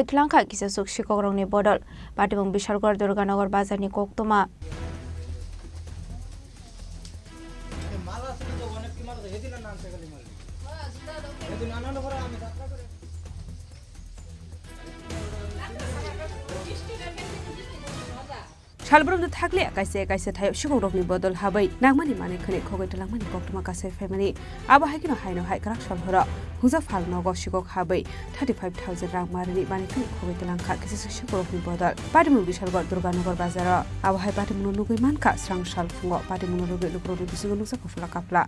Langka kisa suk Chini Khorang ni bodol patimung Bishalgor Durganagar bazar ni koktoma Shalbrum থাকলে কাইসে কাইসে থাই শিগরকনি বদল হাবাই নাগমানি মানে খনে খগৈত langmani koktoma kaise family aba haikino haino hai krak solhora huja falno go shigok habai 35000 rang marni bani khane khogৈত langkha kise শিগরকনি বদল পাটিমু বিশালগড় দুর্গানগর বাজার aba hai পাটিমু নুগুই মানকা স্রাং সাল ফুঙ্গ পাটিমু নুগুই লুকরো বিসুগ নুসা কফলা কাপলা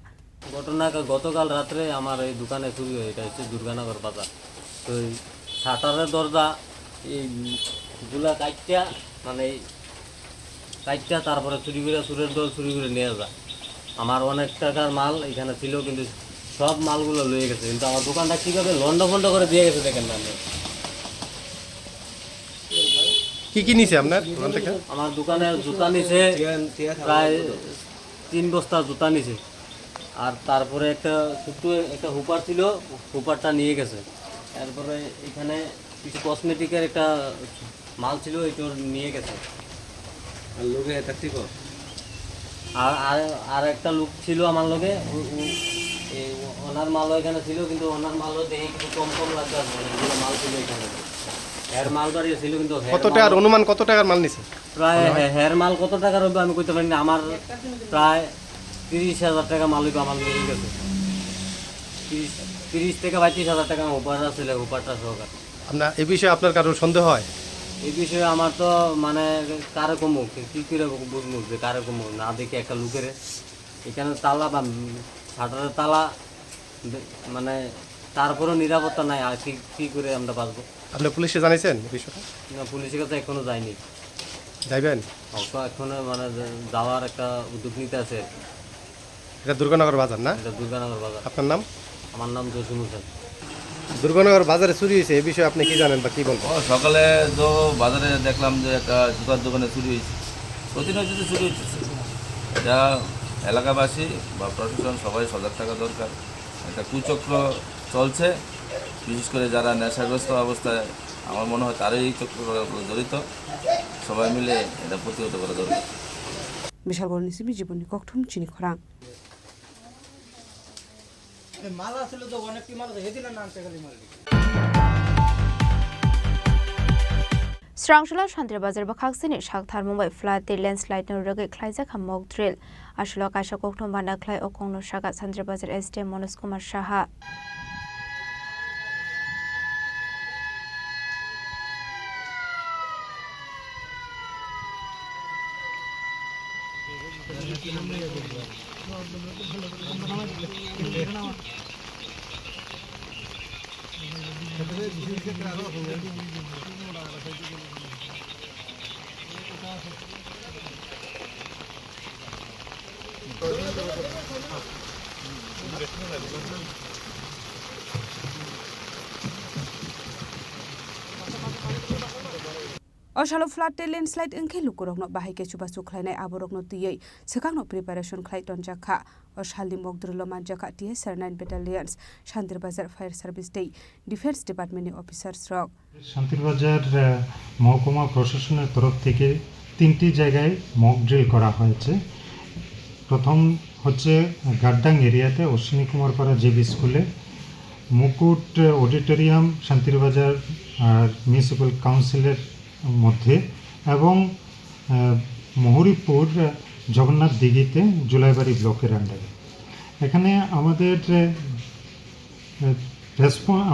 ঘটনা গতকাল রাতে আমার এই দোকানে চুরি হয় এটা হচ্ছে দুর্গানগর বাজার তো শাটারের দরজা এই গুলা কাইটা মানে কাইটা তারপরে চুরি করে সুরের দল চুরি করে নিয়ে যায় আমার অনেক টাকার মাল এখানে ছিল কিন্তু সব মালগুলো লয়ে গেছে কিন্তু আমার দোকানটা কিভাবে লন্ড ফন্ড করে দিয়ে গেছে দেখেন না কি কি নিছে আপনার দোকান থেকে আমার দোকানে জুতা নিছে প্রায় 3 বস্তা জুতা নিছে আর তারপরে একটা ছোট্ট একটা হুপার ছিল হুপারটা নিয়ে গেছে তারপরে এখানে কিছু কসমেটিকের একটা মাল ছিল এটা নিয়ে গেছে আর লোকে এটা ঠিক আর আর একটা লোক ছিল আমার লগে ওনার মালও এখানে ছিল কিন্তু ওনার মালও দেখে কিছু কম কম লাগতো অনেকগুলো মাল ছিল এখানে হেয়ার মাল গাড়ি ছিল কিন্তু কত টাকার অনুমান কত টাকার মাল নিছে প্রায় হেয়ার মাল কত টাকার হবে আমি কইতে পারি না আমার প্রায় 30000 টাকা মাল হইবে আমার নিয়ে গেছে 30 থেকে 32000 টাকা উপহার ছিল উপহারটা সহকার আপনার এই বিষয়ে আপনার কারো সন্দেহ হয় এই বিষয়ে আমার তো মানে কারো কমুক কি করে বুঝবো যে কারো কমুক না দেখে একটা লোকের এখানে তালা বা শাটারের তালা মানে তারপরেও নিরাপত্তা নাই আর কি করে আমরা বাঁচবো আপনি পুলিশে জানাইছেন বিষয়টা না পুলিশের কাছে এখনো যায়নি যাইবেন এখনো মানে যাওয়ার একটা উদ্যোগ নিতে আছে এটা দুর্গানগর বাজার না এটা দুর্গানগর বাজার আপনার নাম আমার নাম জসিম হোসেন দুর্গানগর বাজারে চুরি হয়েছে এই বিষয়ে আপনি কি জানেন বা কি বলবেন সকালে তো বাজারে দেখলাম যে একটা জুতার দোকানে চুরি হয়েছে প্রতিনিয়ত চুরি হচ্ছে এটা এলাকাবাসী বা প্রশাসন সবাই সজাগ থাকা দরকার একটা কুচক্র চলছে বিশেষ করে যারা নেশাগ্রস্ত অবস্থায় আমার মনে হয় তারাই এই চক্র জড়িত সবাই মিলে এটা প্রতিহত করা দরকার বিশালগড় নিসিবি জীবনী ককঠুম চিনি খরাং মালা ছিল তো অনেকটি মালা হেদিন না আনতে গেলি মাল স্রাংশলা শান্তিবাজার বাখাকসিনি শাকথার মুম্বাই ফ্লাতে ল্যান্ডস্লাইড নরগে খ্লাইজাখা মক ড্রিল আসলে কাশা ককঠম বান্ডা খ্লাই অকংন শাকা Shantibazar SD Manoj Kumar Saha Oshalo flat landslide engke lukurokno bahike chuba chukhlainai aborokno tiyei sekangno preparation khlai tonjakha oshali mogdrulo manjaka TSR 9 battalions Shantirbazar fire service day defense department officers rok Santirbazar মহকুমা প্রশাসনের তরফ থেকে 3টি জায়গায় মক ড্রিল করা হয়েছে প্রথম হচ্ছে গাড্ডাং এরিয়াতে অশ্বিনী কুমার পাড়া জেবি স্কুলে মুকুট অডিটোরিয়াম শান্তিরবাজার মিউনিসিপ্যাল কাউন্সিলের মধ্যে এবং মহরিপুর জগন্নাথ দিঘিতে জুলাইবাড়ি ব্লকের আন্ডারে এখানে আমাদের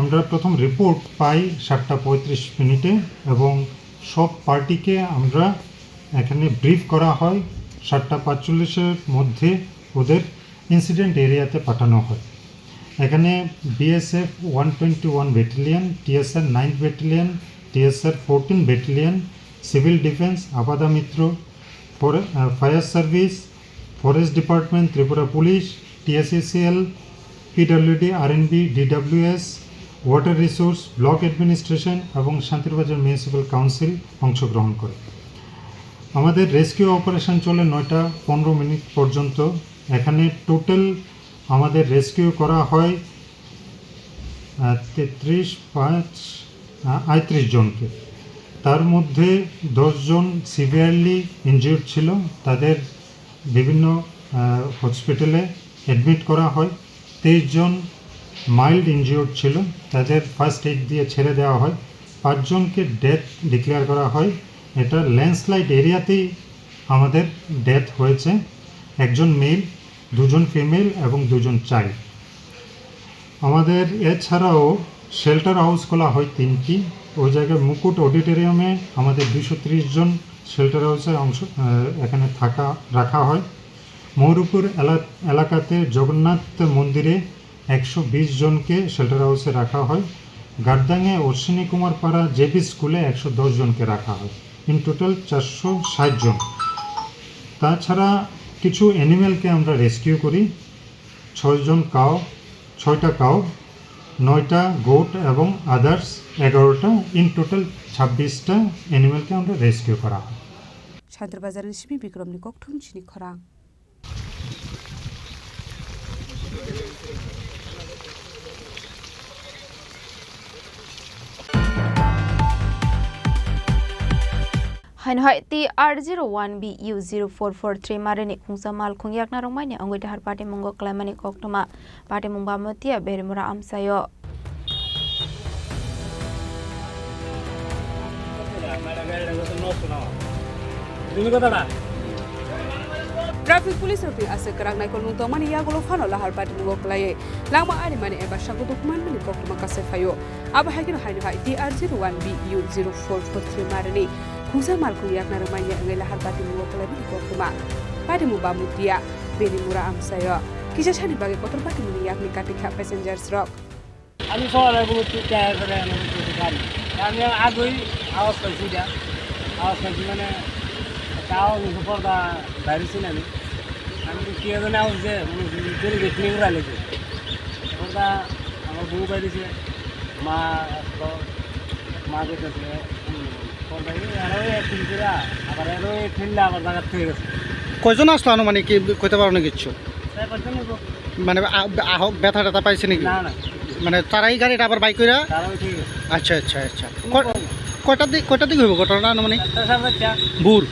আমরা প্রথম রিপোর্ট পাই 7:35 এবং সব পার্টিকে আমরা এখানে ব্রিফ করা হয় 7:45 মধ্যে ওদের ইনসিডেন্ট এরিয়াতে পাঠানো হয় এখানে BSF 121 battalion TSR 9 battalion TSR 14 battalion, civil defense, Apada Mitro, fire service, forest department, Tripura police, TSACL, PWD, RNB, DWS, water resource, block administration এবং শান্তিরবাজার মিউনিসিপ্যাল কাউন্সিল অংশগ্রহণ করে আমাদের রেস্কিউ অপারেশন চলে 9:15 পর্যন্ত এখানে টোটাল আমাদের রেস্কিউ করা হয় 33,5 38 জনকে। তার মধ্যে 10 জন সিভিয়ারলি ইনজিউর্ড ছিল, তাদের বিভিন্ন হসপিটালে অ্যাডমিট করা হয়। 23 জন মাইল্ড ইনজিউর্ড ছিল, তাদের ফার্স্ট এইড দিয়ে ছেড়ে দেওয়া হয়। 5 জনকে ডেথ ডিক্লেয়ার করা হয়। এটা ল্যান্ডস্লাইড এরিয়াতেই আমাদের ডেথ হয়েছে। 1 জন মেল, 2 জন ফিমেল এবং 2 জন চাইল্ড। আমাদের এছাড়াও শেল্টার হাউস খোলা হয় 3টি। ওই জায়গায় মুকুট অডিটোরিয়ামে আমাদের 230 জন শেল্টার হাউসে এখানে রাখা হয়। মৌরপুর এলাকাতে জগন্নাথ মন্দিরে 120 জনকে শেল্টার হাউসে রাখা হয়। গার্দাঙে অশ্বিনী কুমার পাড়া জেবি স্কুলে 110 জনকে রাখা হয়। ইন টোটাল 460 জন। তাছাড়া কিছু অ্যানিম্যালকে আমরা রেস্কিউ করি। 6টা কাউ, 9টা গোট এবং আদার্স 11টা। ইন টোটাল 26টা অ্যানিম্যালকে আমরা রেস্কিউ করা হয়। শান্তিবাজারের শিবি বিক্রমনি ককঠুম চিনি খরাং। Hanhoi TR01BU0443 Marani Kungsa Mal Kungyak na Romania Angoi Dahar Party Mungo Klamani Koktoma Party Mungba Motia Berimura Amsayo Traffic police rupi ase kerang naikol mung tomani ya golo fano lahar party mungo klaye lama ari mani eba shago dokumen mani koktoma kase fayo aba hagino haino hai TR01BU0443 marani Kungsa mal kungyak na Romania ngai lahar party mungo klaye mani koktoma party mungba mutia Berimura Amsayo kisah shani bagi kotor party muni yak ni katika passengers rock আমি সবাই বলতে চাই করে আমি গাড়ি আমি আগেই আওয়াজ পাইছি যা আওয়াজ পাইছি মানে তাও পর্দা বাইরেছি না আমি কি এজন্য আওয়াজ যে জোরে দেখলে উড়া লেগে পর্দা আমার বউ বাইরেছে মা দেখেছে পর্দা আরও একদিন করে আবার আরও ঠেললে আবার জায়গার থেকে গেছে। কয়জন আসলো আনুমানিক কি কইতে পারো না কিছু? মানে ব্যথা ট্যাথা পাইছে নাকি? না না মানে তারাই গাড়িটা আবার বাইক কইরা? আচ্ছা আচ্ছা আচ্ছা। কয়টার দিকে হইব ঘটনাটা আনুমানিক? ভোর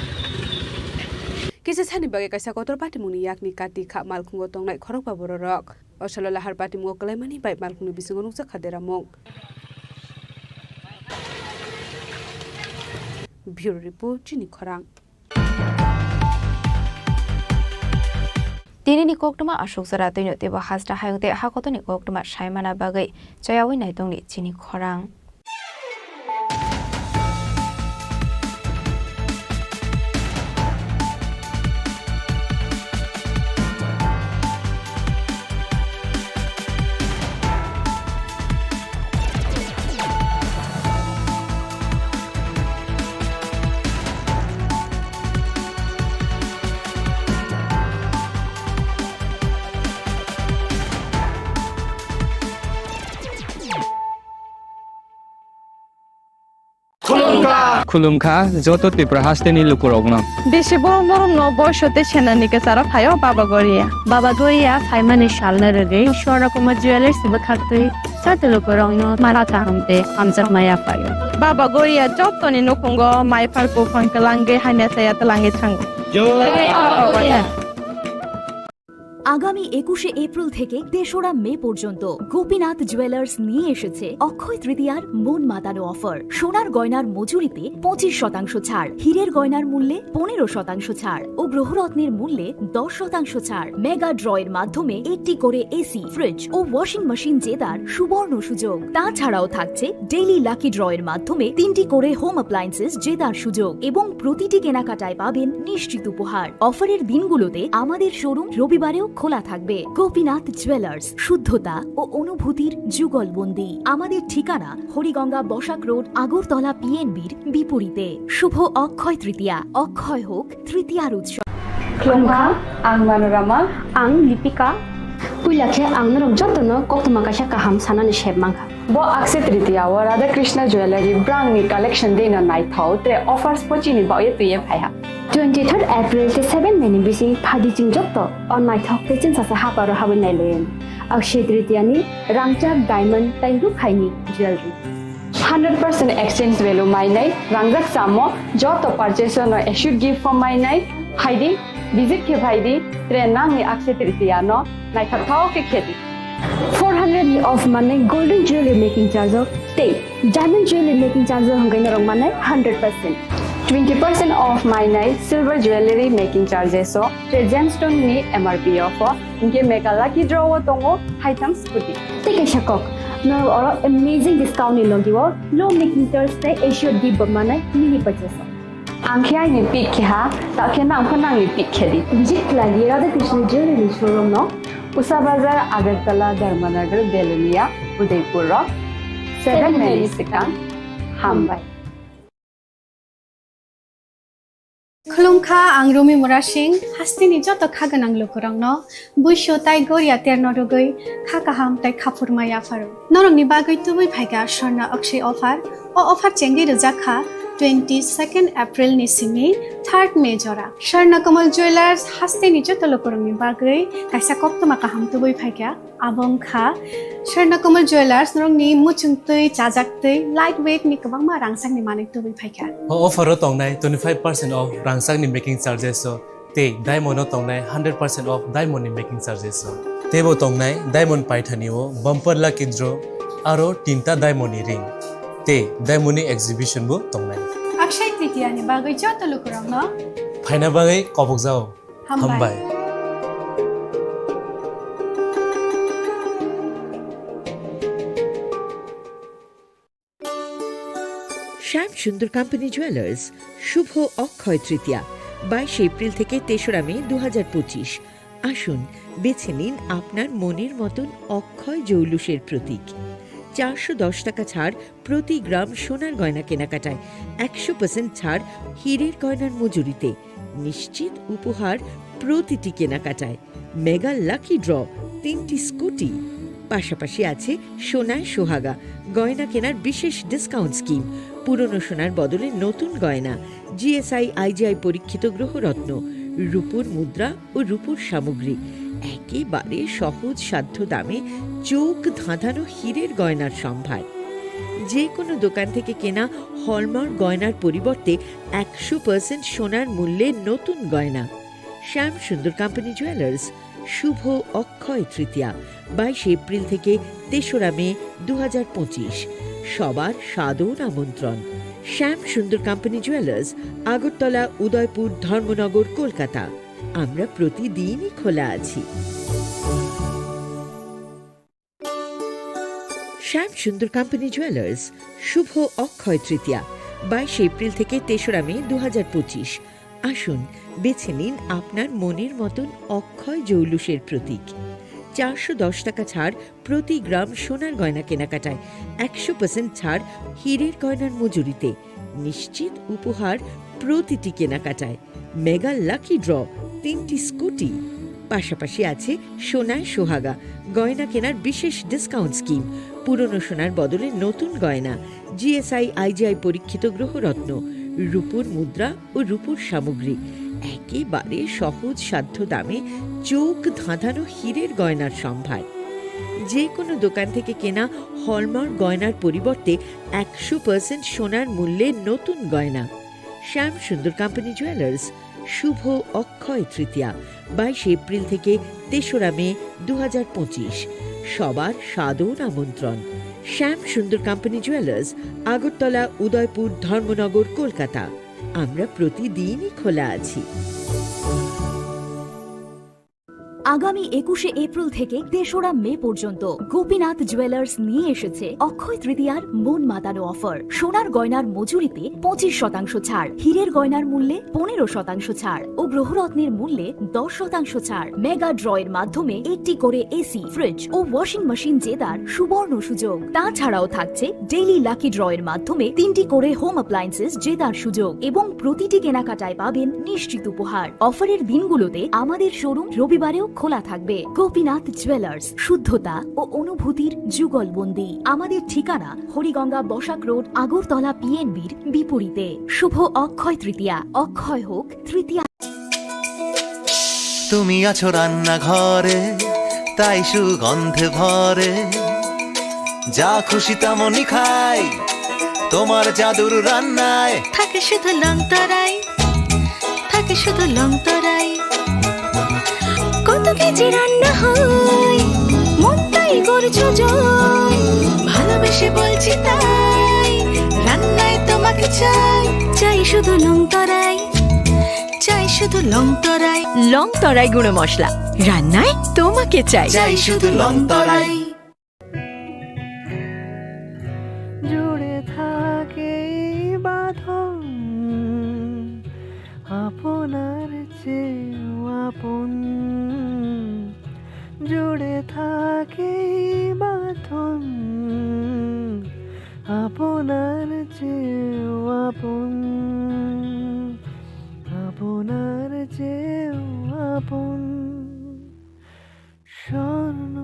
kisah shani bagi kaisa kotor party muni yak ni katika malkungo tongnai khorok baboro rok osalo lahar party mungo klai mani bai malkungni bisingo nungsa khadera mong Bureau Report Chini Khorang Tinini Koktoma Ashok Sarate Teba Hasta Hayte Hakotoni Koktoma Shaimana Bagai Chayawi Naitongni Chini Khorang खुलुमखा जत त्रिपुरा हास्टेनि लुकुरगना देशे बरम बरम न बयसते सेनानिके सारा फायो बाबा गोरिया फाइमानि शालना रगे शोरा कुमा jewellers बखाते साते लुकुरंग मारा थामते हमजा माया फायो बाबा गोरिया जतनि नखंगो माइफार को फंकलांगे हाने साया तलांगे थांगो আগামী 21শে এপ্রিল থেকে 3রা মে পর্যন্ত গোপীনাথ জুয়েলার্স নিয়ে এসেছে অক্ষয় তৃতীয়ার মন মাতানো অফার। সোনার গয়নার মজুরিতে 25% ছাড়, হীরের গয়নার মূল্যে 15% ছাড় ও গ্রহরত্নের মূল্যে 10% ছাড়। মেগা ড্রয়ের মাধ্যমে একটি করে এসি, ফ্রিজ ও ওয়াশিং মেশিন জেতার সুবর্ণ সুযোগ। তাছাড়াও থাকছে ডেইলি লাকি ড্রয়ের মাধ্যমে 3টি করে হোম অ্যাপ্লায়েন্সেস জেতার সুযোগ এবং প্রতিটি কেনাকাটায় পাবেন নিশ্চিত উপহার। অফারের দিনগুলোতে আমাদের শোরুম রবিবারেও খোলা থাকবে। গোপীনাথ জুয়েলার্স, শুদ্ধতা ও অনুভূতির যুগলবন্দি। আমাদের ঠিকানা হরিগঙ্গা বসাক রোড, আগরতলা পিএনবির বিপরীতে। শুভ অক্ষয় তৃতীয়া, অক্ষয় হোক তৃতীয়ার উৎসব। Klongkha, ang Manorama, ang Lipika. Kuilakhe ang narok jotno koktuma kaisa kaham sanani shebmangkha. Bo Akshaya Tritiya o Radha Krishna Jewelry brand ni collection deina naithau tre offers pochini baye tuye phaiha. 23rd April to 7 May ni bisi phadi jingjokto on naithau te chin sasa haparo hawi nailen. Akshaya Tritiya ni rangchak diamond tainru khaini jewelry. 100% exchange value mainai rangjak samo joto purchase no should give for mainai haidi visit ke bhaidi trenang ni aksetritiya no naithathao ke kheti 400 of money golden jewelry making charge of stay diamond jewelry making charge of hangai narong manai 100% 20% off mainai silver jewelry making charges so gemstone ni MRP of inke mega lucky draw tongo items puti take a shakok no or amazing discount ni logiwo low making charge te should give manai mini purchase angkhya ni pick kha ta khena angkhana ni pick khedi visit lagi Radha Krishna jewelry showroom no Usa Bazar Agartala Dharmanagar Belunia Udaipur 7 Mexican Hambai Khulungkha ang Rumi Murashing hastini joto khaganang lukurangno buisho tai goria ternodogoi khakaham tai khapurmaya faru norongni bagoi tubui phaiga Swarna Akshay offer o offer chengi rujakha 22nd April ni simi 3rd May jora Swarna Kamal Jewelers hastini joto lukurangni bagoi kaisa koktoma kaham tubui phaiga abongkha Swarna Kamal Jewelers norongni muchungtui chajaktui lightweight ni kabangma rangsangni manik tubui phaiga offer tongnai 25% off rangsang ni making charges so te diamond tongnai 100% off diamond ni making charges so tebo tongnai diamond paithani o bumper lucky draw aro tinta diamond ni ring te diamond ni exhibition bo tongnai Akshay Tritiya ni bagoi joto lukurangno phaina bagai kopok jao hambai Shyam Sundar company jewellers Shubho Akshaya Tritiya 22 April থেকে 3রা মে 2025 আসুন বেছে নিন আপনার মনের মতন অক্ষয় জৌলুসের প্রতীক 410 টাকা ছাড় প্রতি গ্রাম সোনার গয়না কেনাকাটায় 100% ছাড় হীরের গয়নার মজুরিতে নিশ্চিত উপহার প্রতিটি কেনাকাটায় মেগা লাকি ড্র 3টি স্কুটি পাশাপাশি আছে সোনায় সোহাগা গয়না কেনার বিশেষ ডিসকাউন্ট স্কিম পুরনো সোনার বদলে নতুন গয়না জিএসআই আইজিআই পরীক্ষিত গ্রহরত্ন রূপোর মুদ্রা ও রূপোর সামগ্রী একেবারে সহজ সাধ্য দামে চোখ ধাঁধানো হীরের গয়নার সম্ভার যে কোনো দোকান থেকে কেনা হলমার্ক গয়নার পরিবর্তে 100% সোনার মূল্যে নতুন গয়না শ্যাম সুন্দর কোম্পানি জুয়েলার্স শুভ অক্ষয় তৃতীয়া 22 এপ্রিল থেকে 3রা মে 2025 সবার সাদর আমন্ত্রণ শ্যাম সুন্দর কোম্পানি জুয়েলার্স আগরতলা উদয়পুর ধর্মনগর কলকাতা আমরা প্রতিদিনই খোলা আছি শ্যাম সুন্দর কোম্পানি জুয়েলার্স শুভ অক্ষয় তৃতীয়া 22 এপ্রিল থেকে 3রা মে 2025 আসুন বেছে নিন আপনার মনের মতন অক্ষয় জৌলুসের প্রতীক 410 টাকা ছাড় প্রতি গ্রাম সোনার গয়না কেনাকাটায় 100% ছাড় হীরের গয়নার মজুরিতে নিশ্চিত উপহার প্রতিটি কেনাকাটায় মেগা লাকি ড্র 3টি স্কুটি পাশাপাশি আছে সোনায় সোহাগা গয়না কেনার বিশেষ ডিসকাউন্ট স্কিম পুরনো সোনার বদলে নতুন গয়না জিএসআই আইজিআই পরীক্ষিত গ্রহরত্ন রূপোর মুদ্রা ও রূপোর সামগ্রী একেবারে সহজ সাধ্য দামে চোখ ধাঁধানো হীরের গয়নার সম্ভার যে কোনো দোকান থেকে কেনা হলমার্ক গয়নার পরিবর্তে 100% সোনার মূল্যে নতুন গয়না শ্যাম সুন্দর কোম্পানি জুয়েলার্স শুভ অক্ষয় তৃতীয়া 22 এপ্রিল থেকে 3রা মে 2025 সবার সাদর আমন্ত্রণ শ্যাম সুন্দর কোম্পানি জুয়েলার্স আগরতলা উদয়পুর ধর্মনগর কলকাতা আমরা প্রতিদিনই খোলা আছি আগামী 21শে এপ্রিল থেকে 3রা মে পর্যন্ত গোপীনাথ জুয়েলার্স নিয়ে এসেছে অক্ষয় তৃতীয়ার মন মাতানো অফার সোনার গয়নার মজুরিতে 25% ছাড় হীরের গয়নার মূল্যে 15% ছাড় ও গ্রহরত্নের মূল্যে 10% ছাড় মেগা ড্রয়ের মাধ্যমে একটি করে এসি ফ্রিজ ও ওয়াশিং মেশিন জেতার সুবর্ণ সুযোগ তাছাড়াও থাকছে ডেইলি লাকি ড্রয়ের মাধ্যমে 3টি করে হোম অ্যাপ্লায়েন্সেস জেতার সুযোগ এবং প্রতিটি কেনাকাটায় পাবেন নিশ্চিত উপহার অফারের দিনগুলোতে আমাদের শোরুম রবিবারেও খোলা থাকবে গোপীনাথ জুয়েলার্স শুদ্ধতা ও অনুভূতির যুগলবন্দি আমাদের ঠিকানা হরিগঙ্গা বসাক রোড আগরতলা পিএনবির বিপরীতে শুভ অক্ষয় তৃতীয়া অক্ষয় হোক তৃতীয়া তুমি আছো রান্না ঘরে তাই সুগন্ধে ভরে যা খুশি তেমনই খাই তোমার জাদুর রান্নায় থাকে শুধু লংতরাই, থাকে শুধু লংতরাই। কত কেজি রান্না হয়, মনটাই করছো জয়। ভালোবেসে বলছি তাই, রান্নায় তোমাকে চাই, চাই শুধু লংতরাই, চাই শুধু লংতরাই। লংতরাই গুঁড়ো মশলা, রান্নায় তোমাকে চাই, চাই শুধু লংতরাই। জুড়ে থাকে বাঁধন আপনার চেয়েও আপন, জুড়ে থাকে বাঁধন আপনার চেয়েও আপন, আপনার চেয়েও আপন স্বর্ণ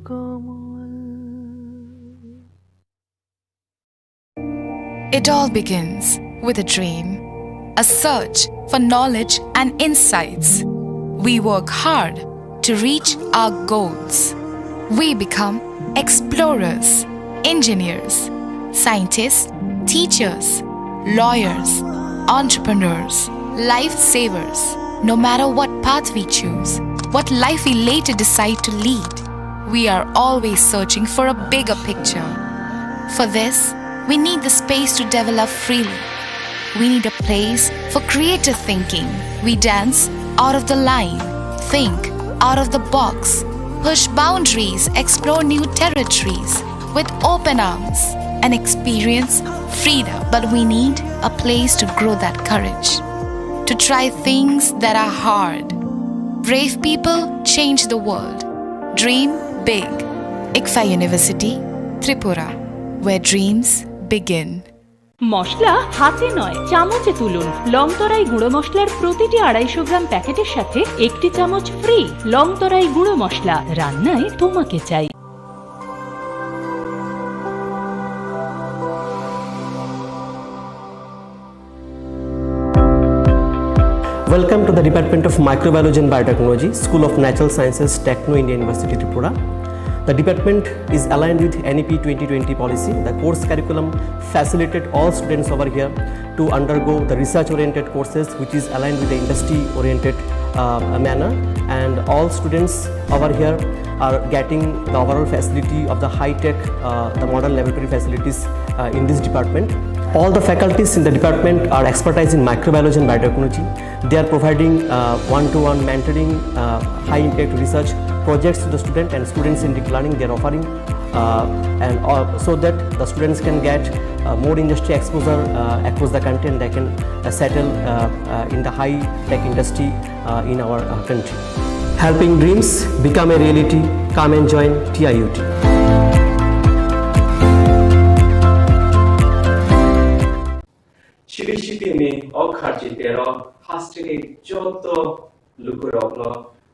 কমল। It all begins with a dream, a search for knowledge and insights. We work hard to reach our goals. We become explorers, engineers, scientists, teachers, lawyers, entrepreneurs, lifesavers. No matter what path we choose, what life we later decide to lead, we are always searching for a bigger picture. For this, we need the space to develop freely. We need a place for creative thinking. We dance out of the line, think out of the box, push boundaries, explore new territories with open arms and experience freedom. But we need a place to grow that courage, to try things that are hard. Brave people change the world. Dream big. ICFA University, Tripura, where dreams begin. মশলা হাতে নয় চামচে তুলুন। লংতরাই গুঁড়ো মশলার প্রতিটি 250 গ্রাম প্যাকেটের সাথে 1টি চামচ ফ্রি। লংতরাই গুঁড়ো মশলা, রান্নায় তোমাকে চাই। Welcome to the Department of Microbiology and Biotechnology, School of Natural Sciences, Techno India University, Tripura. The department is aligned with NEP 2020 policy. The course curriculum facilitated all students over here to undergo the research-oriented courses, which is aligned with the industry-oriented manner. And all students over here are getting the overall facility of the high-tech, the modern laboratory facilities in this department. All the faculties in the department are expertise in microbiology and biotechnology. They are providing one-to-one mentoring, high-impact research projects to the student and students in deep learning. They are offering so that the students can get more industry exposure across the country and they can settle in the high-tech industry in our country. Helping dreams become a reality. Come and join TIUT. 시비시비미 어카지대로 하스팅이 쪼또 루크로그로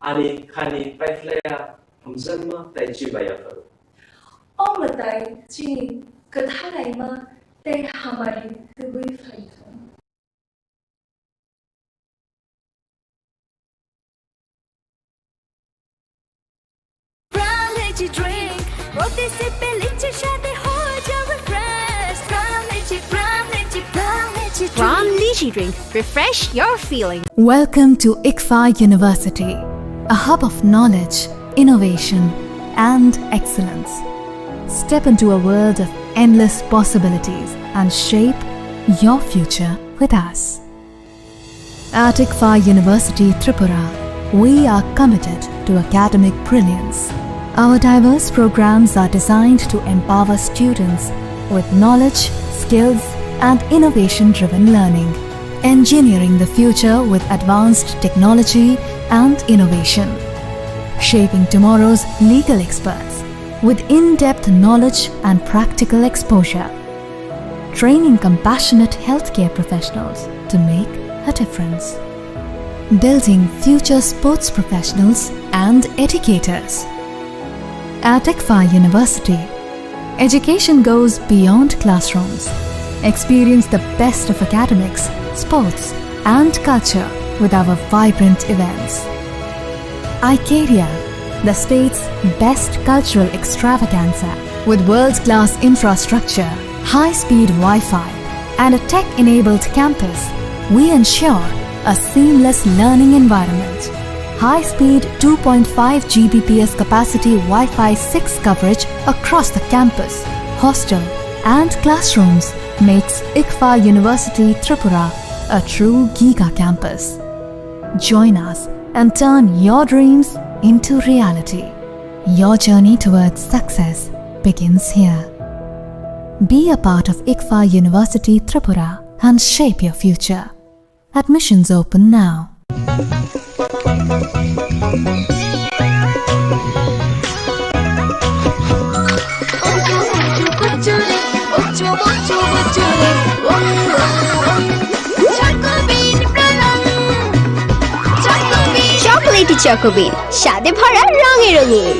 아니 카니 파이플레야 हमसनमा ताइची बायाफरो ओ बताई चीनी कथा राइमा ते हमारी Dubai fight Brown energy drink, रोटी से पहले चशाते हो जब fresh. Brown energy drink, refresh your feeling. Welcome to ICFA University, a hub of knowledge, innovation, and excellence. Step into a world of endless possibilities and shape your future with us. At ICFA University, Tripura, we are committed to academic brilliance. Our diverse programs are designed to empower students with knowledge, skills, and innovation-driven learning, engineering the future with advanced technology and innovation, shaping tomorrow's legal experts with in-depth knowledge and practical exposure, training compassionate healthcare professionals to make a difference, building future sports professionals and educators. At ICFA University, education goes beyond classrooms. Experience the best of academics, sports, and culture with our vibrant events. Icaria, the state's best cultural extravaganza with world-class infrastructure, high-speed Wi-Fi, and a tech-enabled campus, we ensure a seamless learning environment. High-speed 2.5 Gbps capacity Wi-Fi 6 coverage across the campus, hostel, and classrooms makes ICFA University Tripura a true Giga campus. Join us and turn your dreams into reality. Your journey towards success begins here. Be a part of ICFA University Tripura and shape your future. Admissions open now. Chocolatey চকোবিন স্বাদে ভরা রঙে রঙিন।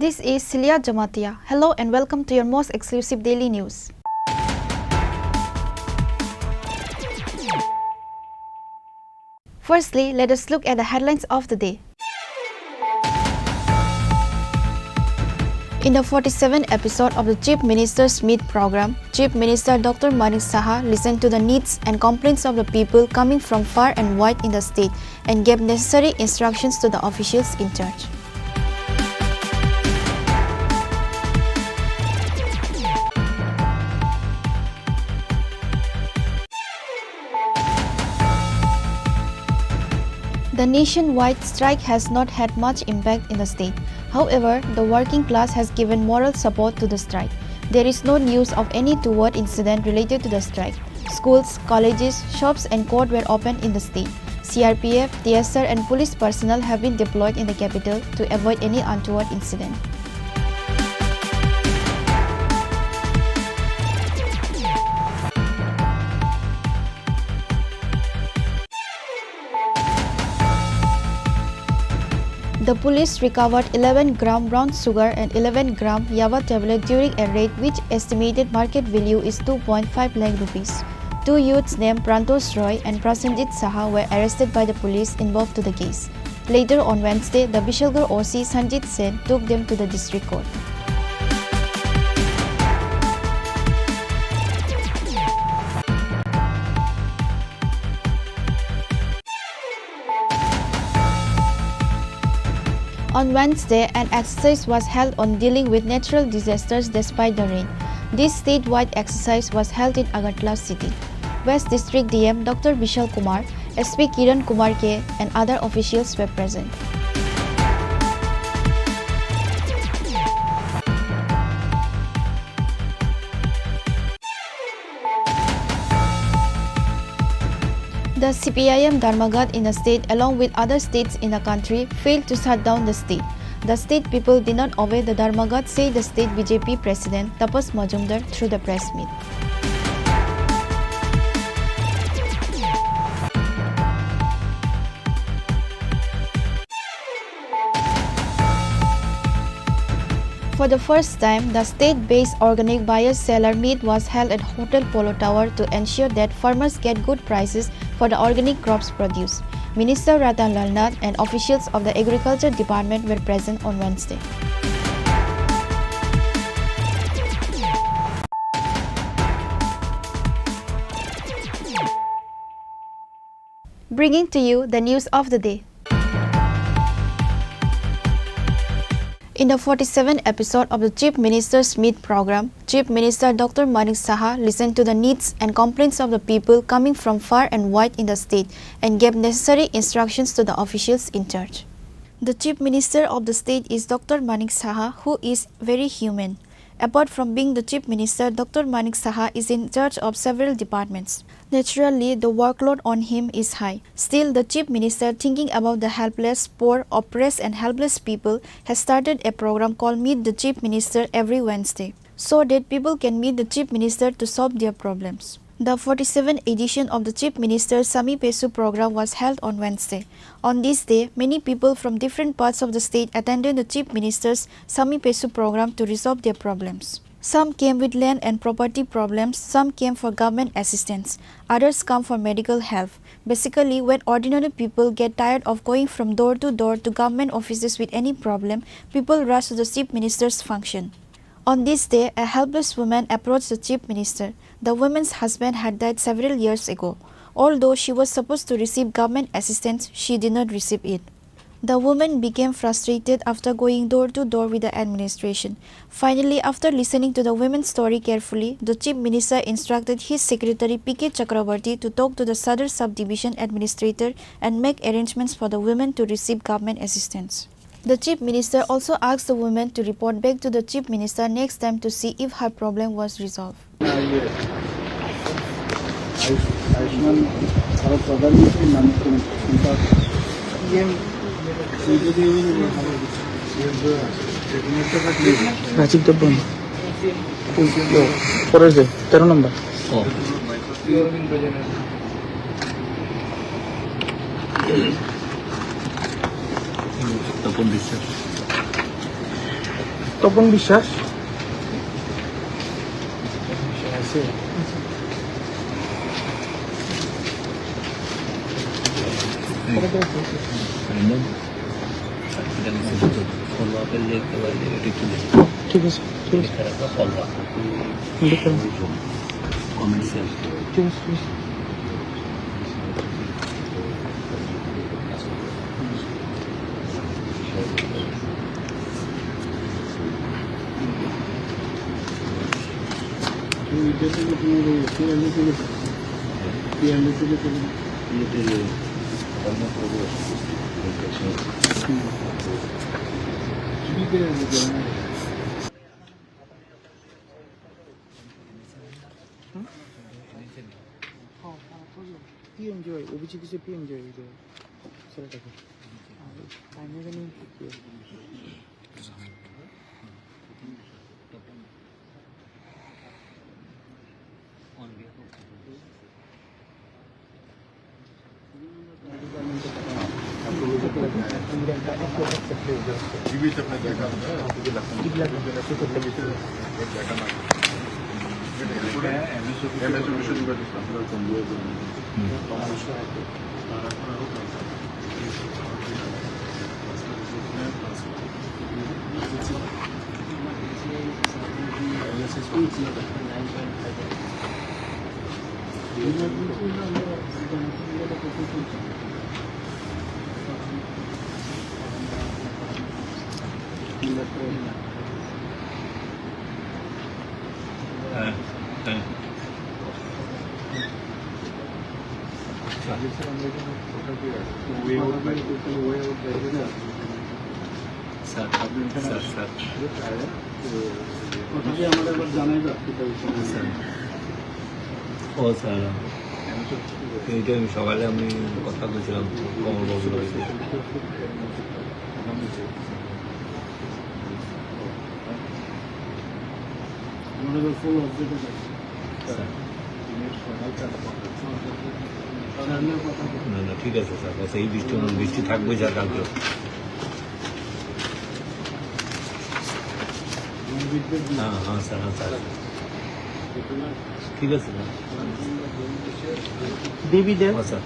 This is Celia Jamatia. Hello and welcome to your most exclusive daily news. Firstly, let us look at the headlines of the day. In the 47th episode of the Chief Minister's Meet program, Chief Minister Dr. Manik Saha listened to the needs and complaints of the people coming from far and wide in the state and gave necessary instructions to the officials in charge. The nationwide strike has not had much impact in the state. However, the working class has given moral support to the strike. There is no news of any toward incident related to the strike. Schools, colleges, shops and court were opened in the state. CRPF, TSR and police personnel have been deployed in the capital to avoid any untoward incident. The police recovered 11 gram brown sugar and 11 gram Yava tablet during a raid which estimated market value is 2.5 lakh rupees. Two youths named Prantos Roy and Prasenjit Saha were arrested by the police involved to the case. Later on Wednesday, the Bishalgarh OC Sanjit Sen took them to the district court. On Wednesday, an exercise was held on dealing with natural disasters despite the rain. This statewide exercise was held in Agartala city. West District DM Dr. Vishal Kumar, SP Kiran Kumar K and other officials were present. The CPIM Dharmagat in the state along with other states in the country failed to shut down the state. The state people did not obey the Dharmagat, said the state BJP president Tapas Majumdar through the press meet. For the first time, the state-based organic buyer-seller meet was held at Hotel Polo Tower to ensure that farmers get good prices for the organic crops produced. Minister Ratan Lalnath and officials of the Agriculture Department were present on Wednesday. Bringing to you the news of the day. In the 47th episode of the Chief Minister's Meet program, Chief Minister Dr. Manik Saha listened to the needs and complaints of the people coming from far and wide in the state and gave necessary instructions to the officials in charge. The Chief Minister of the state is Dr. Manik Saha, who is very human. Apart from being the Chief Minister, Dr. Manik Saha is in charge of several departments. Naturally, the workload on him is high. Still, the Chief Minister, thinking about the helpless, poor, oppressed and helpless people, has started a program called Meet the Chief Minister every Wednesday, so that people can meet the Chief Minister to solve their problems. The 47th edition of the Chief Minister's Sami Pesu program was held on Wednesday. On this day, many people from different parts of the state attended the Chief Minister's Sami Pesu program to resolve their problems. Some came with land and property problems, some came for government assistance, others come for medical help. Basically, when ordinary people get tired of going from door to government offices with any problem, people rush to the Chief Minister's function. On this day, a helpless woman approached the Chief Minister. The woman's husband had died several years ago. Although she was supposed to receive government assistance, she did not receive it. The woman became frustrated after going door to door with the administration. Finally, after listening to the woman's story carefully, the Chief Minister instructed his secretary P.K. Chakravarti to talk to the Sadar Subdivision Administrator and make arrangements for the woman to receive government assistance. The Chief Minister also asked the woman to report back to the Chief Minister next time to see if her problem was resolved. Rajib দেববন পরের যে 13 নম্বর তপন বিশ্বাস ঠিক আছে PMJ Abhijit যে PMJ এটা ছেলেটাকে টাইমে জানি কি সকালে আমি কথা বলছিলাম কমলবাবুর বাড়িতে না না ঠিক আছে স্যার বাস এই বৃষ্টি থাকবে যা কালকে হ্যাঁ হ্যাঁ স্যার হ্যাঁ স্যার ঠিক আছে sir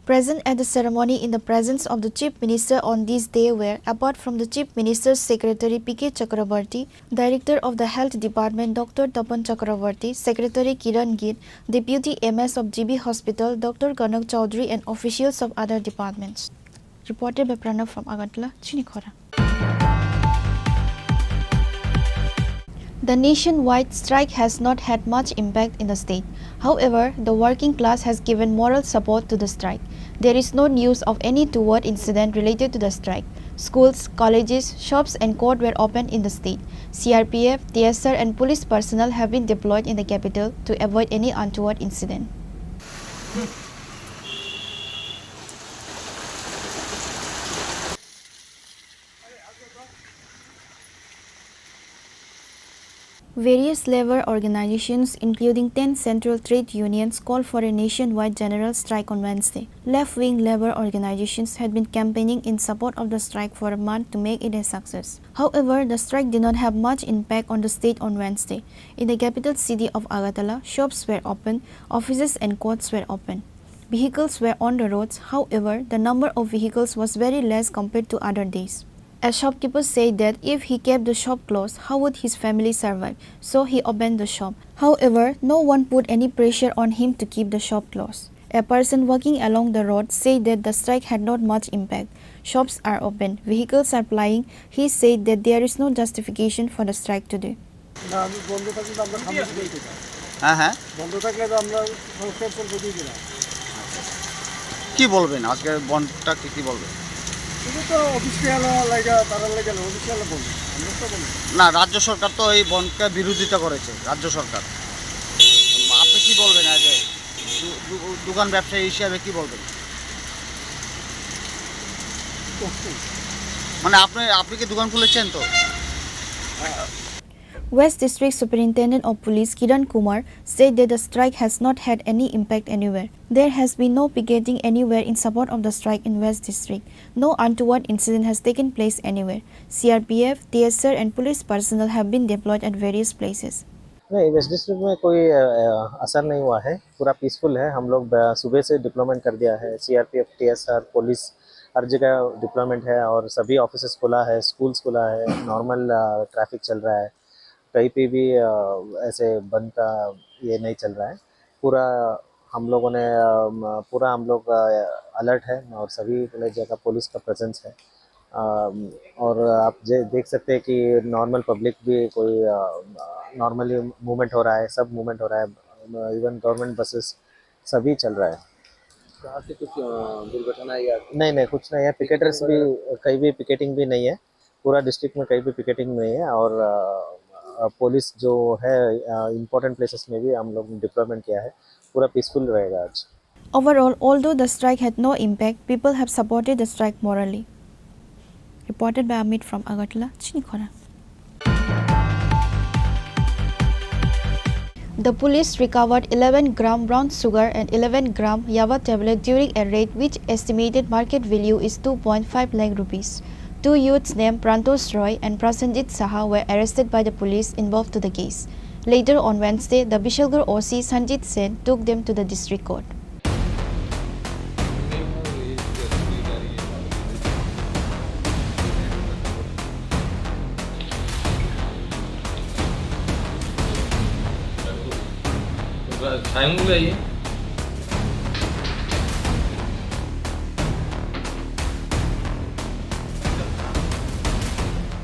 Present at the ceremony in the presence of the Chief Minister on this day were, apart from the Chief Minister's Secretary P.K. Chakravarti, Director of the Health Department Dr. Tapan Chakravarti, Secretary Kiran Git, Deputy MS of GB Hospital Dr. Ganak Chaudhary and officials of other departments. Reported by Pranav from Agartala, Chini Khorang. The nationwide strike has not had much impact in the state. However, the working class has given moral support to the strike. There is no news of any toward incident related to the strike. Schools, colleges, shops and court were opened in the state. CRPF, TSR and police personnel have been deployed in the capital to avoid any untoward incident. Various labor organizations, including 10 central trade unions, called for a nationwide general strike on Wednesday. Left-wing labor organizations had been campaigning in support of the strike for a month to make it a success. However, the strike did not have much impact on the state on Wednesday. In the capital city of Agartala, shops were open, offices and courts were open. Vehicles were on the roads. However, the number of vehicles was very less compared to other days. A shopkeeper said that if he kept the shop closed, how would his family survive? So he opened the shop. However, no one put any pressure on him to keep the shop closed. A person walking along the road said that the strike had not much impact. Shops are open, vehicles are plying. He said that there is no justification for the strike today. কি বলবেন আজকে বন্ধটা কি বলবেন? না, রাজ্য সরকার তো এই বনকে বিরোধিতা করেছে। রাজ্য সরকার, আপনি কি বলবেন? আগে দোকান ব্যবসায়ী হিসাবে কি বলবেন? মানে আপনি কি দোকান খুলেছেন তো? West District Superintendent of Police Kiran Kumar said that the strike has not had any impact anywhere. There has been no picketing anywhere in support of the strike in West District. No untoward incident has taken place anywhere. CRPF, TSR and police personnel have been deployed at various places. नहीं, waste district में कोई असर नहीं हुआ है, पूरा peaceful है। हम लोग सुबह से डिप्लॉयमेंट कर दिया है। CRPF, TSR, पुलिस हर जगह डिप्लॉयमेंट है और सभी ऑफिसेस खुला है, स्कूल्स खुला है, नॉर्मल ट्रैफिक चल रहा है। कहीं पे भी ऐसे बंद का ये नहीं चल रहा है। पूरा हम लोग अलर्ट है और सभी जगह पुलिस का प्रेजेंस है। और आप देख सकते हैं कि नॉर्मल पब्लिक भी कोई नॉर्मली मूवमेंट हो रहा है, सब मूवमेंट हो रहा है। इवन गवर्नमेंट बसेस सभी चल रहा है। कहाँ से कुछ दुर्घटना या नहीं, कुछ नहीं है। पिकेटर्स भी कहीं भी पिकेटिंग भी नहीं है। पूरा डिस्ट्रिक्ट में कहीं भी पिकेटिंग नहीं है। और पुलिस जो है इम्पोर्टेंट प्लेसेस में भी हम लोग डिप्लॉयमेंट किया है। पूरा पीसफुल रहेगा आज। Overall, although the strike had no impact, people have supported the strike morally. Reported by Amit from Agartala, Chini Khorang. The police recovered 11 gram brown sugar and 11 gram Yava tablet during a raid which estimated market value is 2.5 lakh rupees. Two youths named Prantosh Roy and Prasenjit Saha were arrested by the police involved to the case. Later on Wednesday, the Bishalgarh OC Sanjit Sen took them to the district court.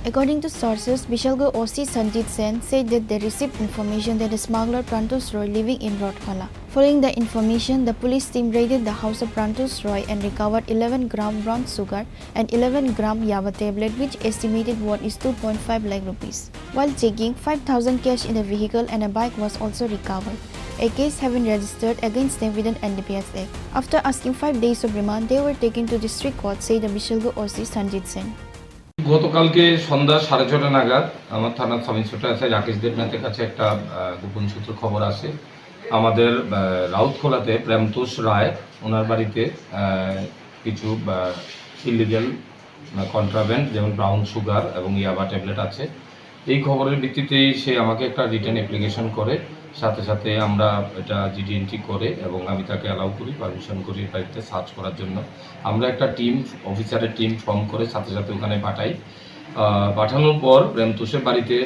According to sources, Bishalgarh OC Sanjit Sen said that they received information that a smuggler Prantosh Roy living in Rodkhala. Following the information, the police team raided the house of Prantosh Roy and recovered 11 gram brown sugar and 11 gram Yava tablet which estimated worth is 2.5 lakh rupees. While checking, 5,000 cash in the vehicle and a bike was also recovered. A case has been registered against them with an NDPS Act. After asking 5 days of remand, they were taken to district court, said the Bishalgarh OC Sanjit Sen. গতকালকে সন্ধ্যা 6:30 নাগাদ আমার থানার sub inspector SI Rakesh দেবনাথের কাছে একটা গোপন সূত্র খবর আসে। আমাদের রাউতখোলাতে প্রেমতোষ রায় ওনার বাড়িতে কিছু ইলিগাল কন্ট্রাব্যান্ড যেমন ব্রাউন সুগার এবং ইয়াবা ট্যাবলেট আছে। এই খবরের ভিত্তিতেই সে আমাকে একটা রিটার্ন অ্যাপ্লিকেশন করে, সাথে সাথে আমরা এটা জিডি এন্ট্রি করে এবং আমি তাকে অ্যালাউ করি, পারমিশন করি বাড়িতে সার্চ করার জন্য। আমরা একটা অফিসারের টিম ফর্ম করে সাথে সাথে ওখানে পাঠাই। পাঠানোর পর প্রেমতোষের বাড়িতে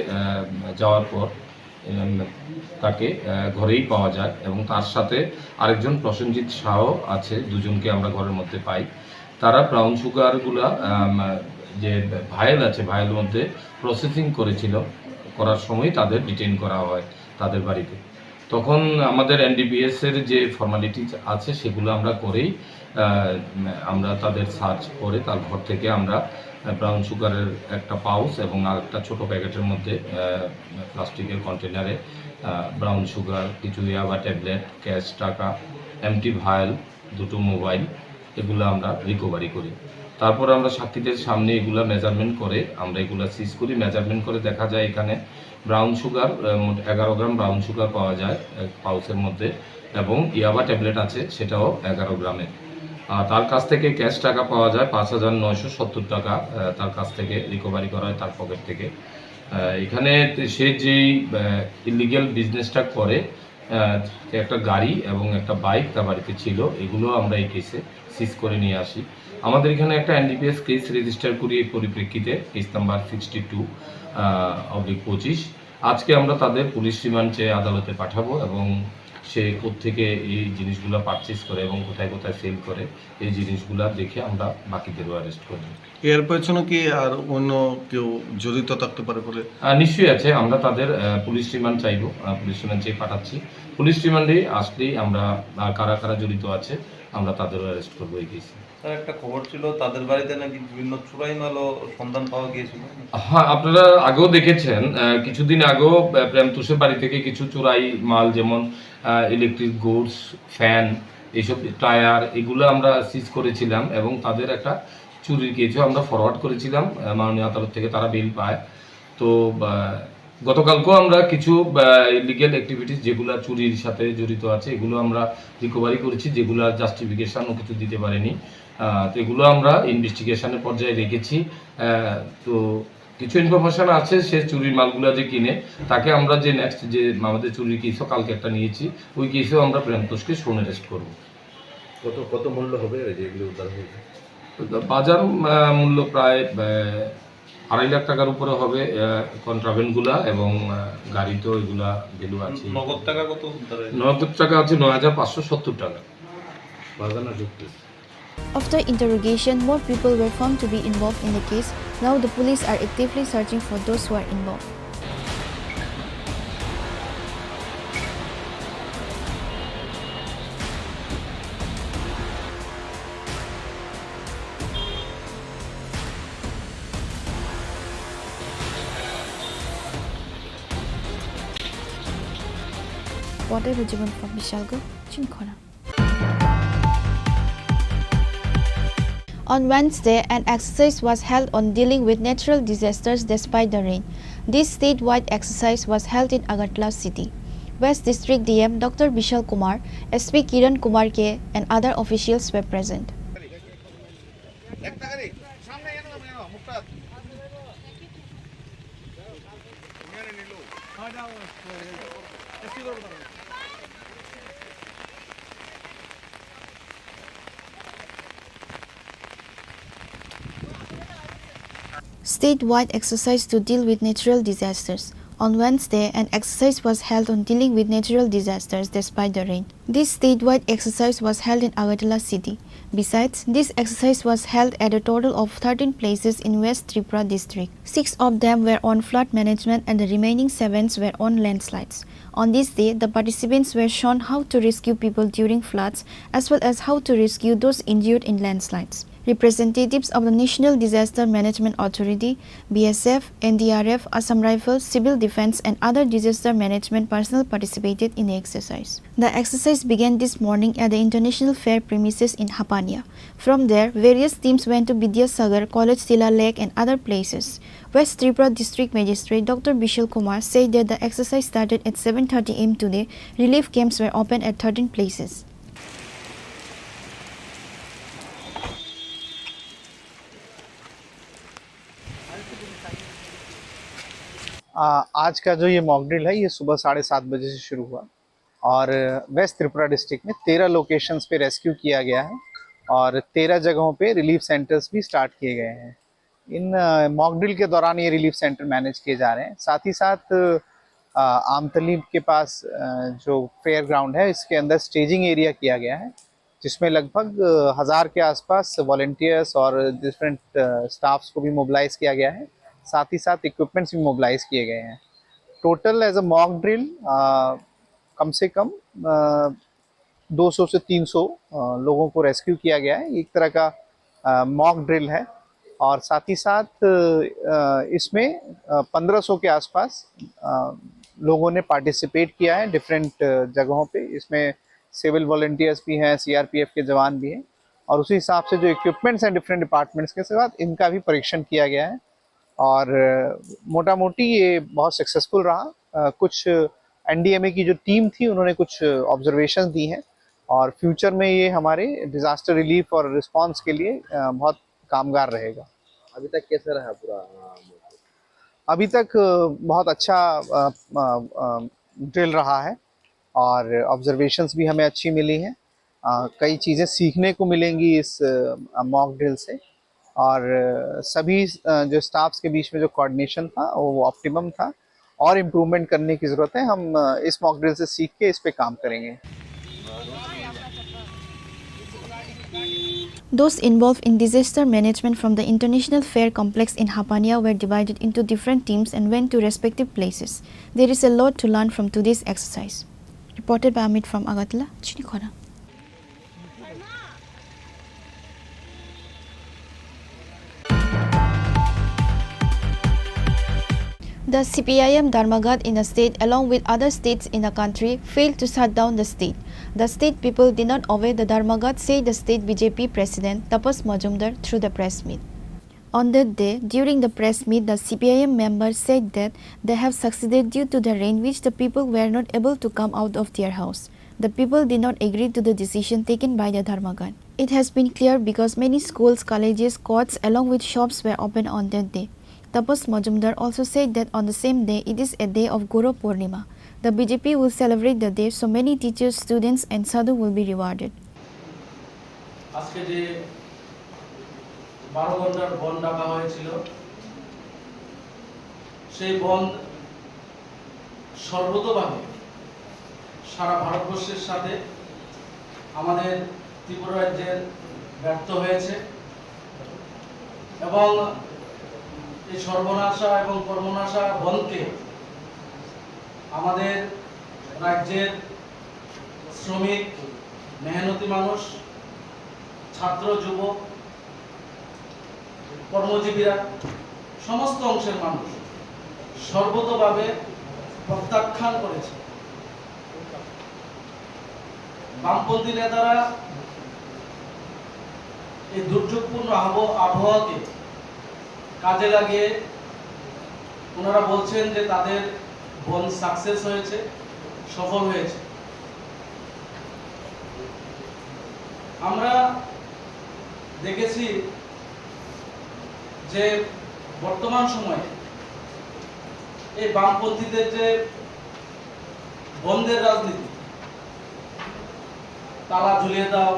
যাওয়ার পর তাকে ঘরেই পাওয়া যায় এবং তার সাথে আরেকজন প্রসেনজিৎ শাহ আছে, দুজনকে আমরা ঘরের মধ্যে পাই। তারা ব্রাউন সুগারগুলা যে ভায়েল আছে, ভায়েলের মধ্যে প্রসেসিং করার সময় তাদের ডিটেইন করা হয় তাদের বাড়িতে। তখন আমাদের এনডিপিএসের যে ফর্মালিটিস আছে সেগুলো আমরা করেই আমরা তাদের সার্চ করে তার ঘর থেকে আমরা ব্রাউন সুগারের একটা পাউচ এবং আরেকটা ছোট প্যাকেটের মধ্যে প্লাস্টিকের কন্টেনারে ব্রাউন সুগার, কিছু ইয়াবা ট্যাবলেট, ক্যাশ টাকা, এমটি ভায়েল, দুটো মোবাইল, এগুলো আমরা রিকভারি করি। তারপর আমরা সাক্ষীদের সামনে এগুলা মেজারমেন্ট করে আমরা এগুলা সিজ করি। মেজারমেন্ট করে দেখা যায় এখানে ব্রাউন সুগার মোট 11 গ্রাম ব্রাউন সুগার পাওয়া যায় পাউচের মধ্যে, এবং ইয়াবা ট্যাবলেট আছে সেটাও 11 গ্রামের। তার কাছ থেকে ক্যাশ টাকা পাওয়া যায় 5,970 টাকা, তার কাছ থেকে রিকভারি করা হয় তার পকেট থেকে। এখানে সে যেই ইলিগ্যাল বিজনেসটা করে, একটা গাড়ি এবং একটা বাইক তার বাড়িতে ছিল, এগুলো আমরা এই কেসে সিজ করে নিয়ে আসি। আমাদের এখানে একটা এনডিপিএস কেস রেজিস্টার করি এই পরিপ্রেক্ষিতে, কেস নাম্বার 62/25। আজকে আমরা তাদের পুলিশ রিমান্ড চেয়ে আদালতে পাঠাবো এবং সে কোত্থেকে এই জিনিসগুলো পারচেস করে এবং কোথায় কোথায় সেল করে এই জিনিসগুলো দেখে আমরা বাকিদেরও অ্যারেস্ট করব। এর পেছনে কি আর অন্য কেউ জড়িত থাকতে পারে বলে? নিশ্চয়ই আছে। আমরা তাদের পুলিশ রিমান্ড চাইবো, পুলিশ রিমান্ড চেয়ে পাঠাচ্ছি। পুলিশ রিমান্ডে আসলেই আমরা কারা কারা জড়িত আছে আমরা তাদেরও অ্যারেস্ট করবো এই কেসে। স্যার, একটা খবর ছিল তাদের বাড়িতে নাকি বিভিন্ন চুরাই মালও সন্ধান পাওয়া গিয়েছিল। হ্যাঁ, আপনারা আগেও দেখেছেন, কিছুদিন আগেও প্রেমতোষের বাড়ি থেকে কিছু চুরাই মাল, যেমন ইলেকট্রিক গুডস, ফ্যান, এইসব টায়ার, এগুলো আমরা সিজ করেছিলাম এবং তাদের একটা চুরির কেসও আমরা ফরওয়ার্ড করেছিলাম মাননীয় আদালত থেকে, তারা বেল পায়। তো গতকালকেও আমরা কিছু ইলিগ্যাল অ্যাক্টিভিটিস যেগুলো চুরির সাথে জড়িত আছে এগুলো আমরা রিকভারি করেছি, যেগুলো জাস্টিফিকেশনও কিছু দিতে পারেনি। তো এগুলো আমরা ইনভেস্টিগেশনের পর্যায়ে রেখেছি। তো কিছু ইনফরমেশন আছে সে চুরির মালগুলো যে কিনে, তাকে আমরা যে নেক্সট যে আমাদের চুরির কেসও কালকে একটা নিয়েছি, ওই কেসেও আমরা প্রেমতোষকে শোন অ্যারেস্ট করবো। কত মূল্য হবে যেগুলো উদ্ধার হয়েছে? বাজার মূল্য প্রায় 2.5 লাখ টাকার উপরে হবে কন্ট্রাভেন্টগুলা, এবং গাড়িতেও এগুলা ভ্যালু আছে। নগদ টাকা কত উদ্ধার হয়েছে? নগদ টাকা আছে 9,570 টাকা। After interrogation, more people were found to be involved in the case. Now the police are actively searching for those who are involved. Reporter Rujiban from Bishalgo, Chini Khorang. On Wednesday, an exercise was held on dealing with natural disasters despite the rain. This statewide exercise was held in Agartala city. West District DM Dr. Bishal Kumar, SP Kiran Kumar K, and other officials were present. Statewide exercise to deal with natural disasters. On Wednesday, an exercise was held on dealing with natural disasters despite the rain. This statewide exercise was held in Agartala city. Besides, this exercise was held at a total of 13 places in West Tripura district. 6 of them were on flood management and the remaining 7 were on landslides. On this day, the participants were shown how to rescue people during floods as well as how to rescue those injured in landslides. Representatives of the National Disaster Management Authority, BSF, NDRF, Assam Rifles, Civil Defence and other disaster management personnel participated in the exercise. The exercise began this morning at the International Fair premises in Hapania. From there, various teams went to Vidyasagar, College Tila Lake and other places. West Tripura District Magistrate Dr. Bishal Kumar said that the exercise started at 7:30 am today. Relief camps were opened at 13 places. आज का जो ये mock drill है ये सुबह 7:30 बजे से शुरू हुआ और वेस्ट त्रिपुरा डिस्ट्रिक्ट में 13 लोकेशंस पे रेस्क्यू किया गया है और 13 जगहों पे रिलीफ सेंटर्स भी स्टार्ट किए गए हैं। इन मॉक ड्रिल के दौरान ये रिलीफ सेंटर मैनेज किए जा रहे हैं। साथ ही साथ आमतली के पास जो फेयर ग्राउंड है इसके अंदर स्टेजिंग एरिया किया गया है, जिसमें लगभग 1000 के आसपास वॉलंटियर्स और डिफरेंट स्टाफ्स को भी मोबिलाइज किया गया है। साथ ही साथ इक्विपमेंट्स भी मोबिलाइज किए गए हैं। Total as a mock drill कम से कम 200 से 300 लोगों को रेस्क्यू किया गया है। एक तरह का मॉक ड्रिल है और साथ ही साथ इसमें 1500 के आसपास लोगों ने पार्टिसिपेट किया है डिफरेंट जगहों पे। इसमें सिविल वॉलंटियर्स भी हैं, सीआरपीएफ के जवान भी हैं, और उसी हिसाब से जो इक्विपमेंट्स हैं डिफरेंट डिपार्टमेंट्स के साथ इनका भी परीक्षण किया गया है और मोटा मोटी ये बहुत सक्सेसफुल रहा। कुछ एनडीएमए की जो टीम थी उन्होंने कुछ ऑब्जर्वेशंस दी हैं और फ्यूचर में ये हमारे डिजास्टर रिलीफ और रिस्पांस के लिए बहुत कामगार रहेगा। अभी तक कैसा रहा पूरा? अभी तक बहुत अच्छा ड्रिल रहा है और ऑब्जर्वेशंस भी हमें अच्छी मिली हैं। कई चीज़ें सीखने को मिलेंगी इस मॉक ड्रिल से और सभी जो स्टाफ्स के बीच में जो कोऑर्डिनेशन था वो ऑप्टिमम था और इम्प्रूवमेंट करने की ज़रूरत है। हम इस मॉक ड्रिल से सीख के इस पे काम करेंगे। Those involved in disaster management from the International Fair Complex in Hapania were divided into different teams and went to respective places. There is a lot to learn from today's exercise. Reported by Amit from Agartala, Chini Khorang. The CPIM Dharmaghat in the state along with other states in the country failed to shut down the state. The state people did not obey the Dharmaghat, said the state BJP president Tapas Majumdar through the press meet. On that day, during the press meet, the CPIM members said that they have succeeded due to the rain which the people were not able to come out of their house. The people did not agree to the decision taken by the Dharmaghat. It has been clear because many schools, colleges, courts along with shops were open on that day. Tapas Majumdar also said that on the same day, it is a day of Guru Purnima. The BJP will celebrate the day so many teachers, students and sadhu will be rewarded. আজকে যে 12 ঘন্টার বন্ধ ডাকা হয়েছিল সেই বন্ধ সর্বতোভাবে সারা ভারতবর্ষের সাথে আমাদের ত্রিপুরা রাজ্যের ব্যর্থ হয়েছে এবং এই সর্বনাশা এবং কর্মনাশা বন্ধকে আমাদের রাজ্যের শ্রমিক, মেহনতি মানুষ, ছাত্র, যুবক, কর্মজীবীরা সমস্ত অংশের মানুষ সর্বতোভাবে প্রত্যাখ্যান করেছে। বামপন্থী নেতারা এই দুর্যোগপূর্ণ আবহাওয়াকে কাজে লাগিয়ে ওনারা বলছেন যে তাদের বন্ধ সাকসেস হয়েছে, সফল হয়েছে। আমরা দেখেছি যে বর্তমান সময়ে এই বামপন্থীদের যে বন্ধের রাজনীতি, তালা ঝুলিয়ে দাও,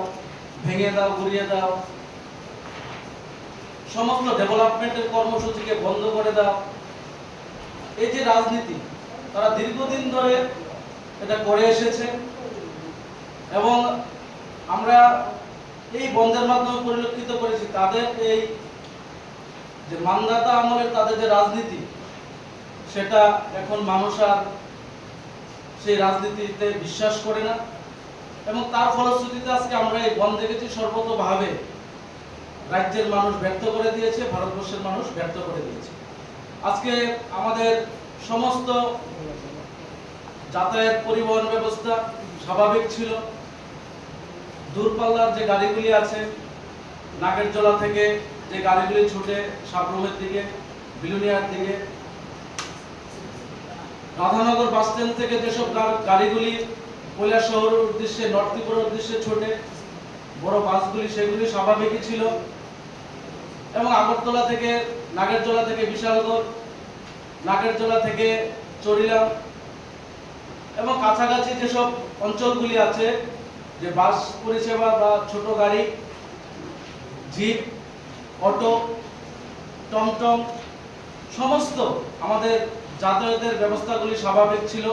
ভেঙে দাও, গুড়িয়ে দাও, সমস্ত ডেভেলপমেন্টের কর্মসূচিকে বন্ধ করে দাও, এই যে রাজনীতি তারা দীর্ঘদিন ধরে এটা করে এসেছে এবং আমরা এই বন্ধের মাধ্যমে পরিলক্ষিত করেছি তাদের এই যে মানদাতা আমলের তাদের যে রাজনীতি সেটা এখন মানুষ আর সেই রাজনীতিতে বিশ্বাস করে না এবং তার ফলশ্রুতিতে আজকে আমরা এই বন্ধ দেখেছি সর্বতোভাবে রাজ্যের মানুষ ব্যর্থ করে দিয়েছে, ভারতবর্ষের মানুষ ব্যর্থ করে দিয়েছে। আজকে আমাদের সমস্ত যাতায়াত পরিবহন ব্যবস্থা স্বাভাবিক ছিল। দূরপাল্লার যে গাড়িগুলি আছে, নাগেরজোলা থেকে যে গাড়িগুলি ছুটে সাবরুমের দিকে, বিলুনিয়ার দিকে, রাধানগর বাস স্ট্যান্ড থেকে যেসব গাড়িগুলি কৈলাসহরের উদ্দেশ্যে, নর্থ ত্রিপুরার উদ্দেশ্যে ছোটে বড় বাসগুলি, সেগুলি স্বাভাবিকই ছিল এবং আগরতলা থেকে, নাগেরজোলা থেকে বিশালগড়, নাগেরজোলা থেকে চরিলাম এবং কাছাকাছি যেসব অঞ্চলগুলি আছে যে বাস পরিষেবা বা ছোট গাড়ি, জিপ, অটো, টমটম সমস্ত আমাদের যাতায়াতের ব্যবস্থাগুলি স্বাভাবিক ছিল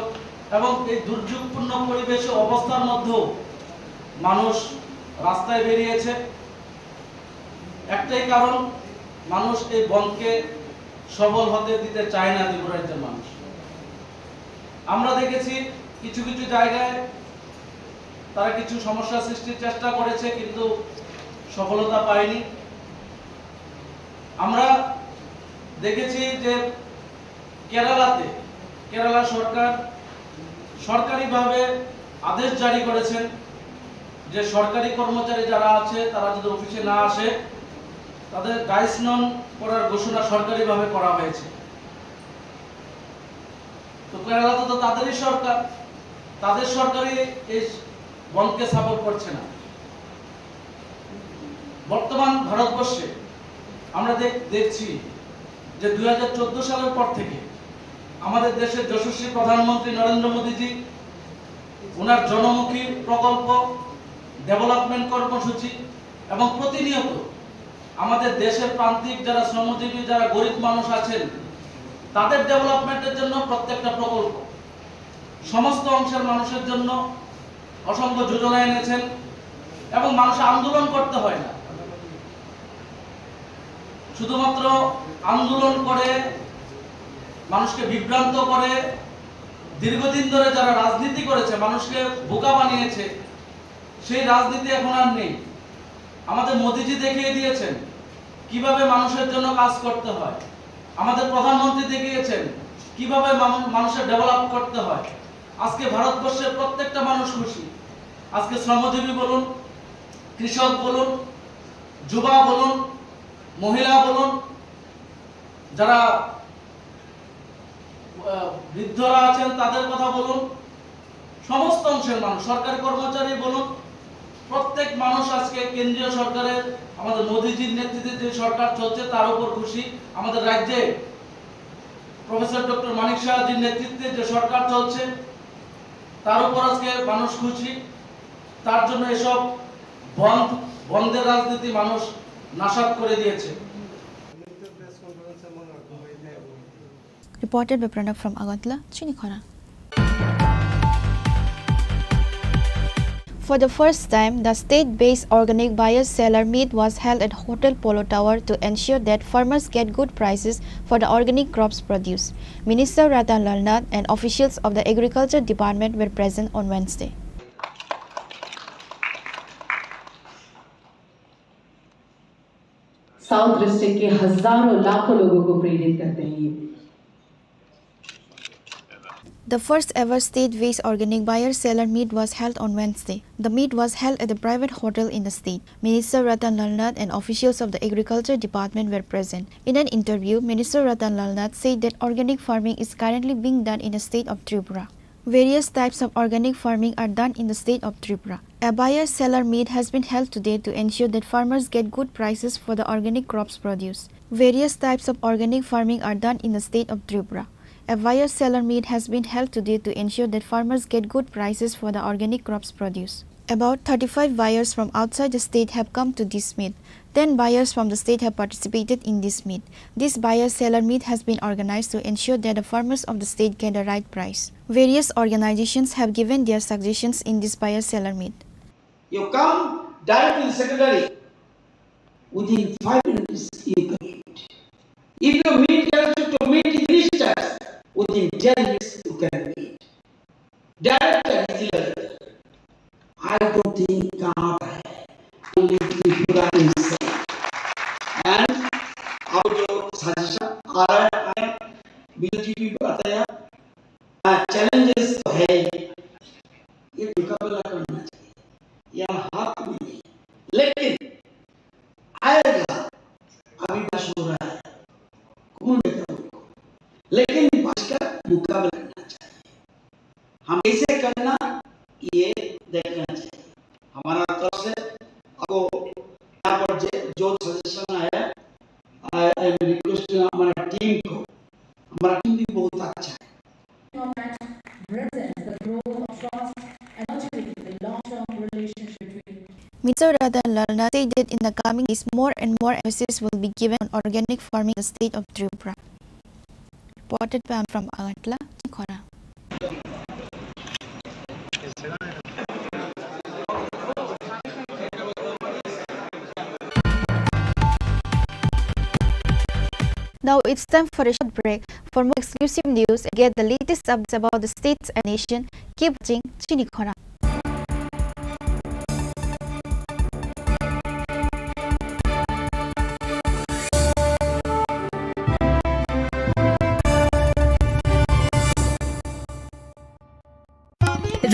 এবং এই দুর্যোগপূর্ণ পরিবেশে অবস্থার মধ্যেও মানুষ রাস্তায় বেরিয়েছে। একটাই কারণ, মানুষ এই বন্ধকে সফল হতে দিতে চায় না ত্রিপুরা রাজ্যের মানুষ। আমরা দেখেছি কিছু কিছু জায়গায় তারা কিছু সমস্যা সৃষ্টির চেষ্টা করেছে কিন্তু সফলতা পায়নি। আমরা দেখেছি যে কেরালা সরকার সরকারিভাবে আদেশ জারি করেছেন যে সরকারি কর্মচারী যারা আছে তারা যদি অফিসে না আসে তাদের ডাইস নন করার ঘোষণা সরকারিভাবে করা হয়েছে। তো কেরালা তো তাদেরই সরকার, তাদের সরকারই এই বন্ধকে সাপোর্ট করছে না। বর্তমান ভারতবর্ষে আমরা দেখছি যে 2014 সালের পর থেকে আমাদের দেশের যশস্বী প্রধানমন্ত্রী নরেন্দ্র মোদীজি ওনার জনমুখী প্রকল্প, ডেভেলপমেন্ট কর্মসূচি এবং প্রতিনিয়ত আমাদের দেশের প্রান্তিক যারা শ্রমজীবী, যারা গরিব মানুষ আছেন তাদের ডেভেলপমেন্টের জন্য প্রত্যেকটা প্রকল্প, সমস্ত অংশের মানুষের জন্য অসংখ্য যোজনা এনেছেন এবং মানুষ আন্দোলন করতে হয় না, শুধুমাত্র আন্দোলন করে মানুষকে বিভ্রান্ত করে দীর্ঘদিন ধরে যারা রাজনীতি করেছে, মানুষকে বোকা বানিয়েছে, সেই রাজনীতি এখন আর নেই। আমাদের মোদিজি দেখিয়ে দিয়েছেন কিভাবে মানুষের জন্য কাজ করতে হয়, আমাদের প্রধানমন্ত্রী দেখিয়েছেন কিভাবে মানুষের ডেভেলপ করতে হয়। আজকে ভারতবর্ষের প্রত্যেকটা মানুষ খুশি। আজকে শ্রমজীবী বলুন, কৃষক বলুন, যুবা বলুন, মহিলা বলুন, যারা বৃদ্ধরা আছেন তাদের কথা বলুন, সমস্ত অংশের মানুষ, সরকারি কর্মচারী বলুন, প্রত্যেক মানুষ আজকে কেন্দ্রীয় সরকারের, আমাদের মোদিজির নেতৃত্বে যে সরকার চলছে তার উপর খুশি। আমাদের রাজ্যে প্রফেসর ডক্টর মানিক সাহাজির নেতৃত্বে যে সরকার চলছে তার উপর আজকে মানুষ খুশি। তার জন্য এসব বন্ধের রাজনীতি মানুষ নাশাত করে দিয়েছে। Reported by Pranab from Agantla, Chini Khorang. For the first time, the state-based organic buyer-seller meet was held at Hotel Polo Tower to ensure that farmers get good prices for the organic crops produced. Minister Ratan Lalnath and officials of the Agriculture Department were present on Wednesday. South district के हजारों लाखों लोगों को प्रेरित करते हैं ये। The first ever state-based organic buyer-seller meet was held on Wednesday. The meet was held at a private hotel in the state. Minister Ratan Lalnath and officials of the Agriculture Department were present. In an interview, Minister Ratan Lalnath said that organic farming is currently being done in the state of Tripura. Various types of organic farming are done in the state of Tripura. A buyer-seller meet has been held today to ensure that farmers get good prices for the organic crops produced. Various types of organic farming are done in the state of Tripura. A buyer-seller meet has been held today to ensure that farmers get good prices for the organic crops produced. About 35 buyers from outside the state have come to this meet. 10 buyers from the state have participated in this meet. This buyer-seller meet has been organized to ensure that the farmers of the state get the right price. Various organizations have given their suggestions in this buyer-seller meet. You come directly to the secretary. Within 5 minutes, you can eat. If you meet to meet ministers, within 10 minutes, you can meet. Director is illegal. I don't think God only Tripura is safe. And our suggestion, I BJP बताया, challenges तो है, ये मुकाबला करना चाहिए, यह हाथ में नहीं, लेकिन आएगा, अभी बस हो रहा है, कौन देगा उनको, लेकिन बस का मुकाबला करना चाहिए, हम ऐसे करना, ये देखना चाहिए, हमारा तरफ से आपको यहाँ पर जो सजेशन आया, I request हमारा टीम को, हमारा टीम भी बहुत अच्छा है। Minister Ratan Lalnath said that in the coming days, more and more emphasis will be given on organic farming in the state of Tripura. Reported by from Agantla, Chini Khorang. Now it's time for a short break. For more exclusive news and get the latest updates about the states and nation, keep watching Chini Khorang.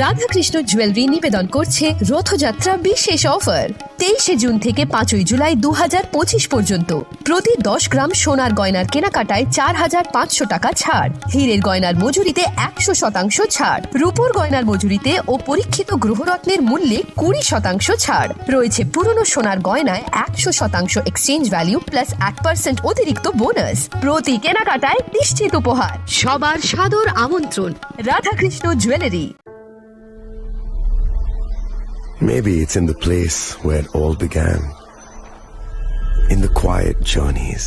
Radhakrishna jewellery নিবেদন করছে রথযাত্রা বিশেষ offer 23 June থেকে 5 জুলাই 2025 পর্যন্ত প্রতি 10 গ্রাম সোনার গয়নার কেনাকাটায় 4,500 টাকা ছাড়, হীরের গয়নার মজুরিতে 100% ছাড়, রূপোর গয়নার মজুরিতে ও পরীক্ষিত গ্রহরত্নের মূল্যে 20% ছাড় রয়েছে। পুরনো সোনার গয়নায় 100% এক্সচেঞ্জ ভ্যালু প্লাস 8% অতিরিক্ত বোনাস। প্রতি কেনাকাটায় নিশ্চিত উপহার। সবার সাদর আমন্ত্রণ Radhakrishna jewellery. Maybe it's in the place where it all began, in the quiet journeys,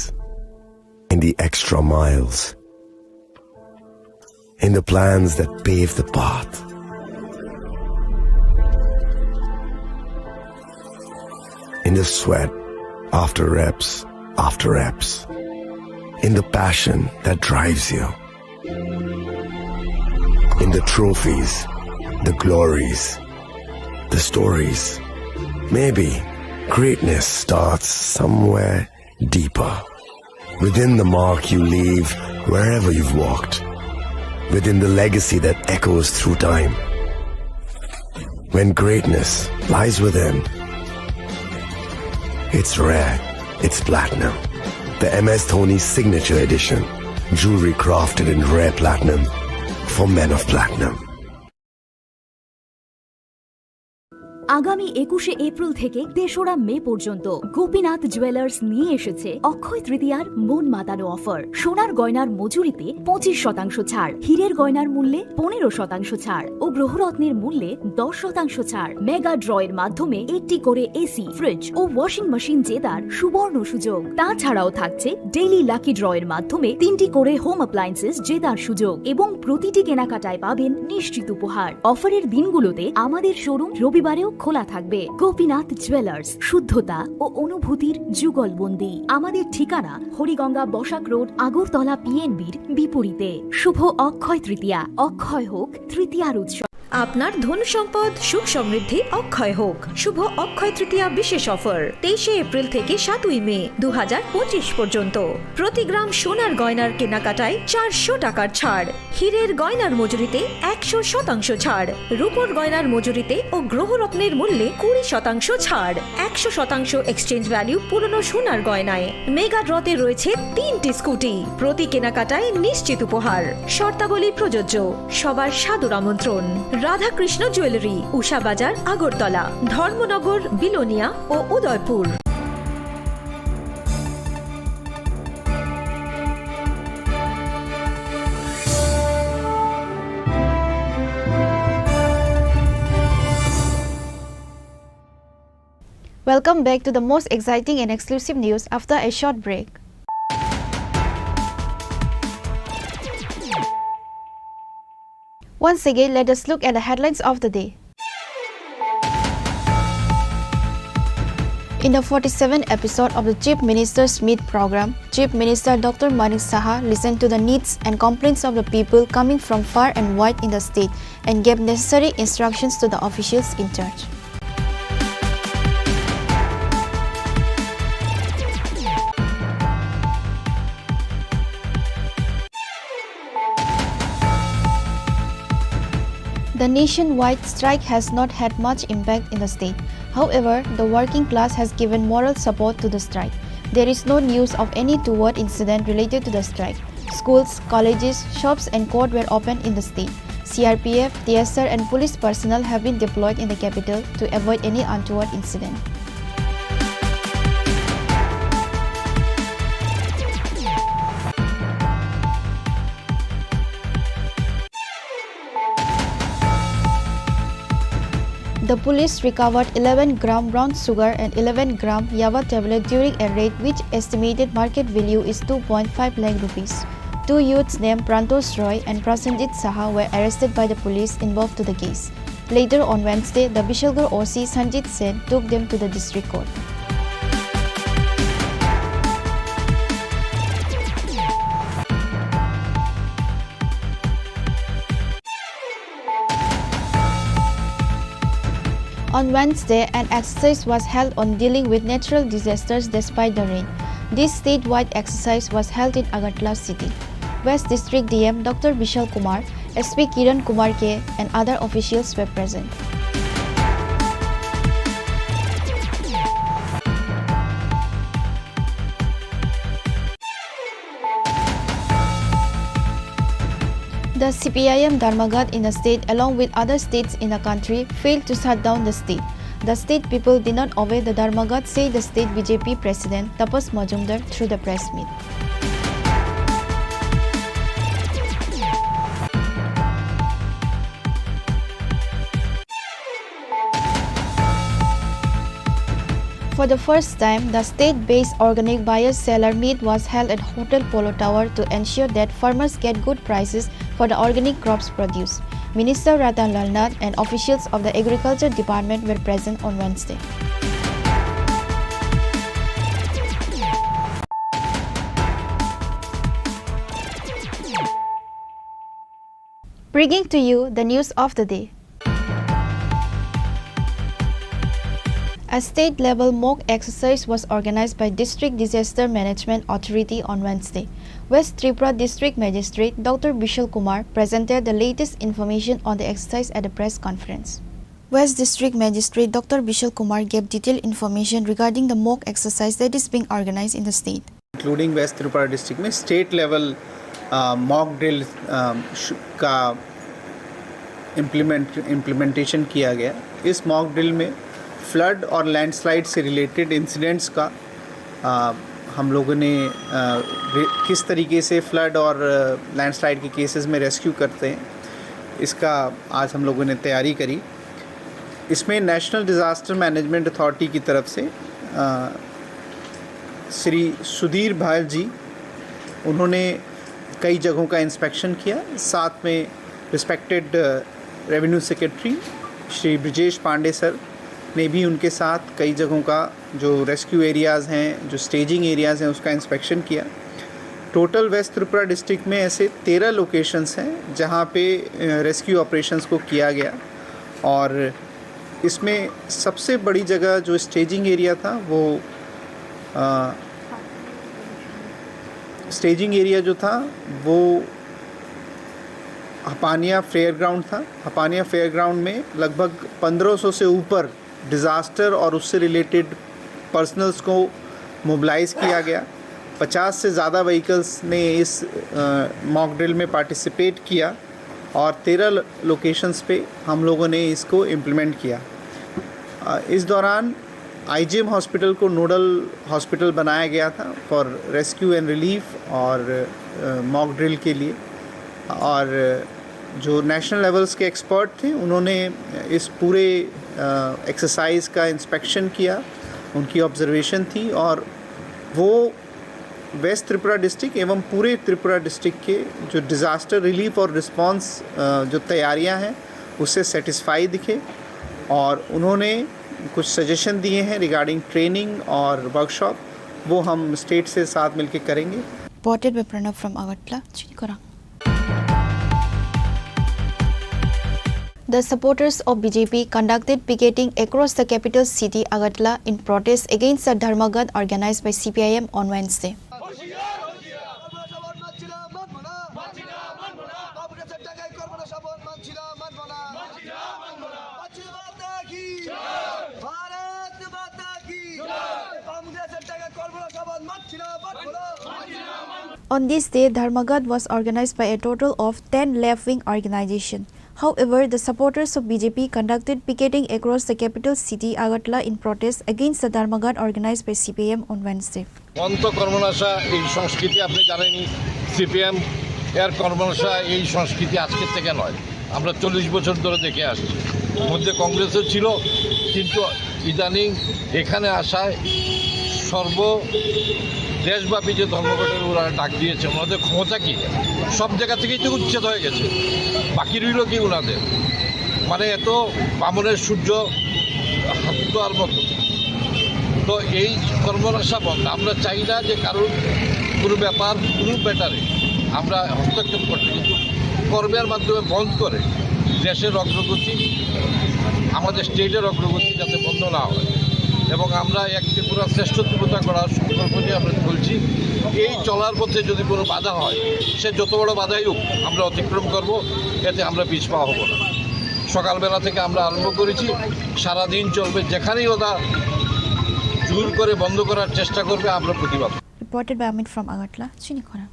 in the extra miles, in the plans that pave the path. In the sweat after reps, in the passion that drives you, in the trophies, the glories, the stories. Maybe greatness starts somewhere deeper, within the mark you leave wherever you've walked, within the legacy that echoes through time. When greatness lies within, it's rare, it's platinum. The MS Dhoni Signature Edition, jewelry crafted in rare platinum for men of platinum. আগামী 21শে April থেকে 3রা মে পর্যন্ত Gopinath jewellers নিয়ে এসেছে অক্ষয় তৃতীয়ার মন মাতানো offer. সোনার গয়নার মজুরিতে 25% ছাড়, হীরের গয়নার মূল্যে 15% ছাড় ও গ্রহরত্নের মূল্যে 10% ছাড়। মেগা ড্রয়ের মাধ্যমে একটি করে এসি, ফ্রিজ ও ওয়াশিং মেশিন জেতার সুবর্ণ সুযোগ। তাছাড়াও থাকছে ডেইলি লাকি ড্রয়ের মাধ্যমে 3টি করে হোম অ্যাপ্লায়েন্সেস জেতার সুযোগ এবং প্রতিটি কেনাকাটায় পাবেন নিশ্চিত উপহার। অফারের দিনগুলোতে আমাদের শোরুম রবিবারেও খোলা থাকবে। গোপীনাথ জুয়েলার্স, শুদ্ধতা ও অনুভূতির যুগলবন্দি। আমাদের ঠিকানা হরিগঙ্গা বসাক রোড, আগরতলা পিএনবির বিপরীতে। শুভ অক্ষয় তৃতীয়া, অক্ষয় হোক তৃতীয়ার উৎসব। আপনার ধন সম্পদ সুখ সমৃদ্ধি অক্ষয় হোক। শুভ অক্ষয় তৃতীয়া বিশেষ অফার 23 এপ্রিল থেকে 7 মে 2025 পর্যন্ত। প্রতি গ্রাম সোনার গয়নার কেনাকাটায় 400 টাকার ছাড়, হীরের গয়নার মজুরিতে 100% ছাড়, রূপোর গয়নার মজুরিতে ও গ্রহরত্নের মূল্যে 20% ছাড়, 100% এক্সচেঞ্জ ভ্যালু পুরনো সোনার গয়নায়। মেগা ড্রতে রয়েছে 3টি স্কুটি, প্রতি কেনাকাটায় নিশ্চিত উপহার। শর্তাবলী প্রযোজ্য। সবার সাদর আমন্ত্রণ। রাধাকৃষ্ণ জুয়েলারি, উষা বাজার, আগরতলা, ধর্মনগর, বিলোনিয়া ও Udaipur. Welcome back to the most exciting and exclusive news after a short break. Once again, let us look at the headlines of the day. In the 47th episode of the Chief Minister's Meet program, Chief Minister Dr. Manik Saha listened to the needs and complaints of the people coming from far and wide in the state and gave necessary instructions to the officials in charge. The nationwide strike has not had much impact in the state. However, the working class has given moral support to the strike. There is no news of any toward incident related to the strike. Schools, colleges, shops and court were opened in the state. CRPF, TSR and police personnel have been deployed in the capital to avoid any untoward incident. The police recovered 11 gram brown sugar and 11 gram Yava tablet during a raid which estimated market value is 2.5 lakh rupees. Two youths named Prantos Roy and Prasenjit Saha were arrested by the police involved to the case. Later on Wednesday, the Bishalgarh OC Sanjit Sen took them to the district court. On Wednesday, an exercise was held on dealing with natural disasters despite the rain. This statewide exercise was held in Agartala city. West District DM Dr. Bishal Kumar SP Kiran Kumar K and other officials were present. The CPIM Dharmaghat in the state along with other states in the country failed to shut down the state. The state people did not obey the Dharmaghat, said the state BJP president Tapas Majumdar through the press meet. For the first time, the state-based organic buyer-seller meet was held at Hotel Polo Tower to ensure that farmers get good prices for the organic crops produced. Minister Ratan Lalnath and officials of the Agriculture Department were present on Wednesday. Bringing to you the news of the day. A state-level mock exercise was organized by District Disaster Management Authority on Wednesday. West Tripura District Magistrate Dr. Bishal Kumar presented the latest information on the exercise at a press conference. West District Magistrate Dr. Bishal Kumar gave detailed information regarding the mock exercise that is being organized in the state. Including West Tripura District में state level mock drill का implementation किया गया. इस mock drill में flood और landslide से related incidents का हम लोगों ने किस तरीके से फ्लड और लैंडस्लाइड के केसेस में रेस्क्यू करते हैं, इसका आज हम लोगों ने तैयारी करी. इसमें नेशनल डिज़ास्टर मैनेजमेंट अथॉरिटी की तरफ से श्री सुधीर भायल जी, उन्होंने कई जगहों का इंस्पेक्शन किया. साथ में respected revenue secretary Shri Brijesh Pandey sir ने भी उनके साथ कई जगहों का जो रेस्क्यू एरियाज़ हैं, जो स्टेजिंग एरियाज़ हैं, उसका इंस्पेक्शन किया. टोटल वेस्ट त्रिपुरा डिस्ट्रिक्ट में ऐसे 13 लोकेशंस हैं जहां पे रेस्क्यू ऑपरेशंस को किया गया. और इसमें सबसे बड़ी जगह जो स्टेजिंग एरिया था वो हपानिया फेयर ग्राउंड था. हपानिया फेयर ग्राउंड में लगभग 1500 से ऊपर डिज़ास्टर और उससे रिलेटेड पर्सनल्स को मोबिलाइज़ किया गया. 50 से ज़्यादा व्हीकल्स ने इस मॉक ड्रिल में पार्टिसिपेट किया और 13 लोकेशंस पे हम लोगों ने इसको इम्प्लीमेंट किया. इस दौरान आईजीएम हॉस्पिटल को नोडल हॉस्पिटल बनाया गया था फॉर रेस्क्यू एंड रिलीफ और मॉक ड्रिल के लिए. और जो नेशनल लेवल्स के एक्सपर्ट थे उन्होंने इस पूरे एक्सरसाइज का इंस्पेक्शन किया, उनकी ऑब्जर्वेशन थी और वो वेस्ट त्रिपुरा डिस्ट्रिक्ट एवं पूरे त्रिपुरा डिस्ट्रिक्ट के जो डिज़ास्टर रिलीफ और रिस्पांस जो तैयारियां हैं उससे सेटिस्फाई दिखे. और उन्होंने कुछ सजेशन दिए हैं रिगार्डिंग ट्रेनिंग और वर्कशॉप, वो हम स्टेट से साथ मिलकर करेंगे. Reported by Pranav from Agartala, Chini Khorang. The supporters of BJP conducted picketing across the capital city Agartala in protest against the Dharmaghat organized by CPIM on Wednesday. On this day, Dharmaghat was organized by a total of 10 left-wing organizations. However, the supporters of BJP conducted picketing across the capital city Agartala in protest against the Dharmaghat organized by CPIM on Wednesday. অন্ত কর্মনাশা এই সংস্কৃতি আপনি জানেনই, CPM এর কর্মনাশা এই সংস্কৃতি আজকের থেকে নয়, আমরা 40 বছর ধরে দেখে আসছি. মধ্যে কংগ্রেসও ছিল, কিন্তু ইদানিং এখানে আসায় দেশব্যাপী যে ধর্মঘটের ওরা ডাক দিয়েছে, ওনাদের ক্ষমতা কি? সব জায়গা থেকেই তো উচ্ছেদ হয়ে গেছে, বাকি রইল কি ওনাদের? মানে এত বামনের সূর্য হাত তোয়ার মতো. তো এই কর্মনাশা বন্ধ. আমরা চাই না যে কারোর কোনো ব্যাপার কোনো ব্যাটারে আমরা হস্তক্ষেপ করতে, কিন্তু কর্মের মাধ্যমে বন্ধ করে দেশের অগ্রগতি, আমাদের স্টেটের অগ্রগতি যাতে বন্ধ না হয় এবং আমরা এক ত্রিপুরা শ্রেষ্ঠ ত্রিপুরা করার সংকল্প নিয়ে আমরা চলছি। এই চলার পথে যদি কোনো বাধা হয়, সে যত বড় বাধাই হোক আমরা অতিক্রম করব, এতে আমরা পিছপা হব না। সকালবেলা থেকে আমরা আরম্ভ করেছি, সারাদিন চলবে। যেখানেই ওরা জোর করে বন্ধ করার চেষ্টা করবে আমরা প্রতিবাদ। Reported by Amit from Agartala, Chini Khorang.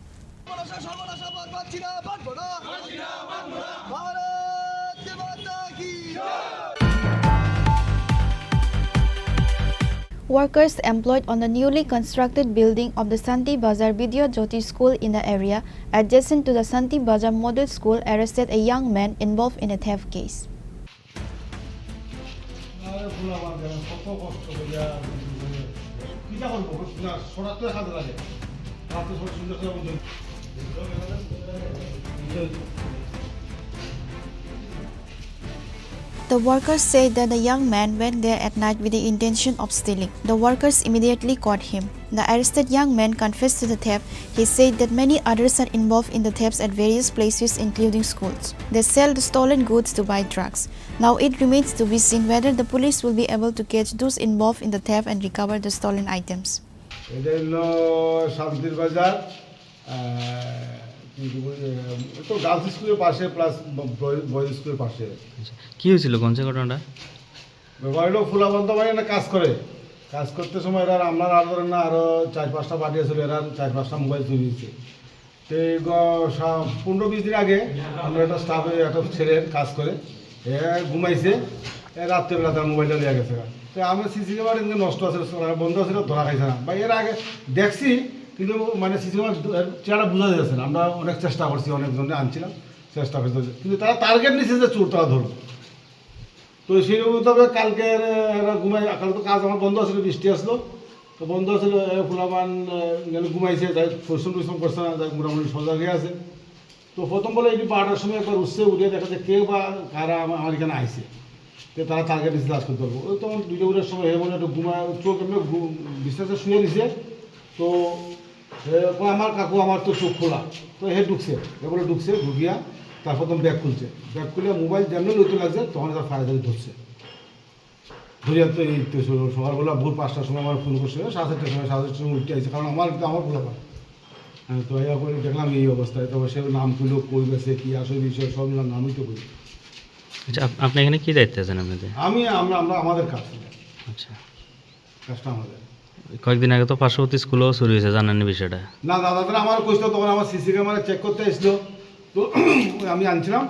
Workers employed on the newly constructed building of the Santi Bazar Vidya Jyoti School in the area adjacent to the Santi Bazar Model School arrested a young man involved in a theft case. The workers said that the young man went there at night with the intention of stealing. The workers immediately caught him. The arrested young man confessed to the theft. He said that many others are involved in the thefts at various places including schools. They sell the stolen goods to buy drugs. Now it remains to be seen whether the police will be able to catch those involved in the theft and recover the stolen items. তো girls স্কুলের পাশে plus boys স্কুলের পাশে। কি হয়েছিল কোন ঘটনাটা? ব্যাপার হলো ফুলাবন্ত ভাই না কাজ করতে সময় এরা আমরা আর ধরেন না আরও 4-5টা পার্টি আসলে এরা 4-5টা মোবাইল চুরি হয়েছে। তো 15-20 দিন আগে আমরা একটা স্টাফে একটা ছেলে কাজ করে এ ঘুমাইছে, রাত্রেবেলা তার মোবাইলটা নিয়ে গেছে। তো আমি সিসি ক্যামেরা কিন্তু নষ্ট আছে, বন্ধ ছিল, ধরা খাইছে না। বা এর আগে দেখছি কিন্তু মানে সিসি ক্যামেরা চেহারা বোঝা যাচ্ছে না। আমরা অনেক চেষ্টা করছি, অনেকজনে আনছিলাম, চেষ্টা করছি, কিন্তু তারা টার্গেট নিচ্ছে যে চোর তারা ধরবে। তো সেই মোতাবেক কালকে এরা ঘুমাই, কালকে তো কাজ আমার বন্ধ আসলো, বৃষ্টি আসলো, তো বন্ধ আসলো, ফুলাবান ঘুমাইছে, তাই পরিশ্রম করছে না, তাই মোটামুটি সোজা গিয়ে আছে। তো প্রথম বলে এটি 12টার সময় একবার উঠে দেখা যায় কেউ বা কারা আমার এখানে আইসে, তো তারা টার্গেট নিচ্ছে কাজ করতে পারবো। ওই তখন 2টার সময় হে বলে একটু চোখ এমনি বিশ্বাসে শুয়ে দিছে। তো আমার কাকু আমার তো চোখ খোলা, তো হে ঢুকছে, এগুলো ঢুকিয়া তার প্রথম ব্যাগ খুলছে, ব্যাগ খুলে মোবাইল যেমনি লইতে লাগছে তখন তার ফায়ার ধরছে, ধরিয়া। তো এই তো সকালবেলা ভোর 5টার সময় আমার ফোন করছে, 7:30টার সময় উঠতে আসছে, কারণ আমার খোলা পায়। হ্যাঁ, তো এই করে দেখলাম এই অবস্থায়। তবে সে নাম তুলো কই গেছে, কী আসল বিষয় সব নামই তো করি। আচ্ছা, আপনি এখানে কী দায়িত্ব আছেন আপনাদের? আমরা আমাদের কাজ। আচ্ছা, কাজটা আমাদের। কয়েকদিন আগে তো পার্শ্ববর্তী স্কুলেও চুরি হয়েছে, জানেন বিষয়টা? না দাদা আমার কইছিল, তখন আমার সিসি ক্যামেরা চেক করতে আসলো, তো আমি আনছিলাম,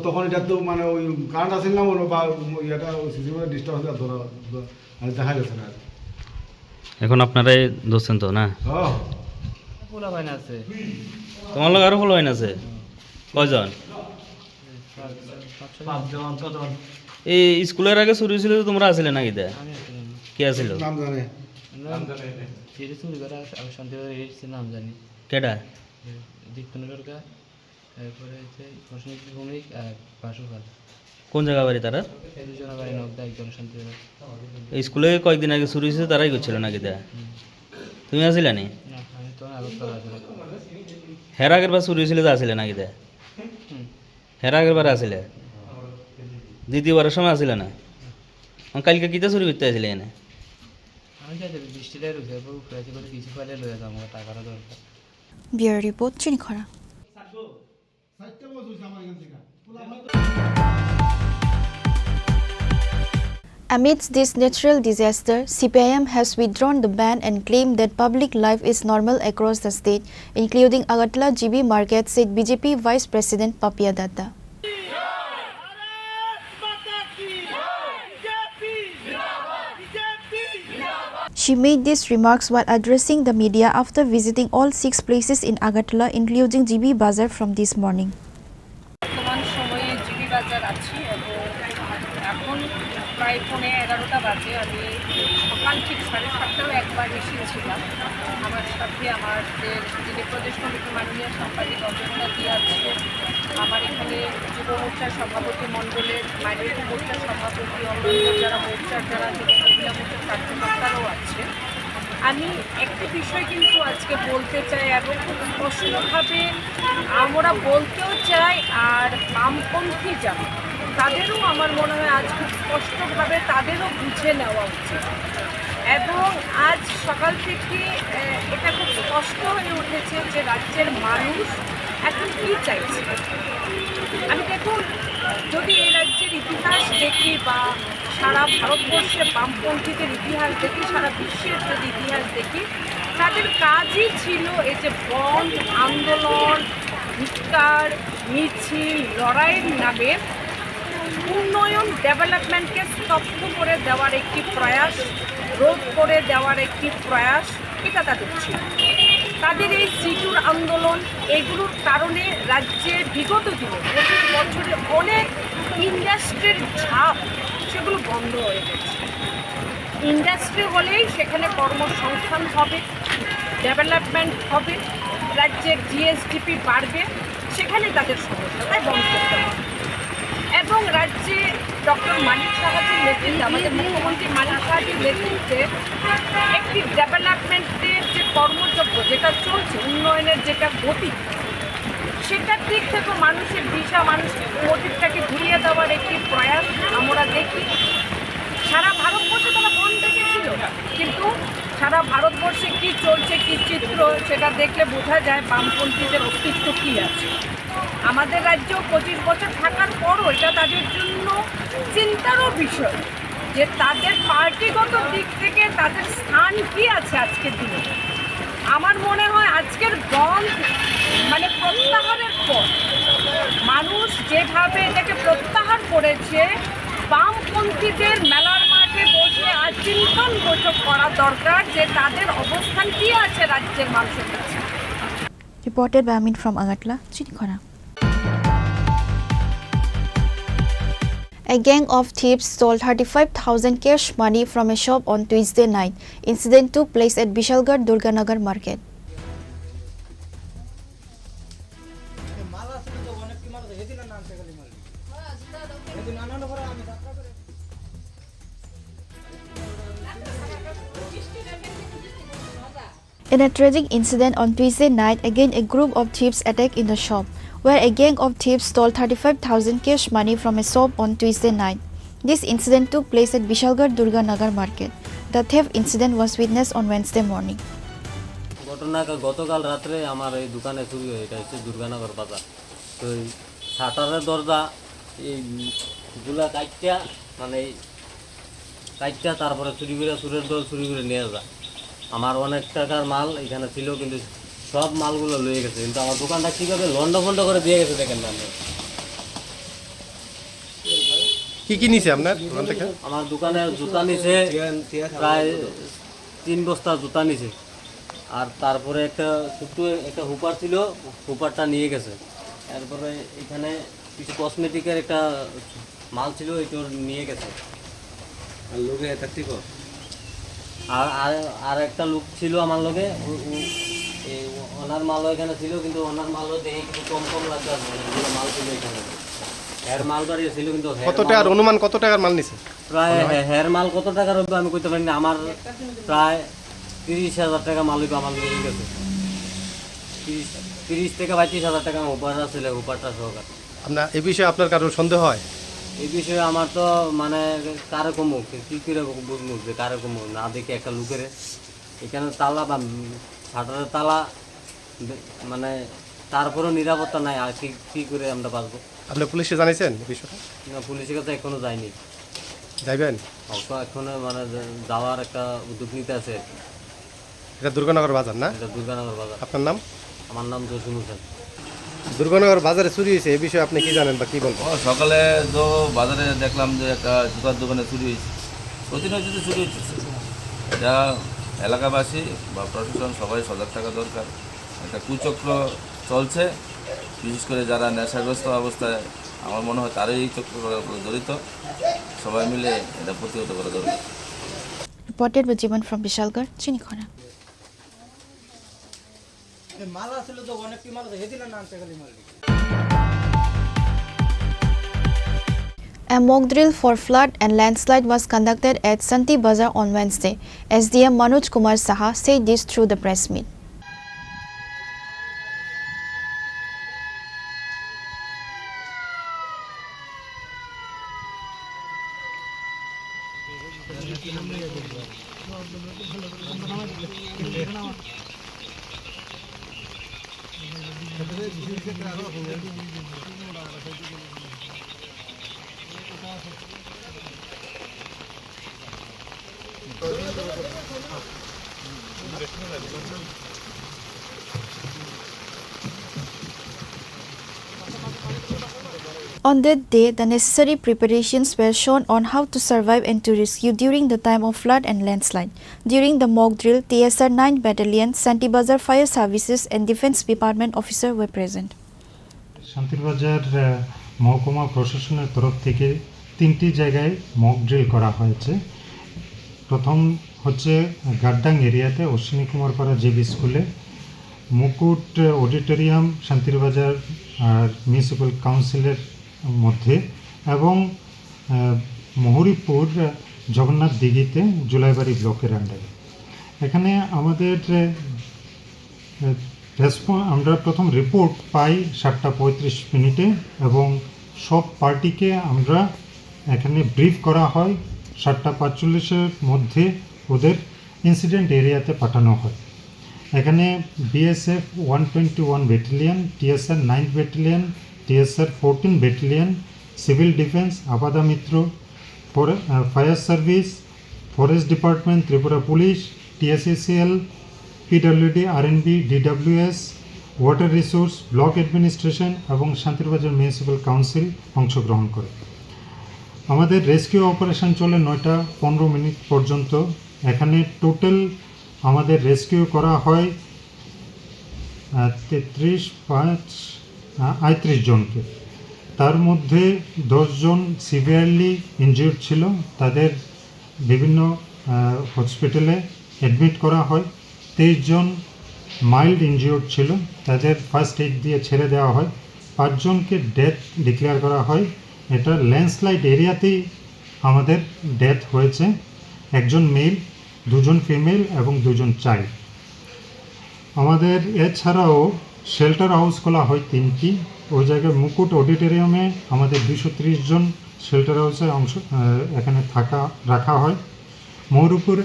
তখন এটা তো মানে ওই কারেন্ট আসেন না বা ইয়েটা সিসি ক্যামেরা ডিস্টার্ব হলে ধরা দেখা গেছে না। এখন আপনারাই ধরছেন তো না? তোমার লোক আরো ফলো আছে কয়জন? এই স্কুলের আগে চুরি ছিল, তোমরা আসলে নাকি? দে কে আছিল? নাম জানে কেডা? কোন জায়গা বাড়ি তারা? এই স্কুলে কয়েকদিন আগে চুরি হয়েছে, তারাই করছিল নাকি? দে তুমি আসলে নি? হের আগের বার চুরি হয়েছিল, আসলে নাকি? দে হের আগের বার আসলে, দ্বিতীয়বারের সময় আসলে না? কালকে কিতা চুরি করতে আসলে এনে? Bureau Report, Chini Khorang. Amidst this natural disaster, CPIM has withdrawn the ban and claimed that public life is normal across the state, including Agartala GB Market, said BJP Vice President Papiya Datta. She made these remarks while addressing the media after visiting all 6 places in Agartala, including GB Bazar from this morning. বর্তমান সময়ে GB বাজার আছি এবং এখন প্রায় 11:30 বাজে। আমি সকাল ঠিক 7:30টাও একবার এসেছিলাম। আমার সাথে আমাদের যিনি প্রদেশ কমিটির মাননীয় সাংবাদিক অজন্তা আছে, আমার এখানে যুব মোর্চার সভাপতি মণ্ডলের, মাইনরিটি মোর্চার সভাপতি, অন্যান্য যারা মোর্চার যারা মহিলা মোর্চার কার্যকর্তারাও আছে। আমি একটি বিষয় কিন্তু আজকে বলতে চাই এবং খুব স্পষ্টভাবে আমরা বলতেও চাই, আর বামপন্থী যারা তাদেরও আমার মনে হয় আজ খুব স্পষ্টভাবে তাদেরও বুঝে নেওয়া উচিত। এবং আজ সকাল থেকে এটা খুব স্পষ্ট হয়ে উঠেছে যে রাজ্যের মানুষ এখন কী চাইছে। আমি দেখুন, যদি এই রাজ্যের ইতিহাস দেখি বা সারা ভারতবর্ষে বামপন্থীদের ইতিহাস দেখি, সারা বিশ্বের যদি ইতিহাস দেখি, তাদের কাজই ছিল এই যে বন্ধ, আন্দোলন, ধিক্কার, মিছিল, লড়াইয়ের নামে উন্নয়ন, ডেভেলপমেন্টকে স্তব্ধ করে দেওয়ার একটি প্রয়াস, রোধ করে দেওয়ার একটি প্রয়াস, এটা তাদের ছিল। তাদের এই সিটুর আন্দোলন, এগুলোর কারণে রাজ্যে বিগত দিনে 25 বছরে অনেক ইন্ডাস্ট্রির ঝাপ সেগুলো বন্ধ হয়ে গেছে। ইন্ডাস্ট্রি হলেই সেখানে কর্মসংস্থান হবে, ডেভেলপমেন্ট হবে, রাজ্যের জিএসডিপি বাড়বে, সেখানে তাদের সমস্যা, তাই বন্ধ করতে হবে। এবং রাজ্যে ডক্টর মানিক সাহাজির নেতৃত্বে, আমাদের মুখ্যমন্ত্রী মানিক সাহাজির নেতৃত্বে একটি ডেভেলপমেন্টের যে কর্মযজ্ঞ যেটা চলছে, উন্নয়নের যেটা গতি, সেটার দিক থেকে মানুষের দিশা, মানুষের মোটিভটাকে ঘুরিয়ে দেওয়ার একটি প্রয়াস আমরা দেখি। সারা ভারতবর্ষে তারা বন্ধ দেখেছিল, কিন্তু সারা ভারতবর্ষে কী চলছে, কী চিত্র, সেটা দেখলে বোঝা যায় বামপন্থীদের অস্তিত্ব কী আছে। আমাদের রাজ্য 25 বছর থাকার পরও এটা তাদের জন্য চিন্তারও বিষয় যে তাদের পার্টিগত দিক থেকে তাদের স্থান কী আছে আজকের দিনে। আমার মনে হয় আজকের বন্ধ মানে প্রত্যাহারের পর মানুষ যেভাবে এটাকে প্রত্যাহার করেছে, বামপন্থীদের মেলার মাঠে বসে আজ চিন্তন বৈঠক করা দরকার যে তাদের অবস্থান কী আছে রাজ্যের মানুষের কাছে। Reported by Amin from Agartala, Chini Khorang. A gang of thieves stole 35,000 cash money from a shop on Tuesday night. Incident took place at Bishalgarh Durganagar market. In a tragic incident on Tuesday night, again a group of thieves attacked in the shop, where a gang of thieves stole 35,000 cash money from a shop on Tuesday night. This incident took place at Bishalgarh Durganagar market. The theft incident was witnessed on Wednesday morning. গতকাল রাত্রে আমার এই দোকানে চুরি হয়, এটা হচ্ছে দুর্গানগর বাজার। তো এই শাটারের দরজা এই গুলা কাইটটা মানে কাইটটা তারপরে চুরি করে চুরের দল চুরি করে নিয়ে যায়। আমার অনেক টাকার মাল এখানে ছিল, কিন্তু সব মালগুলো লয়ে গেছে, কিন্তু আমার দোকানটা কীভাবে লন্ড ফন্ড করে দিয়ে গেছে দেখেন না। কি কি নিছে আপনার দোকান থেকে? আমার দোকানে জুতা নিছে, প্রায় 3 বস্তা জুতা নিছে, আর তারপরে একটা ছোট্ট একটা হুপার ছিল, হুপারটা নিয়ে গেছে। তারপরে এখানে কিছু কসমেটিকের একটা মাল ছিল, এটা নিয়ে গেছে। আর লোকে এটা ঠিক আর একটা লোক ছিল আমার লগে, ওনার মালও এখানে ছিল, কিন্তু ওনার মালও দেখে কিছু কম কম লাগছে। অনেকগুলো মাল ছিল এখানে, হেয়ার মাল গাড়ি ছিল, কিন্তু কত টাকার অনুমান, কত টাকার মাল নিছে? প্রায় হেয়ার মাল কত টাকার হবে আমি কইতে পারি না। আমার প্রায় 30,000 টাকা মাল হইবে আমার নিয়ে গেছে। 30 থেকে 32,000 টাকা হুপারটা ছিল, হুপারটা সহকার। আপনার এই বিষয়ে আপনার কারোর সন্দেহ হয়? এই বিষয়ে আমার তো মানে কারো কমু কী করে বুঝবো যে কারো কমু না দেখে একটা লুকের এখানে তালা বা শাটারের তালা, মানে তারপরেও নিরাপত্তা নাই, আর কী করে আমরা বাঁচবো। আপনি পুলিশে জানিয়েছেন বিষয়টা? না, পুলিশের কাছে এখনো যায়নি। যাইবেন? এখনো মানে যাওয়ার একটা উদ্যোগ নিতে আছে। এটা দুর্গানগর বাজার না? এটা দুর্গানগর বাজার। আপনার নাম? আমার নাম জসিম হোসেন। দুর্গানগর বাজারে চুরি হয়েছে, এই বিষয়ে আপনি কি জানেন বা কি বলবেন? সকালে তো বাজারে দেখলাম যে একটা জুতার দোকানে চুরি হয়েছে। প্রতিনিয়ত তো চুরি হচ্ছে, এটা এলাকাবাসী বা প্রশাসন সবাই সজাগ থাকা দরকার। একটা কুচক্র চলছে, বিশেষ করে যারা নেশাগ্রস্ত অবস্থায়, আমার মনে হয় তারাই এই চক্র জড়িত। সবাই মিলে এটা প্রতিহত করা দরকার। Reported by Jivan from Bishalgarh, Chini Khorang. A mock drill for flood and landslide was conducted at Santi Bazar on Wednesday. SDM Manoj Kumar Saha said this through the press meet. On that day, the necessary preparations were shown on how to survive and to rescue during the time of flood and landslide. During the mock drill, TSR 9 Battalion, Santibazar Fire Services and Defence Department officers were present. Santirbazar মহকুমা প্রশাসনের তরফ থেকে 3টি জায়গায় mock drill করা হয়েছে। প্রথম হচ্ছে গাড্ডাং এরিয়াতে অশ্বিনী কুমারপাড়া জেবি স্কুলে, মুকুট অডিটোরিয়াম শান্তিরবাজার আর মিউনিসিপ্যাল কাউন্সিলের মধ্যে, এবং মহুরীপুর জগন্নাথ দিঘিতে জুলাইবাড়ি ব্লকের আন্ডারে। এখানে আমাদের আমরা প্রথম রিপোর্ট পাই 7:35 এবং সব পার্টিকে আমরা এখানে ব্রিফ করা হয়। 7:45 মধ্যে ওদের ইনসিডেন্ট এরিয়াতে পাঠানো হয়। এখানে BSF 121 battalion, TSR 9 battalion, TSR 14 battalion, civil defence, Aapda Mitra, fire service, forest department, Tripura police, TSECL, PWD, RNB, DWS, water resource, block administration এবং শান্তিরবাজার মিউনিসিপ্যাল কাউন্সিল অংশগ্রহণ করে। আমাদের রেস্কিউ অপারেশন চলে 9:15 পর্যন্ত। এখানে টোটাল আমাদের রেস্কিউ করা হয় 33 জনকে। তার মধ্যে 10 জন সিভিয়ারলি ইনজিউর্ড ছিল, তাদের বিভিন্ন হসপিটালে অ্যাডমিট করা হয়। 23 জন মাইল্ড ইনজিউর্ড ছিল, তাদের ফার্স্ট এইড দিয়ে ছেড়ে দেওয়া হয়। 5 জনকে ডেথ ডিক্লেয়ার করা হয়। এটা ল্যান্ডস্লাইড এরিয়াতেই আমাদের ডেথ হয়েছে। 1 জন মেল, 2 জন ফিমেল এবং 2 জন চাইল্ড। আমাদের এছাড়াও শেল্টার হাউস খোলা হয় 3টি। ওই জায়গায় মুকুট অডিটোরিয়ামে আমাদের 230 জন শেল্টার হাউসে এখানে রাখা হয়। মহুরীপুর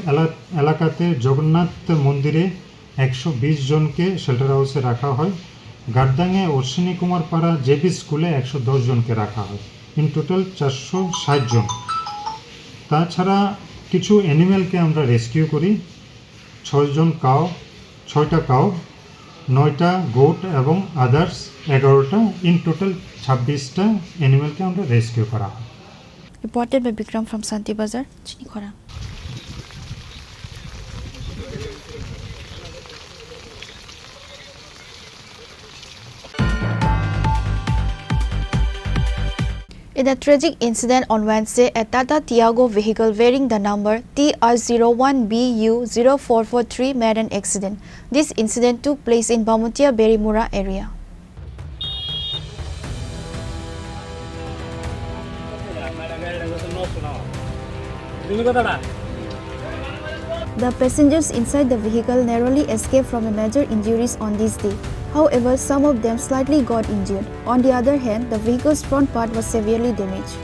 এলাকাতে জগন্নাথ মন্দিরে 120 জনকে শেল্টার হাউসে রাখা হয়। গাড্ডাঙে অশ্বিনী কুমারপাড়া জেবি স্কুলে 110 জনকে রাখা হয়। ইন টোটাল 460 জন। তাছাড়া কিছু অ্যানিম্যালকে আমরা রেস্কিউ করি। 6টা কাউ, 9টা গোট এবং আদার্স 11টা। ইন টোটাল 26টা অ্যানিম্যালকে আমরা রেস্কিউ করা হয়। Reported by Bikram from Santibazar, Chini Khorang. In a tragic incident on Wednesday, a Tata Tiago vehicle bearing the number TR01BU0443 made an accident. This incident took place in Bamutia Berimura area. The passengers inside the vehicle narrowly escaped from major injuries on this day. However, some of them slightly got injured. On the other hand, the vehicle's front part was severely damaged.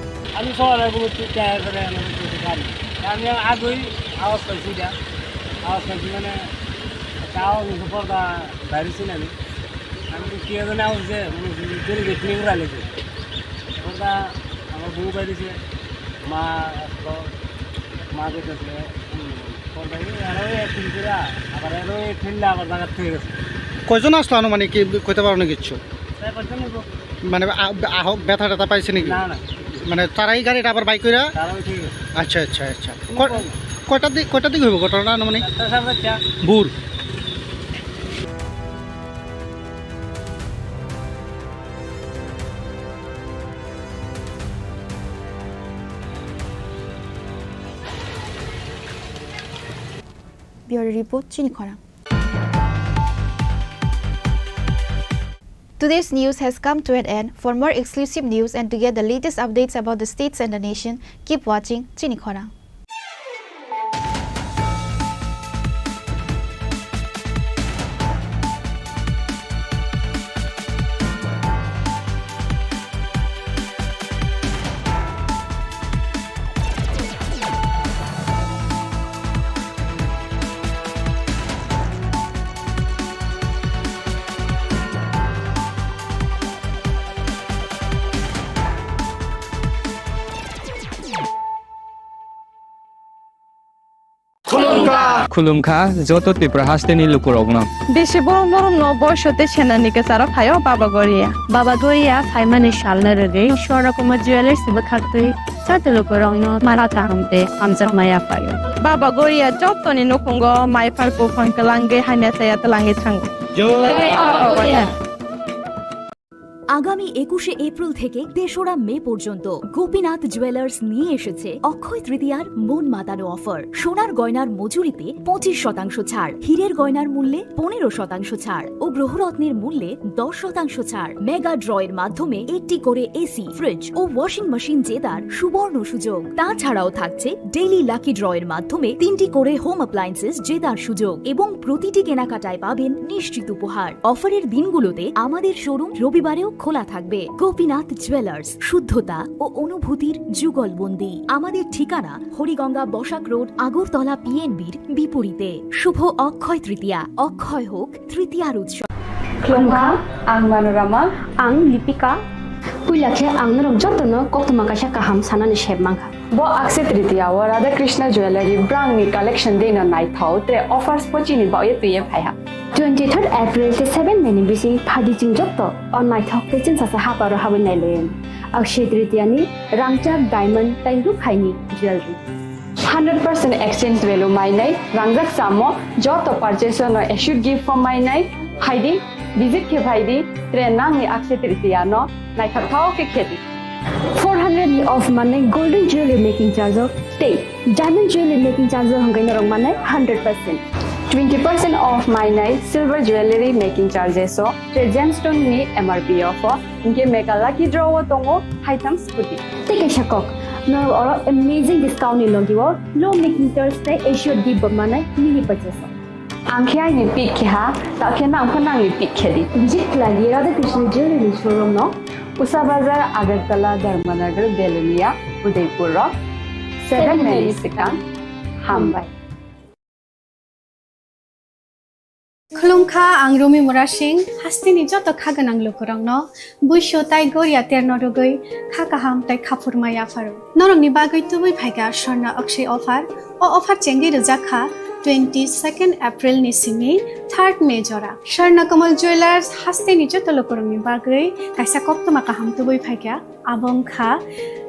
কয়জন আসলো আনুমানিক কইতে পারো না কিছু? মানে ব্যথা ট্যাথা পাইছে নাকি? মানে তারাই গাড়িটা আবার বাইক কইরা? আচ্ছা আচ্ছা আচ্ছা। কয়টার দিকে হইব ঘটনাটা আনুমানিক? ভোর। Bureau Report, Chini Khorang. Today's news has come to an end. For more exclusive news and to get the latest updates about the states and the nation, keep watching Chini Khorang. খুলুমখা যত ত্রিপুরা হাসতে নিল করগ্ন বেশি বড় বড় নবশতে সেনানিকে সারা ফায়ও বাবা গরিয়া ফাইমানি শালনা রে সরকম jewellers বখাতে চাতে লোক রং মারাতা হামতে আমজা মায়া ফায়ো বাবা গরিয়া যতনি নকুঙ্গ মাইফার কো ফনকলাঙ্গে হাইনা সায়া তলাঙ্গে থাঙ্গ আগামী 21শে এপ্রিল থেকে ৩রা মে পর্যন্ত গোপীনাথ জুয়েলার্স নিয়ে এসেছে অক্ষয় তৃতীয়ার মন মাতানো অফার। সোনার গয়নার মজুরিতে 25% ছাড়, হীরের গয়নার মূল্যে 15% ছাড় ও গ্রহরত্নের মূল্যে 10% ছাড়। মেগা ড্রয়ের মাধ্যমে একটি করে এসি, ফ্রিজ ও ওয়াশিং মেশিন জেতার সুবর্ণ সুযোগ। তাছাড়াও থাকছে ডেইলি লাকি ড্রয়ের মাধ্যমে 3টি করে হোম অ্যাপ্লায়েন্সেস জেতার সুযোগ এবং প্রতিটি কেনাকাটায় পাবেন নিশ্চিত উপহার। অফারের দিনগুলোতে আমাদের শোরুম রবিবারেও খোলা থাকবে। গোপীনাথ জুয়েলার্স, শুদ্ধতা ও অনুভূতির যুগলবন্দি। আমাদের ঠিকানা হরিগঙ্গা বসাক রোড, আগরতলা পিএনবির বিপরীতে। শুভ অক্ষয় তৃতীয়া, অক্ষয় হোক তৃতীয়ার উৎসব। Klongka, ang Manorama, ang Lipika. Kuilakhe ang narong jotono kokuma kasha kaham sanani sheb mangha. Bo Akshay Tritiya wa Radha Krishna Jewelry brand ni collection dena nai thau tre offers pochini ba ye tuye phaiha. 23rd April te 7 meni bisi phadi jing jotto on nai thau te chin sa ha paro ha nai len. Akshay Tritiya ni rangchak diamond tai ru khaini jewelry. 100% exchange value mai nai rangjak samo joto purchase no should give for mai nai haidi visit ke bhaidi trenang ni Akshay Tritiya no nai thau ke kheti 400 of money golden jewelry making charge of stay diamond jewelry making charge hangai narong mane 100% 20% off my night silver jewelry making charges so gemstone ni MRP of inke mega lucky draw tongo item scooty take a shakok no or amazing discount ni logiwo low making charge te issue di mane mini purchase angkhya ni pick kha ta khena angkhana ni pick khedi visit lagi Radha Krishna jewelry showroom no Usa Bazar, Agartala, Dharmanagar, Belunia, Udaipur Rock, 7 Melisicang, Hambai. Khulumkha ang Rumi Murashing, Hastini Joto Kaganang Lukurangno, Busho Tai Goria Ternodogoi, Kakaham Tai Kapurmaya Faru. Norong ni Bagay Tubui Paiga, Shorna Akshay Offer, o Offer Chengi Ruzakha, 22nd April ni simi 3rd May jora Sharna Kamal Jewelers haste ni joto lokorong ni bagay kaisa koptoma kaham tuboi phaikya abong kha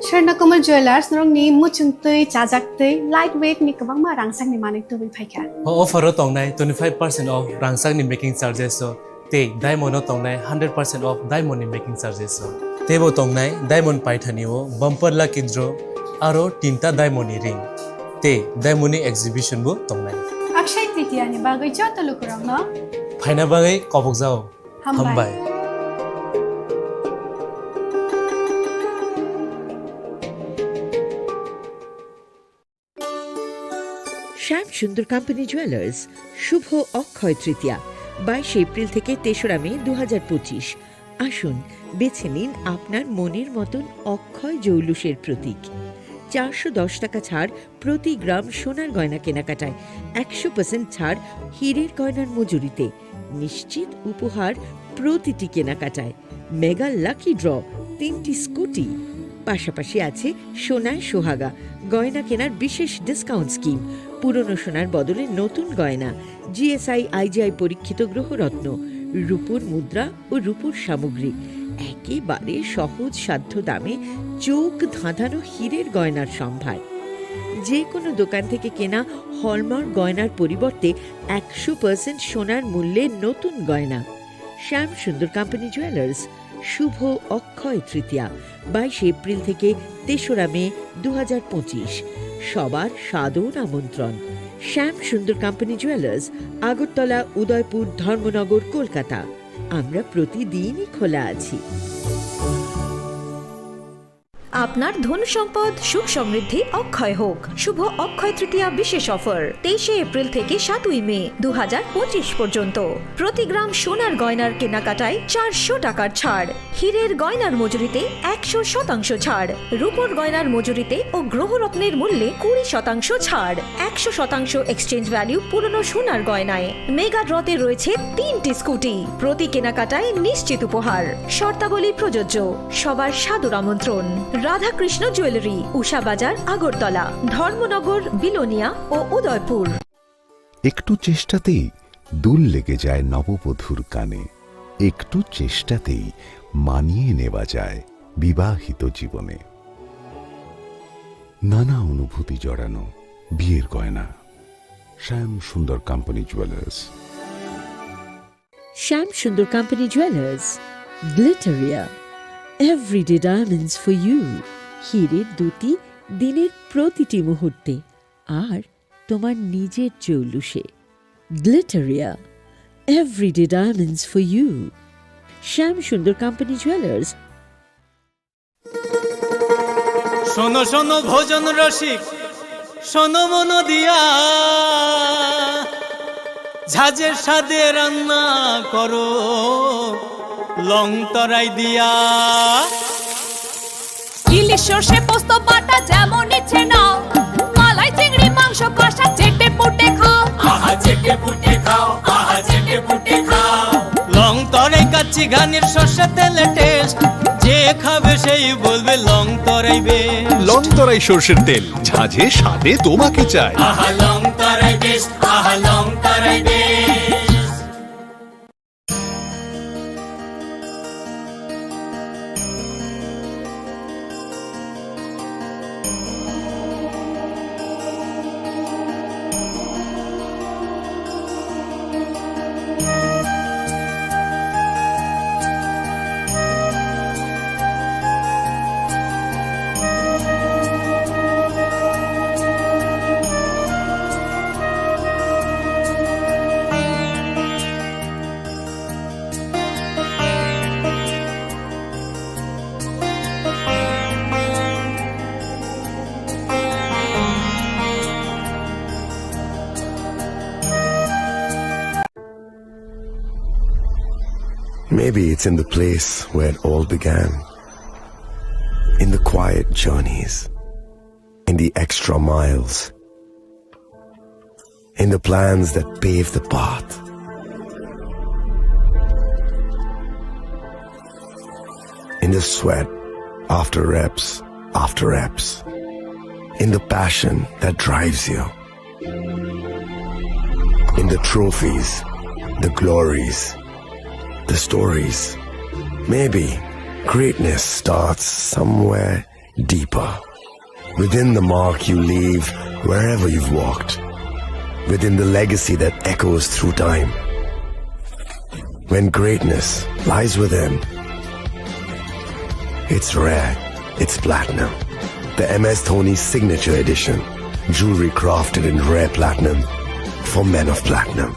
Sharna Kamal Jewelers norong ni muchungtui chajaktui lightweight ni kabangma rangsang ni manik tuboi phaikya offer tongnai 25% off rangsang ni making charges so te diamond tongnai 100% off diamond ni making charges so tebo tongnai diamond paithani o bumper lucky draw aro tinta diamond ni ring te diamond exhibition bo tongnai Akshay Tritiya ni bagay joto lokorong no phaina bagay kobok jao hambai Shyam Sundar company jewellers Shubho Akshaya Tritiya 22 April থেকে 3রা মে 2025 আসুন বেছে নিন আপনার মনের মতন অক্ষয় জৌলুসের প্রতীক 410 টাকা ছাড় প্রতি গ্রাম সোনার গয়না কেনাকাটায় 100% ছাড় হীরের গয়নার মজুরিতে নিশ্চিত উপহার প্রতিটি কেনাকাটায় মেগা লাকি ড্র 3টি স্কুটি পাশাপাশি আছে সোনায় সোহাগা গয়না কেনার বিশেষ ডিসকাউন্ট স্কিম পুরনো সোনার বদলে নতুন গয়না জিএসআই আইজিআই পরীক্ষিত গ্রহরত্ন রূপোর মুদ্রা ও রূপোর সামগ্রী একেবারে সহজ সাধ্য দামে চোখ ধাঁধানো হীরের গয়নার সম্ভার যে কোনো দোকান থেকে কেনা হলমার্ক গয়নার পরিবর্তে 100% সোনার মূল্যে নতুন গয়না শ্যাম সুন্দর কোম্পানি জুয়েলার্স শুভ অক্ষয় তৃতীয়া 22 এপ্রিল থেকে 3রা মে 2025 সবার সাদর আমন্ত্রণ শ্যাম সুন্দর কোম্পানি জুয়েলার্স আগরতলা উদয়পুর ধর্মনগর কলকাতা আমরা প্রতিদিনই খোলা আছি আপনার ধন সম্পদ সুখ সমৃদ্ধি অক্ষয় হোক শুভ অক্ষয় তৃতীয়া বিশেষ অফার 23 এপ্রিল থেকে 7 মে 2025 পর্যন্ত প্রতি গ্রাম সোনার গয়নার কেনাকাটায় 400 টাকার ছাড় হীরের গয়নার মজুরিতে 100% ছাড় রূপোর গয়নার মজুরিতে ও গ্রহরত্নের মূল্যে 20% ছাড় 100% এক্সচেঞ্জ ভ্যালু পুরনো সোনার গয়নায় মেগা ড্রতে রয়েছে 3টি স্কুটি প্রতি কেনাকাটায় নিশ্চিত উপহার শর্তাবলী প্রযোজ্য সবার সাদর আমন্ত্রণ রাধাকৃষ্ণ জুয়েলারি, উষা বাজার, আগরতলা, ধর্মনগর, বিলোনিয়া ও উদয়পুর। একটু চেষ্টাতেই দুল লেগে যায় নববধূর কানে, একটু চেষ্টাতেই মানিয়ে নেওয়া যায় বিবাহিত জীবনে। নানা অনুভূতি জড়ানো বিয়ের গয়না। শ্যাম Sundar company jewellers. Shyam Sundar company jewellers, Glitteria, everyday diamonds for you. হীরের দুটি দিনের প্রতিটি মুহূর্তে আর তোমার নিজের জৌলুসে। Glitteria, everyday diamonds for you. Shyam Sundar company jewellers. শোনো শোনো ভোজন রসিক, শোনো মন দিয়া, ঝাঁঝের স্বাদে রান্না করো লং তরাই দিয়া। ইলিশ সর্ষে পোস্ত বাটা যেমন ইচ্ছে নাও, মালাই চিংড়ি মাংস কষা চেটে পুটে খাও, আহা চেটে পুটে খাও, আহা চেটে পুটে খাও। লং তরাই কাচ্চি ঘানির সর্ষে তেলে টেস্ট, যে খাবে সেই বলবে লং তরাই বেশ। লং তরাই সর্ষের তেল, ঝাঁঝে স্বাদে তোমাকে চাই। আহা লং তরাই বেস্ট, আহা long Terai best. Maybe it's in the place where it all began. In the quiet journeys. In the extra miles. In the plans that pave the path. In the sweat after reps after reps. In the passion that drives you. In the trophies, the glories, the stories. Maybe greatness starts somewhere deeper. Within the mark you leave wherever you've walked. Within the legacy that echoes through time. When greatness lies within, it's rare, it's platinum. The MS Dhoni Signature Edition. Jewelry crafted in rare platinum for men of platinum.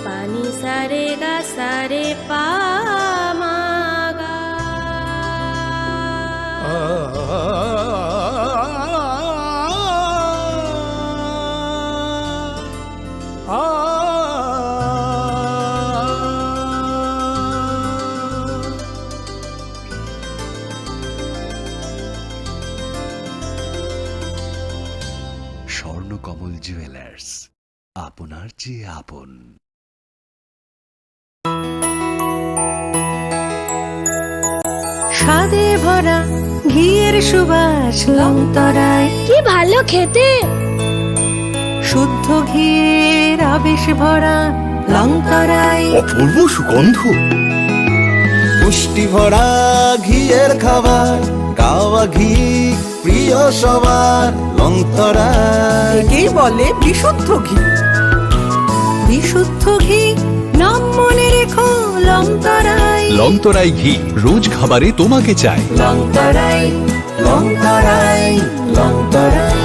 पानी सारे गा सारे पा मा गा। Swarnakamal jewellers, আপনার চেয়ে আপন। স্বাদে ভরা ঘিয়ের সুবাস লং তরাই, কি ভালো খেতে। শুদ্ধ ঘিয়ের আবেশ ভরা লং তরাই, অপূর্ব সুগন্ধ। পুষ্টি ভরা ঘিয়ের খাবার, গাওয়া ঘি প্রিয় সবার লং তরাই। একেই বলে বিশুদ্ধ ঘি। বিশুদ্ধ ঘি নাম মনে রেখো লং তরাই। লং তরাই ঘি রোজ খাবারে তোমাকে চাই। Long Terai, long Terai, long Terai.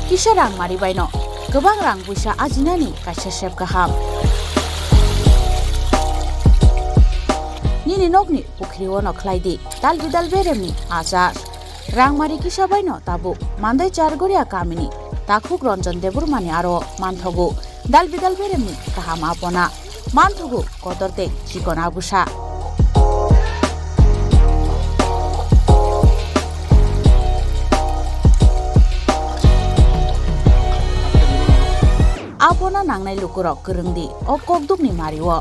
Kisah rang mari baino, gobang rang buisa ajinani kaisa sep gaham. Nini nokni pukri wono klaidi, dal bidal beremni azar. Rang mari kisah baino tabu, mandai jar goria kamini, takhuk ronjon deburmani aro manthogu dal bidal beremni kaham apona manthogu kotorte chikon abusa apona nangnai lukurok kerengdi o kokdukni mariwo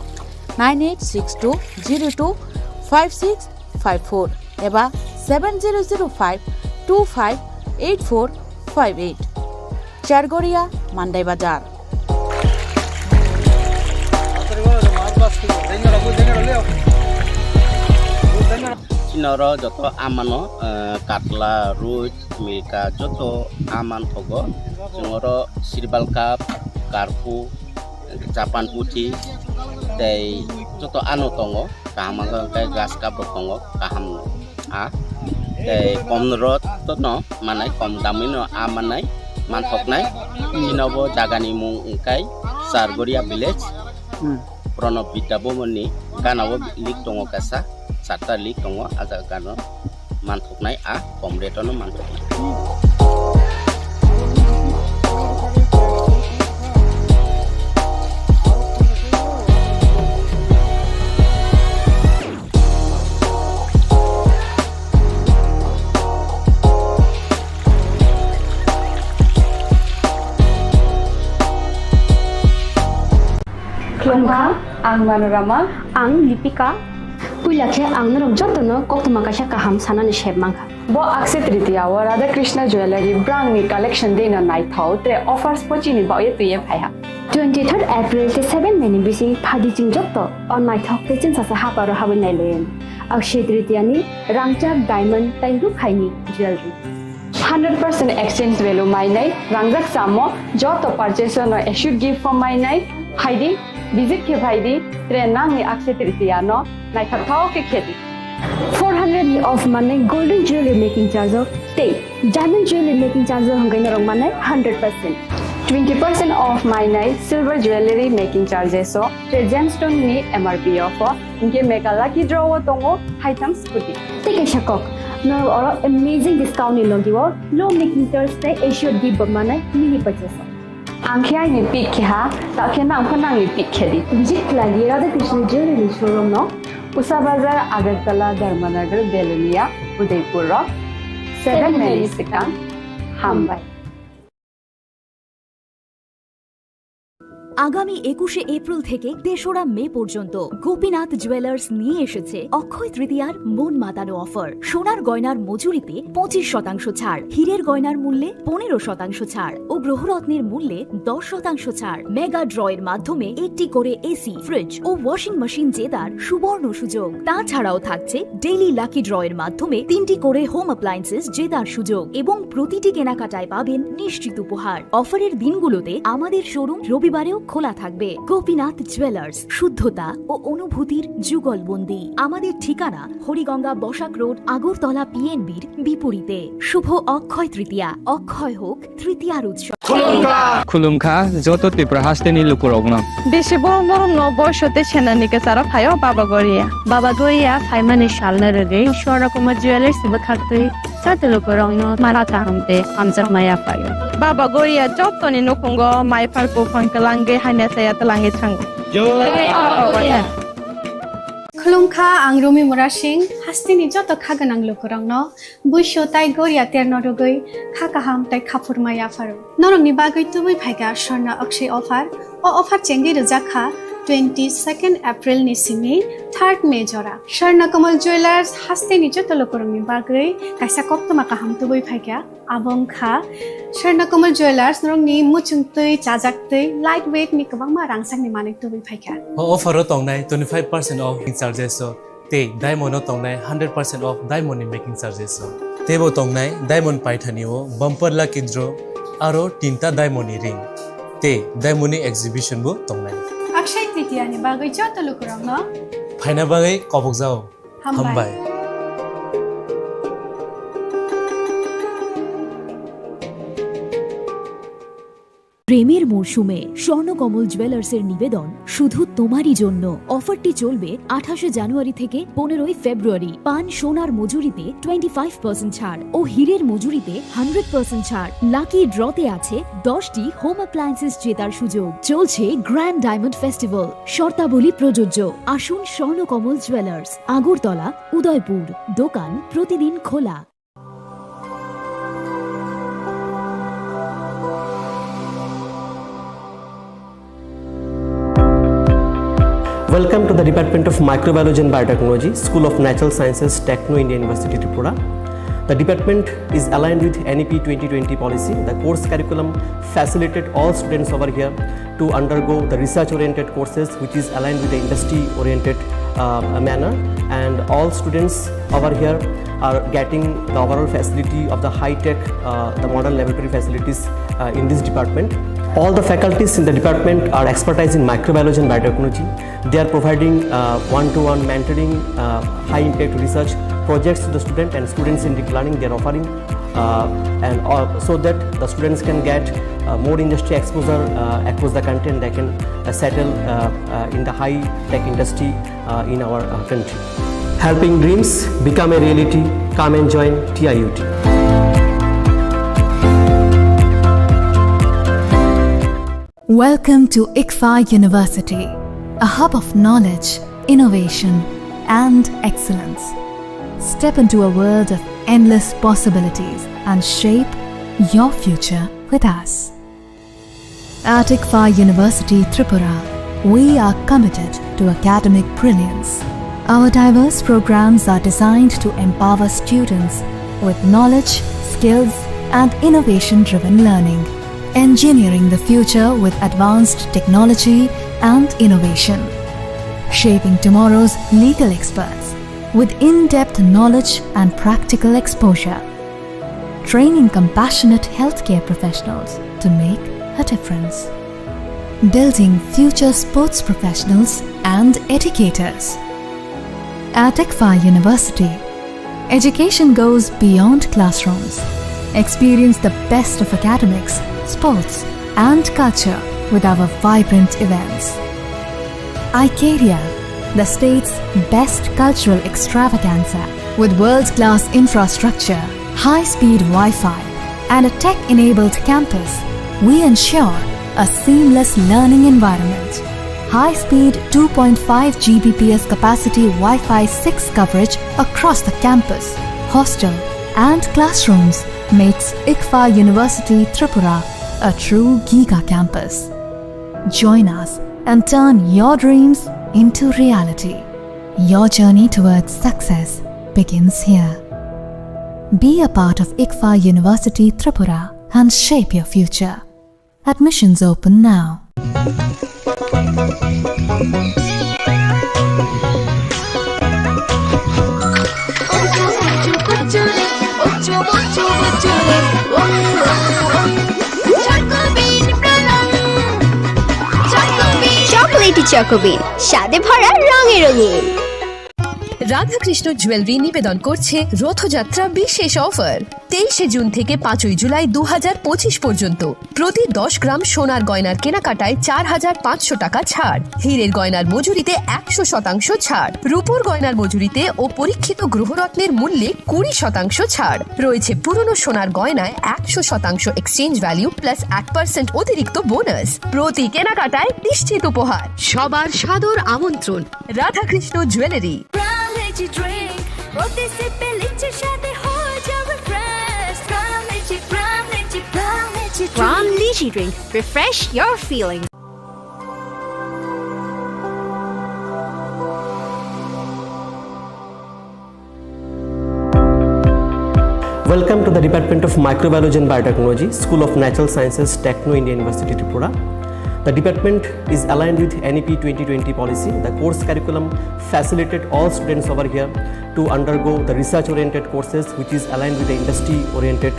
9862025654 eba 7005258458 Chargoria Mandai Bazar Chinoro joto amano katla ruj milka joto aman thogo jongoro sirbal kap karpu capan putih tei joto anu tongo kaham kai gas kap tongo kaham a tei kom rot to no manai kom damino amanai manthoknai chinobo jagani mung kai Sargoria village Prono Bidabomoni Ganawo lik tongo kasa Sata lik tongo aja gano manthoknai a komretono manthoknai Klongkha, ang Manorama, ang Lipika. Puilakhe ang narong jotono koktuma kaisa kaham sanani shebmangkha. Bo akse tritiya wa Radha Krishna Jewelry brang ni collection dena nai thau te offers pochini ba ye tuye phaiha. 23rd April te 7 May ni bisi phadi jing jotto on nai thok te chin sa ha paro habin nai len. Akshe tritiya ni rangchak diamond tai ru khaini jewelry. 100% exchange value mai nai rangjak samo joto purchase no issued gift from mai nai haidi visit ke bhaidi trenang ni akse tritiya no nai thau ke kheti 400 ni off mane golden jewelry making charge te diamond jewelry making charge hangai na rong mane 100% 20% off my night silver jewelry making charges so te gemstone ni MRP off inke mega lucky draw tongo haitam scooty take a shakok no oro amazing discount ni logiwo low making charge te assured give mane mini purchase Angkhya ni pick kha ta khena angkhana ni pick khedi visit lagi Radha Krishna jewelry showroom no Usa Bazar Agartala Dharmanagar Belunia Udaipur 7 May Second Hambai আগামী 21শে April থেকে 3রা মে পর্যন্ত Gopinath jewellers নিয়ে এসেছে অক্ষয় তৃতীয়ার মন মাতানো offer সোনার গয়নার মজুরিতে 25% ছাড় হীরের গয়নার মূল্যে 15% ছাড় ও গ্রহরত্নের মূল্যে 10% ছাড় মেগা ড্রয়ের মাধ্যমে একটি করে এসি ফ্রিজ ও ওয়াশিং মেশিন জেতার সুবর্ণ সুযোগ তাছাড়াও থাকছে ডেইলি লাকি ড্রয়ের মাধ্যমে 3টি করে হোম অ্যাপ্লায়েন্সেস জেতার সুযোগ এবং প্রতিটি কেনাকাটায় পাবেন নিশ্চিত উপহার অফারের দিনগুলোতে আমাদের শোরুম রবিবারেও খোলা থাকবে গোপীনাথ জুয়েলার্স শুদ্ধতা ও অনুভূতির যুগলবন্দি আমাদের ঠিকানা হরিগঙ্গা বসাক রোড আগরতলা পিএনবির বিপরীতে শুভ অক্ষয় তৃতীয়া অক্ষয় হোক তৃতীয়ার উৎসব খুলুমখা যত ত্রিপুরা হাসতেনি লুকুরগ্ন বেশি বড় বড় বয়সতে সেনানিকে সারা খায়ও বাবা গরিয়া ফাইমানি শালনা রে সরকম জুয়েলার্স বখাতে চাতে লুকুরগ্ন মারা তাহমতে আমজা মায়া ফায়ো বাবা গরিয়া যতনি নকুঙ্গ মাই ফারকো ফাঙ্কলাঙ্গে হাইনা সায়া তলাঙ্গে থাঙ্গ Khulungkha ang Rumi Murashing hastini joto khaganang lukurangno buisho tai goria ternodogoi khakaham tai khapurmaya faru norong ni bagoi tubui phaiga sharna akshay offer o offer chengi rujakha 22nd April ni simi 3rd May jora Sharna Kamal Jewelers hastini joto lukurang ni bagoi kaisa koptoma kaham tubui phaiga abongkha Sharna Kamal Jewelers norong ni muchungtui chajaktui lightweight ni kabangma rangsang ni manik tubui phaiga offer tongnai 25% off making charges so te diamond tongnai 100% off diamond making charges so tebo tongnai diamond paithanio bumper lucky draw aro tinta diamond ring te diamond exhibition bo tongnai Akshay Tritiya ni bagoi joto lukurangno phaina bagai kobok jao hambai প্রেমের মরশুমে স্বর্ণকমল জুয়েলার্সের নিবেদন শুধু তোমারই জন্য। অফারটি চলবে 28 জানুয়ারি থেকে 15 ফেব্রুয়ারি। পান সোনার মজুরিতে 25% ছাড় ও হীরের মজুরিতে 100% ছাড়। লাকি ড্রতে আছে 10টি হোম অ্যাপ্লায়েন্সেস জেতার সুযোগ। চলছে গ্র্যান্ড ডায়মন্ড ফেস্টিভ্যাল, শর্তাবলী প্রযোজ্য। আসুন স্বর্ণকমল জুয়েলার্স, আগরতলা, উদয়পুর। দোকান প্রতিদিন খোলা। Welcome to the Department of Microbiology and Biotechnology, School of Natural Sciences, Techno India University, Tripura. The department is aligned with NEP 2020 policy. The course curriculum facilitated all students over here to undergo the research-oriented courses, which is aligned with the industry-oriented manner. And all students over here are getting the overall facility of the high-tech, the modern laboratory facilities in this department. All the faculties in the department are expertise in microbiology and biotechnology. They are providing one-to-one mentoring, high-impact research projects to the student and students in deep learning. They are offering so that the students can get more industry exposure across the country, and they can settle in the high-tech industry in our country. Helping dreams become a reality. Come and join TIUT. Welcome to ICFA University, a hub of knowledge, innovation, and excellence. Step into a world of endless possibilities and shape your future with us. At ICFA University, Tripura, we are committed to academic brilliance. Our diverse programs are designed to empower students with knowledge, skills, and innovation-driven learning. Engineering the future with advanced technology and innovation. Shaping tomorrow's legal experts with in-depth knowledge and practical exposure. Training compassionate healthcare professionals to make a difference. Building future sports professionals and educators. At ICFA University, education goes beyond classrooms. Experience the best of academics, sports, and culture with our vibrant events. Icaria, the state's best cultural extravaganza, with world-class infrastructure, high-speed Wi-Fi, and a tech-enabled campus, we ensure a seamless learning environment. High-speed 2.5 Gbps capacity Wi-Fi 6 coverage across the campus, hostel, and classrooms makes ICFA University Tripura a true Giga campus. Join us and turn your dreams into reality. Your journey towards success begins here. Be a part of ICFA University Tripura and shape your future. Admissions open now. Chocolatey চকোবিন, স্বাদে ভরা রঙে রঙিন। Radhakrishna jewellery নিবেদন করছে রথযাত্রা বিশেষ offer. 23 June থেকে 5 জুলাই 2025 পর্যন্ত প্রতি 10 গ্রাম সোনার গয়নার কেনাকাটায় 4500 টাকা ছাড়। হীরের গয়নার মজুরিতে 100% ছাড়। রূপোর গয়নার মজুরিতে ও পরীক্ষিত গ্রহরত্নের মূল্যে 20% ছাড়। রয়েছে পুরনো সোনার গয়নায় 100% এক্সচেঞ্জ ভ্যালু প্লাস 1% অতিরিক্ত বোনাস। প্রতি কেনাকাটায় নিশ্চিত উপহার। সবার সাদর আমন্ত্রণ Radhakrishna jewellery. From Lychee Drink, refresh your feelings. Welcome to the Department of Microbiology and Biotechnology, School of Natural Sciences, Techno India University, Tripura. The department is aligned with NEP 2020 policy. The course curriculum facilitated all students over here to undergo the research-oriented courses, which is aligned with the industry-oriented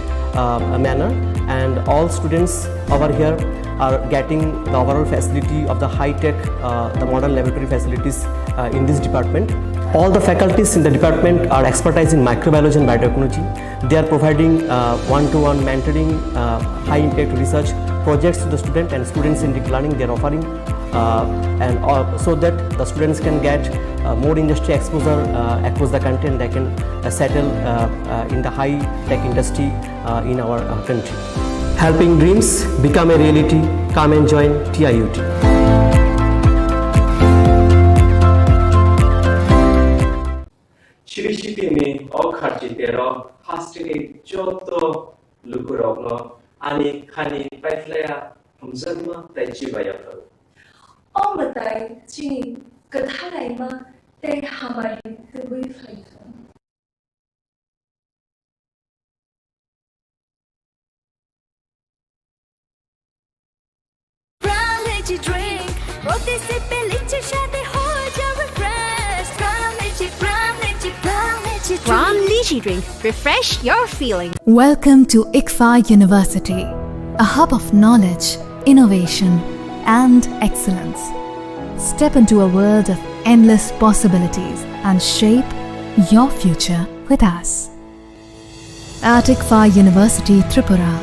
manner. And all students over here are getting the overall facility of the high-tech, the modern laboratory facilities in this department. All the faculties in the department are expertise in microbiology and biotechnology. They are providing one-to-one mentoring, high-impact research projects to the student and student-centric learning they are offering, so that the students can get more industry exposure across the country, and they can settle in the high-tech industry in our country. Helping dreams become a reality. Come and join TIUT. 시리시티미 어카지대로 하스티니 쪼또 루크로너 아니 칸이 파이플레야 हमसनमा तैची बायाफल और बताए चीनी कथा लाइमा ते हमारी Dubai flight drink रोटी से पहले शादी हो जाए fresh From Lychee Drink, refresh your feeling. Welcome to ICFA University, a hub of knowledge, innovation, and excellence. Step into a world of endless possibilities and shape your future with us. At ICFA University Tripura,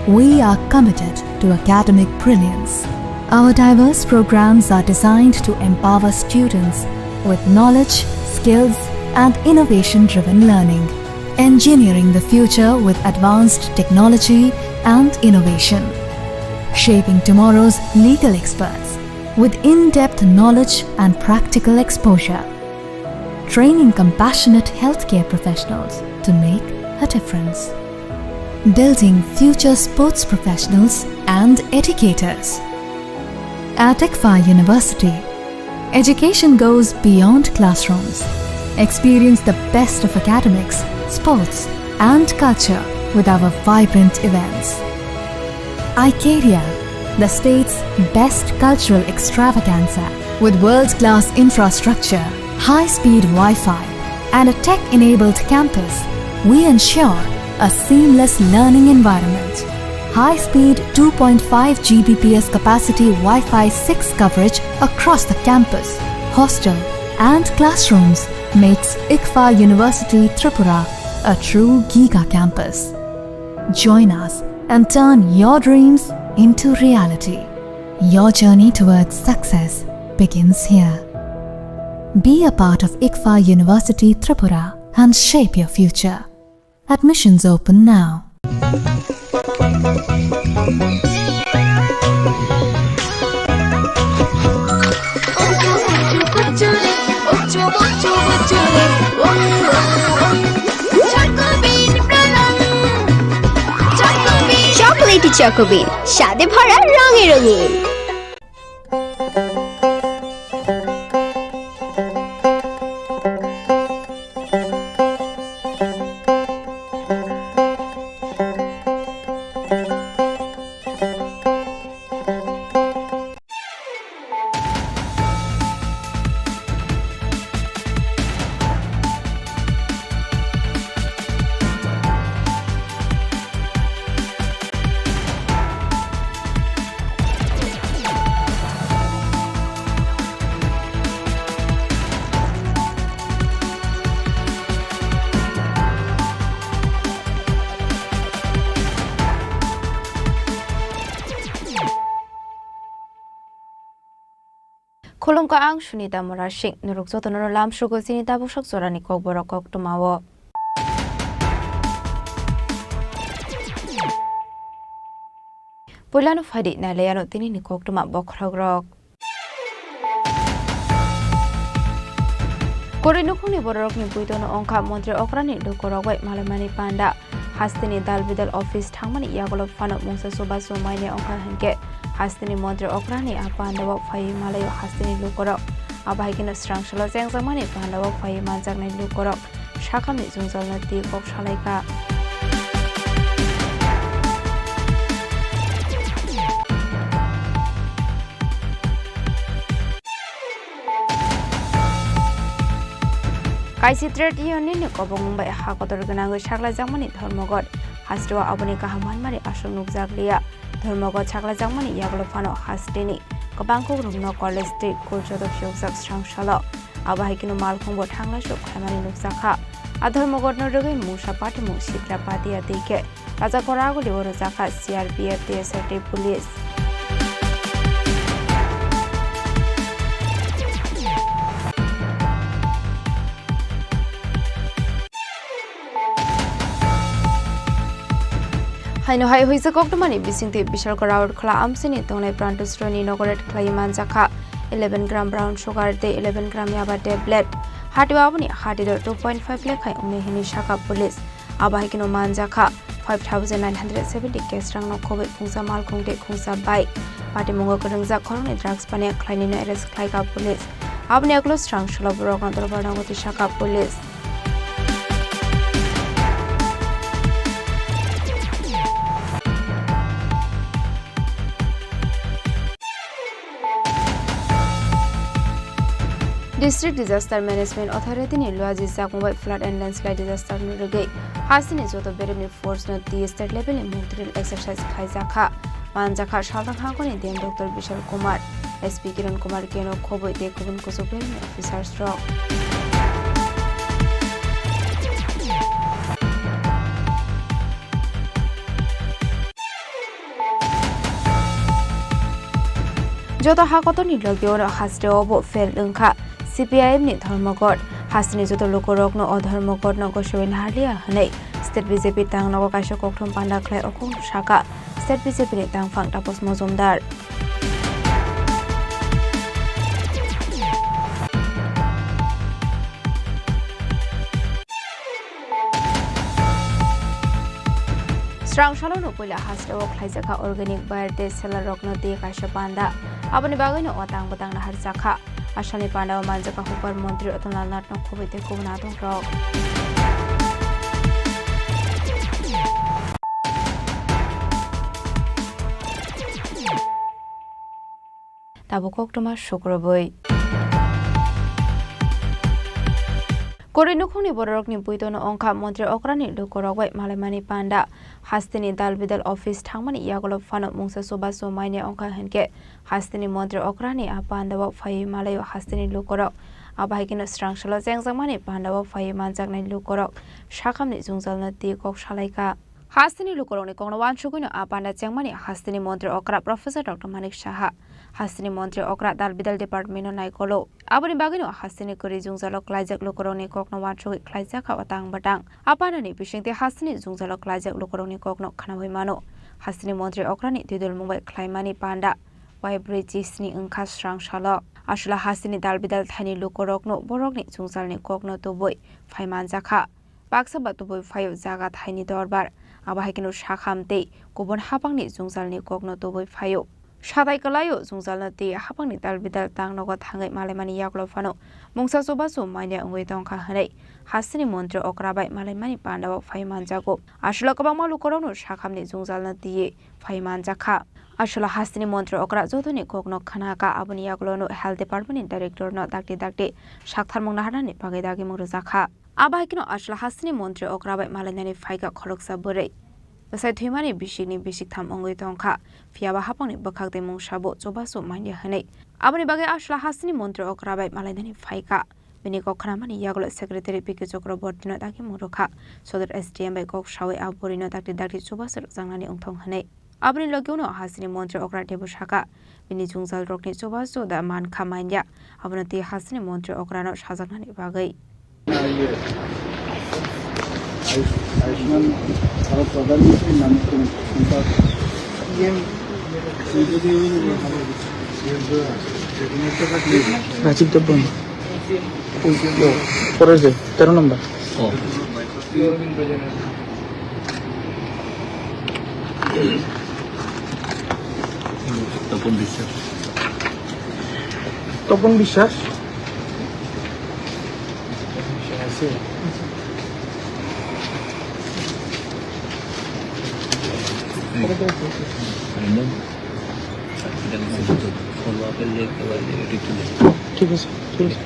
we are committed to academic brilliance. Our diverse programs are designed to empower students with knowledge, skills, and innovation-driven learning, engineering the future with advanced technology and innovation, shaping tomorrow's legal experts with in-depth knowledge and practical exposure, training compassionate healthcare professionals to make a difference, building future sports professionals and educators. At ICFA University, education goes beyond classrooms. Experience the best of academics, sports, and culture with our vibrant events. Icaria, the state's best cultural extravaganza, with world-class infrastructure, high-speed Wi-Fi, and a tech-enabled campus, we ensure a seamless learning environment. High-speed 2.5 Gbps capacity Wi-Fi 6 coverage across the campus, hostel, and classrooms makes ICFA University Tripura a true Giga campus. Join us and turn your dreams into reality. Your journey towards success begins here. Be a part of ICFA University Tripura and shape your future. Admissions open now. Chocolatey চকোবিন স্বাদে ভরা রঙে রঙিন। Khulumka ang Sunita Morashing nurukso tono lam shugo sinita bushak sorani kok borok kok tumawo. Pulano fadi na leyano tini ni kok tuma bokragrok. Korinukuni borok ni puitono ongka montri okrani dukorok wai malamani panda. Hastini dalbidal office thangmani yagolok fanok mungsa soba somaine ongka hanke. Hastini montri okrani apandawak fayi malayo hastini lukorok. Abahikino strangshalo zengzamani pandawak fayi manjaknai lukorok. Shakamni zungzalna ti kok shalaika. Kaisi trade union ni kobong mumbai hakotor genango shakla jangmani dharmogod hasrewa aboni kahaman mari asong nukjak liya dharmogod shakla jangmani yaglo fano hastini kabangko rumno college street kurjodok syokjak strangshalo abahikino malkhongbo thangla sok khamani nukjakha adharmogod no rogai musa patimu sitra patia deke raja koragoli oro jakha CRPF TSRT police haino hai hoisa koktomani bisingte bishal koraur khla amsini tongnai prantusroni nogoret khlaiman jakha 11 gram brown sugar te 11 gram yaba tablet hatiwabuni hatidor 2.5 lakh khai umne hini shaka police abahikino manjakha 5970 case rang no khobe phungsa mal khungte khungsa bike pati mongo kodongja khoroni drugs pane khlaini no arrest khlaika police abni aklo strang sholo borok antor barnagoti shaka police District Disaster Management Authority ni luaji sakmbai flood and landslide disaster nu rege hasini joto beremni force no the state level ni drill exercise khaijakha manjakha shalang ha koni dem Dr. Vishal Kumar SP Kiran Kumar keno khoboi de kubun kusupre officers rock joto ha koto ni logyo hasre obo fel lungkha CPIM ni ধর্মঘট হাসিনি যত লোকরক ন অধর্মঘট ন গসবেন হারলিয়া হनै state BJP তাং নগ কাইসা kokthom panda khlai okong shaka state BJP ni tang phang tapos mojumdar Strang shalo no poila hasre ok khlaijaka organic bayarte seller rok no te kaisha panda aboni bagai no otang batang na har jakha Ashani Panda Manjaka Hupar Montri Atonal Natno Kubite Kunato Rock. Tabukok Thomas Shukroboy. Korinukuni Borokni Puitono Onka Montri Okrani Lukorowai Malamani Panda Hastini Dalbidal Office Tangmani Yagolo Fano Mungsa Sobaso Mine Onka Henke Hastini Montri Okrani Apandava Fai Malayo Hastini Lukorok Abahikino Strang Shalo Zangzamani Pandava Fai Manjagni Lukorok Shakamni Zungzalna Tikok Shalaika Hastini Lukoroni Konawan Shukuno Apanda Jangmani Hastini Montri Okra Professor Dr. Manik Shaha Hastini Montri Okra Dalbidal Department Naikolo Abani Bagino Hastini Kuri Zungzalo Klajak Lukoroni Kokno Wanshu Klajaka Watang Batang Apanani Pishing the Hastini Zungzalo Klajak Lukoroni Kokno Kanawimano Hastini Montri Okrani Tidul Mumbai Klaimani Panda Bridges ni Unkas Strang Shalo Ashla Hastini Dalbidal Tani Lukorokno Borokni Zungzalni Kokno Tuboi Faiman Zaka Baksa Batuboi Fayo Zaga Tiny Dorbar Abahikino Shakamte Kubon Hapangni Zungzalni Kokno Tuboi Fayo Shatai Kalayo Zungzalna Te Hapangni Dalbidal Tang Nogot Hangai Malemani Yaklo Fano Mungsa Sobaso Mania Ngwedonka Hane Hastini Montri Okrabai Malemani Panda Faiman Jago Ashla Kabama Lukorono Shakamni Zungzalna Te Faiman Jaka Ashla Hastini Montri Okra Zotoni Kokno Kanaka Abuni Yaklono Health Department Director no Dakti Shakthar Mungnahani Pagedagi Muruzaka Abahikino Ashla Hastini Montri Okrabai Malenani Faiga Koroksa Bure Basai Thimani Bishini Bishik Tham Ongwedonka Fiaba Haponi Bakakde Mungshabo Zobaso Mania Hane Abuni Bagay Ashla Hastini Montri Okrabai Malenani Faika Beniko Kramani Yaglo Secretary Pikizokro Bordino Daki Muruka Sodar SDM by Gok Shawe Aborino Daki Zobasur Zangani Ungtong Hane Abni Logono Hastini Montri Okra Debushaka Bini Zungzal Rokni Zobaso da Man Kamanya Abunati Hastini Montri Okrano Shazangani Bagay Ayushman Bharat प्रधानमंत्री नामकरण उनका PM Rajiv दब्बन পরে যে 13 নম্বর তপন বিশ্বাস আছে ঠিক আছে ঠিক আছে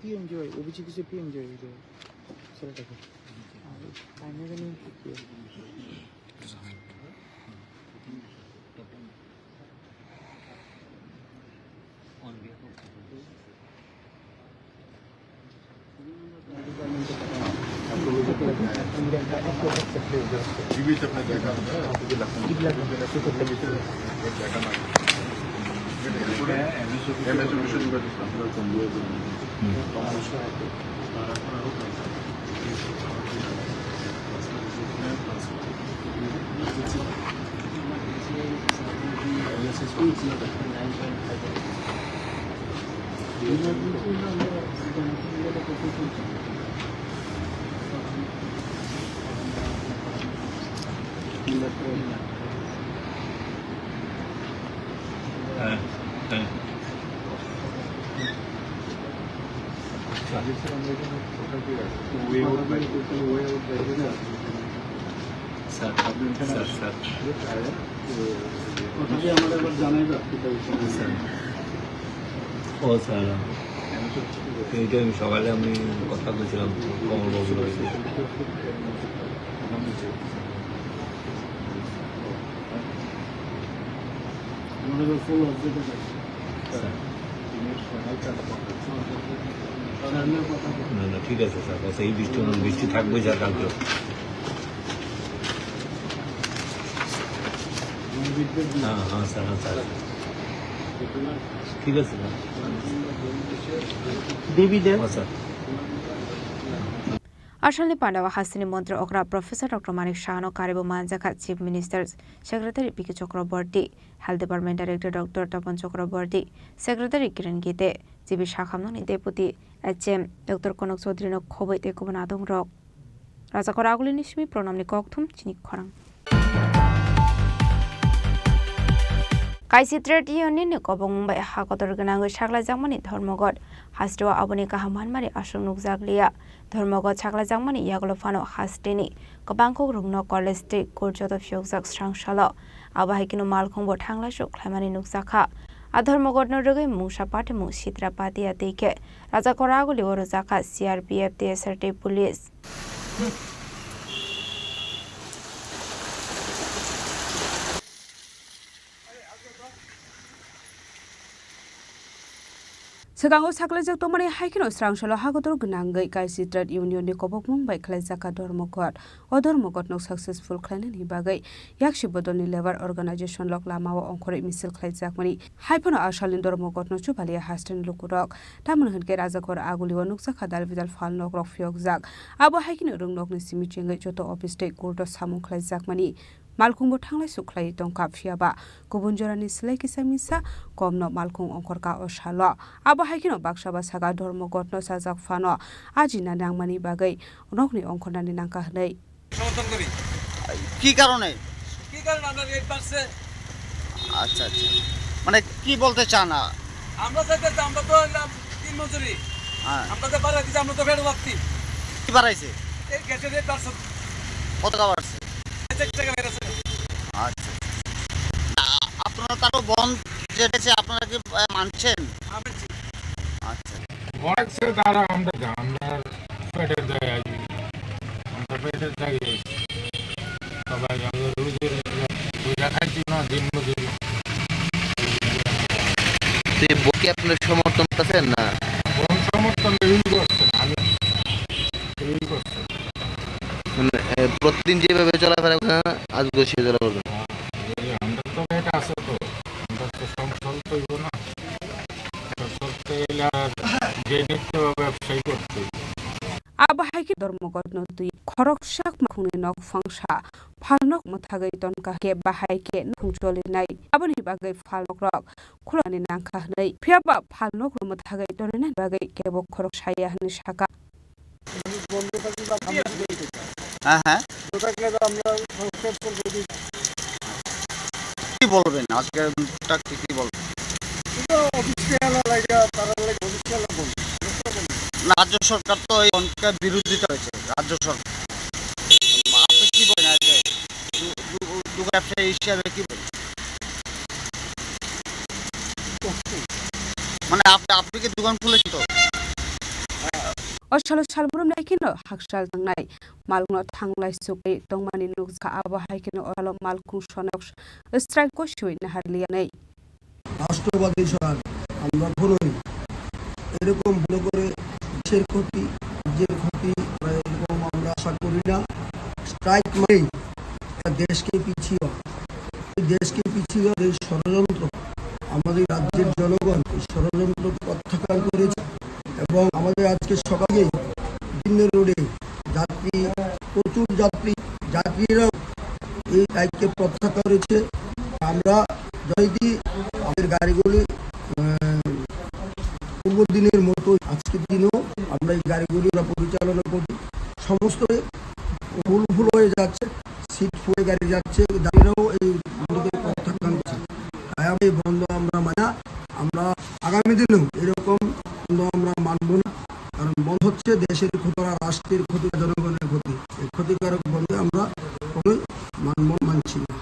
PMJY OBC किसे PMJY जो सेलेक्ट कर टाइम में नहीं किया সকালে আমি কথা বলছিলাম কমলবাবুর না না ঠিক আছে স্যার বাস এই বৃষ্টি থাকবে যা কালকে হ্যাঁ স্যার স্যার ঠিক আছে sir Devi Dev sir Ashalni Pandawa Hastini Montre Okra Professor Dr. Manik Shahano Karibu Manjaka Chief Minister Secretary Piki Chakraborty Health Department Director Dr. Tapan Chakraborty Secretary Kiran Gite Jibi Shakhamnoni Deputy HM Dr. Konok Sodrino Khoboi Tekobanadong Rock Raja Koraguli Nishmi Pronamni Kokthum Chini Khorang Kaisi Trade Union Kobong Mumbai Hakotor Ganango Shakla Jamani Dharmogod Hastwa Aboni Kahaman Mari Ashung Nukzaglia Dharmogod Shakla Jamani Yagolofano Hastini Kabangko Rungno College State Kurjot of Shokzak Strang Shalo Abahikino Malkombo Tangla Shok Klamani Nukzaka Adharmogod Norugi Musha Patimu Shitra Pati Atike Raja Koraguli Orozaka CRPF TSRT Police Segango saklajak tomani haikino srangshalo hagotor gnangai kaisi trade union ni kobok mumbai khlajaka dormokot odormokot no successful khlainani bagai yakshi bodoni labor organization lok lamao onkore misil khlajak mani haipono ashalin dormokot no chubali hasten lukurok tamun hunke rajakor aguli wa nuksa khadal bidal fal nok rok fyokjak abo haikino rungnok ni simichengai joto office te kurdo samung khlajak mani Malkungbo Tanglai Suklai Tongka Fiaba, Gubunjorani Sleki Samisa, Komno Malkung Onkorka Oshalo, Abo Haikino Bakshaba Saga Dormogot no Sazak Fano, Ajina Nangmani Bagai, Nokni Onkonani Nankahnei. কি কারণে আমরা 8% আচ্ছা আচ্ছা মানে কি বলতে চান আমরা চাইতে আমরা তো তিন মজুরি আমরা তো বাড়াই দিছি আমরা তো ফেরত রাখছি কি বাড়াইছে এই গ্যাসের 8% কত টাকা বাড়ছে 1 টাকা বেড়েছে আচ্ছা আপনারা তারও বন্ধ যেতেছে আপনারা কি মানছেন মানছি আচ্ছা বড়ছে তারা আমরা পেটের জায়গায় আমরা পেটের জায়গায় সবাই আমরা রোজা খাচ্ছি না দিন মজুরি বকে আপনার সমর্থন করছেন না কোন সমর্থন এই করছেন আমি এই করছেন প্রতিদিন যেভাবে চলাফেরা করেন আজকে সে চলাফেরা আমরা তো এটা আছে তো আমরা তো সংসার তৈব না চলতে গেলে আর যে নিত্য ব্যবসায়ী করতে Abahaki Dormogot no tui Khorok Shak Makuni Nok Fangsha Falnok Muthagai Tonka Ke Bahake Nungcholi Nai Abani Bagai Falnok Rock Kulani Nanka Nai Piaba Falnok Muthagai Dorina Bagai Kebo Khorok Shaya Nishaka হ্যাঁ হ্যাঁ কি বলবেন আজকে কি বলবেন রাজ্য সরকার তো এই অঙ্কের বিরোধিতা হয়েছে রাজ্য সরকার আপনি কি বলেন আজকে ব্যবসায়ী হিসাবে কি বলেন মানে আপনি কি দোকান খুলেছেন তো Oshalo Shalburum Nakino, Hakshal Tangnai, Malno Tanglai Suki, Dongmani Nuka Aba Haikino Olo Malku Shonox, a strike Koshu in Harliane. রাষ্ট্রবাদী সরকার আমরা ভুলই এরকম ভালো করে দেশের ক্ষতি নিজের ক্ষতি এরকম আমরা আশা করি না স্ট্রাইক মানেই দেশকে পিছিয়ে এই ষড়যন্ত্র আমাদের রাজ্যের জনগণ এই ষড়যন্ত্র প্রত্যাখ্যান করেছে এবং আমাদের আজকে সকালেই বিভিন্ন রোডে প্রচুর যাত্রীরাও এই স্ট্রাইককে প্রত্যাখ্যান করেছে আমরা যদি আমাদের গাড়িগুলি পূর্ব দিনের মতো আজকের দিনেও আমরা এই গাড়িগুলি পরিচালনা করি সমস্ত ভুল হয়ে যাচ্ছে সিট ফুলে গাড়ি যাচ্ছে গাড়িরাও এই প্রত্যাখ্যান করছে তাই আমি বন্ধ আমরা মানা আমরা আগামী দিনেও এরকম বন্ধ আমরা মানব না কারণ বন্ধ হচ্ছে দেশের ক্ষতি রাষ্ট্রের ক্ষতি জনগণের ক্ষতি এই ক্ষতিকারক বন্ধে আমরা কোনোই মানছি না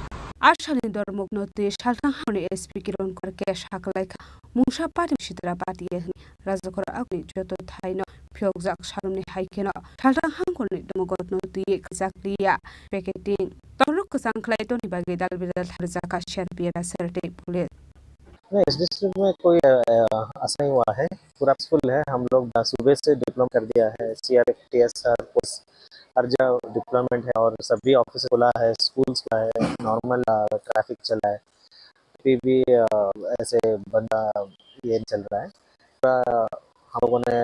Ashali Dormognote, Shaltahani Espikiron Korkesh Hakalaka, Musha Pati Shitra Pati, Razakor Agni, Joto Taino, Pyogzak Shalomni Haikino, Shaltahankoni, Domogotnoti, exactly, picketing. Toruk Sanklaitoni Bagidal with Hazaka Sherpia Serte Police. इस डिस्ट्रिक्ट में कोई ऐसा नहीं हुआ है पूरा फुल है हम लोग सुबह से डिप्लोम कर दिया है CRF TSR पोस्ट हर जगह डिप्लॉयमेंट है और सभी ऑफिस खुला है स्कूल्स खुला है नॉर्मल ट्रैफिक चला है अभी भी ऐसे बंदा ये चल रहा है पूरा हम लोगों ने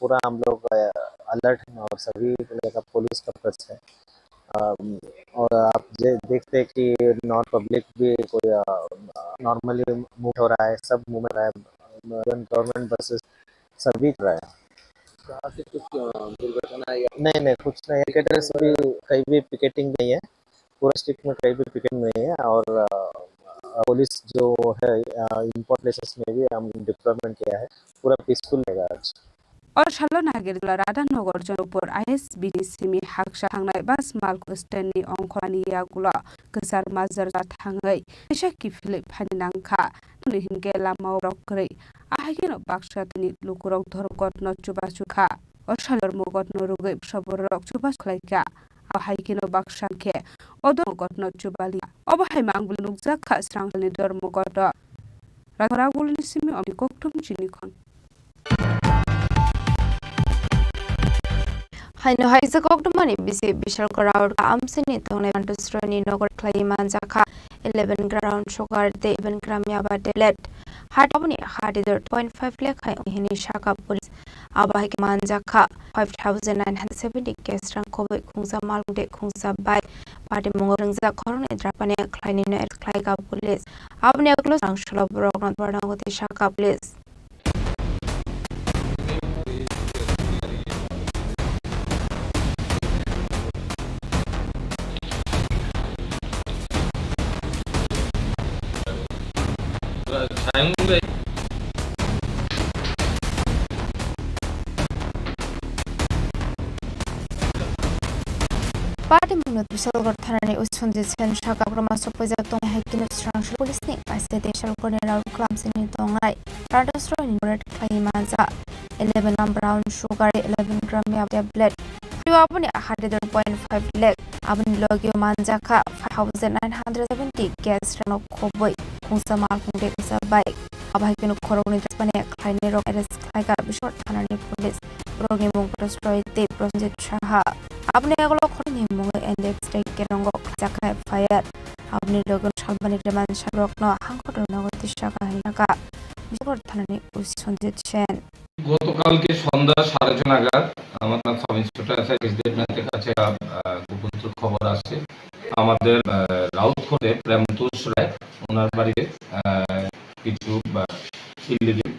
पूरा हम लोग अलर्ट हैं और सभी का पुलिस का प्रेस है और आप देखते हैं कि नॉन पब्लिक भी कोई नॉर्मली मूव हो रहा है सब मूव रहा है गवर्नमेंट बसेस सभी रहा है कुछ दुर्घटना नहीं कुछ नहीं एड्रेस भी कहीं भी पिकेटिंग नहीं है पूरा स्ट्रिक्ट में कहीं भी पिकेटिंग नहीं है और पुलिस जो है इम्पोर्ट प्लेसेस में भी हम डिप्लॉयमेंट किया है पूरा पीसफुल रहेगा आज और शालो नागिर राधा नगर जनपुर ISBDCMI हाक्सा थांनाय बास माल कुस्टेननि अंखवानि यागुला गोसार माजार थाङै एशाकि फिलिप फानिनांखा हिंगे लामाव रकरै आहागिनो बाक्सातनि लुकुरक धरगत नचुबासुखा और शालर मगत नरुगै सबरक चुबासखलायका आहागिनो बाक्सांखे अदर मगत नचुबालि अबहाय मांगबुल नुकजाखा स्रांगलनि दर मगत रागरागुलनि सिमि अमि कोकटुम चिनि खन Haino haisa koktumani bisi bishal crowd amsini tongne antusroni nogor klaiman jaka 11 ground sugar de 11 gram yaba tablet hatapuni hatider 0.5 lakh hai hini shaka police abahik manjaka 5970 case rang kobe khungsa malde khungsa bai party mongorangza khorone drapane klaini no klaiga police abne aglo rang shlob rogna barangoti shaka police Party Munut Bisalgor Tanani Usfundi Sen Shaka Brahmasopeza Tong Hakin Strangel Police Name by State Shall Corner Clams in Tongai, Radastro in Red Klaimanza, 11 brown sugar, 11 gram of tablet. You open a 100.5 leg, Abin Logio Manzaka, 5970 gas Rano Cowboy, Kunsamal Kundesa bike, Abakin Corona Japan, Kleiner Eres like a short Tanani Police, Rogi Destroy the Project Shaha. आपने अगलो खरने Munge index take के रंगो जाका fire आपने लोगों शालबनी रेमान शारकनो हांगको नगति शाका हिनाका बिजोर थानानि उससंजित सेन গতকালকে সন্ধ্যা 6:30 নাগাদ আমাদের sub inspector SI নাতে কাছে গোপন খবর আসে আমাদের রাউতখোলে প্রেমতোষ রায় ওনার বাড়িতে কিছু ইলিগেল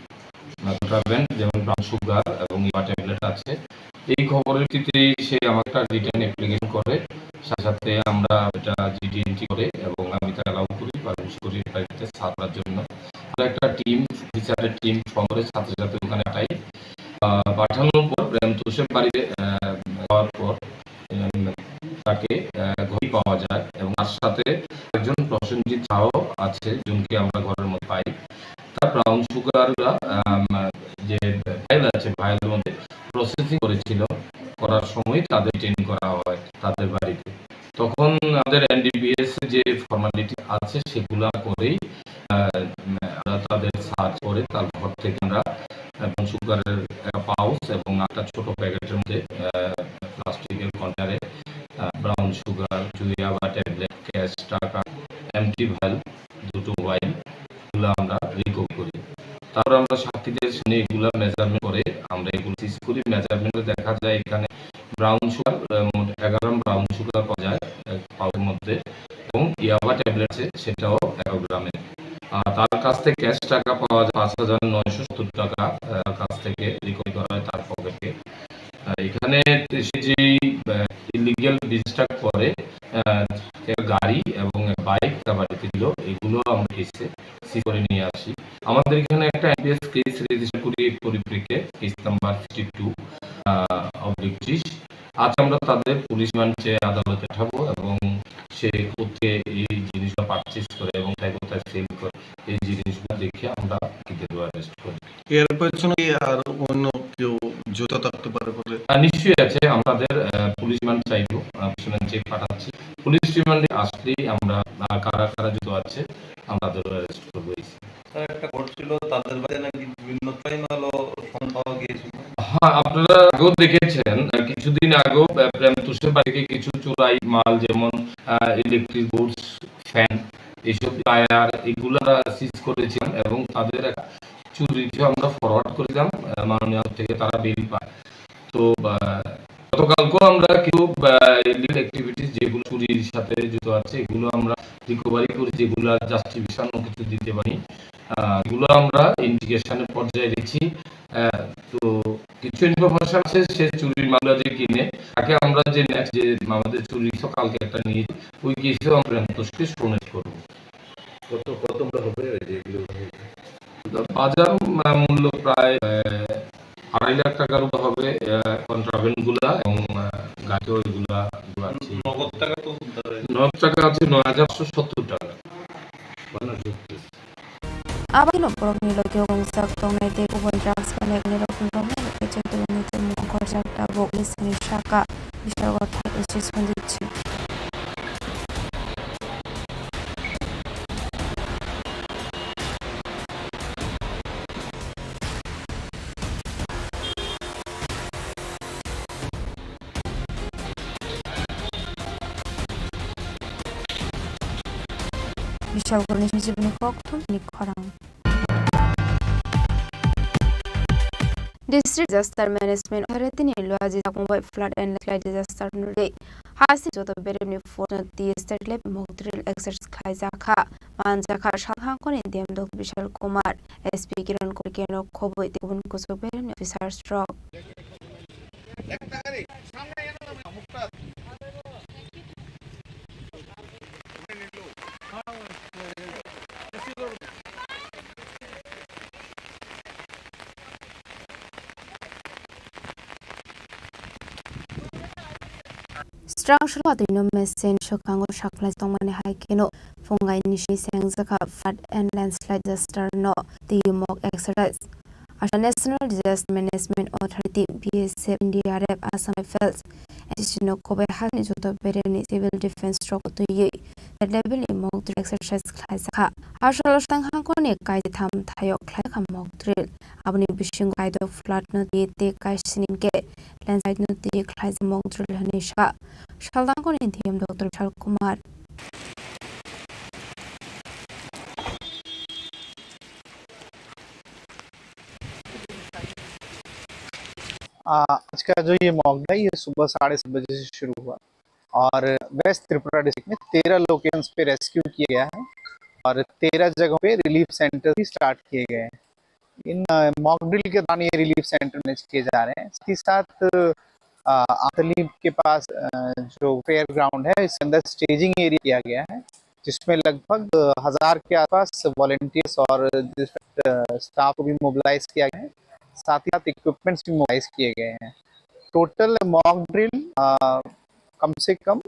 কন্ট্রাব্যান্ড যেমন ব্রাউন সুগার এবং ইয়া ট্যাবলেট আছে এই খবরের ভিত্তিতেই সে আমাকে একটা রিটার্ন অ্যাপ্লিকেশন করে সাথে আমরা এটা জিডি এন্ট্রি করে এবং আমি তাকে অ্যালাউ করি পারমিশ করি বাড়িতে ছাত্রার জন্য একটা টিম টিচারের টিম ফর্মে ছাত্র ছাত্রী ওখানে পাঠানোর পর প্রেমতোষের বাড়িতে যাওয়ার পর তাকে ঘড়ি পাওয়া যায় এবং তার সাথে একজন প্রসেনজিৎ সাহু আছে যিনি আমরা ঘরের মধ্যে পাই তার ব্রাউন সুগার যে ফাইল আছে ফাইলের মধ্যে প্রসেসিং আমাদের এনডিপিএস যে ফর্মালিটি আছে সেগুলো করেই আমরা তাদের সার্চ করে তারপর থেকে আমরা এবং সুগারের পাউচ এবং একটা ছোট প্যাকেটের মধ্যে প্লাস্টিকের কন্টেনারে ব্রাউন সুগার, চুইয়া বা ট্যাবলেট, ক্যাশ টাকা, এমটি ভাইল, দুটো ওয়াইন, এগুলো আমরা রিকভার করি। তারপর আমরা সাক্ষীদের সামনে এগুলো মেজারমেন্ট করে আমরা এগুলো সিজ করি। মেজারমেন্টে দেখা যায় এখানে brown sugar 11 gram brown sugar পাওয়া যায় পাউচের মধ্যে, এবং ইয়াবা ট্যাবলেট সেটাও 11 গ্রামের। তার কাছ থেকে ক্যাশ টাকা পাওয়া যায় 5,970 টাকা কাছ থেকে রিকভারি করা হয় তার পকেটে। এখানে সে যে ইলিগাল বিজনেসটা করে গাড়ি এবং বাইক তার বাড়িতে ছিল, এগুলো আমরা কেসে সিজ করে নিয়ে আসি। আমাদের এখানে একটা এনপিএস কেস রেজিস্টার করি পরিপ্রেক্ষিতে কেস নাম্বার 52/20। আজ আমরা তাদের পুলিশ মানছে আদালতে পাঠাবো এবং সে কোথায় এই জিনিসটা পারচেজ করে এবং তাই কোথায় সেল করে এই জিনিসগুলো দেখে আমরা অ্যারেস্ট করি। এর পেছনে আর অন্য কেউ জড়িত থাকতে পারে বলে নিশ্চয়ই আছে। আমাদের পুলিশ রিমান্ড চাইবো, চেক পাঠাচ্ছি। পুলিশ রিমান্ডে আসলেই আমরা কারা কারা যুক্ত আছে আমরা তাদের অ্যারেস্ট করবো। একটা ঘটছিল তাদের বাড়িতে নাকি বিভিন্ন ট্রাইমালও ফোন পাওয়া গিয়েছিল। হ্যাঁ, আপনারা আগেও দেখেছেন কিছুদিন আগেও তুষের বাড়িতে কিছু চোরাই মাল যেমন ইলেকট্রিক বোর্ডস, ফ্যান, এইসব টায়ার এগুলা সিজ করেছিলাম এবং তাদের চুরিকে আমরা ফরওয়ার্ড করে দিলাম মাননীয় থেকে, তারা বেল পায়। তো গতকালকেও আমরা কিছু ইলিগাল অ্যাক্টিভিটিস যেগুলো চুরির সাথে যুক্ত আছে এগুলো আমরা রিকভারি করি, যেগুলো জাস্টিফিকেশন কিছু দিতে পারি, এগুলো আমরা ইনভেস্টিগেশনের পর্যায়ে দিচ্ছি। তো কিছু ইনফরমেশন আছে সে চুরির মামলা যে কিনে তাকে আমরা যে নেক্সট যে আমাদের চুরি কালকে একটা নিয়ে ওই কেসেও আমরা তোষকে শোনেট করবো। কত হবে এগুলো? বাজার মূল্য প্রায় 2.5 লাখ টাকার উপর হবে কন্ট্রাভেন্ট গুলা এবং গাড়ি ওইগুলা আছে। নগদ টাকা তো নগদ টাকা আছে 9,870 টাকা। Abang borok ni logi gongsak tongnai te kubon drugs panek ni rokun tongnai kecil tu ni tu mengkorjak tabuk lisani shaka bisa gotai usis kondici. Bisa ukurni sijibni koktu ni khorang. District Disaster Management Authority ni luaji mobile flood and landslide disaster nude hasi joto beremni forno ti state lab mock drill exercise khaizakha manjakha shalhang kone dem dok Vishal Kumar SP Kiran Korkeno khoboi te bun kuso beremni officer stroke Structural patino mesen shokango shaklai tongmani haikeno fungai nishi sengzaka flood and landslide disaster no the mock exercise. Asha National Disaster Management Authority BSF NDRF Assam Fells and Kobe Hani Joto Bereni Civil Defense Stroke to ye that level in mock drill exercise class. Asha Lostang Hankoni guide tham Tayo like a mock drill. Abni Bishing guide of flood no the kai sinke landslide no the class mock drill Hanisha. Shaldangoni Tim Dr. Vishal Kumar. आज का जो ये mock है ये सुबह 7:30 बजे से शुरू हुआ और वेस्ट त्रिपुरा डिस्ट्रिक्ट में 13 लोकेशंस पे रेस्क्यू किया गया है और 13 जगहों पे रिलीफ सेंटर भी स्टार्ट किए गए हैं। इन मॉक ड्रिल के दौरान ये रिलीफ सेंटर मैनेज किए जा रहे हैं। इसके साथ आतली के पास जो फेयर ग्राउंड है इसके अंदर स्टेजिंग एरिया किया गया है जिसमें लगभग 1000 के आसपास वॉलंटियर्स और स्टाफ को भी मोबिलाइज किया गया है। साथ ही साथ इक्विपमेंट्स भी मोबाइज किए गए हैं। टोटल मॉक ड्रिल कम से कम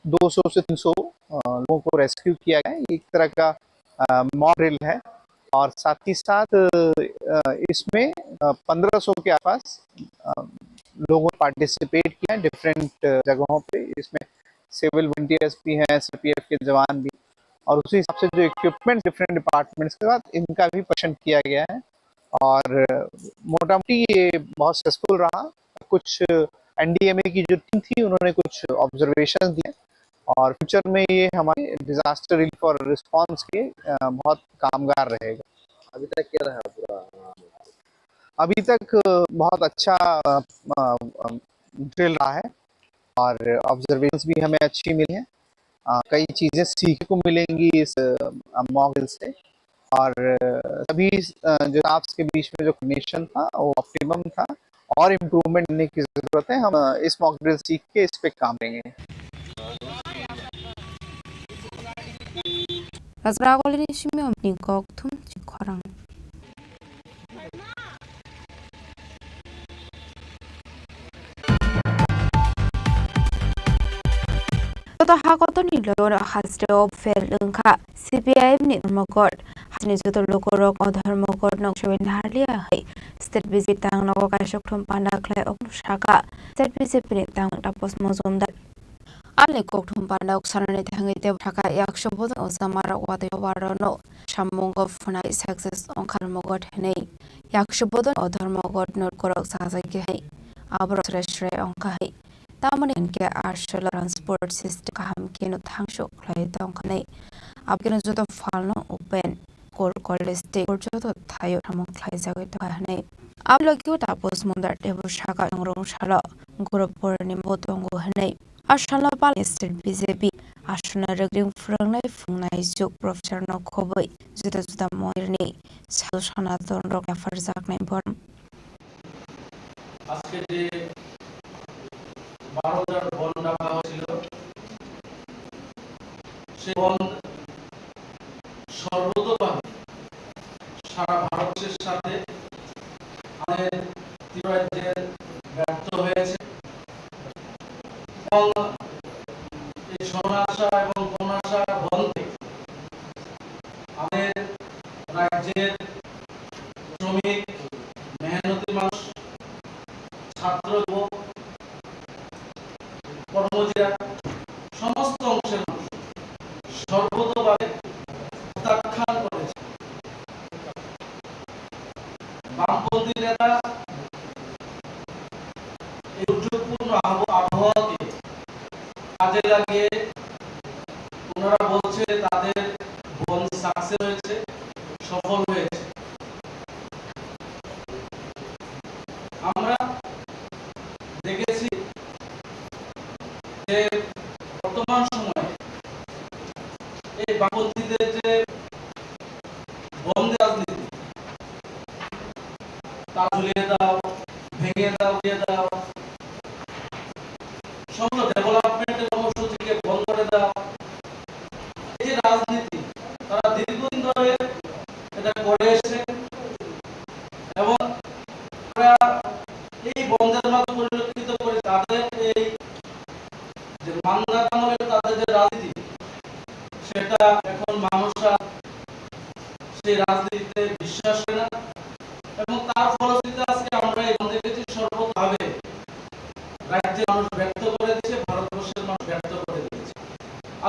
200 से 300 लोगों को रेस्क्यू किया गया है। एक तरह का मॉक ड्रिल है और साथ ही साथ इसमें 1500 के आसपास लोगों ने पार्टिसिपेट किया है डिफरेंट जगहों पे। इसमें सिविल वॉलंटियर्स भी हैं, सीपीएफ के जवान भी, और उसी हिसाब से जो इक्विपमेंट डिफरेंट डिपार्टमेंट्स के साथ इनका भी परीक्षण किया गया है और मोटा मोटी ये बहुत सक्सेसफुल रहा। कुछ एनडीएमए की जो टीम थी उन्होंने कुछ ऑब्जर्वेशन दिए और फ्यूचर में ये हमारे डिजास्टर रिलीफ और रिस्पांस के बहुत कामगार रहेगा। अभी तक क्या रहा पूरा? अभी तक बहुत अच्छा ड्रिल रहा है और ऑब्जर्वेशंस भी हमें अच्छी मिली हैं। कई चीज़ें सीखने को मिलेंगी इस मॉक ड्रिल से और सभी जो स्टाफ्स के बीच में जो कनेक्शन था वो ऑप्टिमम था और इम्प्रूवमेंट करने की ज़रूरत है। हम इस मॉक ड्रिल सीख के इस पे काम करेंगे। Razragolini Shimon Nikok Tum Chikorang. Toto Hakotoni Lord has the op Felunka, CPI Nitmogod, has to Lokorok or Hermogod no showing hardly a high. State visit down Okashok Panda Clay of Shaka, state visit down Tapos Mosum that. Ale koktum panda oksarane thangite thaka yakshobod osamara wate warano shamungo phona success on karmogot nei yakshobod odharmogot not korok sasake hai abro reshre on kai tamane ke arshal transport system kaham kenu thangsho khlai tong kanai abgeno joto falno open kol koleste joto thayo thamong khlai jagai ta nei ablogyo tapos mundar debu shaka ngrong shala goropor nimbotongo nei Ashala Palestine BJP Ashana Regling Frangnai Fungnai Juk Professor No Koboi Zuda Moirni Salshana Thornrock Farzak Name Born আজকে যে 12,000 বন রাখা হয়েছিল সেই বন সর্বতোভাবে সারা ভারতের সাথে আমাদের ত্রিপুরাজ্যের ব্যর্থ হয়েছে এবং এই সোনাশা এবং কোনাশা বন্ধে আমাদের রাজ্যের শ্রমিক মেহনতি মানুষ ছাত্র যুবক কর্মজীবীরা সমস্ত অংশের মানুষ সর্বতোভাবে প্রত্যাখ্যান করেছে। বামপন্থী নেতা এই দুর্যোগপূর্ণ আবহাওয়াকে কাজে লাগিয়ে ওনারা বলছে তাদের বন সাকসেস হয়েছে, সফল হয়েছে। আমরা দেখেছি যে বর্তমান সময়ে এই বামপন্থীদের যে বন রাজনীতি তা ঝুলিয়ে দাও, ভেঙে দাও, দিয়ে দাও, সমস্ত ডেভেলপমেন্টের কর্মসূচিকে বন্ধ করে দাও, এই যে রাজনীতি তারা দীর্ঘদিন ধরে এটা করে এসেছে এবং এই বন্ধের মাধ্যমে পরিলক্ষিত করে তাদের এই যে মান্দাকানোর তাদের যে রাজনীতি সেটা এখন মানুষরা সেই রাজনীতিতে বিশ্বাস করে না এবং তার ফলশ্রুতিতে আজকে আমরা এই বন্ধ দেখেছি সর্বভাবে রাজ্যের মানুষ ব্যক্ত করে দিয়েছে, ভারতবর্ষের মানুষ ব্যক্ত করে দিয়েছে।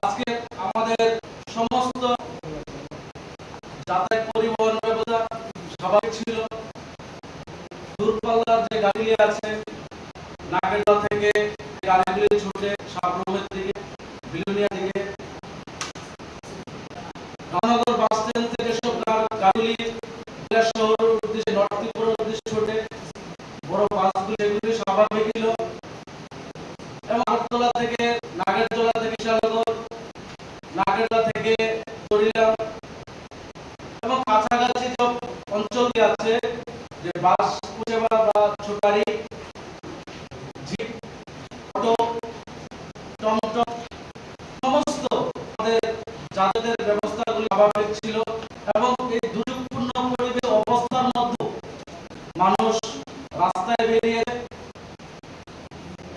আজকে আমাদের সমস্ত যাতায়াত পরিবহন ব্যবস্থা স্বাভাবিক ছিল। দূরপাল্লার যে গাড়ি আছে নাগেরদা থেকে গাড়িগুলি ছুটে সাবরুমের দিকে, বিলুনিয়া দিকে, রামনগর বাস স্ট্যান্ড থেকে সব গাড়িগুলি শহরের উদ্দেশ্যে নর্থ ত্রিপুরার উদ্দেশ্যে ছুটে বড় বাসগুলি এগুলি স্বাভাবিক ছিল এবং আগরতলা থেকে নাগেরতলা থেকে বিশালনগর, নাগেরদা থেকে চরিলাম এবং কাছাকাছি যে অঞ্চলটি আছে যে বাস পরিষেবা বা ছোট গাড়ি, জিপ, অটো, টমটম সমস্ত আমাদের যাতায়াতের ব্যবস্থাগুলি স্বাভাবিক ছিল এবং এই দুর্যোগপূর্ণ পরিবেশ অবস্থার মধ্যে মানুষ রাস্তায় বেরিয়ে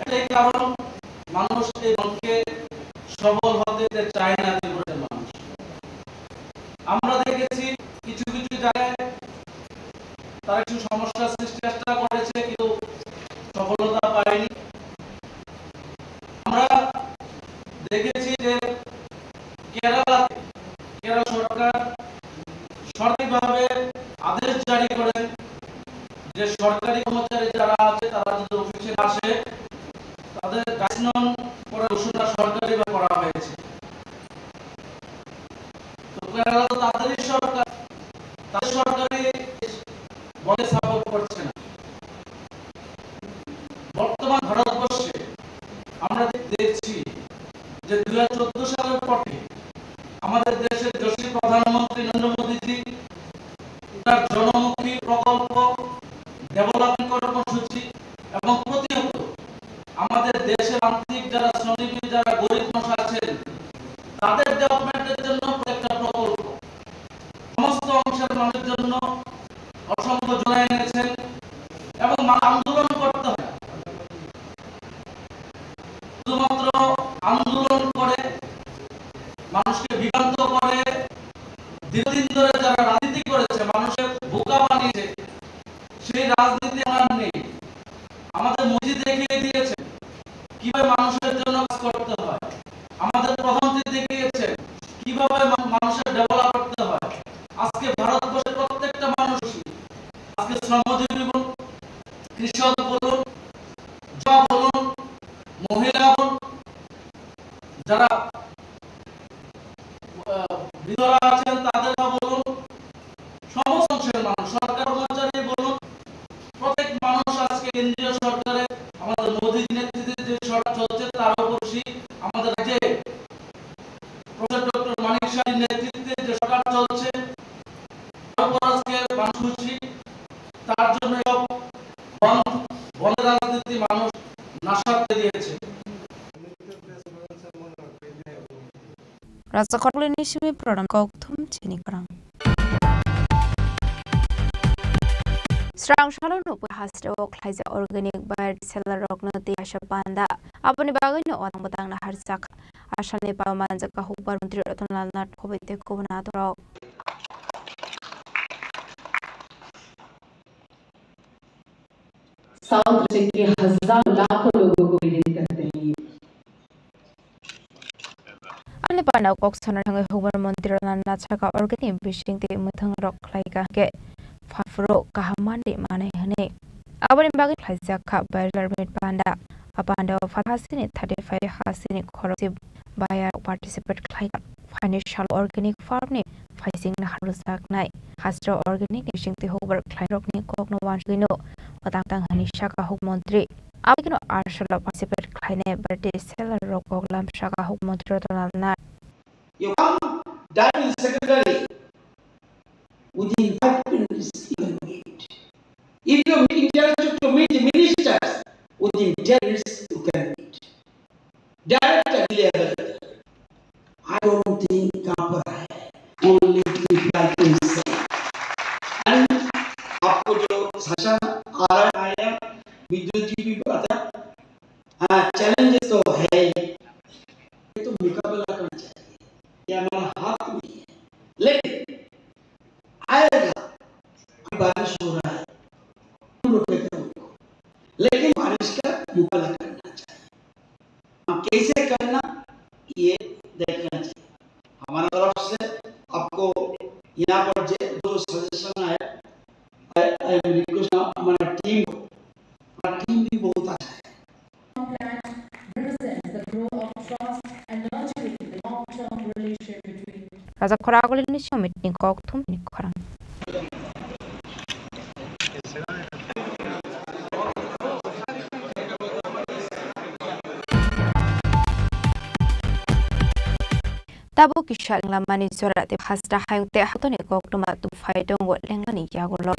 এটাই কারণ মানুষ এই বনকে সবল হতে চায় না ত্রিপুরার মানুষ। আমরা দেখেছি কিছু কিছু জায়গায় তারা কিছু সমস্যা সৃষ্টির চেষ্টা করেছে কিন্তু সফলতা পায়নি। আমরা কেরল সরকার সরকারিভাবে আদেশ জারি করেন যে সরকারি কর্মচারী যারা আছে তারা যদি অফিসে আসে তাদের গাইডলাইন করার ঘোষণা সরকারিভাবে করা হয়েছে। তো কেরালা তো তাদেরই সরকার, তাদের সরকারি বলে সাপোর্ট করছে না। বর্তমান ভারতবর্ষে আমরা দেখছি যে 2014 সালের পরে আমাদের দেশের যশস্বী প্রধানমন্ত্রী নরেন্দ্র মোদীজি তার জনমুখী প্রকল্প, ডেভেলপমেন্ট কর্মসূচি এবং প্রতিহত আমাদের দেশের আর্থিক যারা শ্রমজীবী যারা গরিব মানুষ আছেন তাদের ডেভেলপমেন্টের জন্য প্রত্যেকটা প্রকল্প সমস্ত অংশের মানুষের জন্য অসংখ্য জোড়া এনেছেন এবং আন্দোলন করতে হয়। শুধুমাত্র আন্দোলন করে মানুষকে বিভ্রান্ত করে দীর্ঘদিন ধরে যারা রাজনীতি করেছে, মানুষের বোকা বানিয়েছে, সেই রাজনীতি আমার নেই। আমাদের মোদি দেখিয়ে দিয়েছে কিভাবে মানুষের জন্য কাজ করতে হয়, আমাদের প্রধানমন্ত্রী দেখিয়েছে কিভাবে মানুষের ডেভেলপ করতে হয়। আজকে ভারতবর্ষের প্রত্যেকটা মানুষই, আজকে শ্রমজীবী বলুন, কৃষক বলুন, যুবক বলুন, মহিলা বলুন, যারা বিধবা আছেন তাদের বলুন, সমস্ত অংশের মানুষ, সরকার কর্মচারী বলুন, প্রত্যেক মানুষ আজকে কেন্দ্রীয় সরকারে আমাদের মোদী নেতৃত্বে যে সরকার চলছে তার অবশ্যই আমাদের রাজ্যে প্রফেসর ডক্টর মানিক সাহের নেতৃত্বে যে সরকার চলছে তারপর আজকে মানুষ খুশি। তার জন্য বন্ধ রাজনীতি মানুষ নাশাতে দিয়েছে। Rasa Korlini Shimi Program Koktum Chini Khorang Strang Shalom no Hasto Klaisa Organic Bird Seller Rogno the Ashapanda Aboni Bagano on Batang Harsak Ashane Pamanzaka Hooper Tritonal Nat Kovite Kovanato south से के हजार लाखों लोगों को visit करते हैं। Ani Panda Coxon and Hoover Montiran Nataka Organic Fishing the Mutung Rock like a get Fafro Kahamandi Manehane. Our in Baggy Plaza Burger Meat Panda, a panda of Hasini 35 Hasini corruptive by a participant like financial organic farming, facing Harusak night, Hastro organic fishing the Hoover Clyrocni Cogno Wanjino, Watang Hanishaka Hook Montri. Abigno Arshala participate Kline Birthday Seller Rock Lamp Shaka Hook Montreal Nat. You come down in secretary within 5 minutes you can meet. If you're meeting director to meet the ministers, within 10 minutes you can meet. Director level, I don't think only people can say. And आपको जो शासन आ रहा है विद्युत की भी बात है, चैलेंजेस तो है ही, ये तो मुकाबला करना चाहिए, ये हमारा हाथ में है, लेकिन आएगा, अभी बारिश हो रहा है, लेकिन बारिश का मुकाबला करना चाहिए, हम कैसे करना ये देखना चाहिए। हमारा तरफ से आपको यहाँ पर जो सजेशन है, I request हमारा टीम भी बहुत अच्छा है। Rasa Koragolini Shomit Nikoktum Nikorang. Tabo Kishal Lamani Sora de Hasta Hang de Hatoni Koktuma to fight on what Langani Yagolo.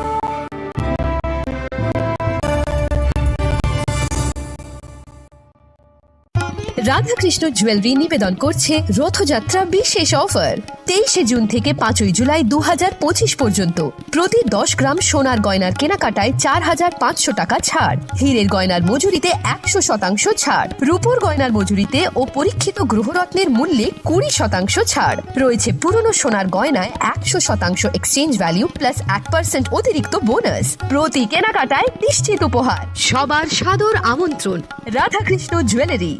Radha Krishna jewellery নিবেদন করছে রথযাত্রা বিশেষ অফার 23 জুন থেকে 5 জুলাই 2025 পর্যন্ত প্রতি 10 গ্রাম সোনার গয়নার কেনাকাটায় 4500 টাকা ছাড়, হীরের গয়নার মজুরিতে 100% ছাড়, রূপোর গয়নার মজুরিতে ও পরীক্ষিত গ্রহরত্নের মূল্যে 20% ছাড় রয়েছে। পুরনো সোনার গয়নায় 100% এক্সচেঞ্জ ভ্যালু প্লাস 1% অতিরিক্ত বোনাস। প্রতি কেনাকাটায় নিশ্চিত উপহার। সবার সাদর আমন্ত্রণ Radhakrishna jewellery.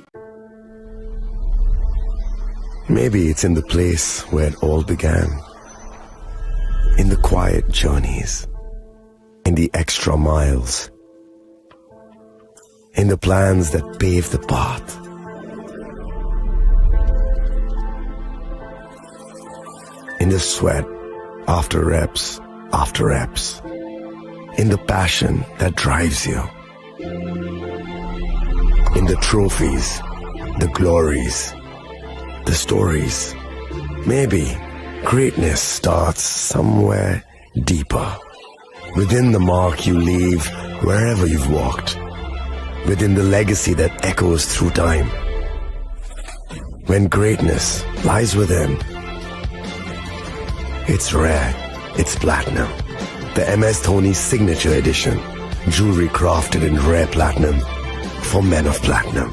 Maybe it's in the place where it all began. In the quiet journeys. In the extra miles. In the plans that pave the path. In the sweat after reps. In the passion that drives you. In the trophies, the glories, the stories. Maybe greatness starts somewhere deeper. Within the mark you leave wherever you've walked. Within the legacy that echoes through time. When greatness lies within, it's rare, it's platinum. The MS Dhoni Signature Edition. Jewelry crafted in rare platinum for men of platinum.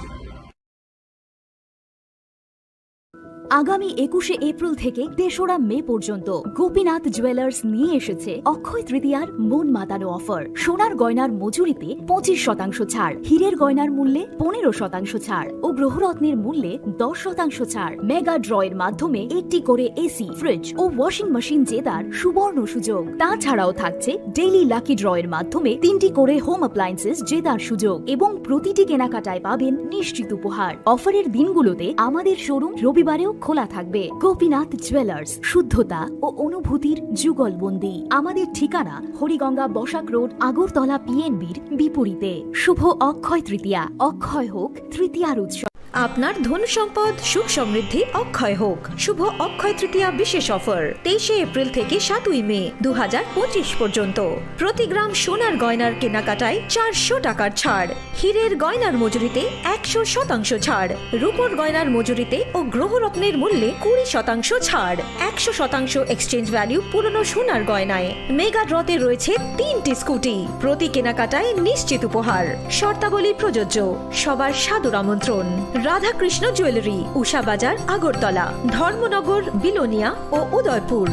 আগামী 21শে April থেকে ৩রা মে পর্যন্ত Gopinath jewellers নিয়ে এসেছে অক্ষয় তৃতীয়ার মন মাতানো offer. সোনার গয়নার মজুরিতে 25% ছাড়, হীরের গয়নার মূল্যে 15% ছাড় ও গ্রহরত্নের মূল্যে 10% ছাড়। মেগা ড্রয়ের মাধ্যমে একটি করে এসি, ফ্রিজ ও ওয়াশিং মেশিন জেতার সুবর্ণ সুযোগ। তাছাড়াও থাকছে ডেইলি লাকি ড্রয়ের মাধ্যমে 3টি করে হোম অ্যাপ্লায়েন্সেস জেতার সুযোগ এবং প্রতিটি কেনাকাটায় পাবেন নিশ্চিত উপহার। অফারের দিনগুলোতে আমাদের শোরুম রবিবারেও খোলা থাকবে। গোপীনাথ জুয়েলার্স, শুদ্ধতা ও অনুভূতির যুগলবন্দি। আমাদের ঠিকানা হরিগঙ্গা বসাক রোড, আগরতলা পিএনবির বিপরীতে। শুভ অক্ষয় তৃতীয়া, অক্ষয় হোক তৃতীয়ার উৎসব। আপনার ধন সম্পদ সুখ সমৃদ্ধি অক্ষয় হোক। শুভ অক্ষয় তৃতীয়া বিশেষ অফার 23শে এপ্রিল থেকে 7ই মে 2025 পর্যন্ত। প্রতি গ্রাম সোনার গয়নার কেনাকাটায় 400 টাকার ছাড়, হীরের গয়নার মজুরিতে 100% ছাড়, রূপোর গয়নার মজুরিতে ও গ্রহরত্নের মূল্যে 20% ছাড়, 100% এক্সচেঞ্জ ভ্যালু পুরনো সোনার গয়নায়। মেগা ড্রতে রয়েছে 3টি স্কুটি, প্রতি কেনাকাটায় নিশ্চিত উপহার। শর্তাবলী প্রযোজ্য। সবার সাদর আমন্ত্রণ। রাধাকৃষ্ণ জুয়েলারি, উষা বাজার, আগরতলা, ধর্মনগর, বিলোনিয়া ও উদয়পুর।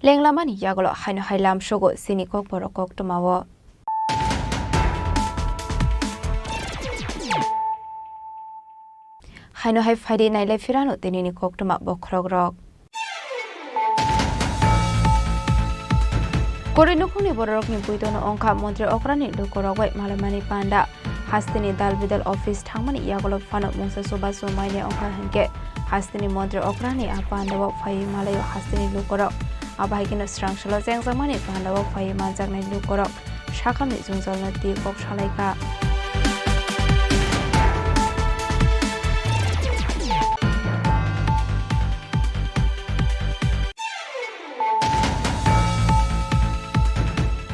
লেংলামানি ইয়াগল হাইন হাইলাম সগো সিনিকক বরকক টমাও হাইনো হাই ফাইডে নাইলাই ফিরানো তেনিনি কোকটমা বখরক রক করে নুখুনি বড়রকনি বুইদনো অংখা মন্ত্রী অকরানি লুকরগয় মালামানি পান্ডা হাস্তিনি দালবিদাল অফিস থাংমানি ইয়াগল ফানো মুংসা সুবা সুমাইনে অংখা হনকে হাস্তিনি মন্ত্রী অকরানি আপান্ডাব ফাই মালায় হাস্তিনি লুকরক আবাহিকিনো স্রাংশলো জেংজামানি পান্ডাব ফাই মানজাকনাই লুকরক শাখামনি জুংজলনো তি কক শালাইকা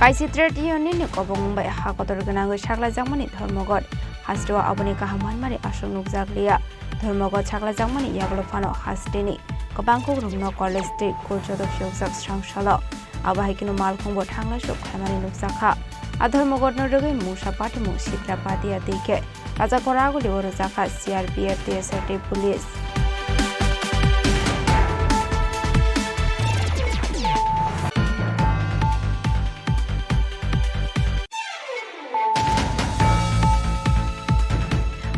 কাইসি ট্রেড ইউনিয়ন কবংবাই হাকতর গনাঙ্গ সাকলা জামানি ধর্মগত হাস্টवा aboni kahaman mari asung nukjakliya ধর্মগত সাকলা জামানি ইয়াগলো ফানো হাস্টেনি কবাংকো রুমনো কলেজ স্ট্রিট কোলজদ ফিউজাক স্রাংশালো আবাহিকিনো মালখংবো থাংলা সব খামানি নুকজাখা আধর্মগত নরগৈ মুসা পাটি মু সিত্রা পাতিয়া দিকে রাজা করাগুলি ওর জাখা সিআরপিএফ টিএসআরটি পুলিশ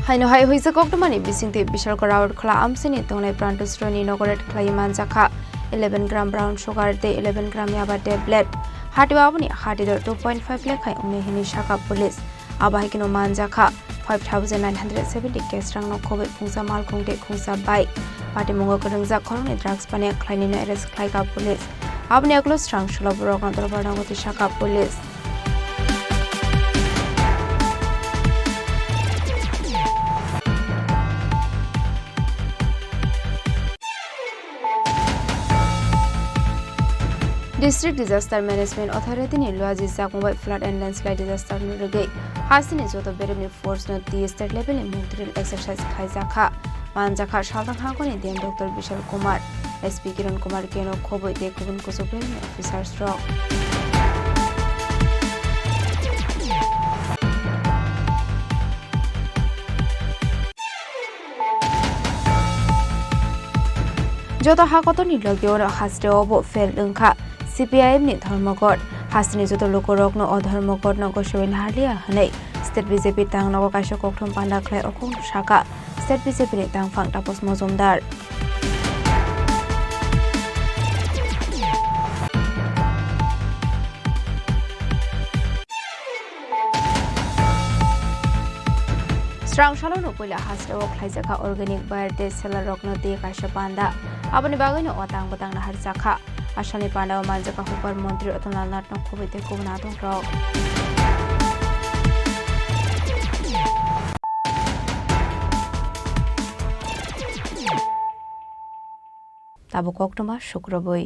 হাইনো হাই হইছে কক্টমানি বিসিংতে বিশাল করাউড খলা আমসিনি তংলাই প্রান্তশ্রনী নগরেট খ্লাইমান জাখা 11 গ্রাম ব্রাউন সুগার দে 11 গ্রাম ইয়াবা ট্যাবলেট হাটিবা আপনি হাটিদর 2.5 লেখাই উমেহিনি শাখা পুলিশ আবাহিকিনো মান জাখা 5970 কেস রাংনো খবে খুংসা মাল খুংতে খুংসা বাইক পাটি মঙ্গ করংজা খরনে ড্রাগস পানে খ্লাইনিনো এরেস্ট খ্লাইকা পুলিশ আপনি একলো স্ট্রাং শলব রগন দরবারনগতি শাখা police District Disaster Management Authority ni loaji zakmbai flood and landslide disaster nurgai hasini joto beremni force no the state level ni military exercise khaijakha manjakha shaltang hagoni dem Dr. Bishal Kumar SP Kiran Kumar keno khoboi de kubun kusopel officers rock যত হাকতনি লগিয়ন হাসতে of fail লংখা CPIM ni ধর্মঘট হাসনি যত লোকরকনো অধর্মঘট নগসবিন হারলিয়া হनै state BJP তাং নগ কাইসা kokthum panda khlai okong shaka state BJP ni tang phang tapos mozumdar Strang shalo no pula hasra o khlaijaka organic birthday seller rokno de kaisha panda abani bagai no otang batang na harjaka asani panda o manjaka hupar mantri otonal natno khubite kubna dong rok Tabu koktoma shukraboi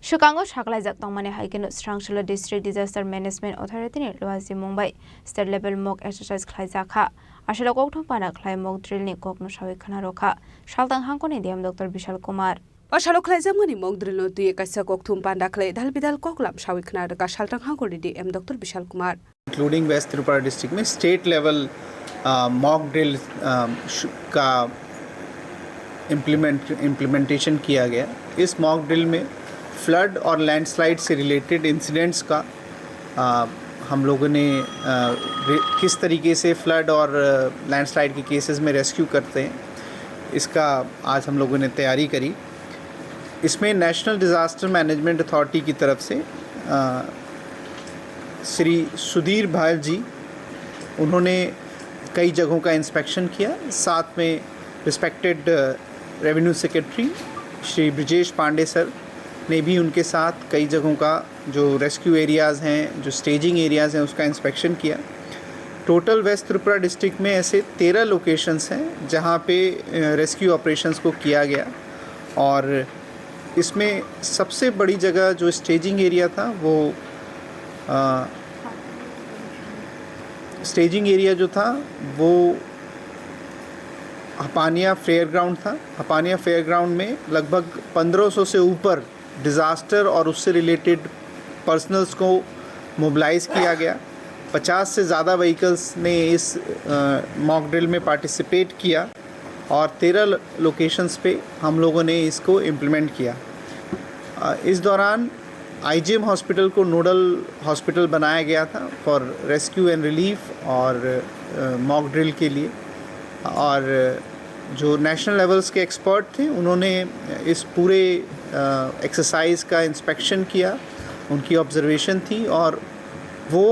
Shukango Shaklajak Tongmane Haikino Strangshula District Disaster Management Authority ni Luasi Mumbai State Level Mock Exercise Klajaka Ashila Kokthum Pana Klai Mock Drill ni Kokno Shawi Khanaroka Shaltang Hangko ni DM Dr. Bishal Kumar Ashalo Klajamani Mock Drill no tuye kaisa Kokthum Panda Klai Dalbidal Koklam Shawi Khanaroka Shaltang Hangko ni DM Dr. Bishal Kumar Including West Tripura district में state level mock drill का implementation किया गया इस mock drill में flood और landslide से related incidents का हम लोगों ने किस तरीके से फ्लड और लैंडस्लाइड के केसेस में रेस्क्यू करते हैं इसका आज हम लोगों ने तैयारी करी इसमें नेशनल डिज़ास्टर मैनेजमेंट अथॉरिटी की तरफ से श्री सुधीर भायल जी उन्होंने कई जगहों का इंस्पेक्शन किया साथ में respected revenue secretary Shri Brijesh Pandey sir ने भी उनके साथ कई जगहों का जो रेस्क्यू एरियाज़ हैं जो स्टेजिंग एरियाज़ हैं उसका इंस्पेक्शन किया टोटल वेस्ट त्रिपुरा डिस्ट्रिक्ट में ऐसे 13 लोकेशंस हैं जहां पे रेस्क्यू ऑपरेशंस को किया गया और इसमें सबसे बड़ी जगह जो स्टेजिंग एरिया था वो स्टेजिंग एरिया जो था वो हपानिया फेयर ग्राउंड था हपानिया फेयर ग्राउंड में लगभग 1500 से ऊपर डिज़ास्टर और उससे रिलेटेड पर्सनल्स को मोबिलाइज़ किया गया 50 से ज़्यादा व्हीकल्स ने इस मॉक ड्रिल में पार्टिसिपेट किया और 13 लोकेशंस पे हम लोगों ने इसको इम्प्लीमेंट किया इस दौरान IGM हॉस्पिटल को नोडल हॉस्पिटल बनाया गया था फॉर रेस्क्यू एंड रिलीफ और मॉक ड्रिल के लिए और जो नेशनल लेवल्स के एक्सपर्ट थे उन्होंने इस पूरे एक्सरसाइज का इंस्पेक्शन किया उनकी ऑब्जर्वेशन थी और वो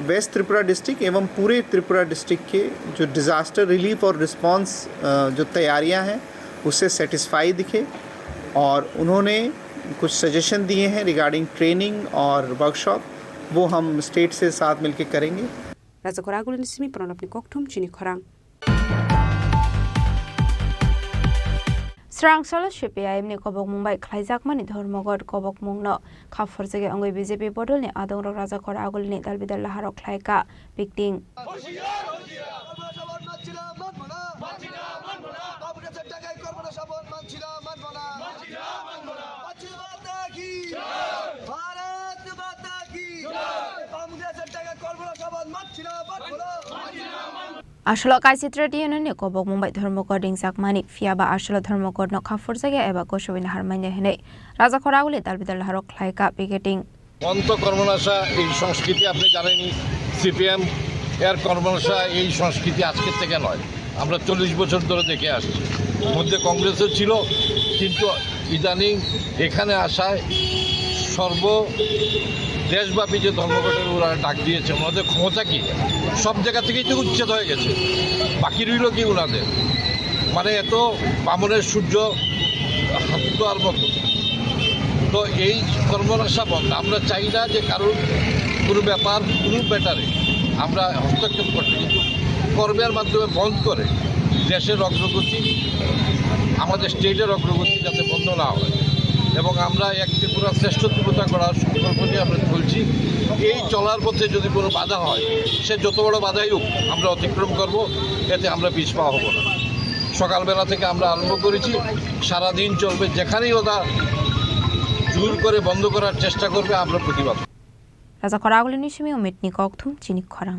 वेस्ट त्रिपुरा डिस्ट्रिक्ट एवं पूरे त्रिपुरा डिस्ट्रिक्ट के जो डिज़ास्टर रिलीफ और रिस्पांस जो तैयारियां हैं उससे सेटिस्फाई दिखे और उन्होंने कुछ सजेशन दिए हैं रिगार्डिंग ट्रेनिंग और वर्कशॉप वो हम स्टेट से साथ मिलकर करेंगे Chini Khorang Strang solo CPIM ni kobok Mumbai khlaijak mani dhormogot kobok mungno khafur jage angoi BJP bodol ni adong rok raja khor agul ni dalbidal laharok khlaika picting Asholo kaisitra diyon ni kobok Mumbai dhormogot ringsak mani fiaba asholo dhormogot no khafur jage eba kosobin harmaine hene raja khor agul ni dalbidal laharok khlaika picketing অন্ত কর্মনাশা এই সংস্কৃতি আপনি জানেনই CPM এর কর্মনাশা এই সংস্কৃতি আজকের থেকে নয় আমরা 40 বছর ধরে দেখে আসছি মধ্যে কংগ্রেসও ছিল কিন্তু ইদানিং এখানে আসায় সর্ব দেশব্যাপী যে ধর্মঘটের ওরা ডাক দিয়েছে ওনাদের ক্ষমতা কি সব জায়গা থেকেই তো উচ্ছেদ হয়ে গেছে বাকি রইল কি ওনাদের মানে এত বামনের সূর্য হাত মতো তো এই কর্মনাশা বন্ধ আমরা চাই না যে কারোর কোনো ব্যাপার কোনো ব্যাটারে আমরা হস্তক্ষেপ করতে কিন্তু কর্মের মাধ্যমে বন্ধ করে দেশের অগ্রগতি আমাদের স্টেটের অগ্রগতি যাতে বন্ধ না হয় এবং আমরা এক ত্রিপুরা শ্রেষ্ঠ ত্রিপুরা করার সংকল্প নিয়ে আমরা চলছি এই চলার পথে যদি কোনো বাধা হয় সে যত বড় বাধাই হোক আমরা অতিক্রম করব এতে আমরা পিছপা হব না সকালবেলা থেকে আমরা আরম্ভ করেছি সারাদিন চলবে যেখানেই ওটা জোর করে বন্ধ করার চেষ্টা করবে আমরা প্রতিবাদ রাজা খরাগুলি নিশমি অমিত নিকক থুম চিনি খরাং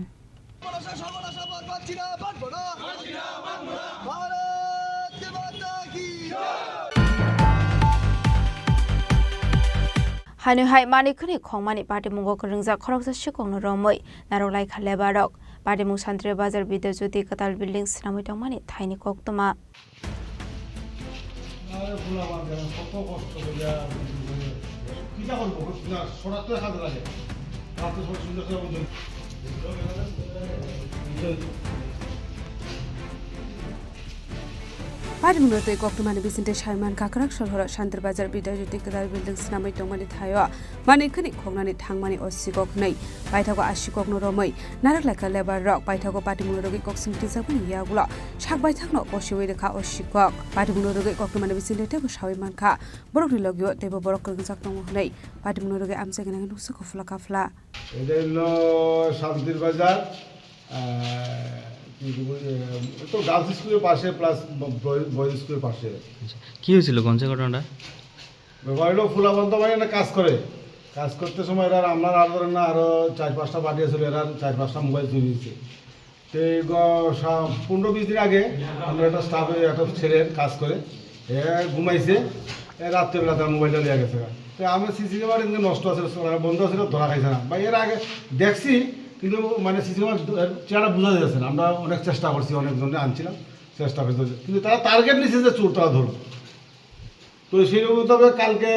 Hanuhai Manikuni Komani Party Mungo Kurungza Koroksa Shikong Romoi, Narolai Kalebarok, Party Musantre Bazar Video Juti Katal Buildings, Namutomani, Tiny Koktoma. Party Munote Koktumani Vicente Shaiman Kakrak Shorhora Shantar Bazar Video Juti Katal Buildings, Namitomani Tayo, Manikuni Kongani Tangmani or Sikok Nay, Baitago Ashikok Noromoi, Naralaka Lebar Rock, Baitago Party Munogi Coxing Tisabuni Yagula, Shak Baitano, Oshiweka or Shikok, Party Munogi Koktumani Vicente Shawimanka, Borogilogio, Tebo Borok Zakno, Party Munogi Am second and Usako Flakafla. Shantir Bazar. তো girls স্কুলের পাশে plus boys স্কুলের পাশে কি হয়েছিল কোন ঘটনাটা ব্যাপারটা ফুলাবন্ত ভাই না কাজ করতে সময় এরা আমরা আর ধরেন না আরো 4-5টা পার্টি আছে এরা 4-5টা মোবাইল চুরি হয়েছে তো 15-20 দিন আগে আমরা একটা স্টাফে একটা ছেলে কাজ করে এ ঘুমাইছে রাত্রেবেলা তার মোবাইলটা নিয়ে গেছে তো আমি সিসি ক্যামেরা কিন্তু নষ্ট আছে বন্ধ আছে ধরা খাইছে না ভাই এর আগে দেখছি কিন্তু মানে সিসি ক্যামেরা চেহারা বোঝা যাচ্ছে না আমরা অনেক চেষ্টা করছি অনেকজনে আনছিলাম চেষ্টা করছি কিন্তু তারা টার্গেট নিচ্ছে যে চোর তারা ধরবে তো সেই তবে কালকে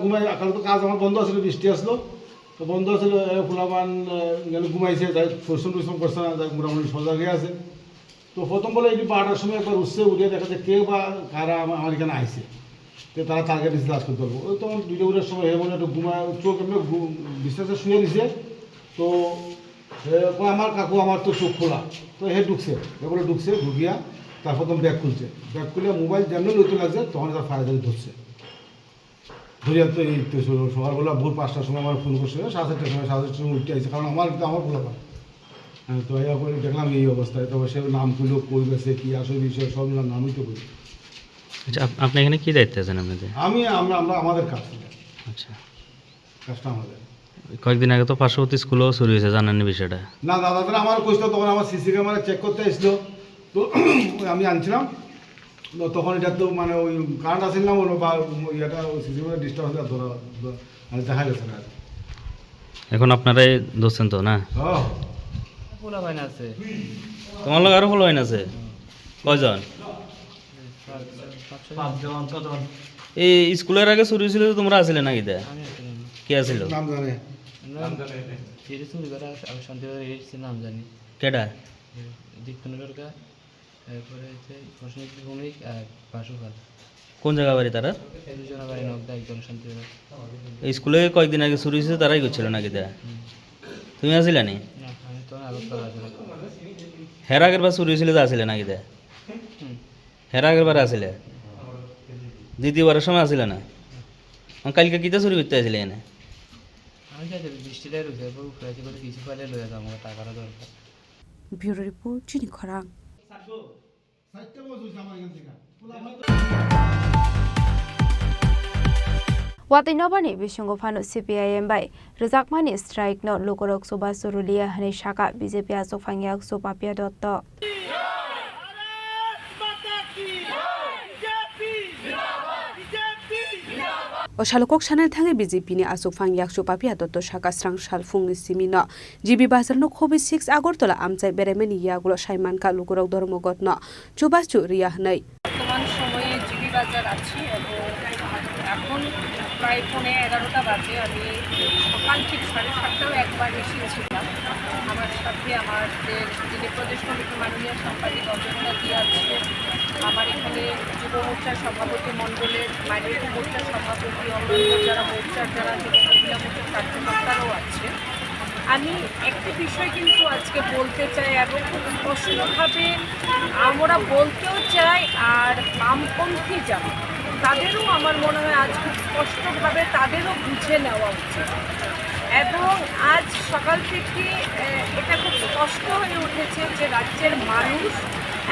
ঘুমাই কালকে তো কাজ আমার বন্ধ আসলে বৃষ্টি আসলো তো বন্ধ আসলে ফুলাবান ঘুমাইছে যাই পরিশ্রম করছে না যাই মোটামুটি সোজা গিয়ে আছে তো প্রথম বলে এটি 12টার সময় একবার উঠে দেখা যায় কেউ বা কারা আমার এখানে আইসে তো তারা টার্গেট নিচ্ছে কাজ করতে পারবো ওই তখন 2টার সময় হে বলে একটু ঘুমায় চোখ এমনি বিশ্বাসে শুয়ে নিছে তো আমার কাকু আমার তো চোখ খোলা তো হে ঢুকছে এগুলো ঢুকিয়া তার প্রথম ব্যাগ খুলছে ব্যাগ খুলে মোবাইল যেমন লইতে লাগছে তখন তার ফায়ার ধরছে ধরিয়া তো এই তো সকালবেলা ভোর 5টার সময় আমার ফোন করছে 7:30টার সময় 7:30টার সময় উঠতে আসছে কারণ আমার খোলা পান তো এই করে দেখলাম এই অবস্থায় তবে সে নাম তুলো কই গেছে কি আসল বিষয় সব নামই তো করি আচ্ছা আপনি এখানে কি দায়িত্বে আছেন আপনাদের আমরা আমাদের কাজ আচ্ছা কাজটা আমাদের কয়েকদিন আগে তো পার্শ্ববর্তী স্কুলেও চুরি হয়েছে জানেন বিষয়টা না দাদা আমার কইছিল তখন আমার সিসি ক্যামেরা চেক করতে আসলো তো আমি আনছিলাম তখন এটা তো মানে ওই কারেন্ট আসেন না বা এটা সিসি ক্যামেরা ডিস্টার্ব হলে ধরা দেখা গেছে না এখন আপনারাই ধরছেন তো না পোলা ভাই আছে তোমার লোক আরো পোলা ভাই আছে কয়জন এই স্কুলের আগে চুরি ছিল তোমরা আসলে নাকি দে কে আছিল নাম জানে নাম জানি কেডা কোন জায়গা বাড়ি তারা এই স্কুলে কয়েকদিন আগে চুরি হয়েছে তারাই করছিল নাকি দে তুমি আসলে নি হের আগের বার চুরি হয়েছিল আসলে নাকি দে হের আগের বার আসলে দ্বিতীয়বারের সময় আসলে না কালকে কিতা চুরি করতে আসলে এনে ব্যুরো রিপোর্ট চিনি খরাং Watai nobani bisungo phano CPIM bai Rajakmani strike no lokorok soba surulia hani shaka BJP asok phangyak soba pia dotto Oshalokok channel thangi BJP ni asok phangyak soba pia dotto shaka strang shal phungni simina GB bazar no khobi 6 agortola amchai beremeni yagulo shaiman ka lokorok ধর্মগতনা চুবাচু Riya নাই বর্তমান সময়ে GB বাজার আছি এবং এখন প্রায় 11:30টা বাজে আমি সকাল ঠিক 7:30টাও একবার এসেছিলাম আমার সাথে আমাদের যিনি প্রদেশ কমিটির মাননীয় সাংবাদিক অজন্তা দি আছে আমার এখানে যুব মোর্চার সভাপতি মণ্ডলের মাইনরিটি মোর্চার সভাপতি অন্যান্য যারা মোর্চার যারা মহিলা মোর্চার কার্যকর্তারাও আছে আমি একটি বিষয় কিন্তু আজকে বলতে চাই এবং খুব স্পষ্টভাবে আমরা বলতেও চাই আর বামপন্থী যারা তাদেরও আমার মনে হয় আজ খুব স্পষ্টভাবে তাদেরও বুঝে নেওয়া উচিত এবং আজ সকাল থেকে এটা খুব স্পষ্ট হয়ে উঠেছে যে রাজ্যের মানুষ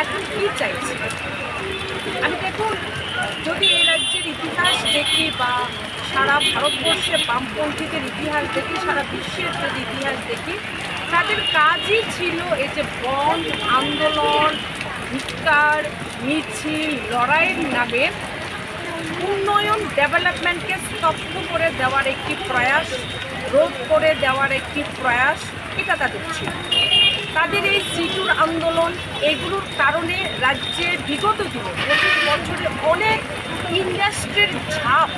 এখন কী চাইছে আমি দেখুন যদি এই রাজ্যের ইতিহাস দেখি বা সারা ভারতবর্ষে বামপন্থীদের ইতিহাস দেখি সারা বিশ্বের যদি ইতিহাস দেখি তাদের কাজই ছিল এই যে বন্ধ আন্দোলন ধিক্কার মিছিল লড়াইয়ের নামে উন্নয়ন ডেভেলপমেন্টকে স্তব্ধ করে দেওয়ার একটি প্রয়াস, রোধ করে দেওয়ার একটি প্রয়াস, এটা তাদের ছিল। তাদের এই সিটুর আন্দোলন এগুলোর কারণে রাজ্যে বিগত দিনে 25 বছরে অনেক ইন্ডাস্ট্রির ঝাপ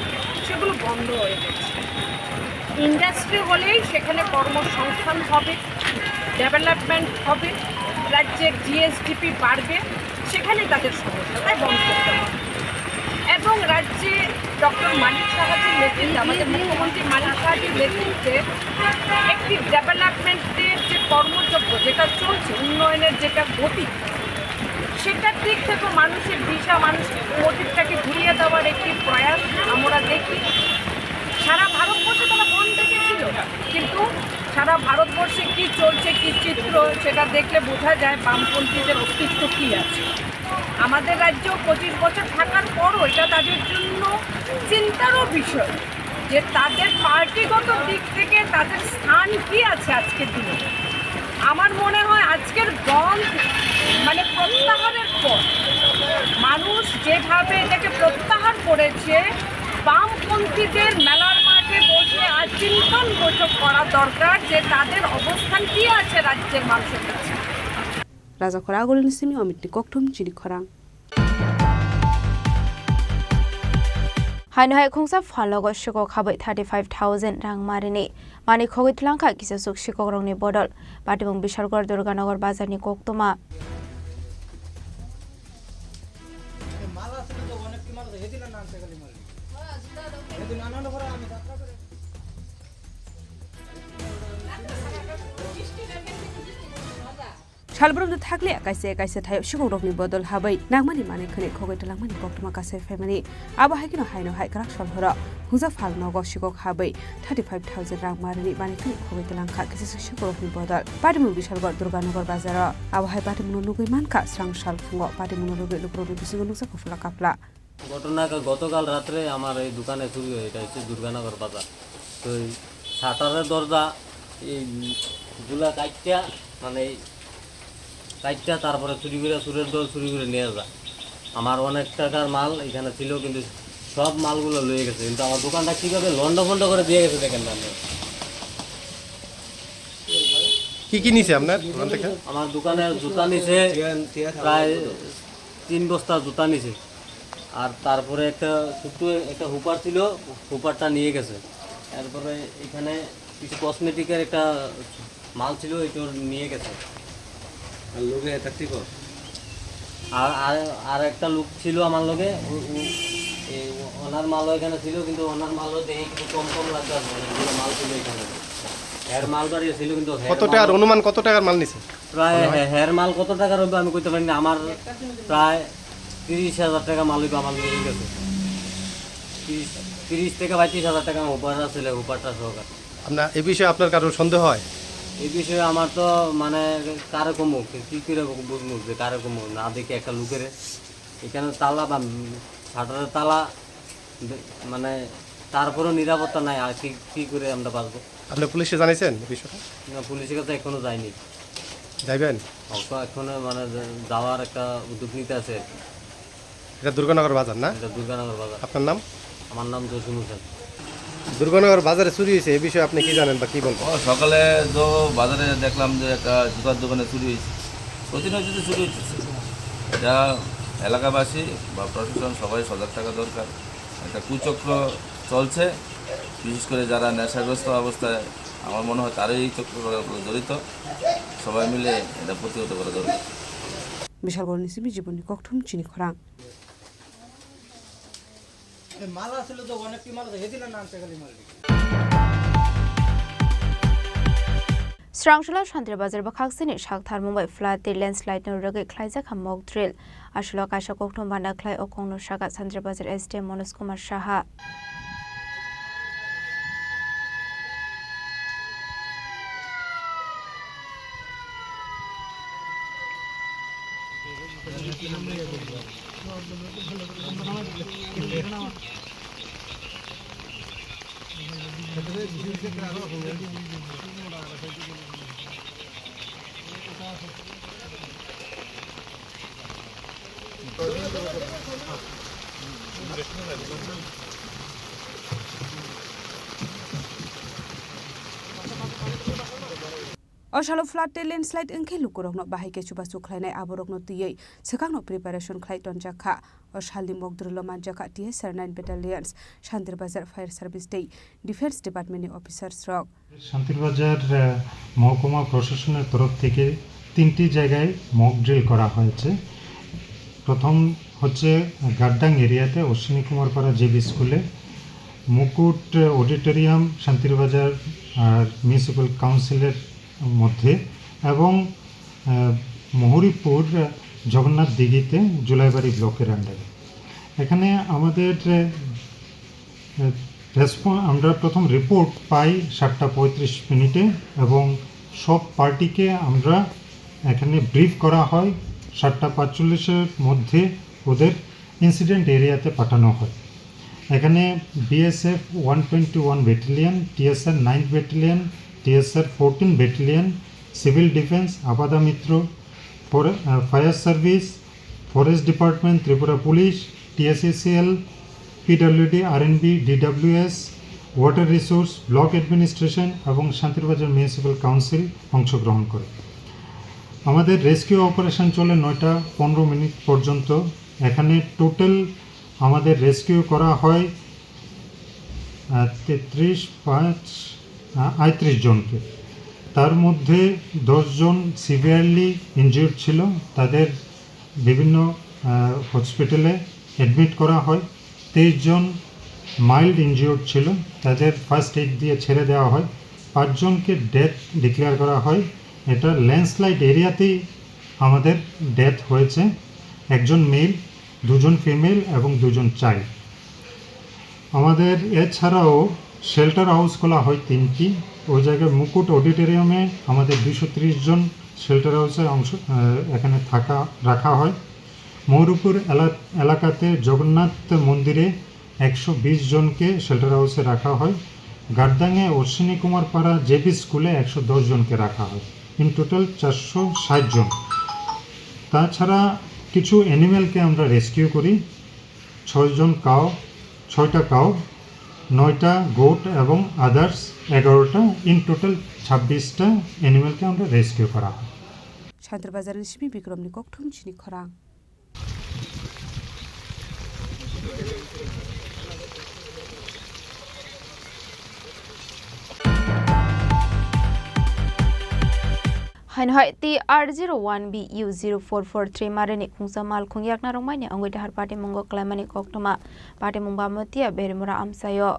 সেগুলো বন্ধ হয়ে গেছে। ইন্ডাস্ট্রি হলেই সেখানে কর্মসংস্থান হবে, ডেভেলপমেন্ট হবে, রাজ্যের জিএসডিপি বাড়বে, সেখানে তাদের সমস্যা, তাই বন্ধ করতে হবে। এবং রাজ্যে ডক্টর মানিক সাহাজির নেতৃত্বে, আমাদের মুখ্যমন্ত্রী মানিক সাহাজির নেতৃত্বে একটি ডেভেলপমেন্টের যে কর্মযজ্ঞ যেটা চলছে, উন্নয়নের যেটা গতি, সেটার দিক থেকে মানুষের দিশা, মানুষের মোটিভটাকে ঘুরিয়ে দেওয়ার একটি প্রয়াস আমরা দেখি। সারা ভারতবর্ষে তারা বন্ধ দেখেছিল, কিন্তু সারা ভারতবর্ষে কী চলছে, কী চিত্র, সেটা দেখলে বোঝা যায় বামপন্থীদের অস্তিত্ব কী আছে। আমাদের রাজ্যেও 25 বছর থাকার পরও এটা তাদের জন্য চিন্তারও বিষয় যে তাদের পার্টিগত দিক থেকে তাদের স্থান কী আছে আজকের দিনে। আমার মনে হয় আজকের বন্ধ মানে প্রত্যাহারের পর মানুষ যেভাবে এটাকে প্রত্যাহার করেছে, বামপন্থীদের মেলার মাঠে বসে আর চিন্তন বৈঠক করা দরকার যে তাদের অবস্থান কী আছে রাজ্যের মানুষের কাছে। Raza Khorang Golin Simi Amit Koktum Chini Khorang. Haino hai khongsa phalogo shiko khabai 35,000 rang marini mani khogit langkha kisa suk shiko rong ni bodol patibong Bishalgor Durganagar bazar ni koktoma Shalbrum থাকলে একাইছে একাইছে থাই শিগরকনি বদল হাবাই নাগমানি মানে খনে খগৈতে লাংমানি কক্তমা কাছে family আবহাই কিনো হাইনো high করা সলহরা হুজা ফাল নগ শিগক হাবাই 35,000 রাং মারিনি মানে খনে খগৈতে লাংখা কিছু শিগরকনি বদল পাটিমু বিশালগড় দুর্গানগর বাজার আবহাই পাটিমু নুগৈ মানকা স্রাং সাল ফুঙ্গ পাটিমু নুগৈ লুকরবি বিসিগো নুসা কফলা কাপলা ঘটনা গতকাল রাতে আমার এই দোকানে চুরি হয়, এটা হচ্ছে দুর্গানগর বাজার। তো শাটারের দরজা এই গুলা কাটটা মানে কাটটা তারপরে চুরি করে চুরের দল চুরি করে নিয়ে যায়। আমার অনেক টাকার মাল এখানে ছিল, কিন্তু সব মালগুলো লয়ে গেছে, কিন্তু আমার দোকানটা কীভাবে লন্ড ফন্ড করে দিয়ে গেছে দেখেন না। কি কি নিছে আপনার দোকান থেকে? আমার দোকানে জুতা নিছে প্রায় 3 বস্তা জুতা নিছে, আর তারপরে একটা ছোট্ট একটা হুপার ছিল, হুপারটা নিয়ে গেছে। তারপরে এখানে কিছু কসমেটিকের একটা মাল ছিল, এটা নিয়ে গেছে। লোকে আর একটা লোক ছিল আমার লগে, ওনার মালও এখানে ছিল, কিন্তু ওনার মালও দেখে কিন্তু কম কম লাগবে। মাল ছিল এখানে, হেয়ার মাল বাড়িয়ে ছিল, কিন্তু কত টাকার অনুমান, কত টাকার মাল নিছে? প্রায় হেয়ার মাল কত টাকার হবে আমি কইতে পারি না। আমার প্রায় 30,000 টাকা মাল হইবে আমার নিয়ে গেছে। 30 থেকে 35,000 টাকা উপহার ছিল, উপহারটা সহকার। আপনার এই বিষয়ে আপনার কারোর সন্দেহ হয়? এই বিষয়ে আমার তো মানে কারো কমু কি করে বুঝবো যে কারো কমু না দেখে একটা লোকের এখানে তালা বা শাটারের তালা, মানে তারপরেও নিরাপত্তা নাই, আর কি করে আমরা বাঁচবো। আপনি পুলিশে জানাইছেন বিষয়টা? না, পুলিশের কাছে এখনো যায়নি। যাইবেন? এখনো মানে যাওয়ার একটা উদ্যোগ নিতে আছে। এটা দুর্গানগর বাজার না? এটা দুর্গানগর বাজার। আপনার নাম? আমার নাম জসিম হোসেন। দুর্গানগর বাজারে চুরি হয়েছে, এই বিষয়ে আপনি কি জানেন বা কি বলবেন? সকালে তো বাজারে দেখলাম যে একটা জুতার দোকানে চুরি হয়েছে। প্রতিদিন হচ্ছে চুরি হচ্ছে, এটা এলাকাবাসী বা প্রশাসন সবাই সজাগ থাকা দরকার। একটা কুচক্র চলছে, বিশেষ করে যারা নেশাগ্রস্ত অবস্থায়, আমার মনে হয় তারাই এই চক্র জড়িত। সবাই মিলে এটা প্রতিহত করা দরকার। বিশালগড় নিসিবি জীবনী ককঠুম চিনি খরাং। মালা ছিল তো অনেকটি মালা হেদিনা নাম তেগালি মাল Srangshula Chandra Bazar Bakhaksini Shakthar Mumbai Flat the landslide no rugged Klaizak mock drill. Ashula Kasha Koktum Banda Klai Okono Shaka Chandra Bazar ST Monos Kumar Shaha. Oshalo flat landslide engke lukurokno bahike chuba sukhlainai aborokno tiyei sekangno preparation khlaiton jakha Oshaldi Mogdrulo Manjaka TSR 9 Battalions Shantir Bazar Fire Service Day Defense Department Officers Rock শান্তির বাজার মহকুমা প্রশাসনের তরফ থেকে 3টি জায়গায় mock drill করা হয়েছে প্রথম হচ্ছে গাড্ডাং এরিয়াতে অশ্বিনী কুমার পাড়া জেবি স্কুলে মুকুট অডিটোরিয়াম শান্তির বাজার আর মিউনিসিপ্যাল কাউন্সিলের মধ্যে এবং মহুরিপুর জগন্নাথ দিঘিতে জুলাইবাড়ি ব্লকের আন্ডারে এখানে আমাদের আমরা প্রথম রিপোর্ট পাই 7:35 এবং সব পার্টিকে আমরা এখানে ব্রিফ করা হয় 7:45 মধ্যে ওদের ইনসিডেন্ট এরিয়াতে পাঠানো হয় এখানে BSF 121 battalion TSR 9 battalion TSR 14 battalion civil defence Aapda Mitra fire service forest department Tripura police TSECL PWD RNB DWS water resource block administration এবং শান্তিরবাজার মিউনিসিপ্যাল কাউন্সিল অংশগ্রহণ করে আমাদের রেস্কিউ অপারেশন চলে 9:15 পর্যন্ত এখানে টোটাল আমাদের রেস্কিউ করা হয় 33 জনকে তার মধ্যে 10 জন সিভিয়ারলি ইনজিউর্ড ছিল তাদের বিভিন্ন হসপিটালে অ্যাডমিট করা হয় 23 জন মাইল্ড ইনজিউর্ড ছিল তাদের ফার্স্ট এইড দিয়ে ছেড়ে দেওয়া হয় 5 জনকে ডেথ ডিক্লেয়ার করা হয় এটা ল্যান্ডস্লাইড এরিয়াতেই আমাদের ডেথ হয়েছে একজন মেল 2 জন ফিমেল এবং 2 জন চাইল্ড আমাদের এছাড়াও শেল্টার হাউস খোলা হয় 3টি ওই জায়গায় মুকুট অডিটোরিয়ামে আমাদের 230 জন শেল্টার হাউসে এখানে রাখা হয় মহুরিপুর এলাকাতে জগন্নাথ মন্দিরে 120 জনকে শেল্টার হাউসে রাখা হয় গাড্ডাঙে অশ্বিনী কুমার পাড়া জেবি স্কুলে 110 জনকে রাখা হয় ইন টোটাল 460 জন তাছাড়া কিছু অ্যানিম্যালকে আমরা রেস্কিউ করি 6টা কাউ 9টা গোট এবং আদার্স 11টা ইন টোটাল 26টা অ্যানিম্যালকে আমরা রেস্কিউ করা হয় শান্তিরবাজার রেশমি বিক্রম নিককঠুম চিনি খরাং Hainhai TR01BU0443 Marani Kungsa Mal Kungyak Naromani Angoi Dahar Party Mungo Klamani Koktoma Party Mumba Mutia Berimura Amsayo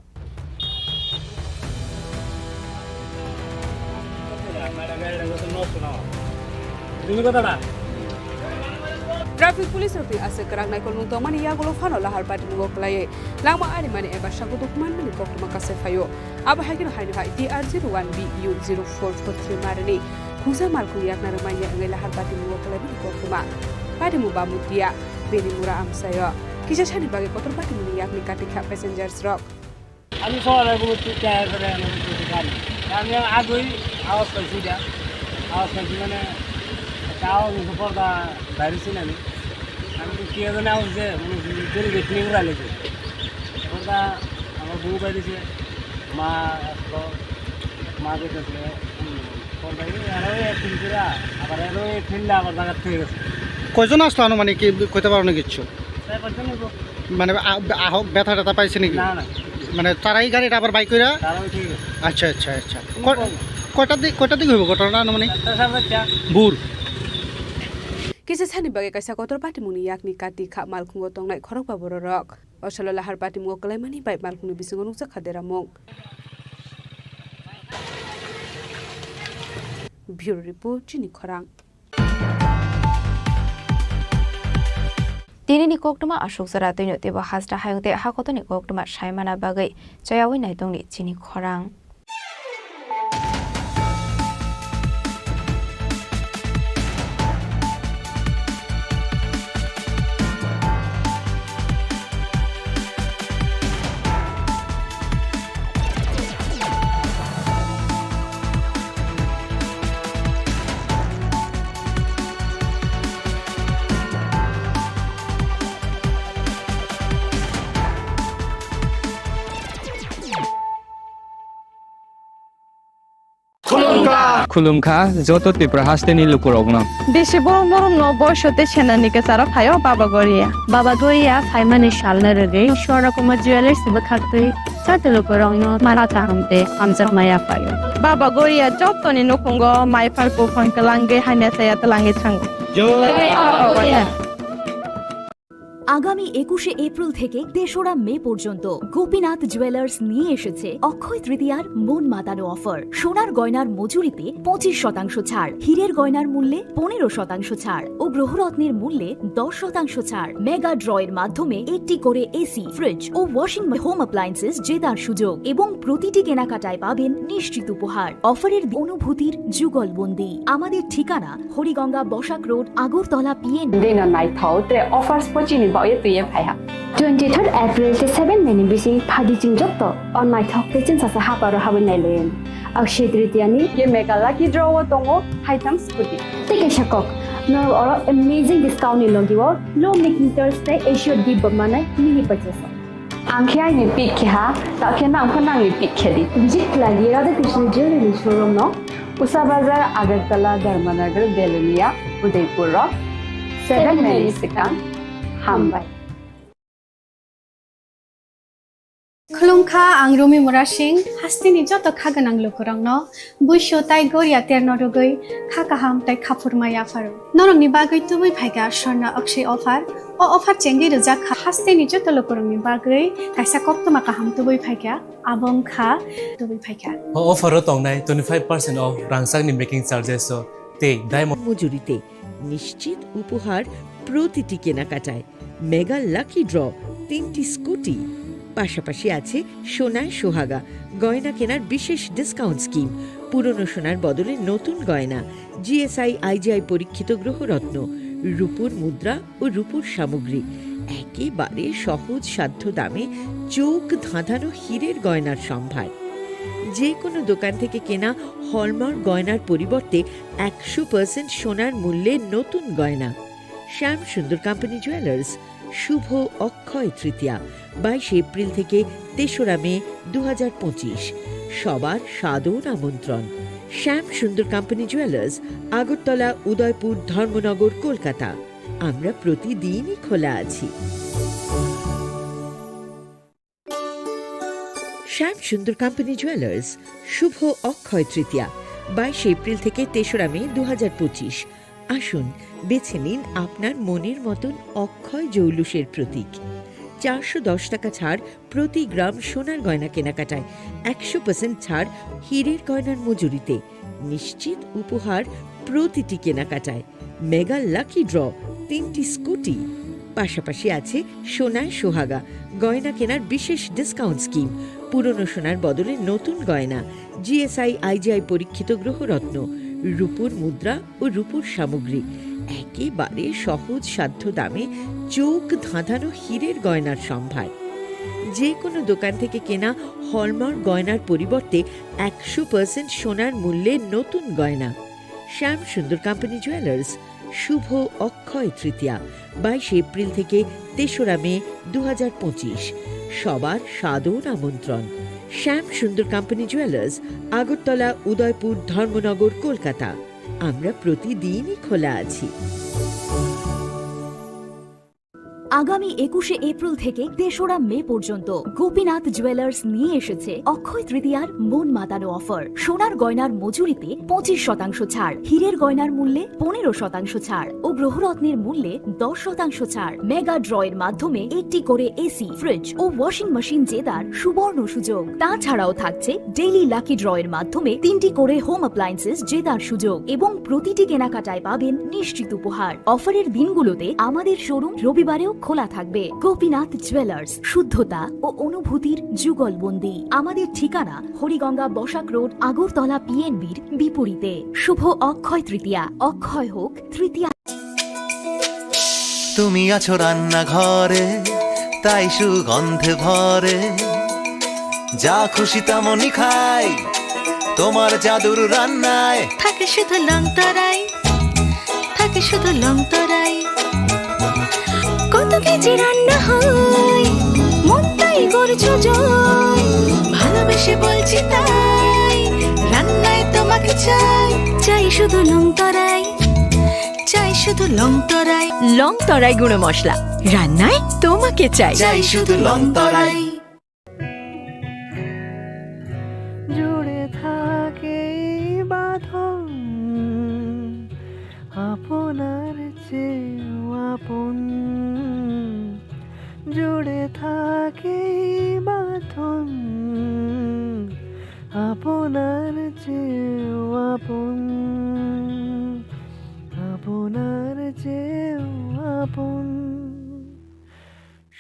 Traffic Police Ropi ase kerang naikol mung tomani ya golo fano lahar party mungo klaye lama ani mani eba shago dokuman mani koktoma kasefayo aba hakin hainhai TR01BU0443 Marani Kungsa mal kuyak na ramanya ngai lahar pati mo kala bi ko kuma pati mo ba mutia beni mura amsayo kisha chani bage kotor pati mo yak ni kati kha passengers rock আমি সবার আগে বলছি tyre করে আমি গাড়ি আমি আগেই আওয়াজ পাইছি এটা আওয়াজ পাইছি মানে একটা আওয়াজ পর্দা বাইরেছি না আমি তো কে জানে আওয়াজ যে মানে দেখনি উড়া লেগে পর্দা আমার বউ বাইরেছে মা আসলো মা দেখেছে কয়জন আসলো আনুমানিক কইতে পারো না কিচ্ছু মানে ব্যথা ট্যাথা পাইছে নাকি মানে তারাই গাড়িটা আবার বাইক করে আচ্ছা আচ্ছা আচ্ছা কয়টার দিকে হইব ঘটনা আনুমানিক ভোর Kisa chani bage kaisa kotor pati muni yakni kati kha malkhungo tongnai khorok ba boro rok osalo lahar pati mungo kalaimani bai malkhungni bisingo nuksa khadera mong Bureau Report Chini Khorang Tini ni koktuma ashok sara toino teba hasta hayongte hakotoni koktuma shaimana bagai chayawi naitongni Chini Khorang खुलुमखा जत त्रिपुरा हास्तेनि लुकुरगन बेसे बरम बरम न बयसते सेनानिके सारा फायो बाबा गोरिया फाइमानि सालना रगे शोरा Kumar jewellers बखातै साते लुकुरगन माराता हमते हमजा माया फायो बाबा गोरिया जतनि नखंग माइफारको फंकलांगे हाने साया तलांगे थांग আগামী 21শে এপ্রিল থেকে ৩রা মে পর্যন্ত গোপীনাথ জুয়েলার্স নিয়ে এসেছে অক্ষয় তৃতীয়ার মন মাতানো অফার। সোনার গয়নার মজুরিতে 25% ছাড়, হীরের গয়নার মূল্যে 15% ছাড় ও গ্রহরত্নের মূল্যে 10% ছাড়। মেগা ড্রয়ের মাধ্যমে একটি করে এসি, ফ্রিজ ও ওয়াশিং হোম অ্যাপ্লায়েন্সেস জেতার সুযোগ এবং প্রতিটি কেনাকাটায় পাবেন নিশ্চিত উপহার। অফারের অনুভূতির যুগলবন্দি। আমাদের ঠিকানা Hariganga Basak road, Agartala PN. 23rd April से 7 meni bisi phadi jing jok to on my thok te chin sa sa ha paro habin nai len akshay tritiya ni ये मेगा लकी ड्रॉ तंगो हाइथाम scooty te ke shakok no oro amazing discount ni logi wo low making terms te asia di bamana mini purchase आंखिया नि pick खा ताखे नाम खनांग नि pick खेदी visit lagi radha krishna jewelry showroom no उसा बाजार Agartala Dharmanagar बेलनिया Udaipur 7 meni sekan hambai खुलुमखा आं रमि मुरा सिंह हास्तिनि जत खागोनां लोकरंनो बुइसो ताइ गोरिया तेरनरगै खाकाहाम ताइ खाफुरमाया फारो नरंनि बागै तुबै फाइगा स्वर्णा अक्षय ऑफर ओ ऑफर चेंगि रजा हास्तिनि जत लोकरंनि बागै काइसा कप्तमा काहाम तुबै फाइगा आबं खा तुबै फाइगा ओ ऑफर तंगनाय 25% ऑफ रांसांनि मेकिंग चार्जेस ते डायमंड মজুরিতে নিশ্চিত উপহার প্রতিটি কেনাকাটায় মেগা লাকি ড্র 3টি স্কুটি পাশাপাশি আছে সোনায় সোহাগা গয়না কেনার বিশেষ ডিসকাউন্ট স্কিম পুরনো সোনার বদলে নতুন গয়না জিএসআই আইজিআই পরীক্ষিত গ্রহরত্ন রূপোর মুদ্রা ও রূপোর সামগ্রী একেবারে সহজ সাধ্য দামে চোখ ধাঁধানো হীরের গয়নার সম্ভার যে কোনো দোকান থেকে কেনা হলমার্ক গয়নার পরিবর্তে 100% সোনার মূল্যে নতুন গয়না শ্যাম সুন্দর কোম্পানি জুয়েলার্স শুভ অক্ষয় তৃতীয়া 22 এপ্রিল থেকে 3রা মে 2025 সবার সাদর আমন্ত্রণ শ্যাম সুন্দর কোম্পানি জুয়েলার্স আগরতলা উদয়পুর ধর্মনগর কলকাতা আমরা প্রতিদিনই খোলা আছি শ্যাম সুন্দর কোম্পানি জুয়েলার্স শুভ অক্ষয় তৃতীয়া 22 এপ্রিল থেকে 3রা মে 2025 আসুন বেছে নিন আপনার মনের মতন অক্ষয় জৌলুসের প্রতীক 410 টাকা ছাড় প্রতি গ্রাম সোনার গয়না কেনাকাটায় 100% ছাড় হীরের গয়নার মজুরিতে নিশ্চিত উপহার প্রতিটি কেনাকাটায় মেগা লাকি ড্র 3টি স্কুটি পাশাপাশি আছে সোনায় সোহাগা গয়না কেনার বিশেষ ডিসকাউন্ট স্কিম পুরনো সোনার বদলে নতুন গয়না জিএসআই আইজিআই পরীক্ষিত গ্রহরত্ন রূপোর মুদ্রা ও রূপোর সামগ্রী একেবারে সহজ সাধ্য দামে চোখ ধাঁধানো হীরের গয়নার সম্ভার যে কোনো দোকান থেকে কেনা হলমার্ক গয়নার পরিবর্তে 100% সোনার মূল্যে নতুন গয়না শ্যাম সুন্দর কোম্পানি জুয়েলার্স শুভ অক্ষয় তৃতীয়া 22 এপ্রিল থেকে 3রা মে 2025 সবার সাদর আমন্ত্রণ শ্যাম সুন্দর কোম্পানি জুয়েলার্স আগরতলা উদয়পুর ধর্মনগর কলকাতা আমরা প্রতিদিনই খোলা আছি আগামী 21শে এপ্রিল থেকে 3রা মে পর্যন্ত গোপীনাথ জুয়েলার্স নিয়ে এসেছে অক্ষয় তৃতীয়ার মন মাতানো অফার। সোনার গয়নার মজুরিতে 25% ছাড়, হীরের গয়নার মূল্যে 15% ছাড় ও গ্রহরত্নের মূল্যে 10% ছাড়। মেগা ড্রয়ের মাধ্যমে একটি করে এসি, ফ্রিজ ও ওয়াশিং মেশিন জেতার সুবর্ণ সুযোগ। তাছাড়াও থাকছে ডেইলি লাকি ড্রয়ের মাধ্যমে 3টি করে হোম অ্যাপ্লায়েন্সেস জেতার সুযোগ এবং প্রতিটি কেনাকাটায় পাবেন নিশ্চিত উপহার। অফারের দিনগুলোতে আমাদের শোরুম রবিবারেও খোলা থাকবে। গোপীনাথ জুয়েলার্স, শুদ্ধতা ও অনুভূতির যুগলবন্দি। আমাদের ঠিকানা হরিগঙ্গা বসাক রোড, আগরতলা পিএনবির বিপরীতে। শুভ অক্ষয় তৃতীয়া, অক্ষয় হোক তৃতীয়া। তুমি আছো রান্না ঘরে, তাই সুগন্ধে ভরে, যা খুশি তেমনই খাই তোমার জাদুর রান্নায়। থাকে শুধু লংতরাই, থাকে শুধু লংতরাই, কত কেজি রান্না হয় মনটাই করছো জয়। ভালোবেসে বলছি তাই, রান্নায় তোমাকে চাই চাই শুধু লং তরাই চাই শুধু লং তরাই লং তরাই গুঁড়ো মশলা রান্নায় তোমাকে চাই চাই শুধু লং তরাই জুড়ে থাকে বাঁধন আপনার চেয়েও আপন জুড়ে থাকে বাঁধন আপনার চেয়েও আপন আপনার চেয়েও আপন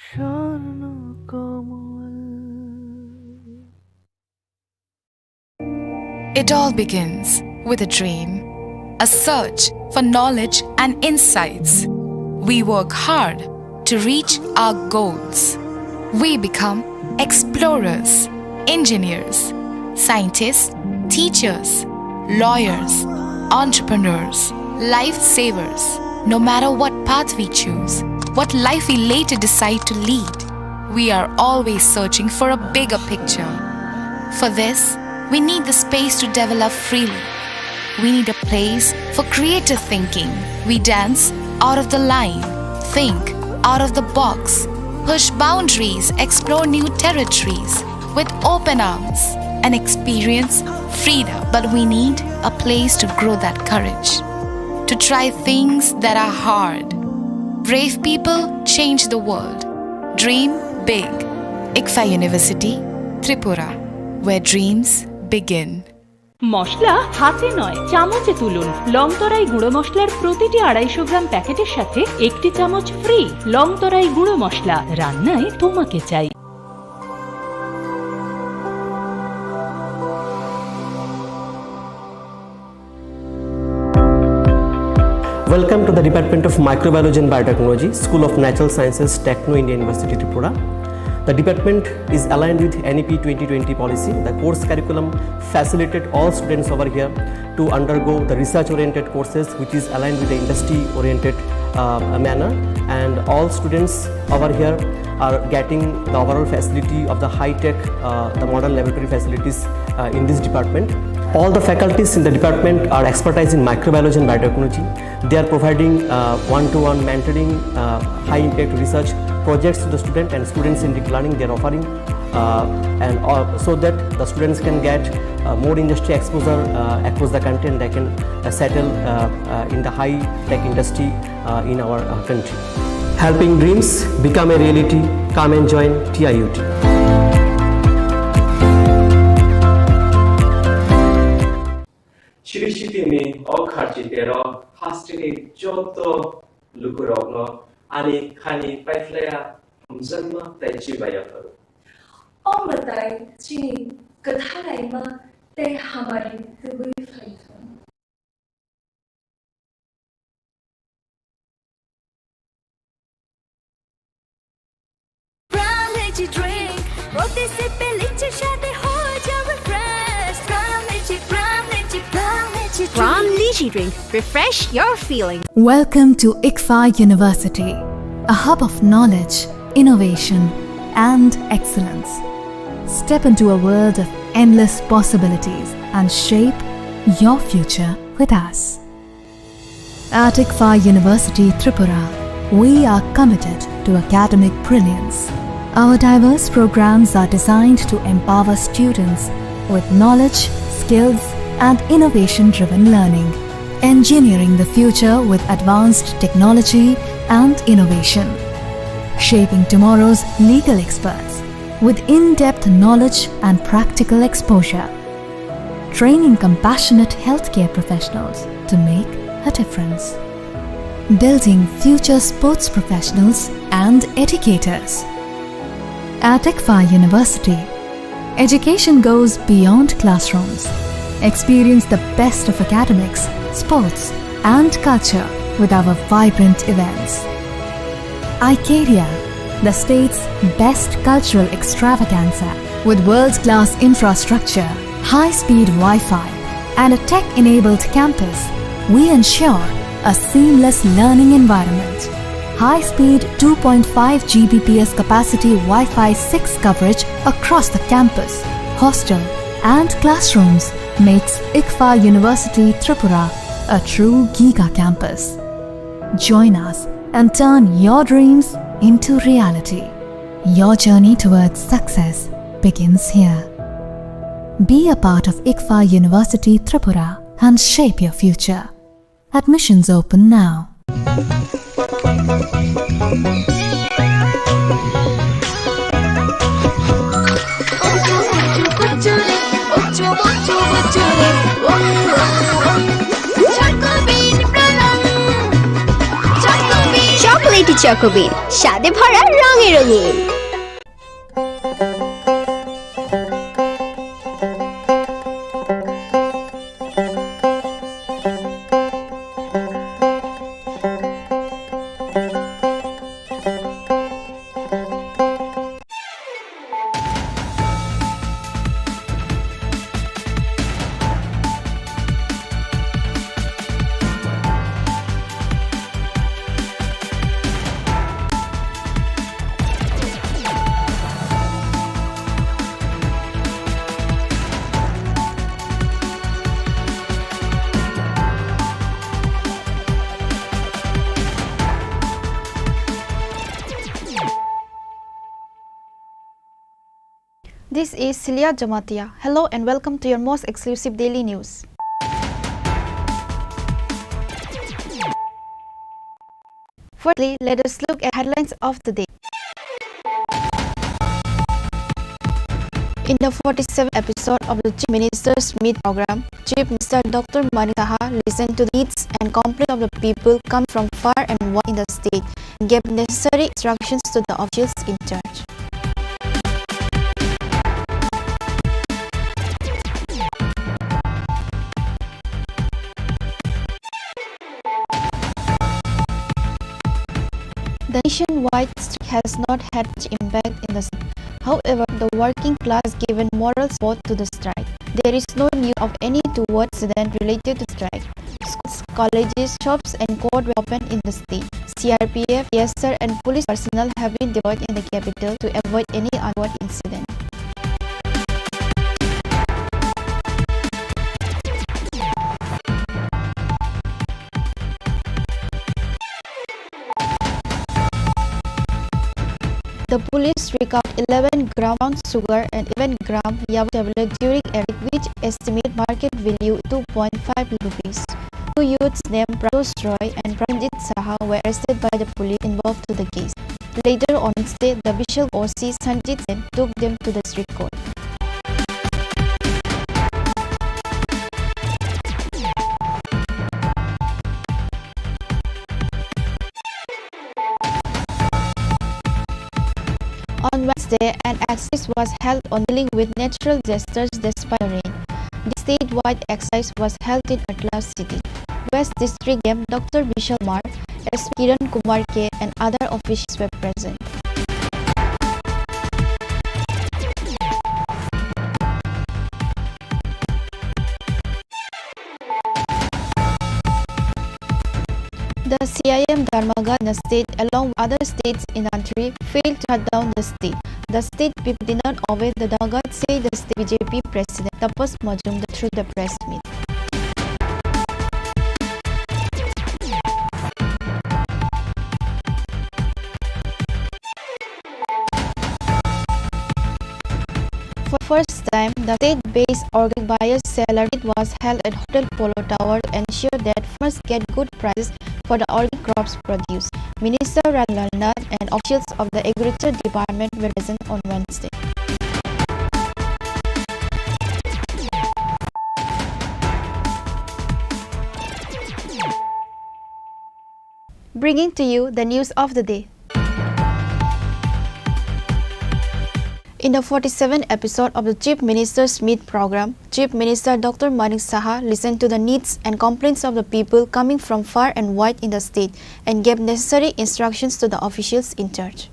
স্বর্ণ কমল It all begins with a dream, a search for knowledge and insights. We work hard to reach our goals. We become explorers, engineers, scientists, teachers, lawyers, entrepreneurs, lifesavers. No matter what path we choose, what life we later decide to lead, we are always searching for a bigger picture. For this, we need the space to develop freely. We need a place for creative thinking. We dance out of the line, think out of the box, push boundaries, explore new territories with open arms and experience freedom. But we need a place to grow that courage, to try things that are hard. Brave people change the world. Dream big. ICFA University, Tripura, where dreams begin. মশলা হাতে নয় চামচে তুলুন লংতরাই গুঁড়ো মশলার প্রতিটি 250 গ্রাম প্যাকেটের সাথে একটি চামচ ফ্রি লংতরাই গুঁড়ো মশলা রান্নায় তোমাকে চাই Welcome to the Department of Microbiology and Biotechnology, School of Natural Sciences, Techno India University, Tripura. The department is aligned with NEP 2020 policy. The course curriculum facilitated all students over here to undergo the research-oriented courses, which is aligned with the industry-oriented manner. And all students over here are getting the overall facility of the high-tech, the modern laboratory facilities in this department. All the faculties in the department are expertise in microbiology and biotechnology. They are providing one-to-one mentoring, high-impact research projects to the student and student-centric learning they are offering, and so that the students can get more industry exposure across the country and they can settle in the high-tech industry in our country. Helping dreams become a reality. Come and join TIUT. 치리시티미 어카지대로 하스티니 쪼또 루크로그노 아니 카니 파이플레야 함선마 따이치바야파로 어머다이 치니 그타라이마 때 하마리 그의 파이톤 Brown energy drink रोटी से पहले चशाते हो जाओ fresh Brown lychee drink refresh your feeling Welcome to ICFA University, a hub of knowledge, innovation, and excellence. Step into a world of endless possibilities and shape your future with us. At ICFA University, Tripura, we are committed to academic brilliance. Our diverse programs are designed to empower students with knowledge, skills, and innovation-driven learning, engineering the future with advanced technology and innovation, shaping tomorrow's legal experts with in-depth knowledge and practical exposure, training compassionate healthcare professionals to make a difference, building future sports professionals and educators. At ICFA University, education goes beyond classrooms. Experience the best of academics, sports, and culture with our vibrant events. ICARIA, the state's best cultural extravaganza, with world-class infrastructure, high-speed Wi-Fi, and a tech-enabled campus, we ensure a seamless learning environment. High-speed 2.5 Gbps capacity Wi-Fi 6 coverage across the campus, hostel, and classrooms makes ICFA University Tripura a true Giga campus. Join us and turn your dreams into reality. Your journey towards success begins here. Be a part of ICFA University Tripura and shape your future. Admissions open now. Chocolatey চকোবিন স্বাদে ভরা রঙে রঙিন। This is Celia Jamatia. Hello and welcome to your most exclusive daily news. Firstly, let us look at headlines of the day. In the 47th episode of the Chief Minister's Meet program, Chief Minister Dr. Manik Saha listened to the needs and complaints of the people coming from far and wide in the state and gave necessary instructions to the officials in charge. The nationwide strike has not had much impact in the state. However, the working class has given moral support to the strike. There is no news of any toward incident related to strike. Schools, colleges, shops and courts were open in the state. CRPF, PSR and police personnel have been deployed in the capital to avoid any untoward incident. The police recovered 11 gram brown sugar and 11 gram yaba tablet during a raid which estimate market value 2.5 rupees. Two youths named Pradosh Roy and Pranjit Saha were arrested by the police involved to the case. Later on Wednesday, the Bishop OC Sanjit Sen took them to the district court. On Wednesday, an exercise was held on dealing with natural disasters despite rain. The statewide exercise was held in Atlas City. West District GM Dr. Vishal Mar, SP Kiran Kumar K and other officials were present. The CIM Dharmagat in the state along with other states in the country failed to shut down the state. The state people did not obey the Dharmagat, said the state BJP president Tapas Majumdar through the press meet. For the first time, the state-based organic buyers salary was held at Hotel Polo Tower to ensure that farmers get good prices for the organic crops produced. Minister Radlal Nath and officials of the Agriculture Department were present on Wednesday. Bringing to you the news of the day. In the 47th episode of the Chief Minister's Meet program, Chief Minister Dr. Manik Saha listened to the needs and complaints of the people coming from far and wide in the state and gave necessary instructions to the officials in charge.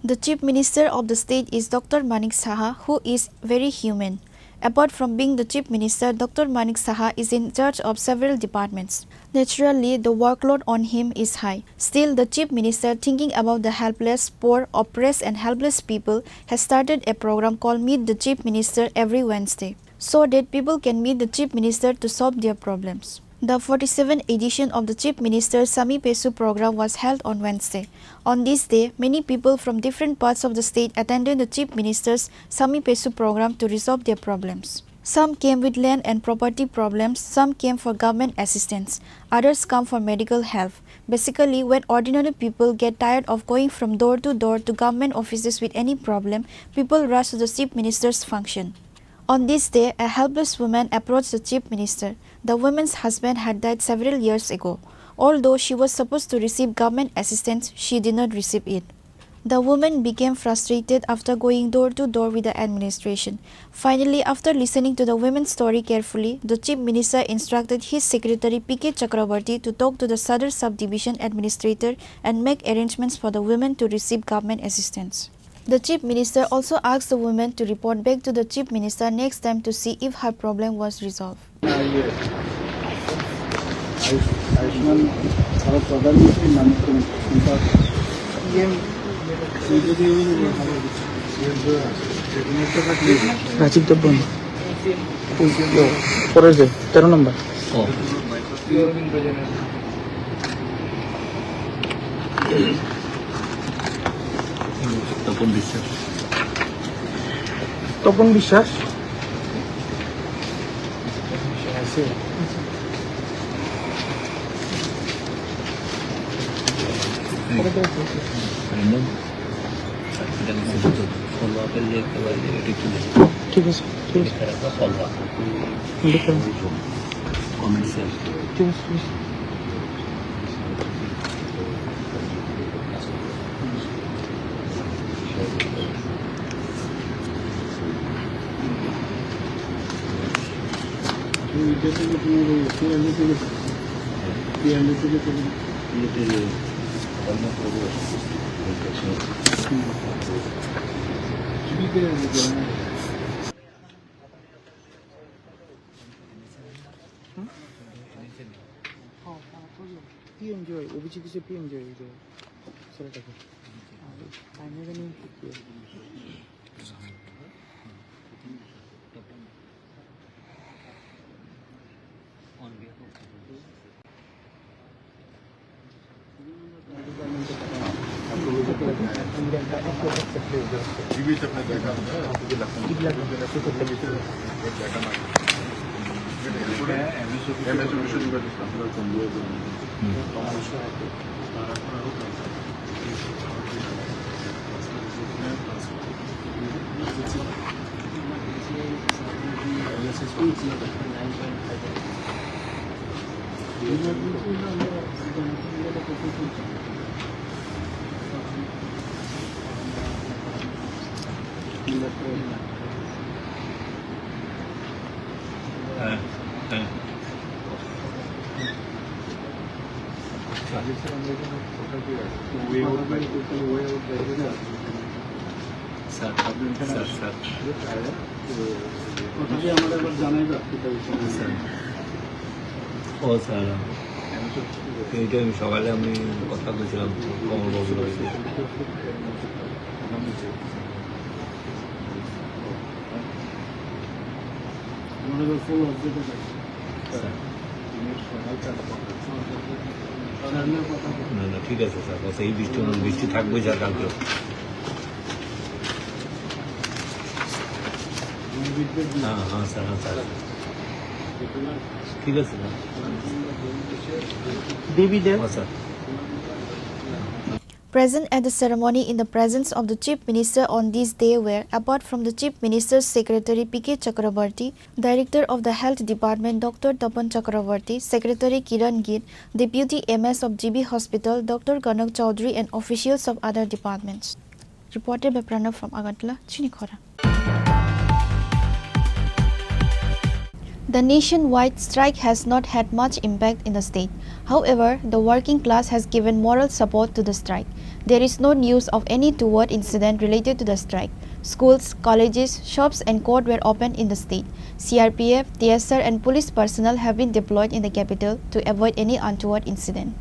The Chief Minister of the state is Dr. Manik Saha, who is very human. Apart from being the Chief Minister, Dr. Manik Saha is in charge of several departments. Naturally, the workload on him is high. Still, the Chief Minister, thinking about the helpless, poor, oppressed and helpless people, has started a program called Meet the Chief Minister every Wednesday. so that people can meet the Chief Minister to solve their problems. The 47th edition of the Chief Minister's Sami Pesu program was held on Wednesday. On this day, many people from different parts of the state attended the Chief Minister's Sami Pesu program to resolve their problems. Some came with land and property problems, some came for government assistance, others come for medical help. Basically, when ordinary people get tired of going from door to government offices with any problem, people rush to the Chief Minister's function. On this day, a helpless woman approached the Chief Minister. The woman's husband had died several years ago. Although she was supposed to receive government assistance, she did not receive it. The woman became frustrated after going door to door with the administration. Finally, after listening to the woman's story carefully, the Chief Minister instructed his secretary P.K. Chakrabarti to talk to the Sadar Subdivision Administrator and make arrangements for the woman to receive government assistance. The Chief Minister also asked the woman to report back to the Chief Minister next time to see if her problem was resolved. Rajib দেববন পরের যে 13 নম্বর তপন বিশ্বাস ঠিক আছে ঠিক আছে PMJ Abhijit যে PMJ যে ছেলেটাকে আইনে জানি কি এইটা আমি সকালে আমি কথা বলছিলাম কমলবাবুর হয়েছে না না ঠিক আছে স্যার বস এই বৃষ্টি থাকবে যা কালকে হ্যাঁ হ্যাঁ স্যার হ্যাঁ স্যার ঠিক আছে sir Debi Deb sir Present at the ceremony in the presence of the Chief Minister on this day were, apart from the Chief Minister's Secretary P.K. Chakrabarti, Director of the Health Department Dr. Tapan Chakrabarti, Secretary Kiran Git, Deputy MS of GB Hospital Dr. Ganak Chaudhary and officials of other departments. Reported by Pranav from Agartala, Chini Khorang. The nationwide strike has not had much impact in the state. However, the working class has given moral support to the strike. There is no news of any toward incident related to the strike. Schools, colleges, shops and court were opened in the state. CRPF, TSR and police personnel have been deployed in the capital to avoid any untoward incident.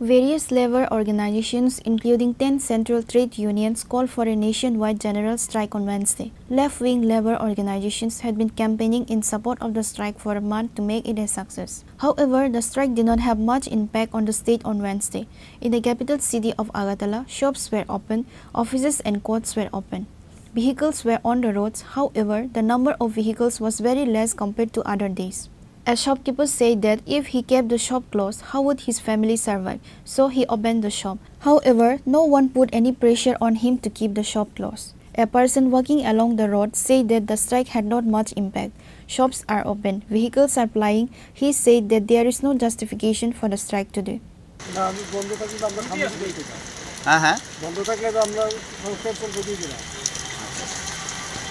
Various labor organizations, including 10 central trade unions, called for a nationwide general strike on Wednesday. Left-wing labor organizations had been campaigning in support of the strike for a month to make it a success. However, the strike did not have much impact on the state on Wednesday. In the capital city of Agartala, shops were open, offices and courts were open. Vehicles were on the roads. However, the number of vehicles was very less compared to other days. A shopkeeper said that if he kept the shop closed, how would his family survive? So he opened the shop. However, no one put any pressure on him to keep the shop closed. A person walking along the road said that the strike had not much impact. Shops are open, vehicles are plying. He said that there is no justification for the strike today.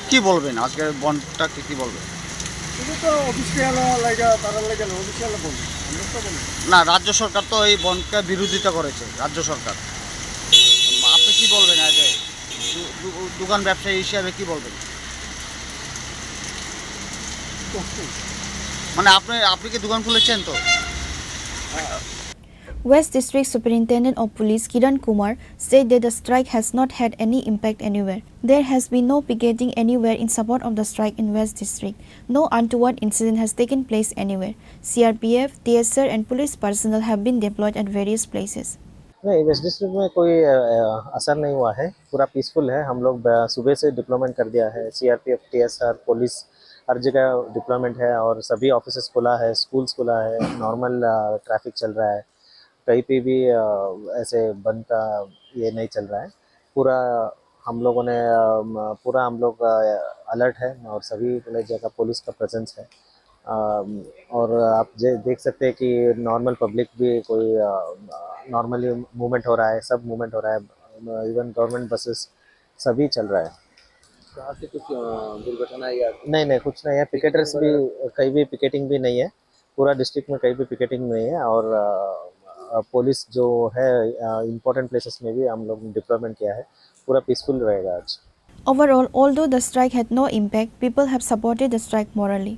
কি বলবেন আজকে বনটা কি বলবেন? না, রাজ্য সরকার তো এই বনকে বিরোধিতা করেছে, রাজ্য সরকার। আপনি কি বলবেন আগে দোকান ব্যবসায়ী হিসাবে কি বলবেন? মানে আপনি কি দোকান খুলেছেন তো? West District Superintendent of Police Kiran Kumar said that the strike has not had any impact anywhere. There has been no picketing anywhere in support of the strike in West District. No untoward incident has taken place anywhere. CRPF, TSR and police personnel have been deployed at various places. नहीं, waste district में कोई असर नहीं हुआ है, पूरा peaceful है। हम लोग सुबह से डिप्लॉयमेंट कर दिया है। CRPF, TSR, पुलिस हर जगह डिप्लॉयमेंट है और सभी ऑफिसेस खुला है, स्कूल्स खुला है, नॉर्मल ट्रैफिक चल रहा है। कहीं पे भी ऐसे बंद का ये नहीं चल रहा है। पूरा हम लोग अलर्ट है और सभी जगह पुलिस का प्रेजेंस है। और आप देख सकते हैं कि नॉर्मल पब्लिक भी कोई नॉर्मली मूवमेंट हो रहा है, सब मूवमेंट हो रहा है। इवन गवर्नमेंट बसेस सभी चल रहा है। कहाँ से कुछ दुर्घटना या नहीं कुछ नहीं है। पिकेटर्स भी कहीं भी पिकेटिंग भी नहीं है, पूरा डिस्ट्रिक्ट में कहीं भी पिकेटिंग नहीं है। और पुलिस जो है इम्पोर्टेंट प्लेसेस में भी हम लोग डिप्लॉयमेंट किया है। पूरा पीसफुल रहेगा आज। Overall, although the strike had no impact, people have supported the strike morally.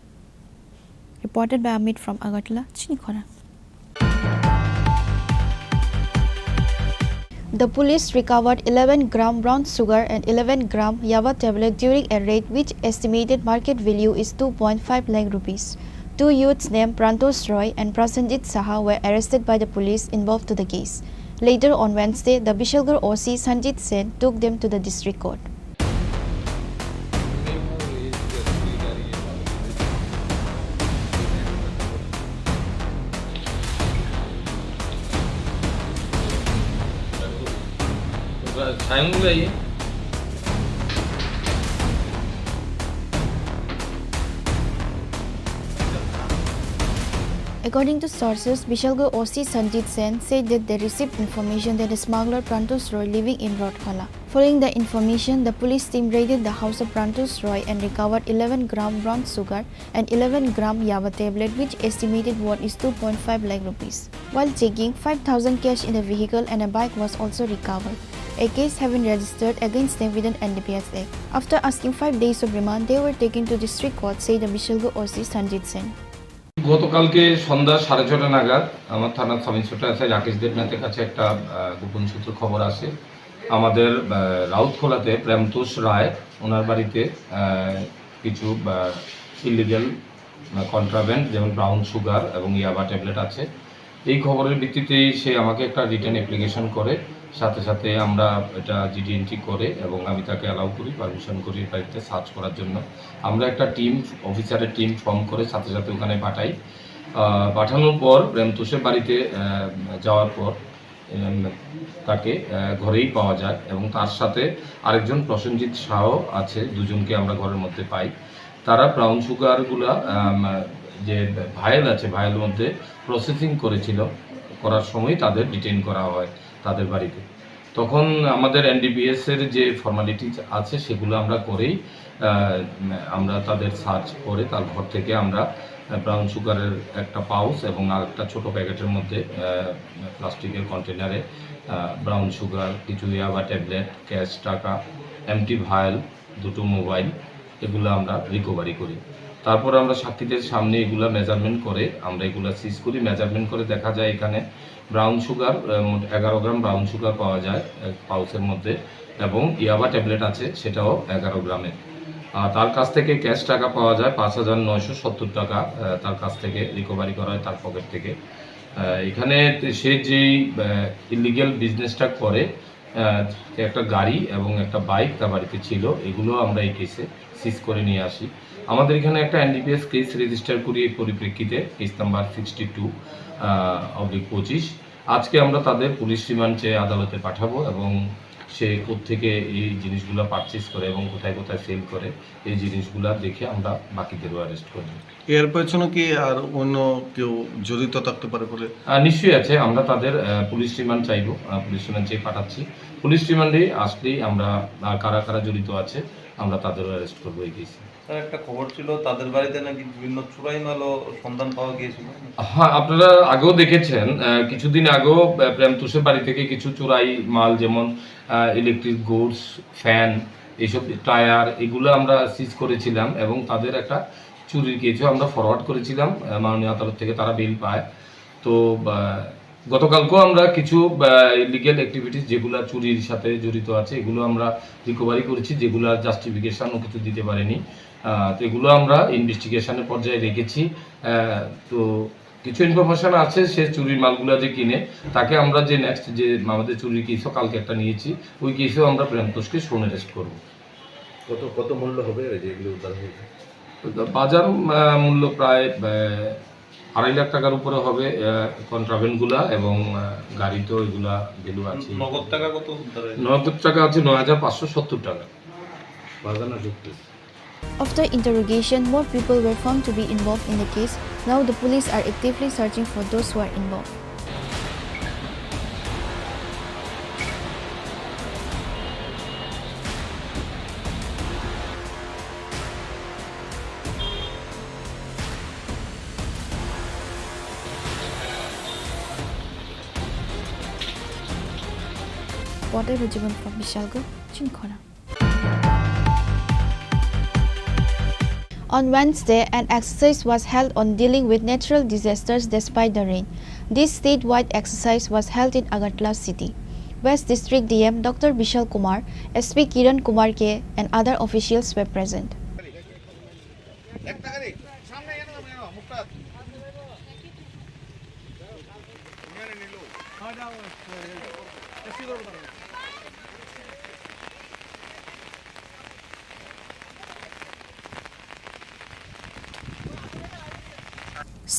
Reported by Amit from Agartala, Chini Khorang. The police recovered 11 gram brown sugar and 11 gram Yava tablet during a raid which estimated market value is 2.5 lakh rupees. Two youths named Prantosh Roy and Prasenjit Saha were arrested by the police involved to the case. Later on Wednesday, the Bishalgarh OC Sanjit Sen took them to the district court. According to sources, Bishalgarh OC Sanjit Sen said that they received information that a smuggler Prantosh Roy living in Rodkhala. Following the information, the police team raided the house of Prantosh Roy and recovered 11 gram brown sugar and 11 gram Yava tablet which estimated worth is 2.5 lakh rupees. While checking, 5,000 cash in the vehicle and a bike was also recovered. A case has been registered against them with an NDPS Act. After asking 5 days of remand, they were taken to district court, said the Bishalgarh OC Sanjit Sen. গতকালকে সন্ধ্যা 6:30 নাগাদ আমার থানার sub inspector আছে রাকেশ দেবনাথের কাছে একটা গোপন সূত্র খবর আসে। আমাদের রাউতখোলাতে প্রেমতোষ রায় ওনার বাড়িতে কিছু ইলিগাল কন্ট্রাব্যান্ড যেমন ব্রাউন সুগার এবং ইয়াবা ট্যাবলেট আছে। এই খবরের ভিত্তিতেই সে আমাকে একটা রিটার্ন অ্যাপ্লিকেশন করে, সাথে সাথে আমরা এটা জিডি এন্ট্রি করে এবং আমি তাকে অ্যালাউ করি, পারমিশন করি বাড়িতে সার্চ করার জন্য। আমরা একটা টিম অফিসারের টিম ফর্ম করে সাথে সাথে ওখানে পাঠাই। পাঠানোর পর প্রেমতোষের বাড়িতে যাওয়ার পর তাকে ঘরেই পাওয়া যায় এবং তার সাথে আরেকজন প্রসেনজিৎ শাহ আছে, দুজনকে আমরা ঘরের মধ্যে পাই। তারা ব্রাউন সুগারগুলা যে ভায়েল আছে, ভায়েলের মধ্যে প্রসেসিং করার সময় তাদের ডিটেইন করা হয় তাদের বাড়িতে। তখন আমাদের NDPS এর যে ফর্মালিটিস আছে সেগুলো আমরা করেই আমরা তাদের সার্চ করে তার ঘর থেকে আমরা ব্রাউন সুগারের একটা পাউচ এবং আরেকটা ছোট প্যাকেটের মধ্যে প্লাস্টিকের কন্টেনারে ব্রাউন সুগার, কিছু ইয়াবা ট্যাবলেট, ক্যাশ টাকা, এমটি ভায়েল, দুটো মোবাইল, এগুলো আমরা রিকভারি করি। তারপর আমরা সাক্ষীদের সামনে এগুলা মেজারমেন্ট করে আমরা এগুলা সিজ করি। মেজারমেন্ট করে দেখা যায় এখানে brown sugar 11 gram brown sugar পাওয়া যায় পাউচের মধ্যে, এবং ইয়াবা ট্যাবলেট আছে সেটাও 11 গ্রামের। তার কাছ থেকে ক্যাশ টাকা পাওয়া যায় 5,970 টাকা, তার কাছ থেকে রিকভারি করা হয় তার পকেট থেকে। এখানে সে যেই ইলিগ্যাল বিজনেসটা করে, একটা গাড়ি এবং একটা বাইক তার বাড়িতে ছিল, এগুলো আমরা এই কেসে সিজ করে নিয়ে আসি। আমাদের এখানে একটা এনডিপিএস কেস রেজিস্টার করি এই পরিপ্রেক্ষিতে, কেস নাম্বার 62/25। আজকে আমরা তাদের পুলিশ রিমান্ড চেয়ে আদালতে পাঠাবো এবং সে কোত্থেকে এই জিনিসগুলো পারচেস করে এবং কোথায় কোথায় সেল করে এই জিনিসগুলো দেখে আমরা বাকিদেরও অ্যারেস্ট করব। এর পেছনে কি আর অন্য কেউ জড়িত থাকতে পারে বলে? নিশ্চয়ই আছে। আমরা তাদের পুলিশ রিমান্ড চাইবো, পুলিশ রিমান্ড চেয়ে পাঠাচ্ছি। পুলিশ রিমান্ডে আসলেই আমরা কারা কারা জড়িত আছে আমরা তাদেরও অ্যারেস্ট করবো এই কেসে। স্যার, একটা খবর ছিল তাদের বাড়িতে নাকি বিভিন্ন চুরাই মালও সন্ধান পাওয়া গিয়েছিল। হ্যাঁ, আপনারা আগেও দেখেছেন, কিছুদিন আগেও প্রেমতোষের বাড়ি থেকে কিছু চুরাই মাল, যেমন ইলেকট্রিক গুডস, ফ্যান, এইসব টায়ার, এগুলো আমরা সিজ করেছিলাম এবং তাদের একটা চুরির কেসও আমরা ফরওয়ার্ড করেছিলাম মাননীয় আদালত থেকে, তারা বেল পায়। তো গতকালকেও আমরা কিছু ইলিগ্যাল অ্যাক্টিভিটিস যেগুলো চুরির সাথে জড়িত আছে এগুলো আমরা রিকভারি করেছি, যেগুলো জাস্টিফিকেশনও কিছু দিতে পারেনি। তো এগুলো আমরা ইনভেস্টিগেশনের পর্যায়ে রেখেছি। তো কিছু ইনফরমেশন আছে সে চুরির মালগুলো যে কিনে, তাকে আমরা যে নেক্সট যে আমাদের চুরির কেসও কালকে একটা নিয়েছি, ওই কেসেও আমরা প্রেমতোষকে সোন অ্যারেস্ট করবো। কত মূল্য হবে যেগুলো উদ্ধার হয়েছে? বাজার মূল্য প্রায় 2.5 লাখ টাকার উপরে হবে কন্ট্রাভেন্টগুলা, এবং গাড়িতেও এগুলা ভ্যালু আছে। নগদ টাকা কত? নগদ টাকা আছে 9,570 টাকা। After interrogation, more people were found to be involved in the case. Now the police are actively searching for those who are involved. Whatever Jivan from Vishalga, Chini Khorang. On Wednesday, an exercise was held on dealing with natural disasters despite the rain. This statewide exercise was held in Agartala city. West District DM Dr. Vishal Kumar, SP Kiran Kumar K, and other officials were present.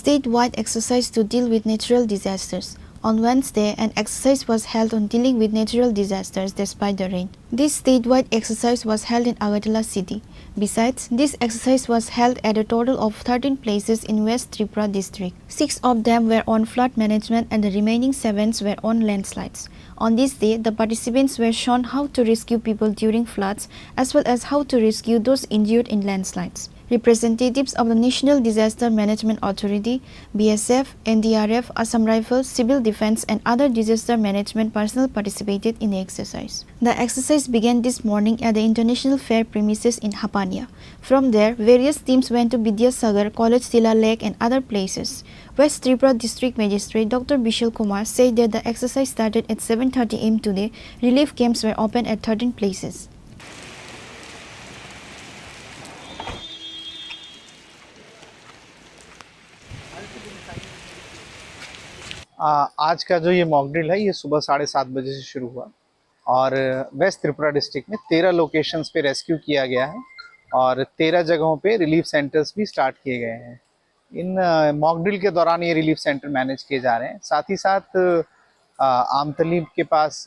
Statewide exercise to deal with natural disasters. On Wednesday, an exercise was held on dealing with natural disasters despite the rain. This statewide exercise was held in Agartala city. Besides, this exercise was held at a total of 13 places in West Tripura district. 6 of them were on flood management and the remaining 7 were on landslides. On this day, the participants were shown how to rescue people during floods as well as how to rescue those injured in landslides. Representatives of the National Disaster Management Authority, BSF, NDRF, Assam Rifles, Civil Defence and other disaster management personnel participated in the exercise. The exercise began this morning at the International Fair premises in Hapania. From there, various teams went to Vidyasagar, College Tila Lake and other places. West Tripura District Magistrate Dr. Vishal Kumar said that the exercise started at 7:30 am today. Relief camps were opened at 13 places. आज का जो ये mock drill है ये सुबह 7:30 बजे से शुरू हुआ और वेस्ट त्रिपुरा डिस्ट्रिक्ट में 13 लोकेशंस पे रेस्क्यू किया गया है और 13 जगहों पे रिलीफ सेंटर्स भी स्टार्ट किए गए हैं। इन मॉक ड्रिल के दौरान ये रिलीफ सेंटर मैनेज किए जा रहे हैं। साथ ही साथ आमतली के पास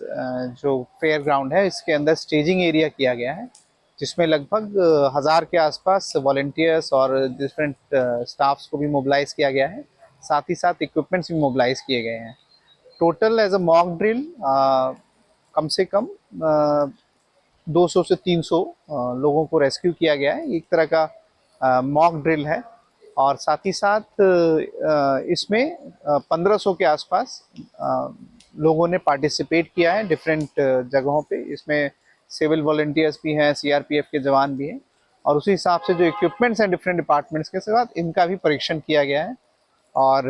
जो फेयर ग्राउंड है इसके अंदर स्टेजिंग एरिया किया गया है, जिसमें लगभग 1000 के आसपास वॉलंटियर्स और डिफरेंट स्टाफ्स को भी मोबिलाइज किया गया है। साथ ही साथ इक्विपमेंट्स भी मोबिलाइज किए गए हैं। Total as a mock drill कम से कम 200 से 300 लोगों को रेस्क्यू किया गया है। एक तरह का मॉक ड्रिल है और साथ ही साथ इसमें 1500 के आसपास लोगों ने पार्टिसिपेट किया है डिफरेंट जगहों पे। इसमें सिविल वॉलंटियर्स भी हैं, सीआरपीएफ के जवान भी हैं और उसी हिसाब से जो इक्विपमेंट्स हैं डिफरेंट डिपार्टमेंट्स के साथ इनका भी परीक्षण किया गया है और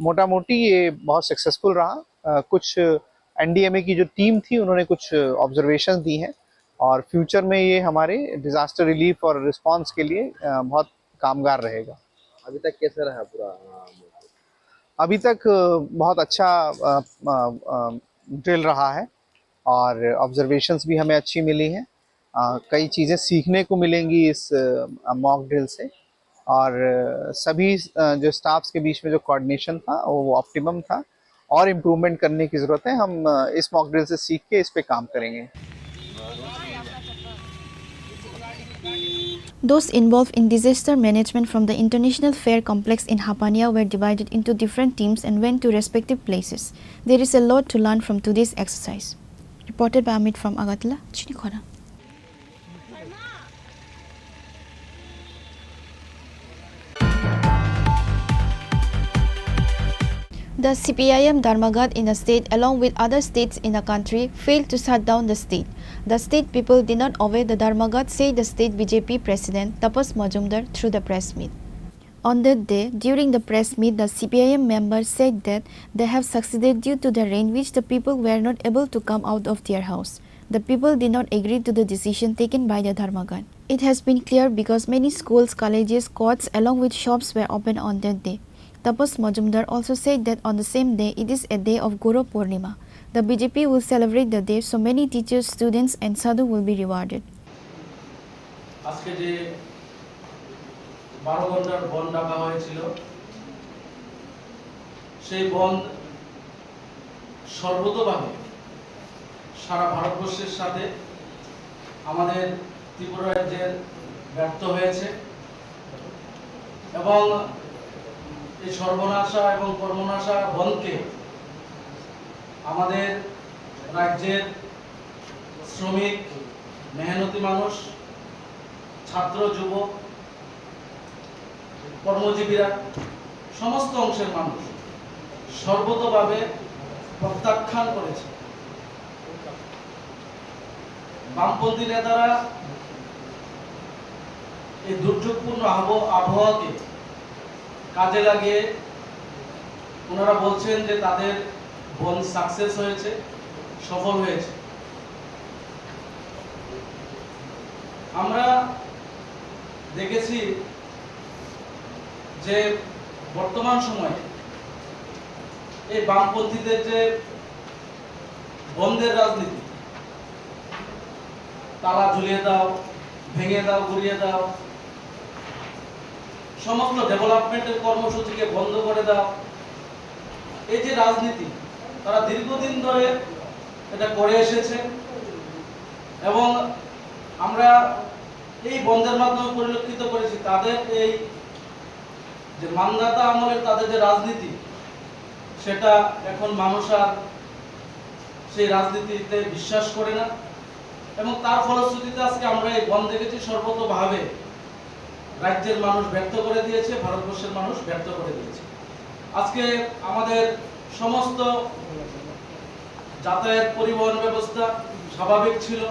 मोटा मोटी ये बहुत सक्सेसफुल रहा। कुछ एनडीएमए की जो टीम थी उन्होंने कुछ ऑब्जर्वेशंस दी हैं और फ्यूचर में ये हमारे डिज़ास्टर रिलीफ और रिस्पांस के लिए बहुत कामगार रहेगा। अभी तक कैसा रहा पूरा? अभी तक बहुत अच्छा ड्रिल रहा है और ऑब्जर्वेशंस भी हमें अच्छी मिली हैं। कई चीज़ें सीखने को मिलेंगी इस मॉक ड्रिल से और सभी जो स्टाफ्स के बीच में जो कोऑर्डिनेशन था वो ऑप्टिमम था और इम्प्रूवमेंट करने की ज़रूरत है। हम इस मॉक ड्रिल से सीख के इस पे काम करेंगे। Those involved in disaster management from the International Fair Complex in Hapania were divided into different teams and went to respective places. There is a lot to learn from today's exercise. Reported by Amit from Agatala, Chini Khorang. The CPIM Dharmaghat in the state along with other states in the country failed to shut down the state. The state people did not obey the Dharmaghat, said the state BJP president Tapas Majumdar through the press meet. On that day, during the press meet, the CPIM members said that they have succeeded due to the rain which the people were not able to come out of their house. The people did not agree to the decision taken by the Dharmaghat. It has been clear because many schools, colleges, courts along with shops were open on that day. Tapas Majumdar also said that on the same day, it is a day of Guru Purnima. The BJP will celebrate the day, so many teachers, students and sadhu will be rewarded. আজকে যে 12 ঘন্টার বন্ধ ডাকা হয়েছিল সেই বন্ধ সর্বতোভাবে সারা ভারতবর্ষের সাথে আমাদের ত্রিপুরা রাজ্যের ব্যর্থ হয়েছে এবং এই সর্বনাশা এবং কর্মনাশা বন্ধকে আমাদের রাজ্যের শ্রমিক, মেহনতি মানুষ, ছাত্র, যুবক, কর্মজীবীরা সমস্ত অংশের মানুষ সর্বতোভাবে প্রত্যাখ্যান করেছে। বামপন্থী নেতারা এই দুর্যোগপূর্ণ আবহাওয়াকে কাজে লাগিয়ে ওনারা বলছেন যে তাদের বন্ধ সাকসেস হয়েছে, সফল হয়েছে। আমরা দেখেছি যে বর্তমান সময়ে এই বামপন্থীদের যে বন্ধের রাজনীতি, তালা ঝুলিয়ে দাও, ভেঙে দাও, গুড়িয়ে দাও, সমস্ত ডেভেলপমেন্টের কর্মসূচিকে বন্ধ করে দাও, এই যে রাজনীতি তারা দীর্ঘদিন ধরে এটা করে এসেছে এবং আমরা এই বন্ধের মাধ্যমে পরিলক্ষিত করেছি তাদের এই যে মানদাতা আমলের তাদের যে রাজনীতি সেটা এখন মানুষ আর সেই রাজনীতিতে বিশ্বাস করে না এবং তার ফলশ্রুতিতে আজকে আমরা এই বন্ধ দেখেছি সর্বতোভাবে রাজ্যের মানুষ ব্যর্থ করে দিয়েছে, ভারতবর্ষের মানুষ ব্যর্থ করে দিয়েছে। আজকে আমাদের সমস্ত যাতায়াত পরিবহন ব্যবস্থা স্বাভাবিক ছিল।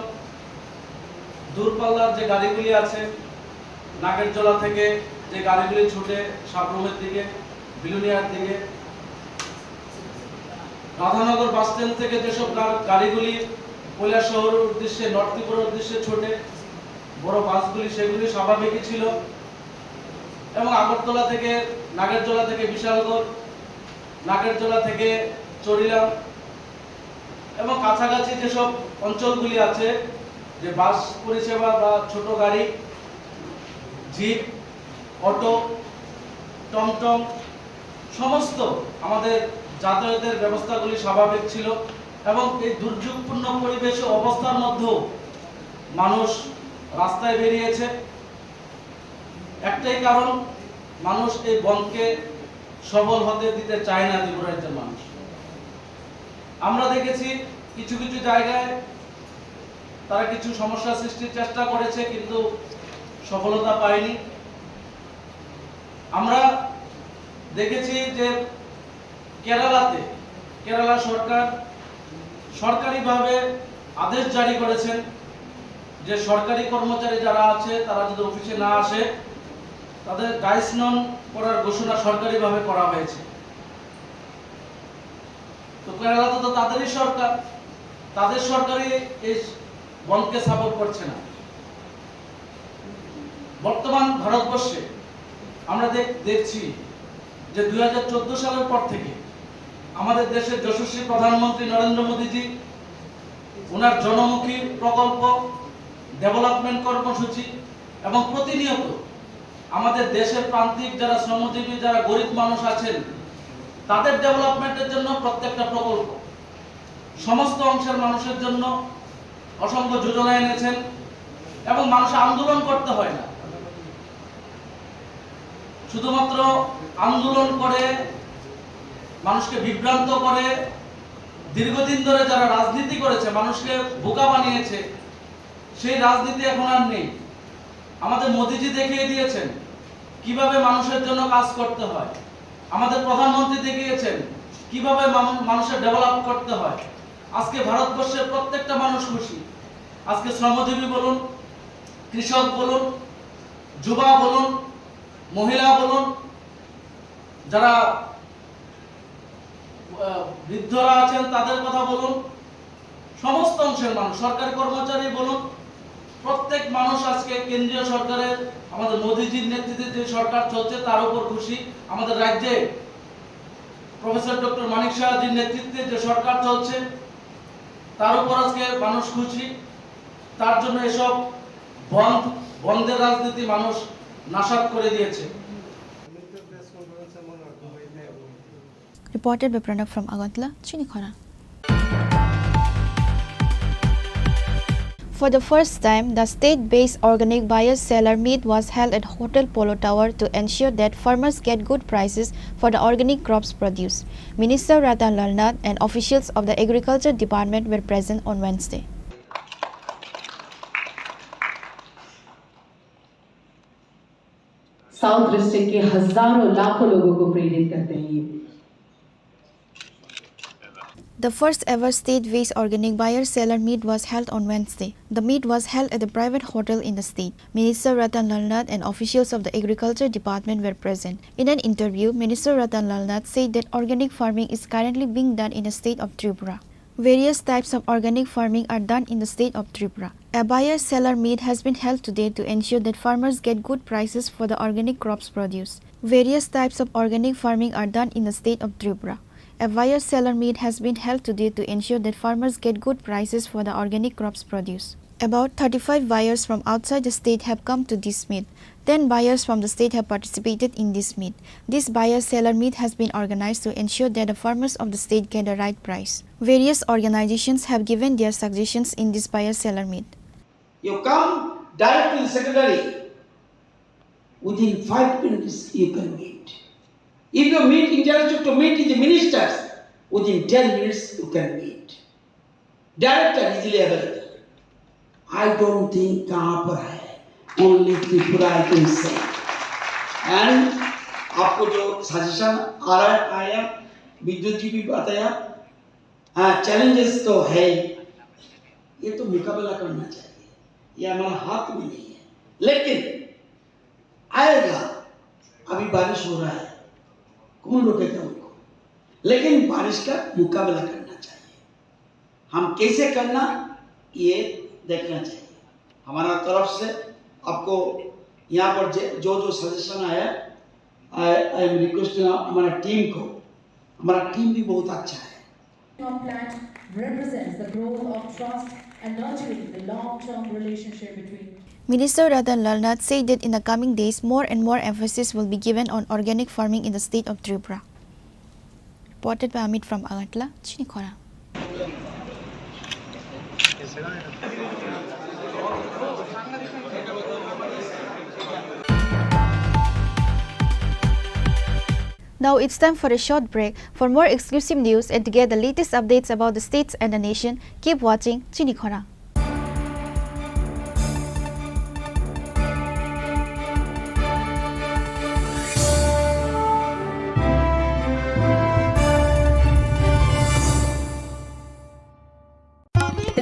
দূরপাল্লার যে গাড়িগুলি আছে, নাগেরজলা থেকে যে গাড়িগুলি ছুটে সাবরুমের দিকে, বিলুনিয়ার দিকে, রাধানগর বাস স্ট্যান্ড থেকে যেসব গাড়িগুলি কৈলাসহরের উদ্দেশ্যে, নর্থ ত্রিপুরার উদ্দেশ্যে ছোটে বড় বাসগুলি, সেগুলি স্বাভাবিকই ছিল এবং আগরতলা থেকে, নাগেরজলা থেকে বিশালগড়, নাগেরজলা থেকে চরিলাম এবং কাছাকাছি যেসব অঞ্চলগুলি আছে যে বাস পরিষেবা বা ছোট গাড়ি, জিপ, অটো, টমটম সমস্ত আমাদের যাতায়াতের ব্যবস্থাগুলি স্বাভাবিক ছিল এবং এই দুর্যোগপূর্ণ পরিবেশ অবস্থার মধ্যেও মানুষ রাস্তায় বেরিয়েছে। একটাই কারণ, মানুষ এই বন্ধকে সফল হতে দিতে চায় না ত্রিপুরা রাজ্যের মানুষ। আমরা দেখেছি কিছু কিছু জায়গায় তারা কিছু সমস্যা সৃষ্টির চেষ্টা করেছে কিন্তু সফলতা পায়নি। আমরা দেখেছি যে কেরালাতে কেরালা সরকার সরকারিভাবে আদেশ জারি করেছেন যে সরকারি কর্মচারী যারা আছে তারা যদি অফিসে না আসে তাদের ডাইস নন করার ঘোষণা সরকারিভাবে করা হয়েছে। তো কেরালাতে তো তাদেরই সরকার, তাদের সরকারই এই বন্ধকে সাপোর্ট করছে না। বর্তমান ভারতবর্ষে আমরা দেখছি যে 2014 সালের পর থেকে আমাদের দেশের যশস্বী প্রধানমন্ত্রী নরেন্দ্র মোদীজি ওনার জনমুখী প্রকল্প, ডেভেলপমেন্ট কর্মসূচি এবং প্রতিনিয়ত আমাদের দেশের প্রান্তিক যারা শ্রমজীবী, যারা গরিব মানুষ আছেন তাদের ডেভেলপমেন্টের জন্য প্রত্যেকটা প্রকল্প, সমস্ত অংশের মানুষের জন্য অসংখ্য যোজনা এনেছেন এবং মানুষ আন্দোলন করতে হয় না, শুধুমাত্র আন্দোলন করে মানুষকে বিভ্রান্ত করে দীর্ঘদিন ধরে যারা রাজনীতি করেছে, মানুষকে বোকা বানিয়েছে, সেই রাজনীতি এখন আর নেই। আমাদের মোদিজি দেখিয়ে দিয়েছেন কিভাবে মানুষের জন্য কাজ করতে হয়, আমাদের প্রধানমন্ত্রী দেখিয়েছেন কিভাবে মানুষের ডেভেলপ করতে হয়। আজকে ভারতবর্ষের প্রত্যেকটা মানুষ খুশি। আজকে শ্রমজীবী বলুন, কৃষক বলুন, যুবা বলুন, মহিলা বলুন, যারা বৃদ্ধরা আছেন তাদের কথা বলুন, সমস্ত অংশের মানুষ, সরকারি কর্মচারী বলুন, প্রত্যেক মানুষ আজকে কেন্দ্রীয় সরকারের, আমাদের মোদিজির নেতৃত্বে যে সরকার চলছে তার উপর খুশি। আমাদের রাজ্যে প্রফেসর ডক্টর মানিক সাহাজির নেতৃত্বে যে সরকার চলছে তার উপর আজকে মানুষ খুশি। তার জন্য এসব বন্ধের রাজনীতি মানুষ নাশাত করে দিয়েছে। Reported by Pranab from Agantla, Chini Khorang. For the first time, the state-based organic buyer-seller meet was held at Hotel Polo Tower to ensure that farmers get good prices for the organic crops produced. Minister Ratan Lalnath and officials of the Agriculture Department were present on Wednesday. South district के हजारों लाखों लोगों को प्रेरित करते हैं ये। The first ever state-based organic buyer-seller meet was held on Wednesday. The meet was held at a private hotel in the state. Minister Ratan Lalnath and officials of the Agriculture Department were present. In an interview, Minister Ratan Lalnath said that organic farming is currently being done in the state of Tripura. Various types of organic farming are done in the state of Tripura. A buyer-seller meet has been held today to ensure that farmers get good prices for the organic crops produced. Various types of organic farming are done in the state of Tripura. A buyer-seller meet has been held today to ensure that farmers get good prices for the organic crops produced. About 35 buyers from outside the state have come to this meet. 10 buyers from the state have participated in this meet. This buyer-seller meet has been organized to ensure that the farmers of the state get the right price. Various organizations have given their suggestions in this buyer-seller meet. You come direct to the secretary. Within 5 minutes you can meet. If you meet interested to meet with the ministers, within 10 minutes you can meet. Direct and easily available. I don't think कहाँ पर है, only Tripura I can say. And आपको जो suggestion आ रहा है आया, विद्युत जी भी बताया, हाँ challenges तो है, ये तो मुकाबला करना चाहिए, ये हमारा हाथ में नहीं है, लेकिन आएगा। अभी बारिश हो रहा है, कौन रोकेगा उनको, लेकिन बारिश का मुकाबला करना चाहिए। हम कैसे करना ये देखना चाहिए। हमारा तरफ से आपको यहाँ पर जो जो सजेशन आया, आई एम रिक्वेस्टिंग हमारा टीम को, हमारा टीम भी बहुत अच्छा है। Your plan represents the growth of trust and nurturing the long-term relationship between. Minister Ratan Lalnath said that in the coming days, more and more emphasis will be given on organic farming in the state of Tripura. Reported by Amit from Agantla, Chini Khorang. Now it's time for a short break. For more exclusive news and to get the latest updates about the states and the nation, keep watching Chini Khorang.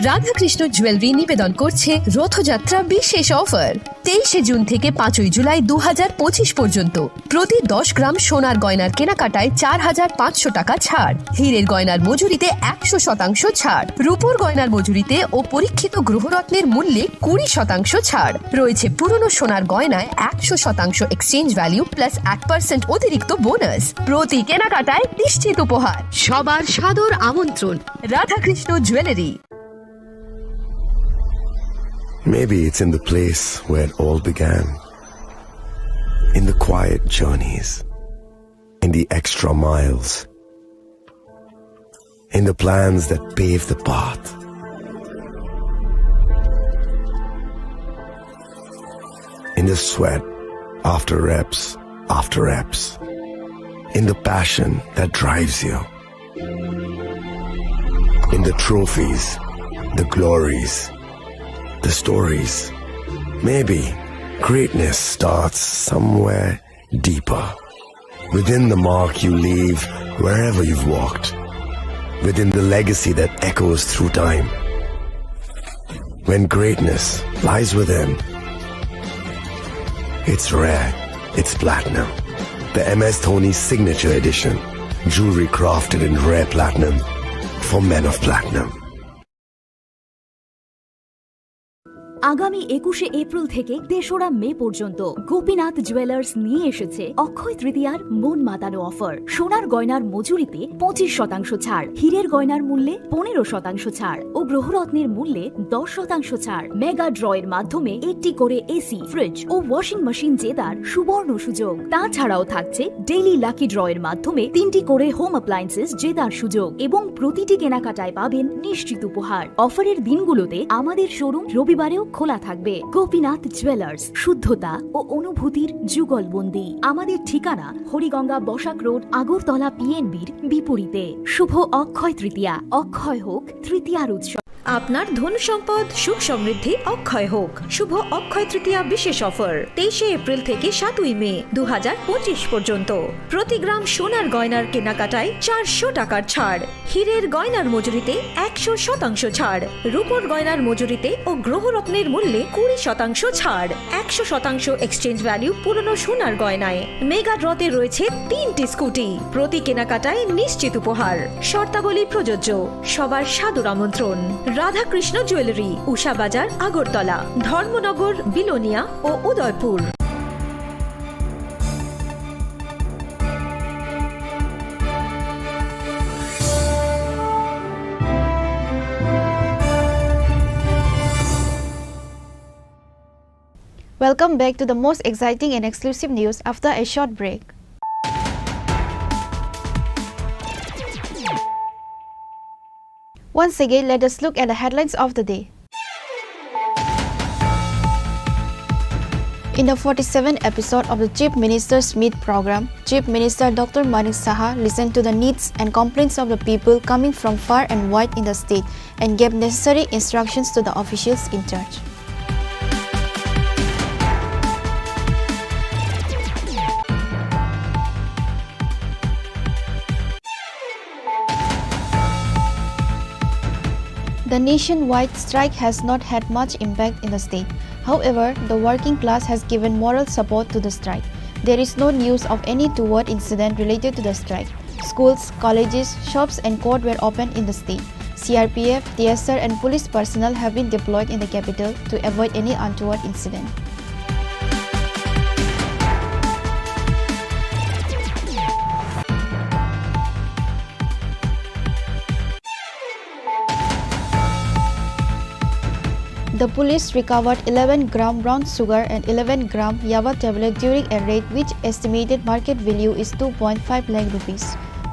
Radhakrishna jewellery নিবেদন করছে রথযাত্রা বিশেষ offer 23 June থেকে 5 জুলাই 2025 পর্যন্ত প্রতি 10 গ্রাম সোনার গয়নার কেনাকাটায় 4,500 টাকা ছাড়, হীরের গয়নার মজুরিতে 100% ছাড়, রূপোর গয়নার মজুরিতে ও পরীক্ষিত গ্রহরত্নের মূল্যে 20% ছাড় রয়েছে। পুরনো সোনার গয়নায় 100% এক্সচেঞ্জ ভ্যালু প্লাস 1% অতিরিক্ত বোনাস। প্রতি কেনাকাটায় নিশ্চিত উপহার। সবার সাদর আমন্ত্রণ Radhakrishna jewellery. Maybe it's in the place where it all began, in the quiet journeys, in the extra miles, in the plans that pave the path. In the sweat after reps, in the passion that drives you, in the trophies, the glories, the stories. Maybe greatness starts somewhere deeper, within the mark you leave wherever you've walked, within the legacy that echoes through time. When greatness lies within, it's rare, it's platinum. The MS Dhoni Signature Edition, jewelry crafted in rare platinum for men of platinum. আগামী 21 April থেকে 3রা মে পর্যন্ত Gopinath jewellers নিয়ে এসেছে অক্ষয় তৃতীয়ার মন মাতানো offer. সোনার গয়নার মজুরিতে 25% ছাড়, হীরের গয়নার মূল্যে 15% ছাড় ও গ্রহরত্নের মূল্যে 10% ছাড়। মেগা ড্রয়ের মাধ্যমে একটি করে এসি, ফ্রিজ ও ওয়াশিং মেশিন জেতার সুবর্ণ সুযোগ। তাছাড়াও থাকছে ডেইলি লাকি ড্রয়ের মাধ্যমে 3টি করে হোম অ্যাপ্লায়েন্সেস জেতার সুযোগ এবং প্রতিটি কেনাকাটায় পাবেন নিশ্চিত উপহার। অফারের দিনগুলোতে আমাদের শোরুম রবিবারেও খোলা থাকবে। গোপীনাথ জুয়েলার্স, শুদ্ধতা ও অনুভূতির যুগলবন্দি। আমাদের ঠিকানা হরিগঙ্গা বসাক রোড, আগরতলা পিএনবির বিপরীতে। শুভ অক্ষয় তৃতীয়া, অক্ষয় হোক তৃতীয়ার উৎসব। আপনার ধন সম্পদ সুখ সমৃদ্ধি অক্ষয় হোক। শুভ অক্ষয় তৃতীয়া বিশেষ অফার 23 এপ্রিল থেকে 7 মে 2025 পর্যন্ত প্রতি গ্রাম সোনার গয়নার কেনাকাটায় 400 টাকার ছাড়, হীরের গয়নার মজুরিতে 100% ছাড়, রূপোর গয়নার মজুরিতে ও গ্রহরত্নের মূল্যে 20% ছাড়, 100% এক্সচেঞ্জ ভ্যালু পুরনো সোনার গয়নায়। মেগা ড্রতে রয়েছে 3টি স্কুটি, প্রতি কেনাকাটায় নিশ্চিত উপহার। শর্তাবলী প্রযোজ্য। সবার সাদর আমন্ত্রণ রাধাকৃষ্ণ জুয়েলারি, উষা বাজার, আগরতলা, ধর্মনগর, বিলোনিয়া ও Udaipur. Welcome back to the most exciting and exclusive news after a short break. Once again, let us look at the headlines of the day. In the 47th episode of the Chief Minister's Meet program, Chief Minister Dr. Manik Saha listened to the needs and complaints of the people coming from far and wide in the state and gave necessary instructions to the officials in charge. The nationwide strike has not had much impact in the state. However, the working class has given moral support to the strike. There is no news of any toward incident related to the strike. Schools, colleges, shops and court were opened in the state. CRPF, TSR and police personnel have been deployed in the capital to avoid any untoward incident. The police recovered 11 gram brown sugar and 11 gram Yava tablet during a raid which estimated market value is 2.5 lakh rupees.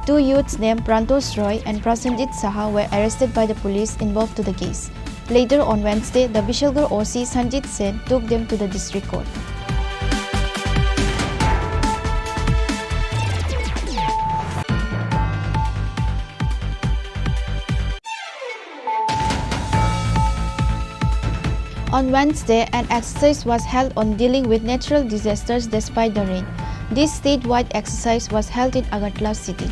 Two youths named Prantos Roy and Prasenjit Saha were arrested by the police involved to the case. Later on Wednesday, the Bishalgarh OC Sanjit Sen took them to the district court. On Wednesday, an exercise was held on dealing with natural disasters despite the rain. This statewide exercise was held in Agartala city.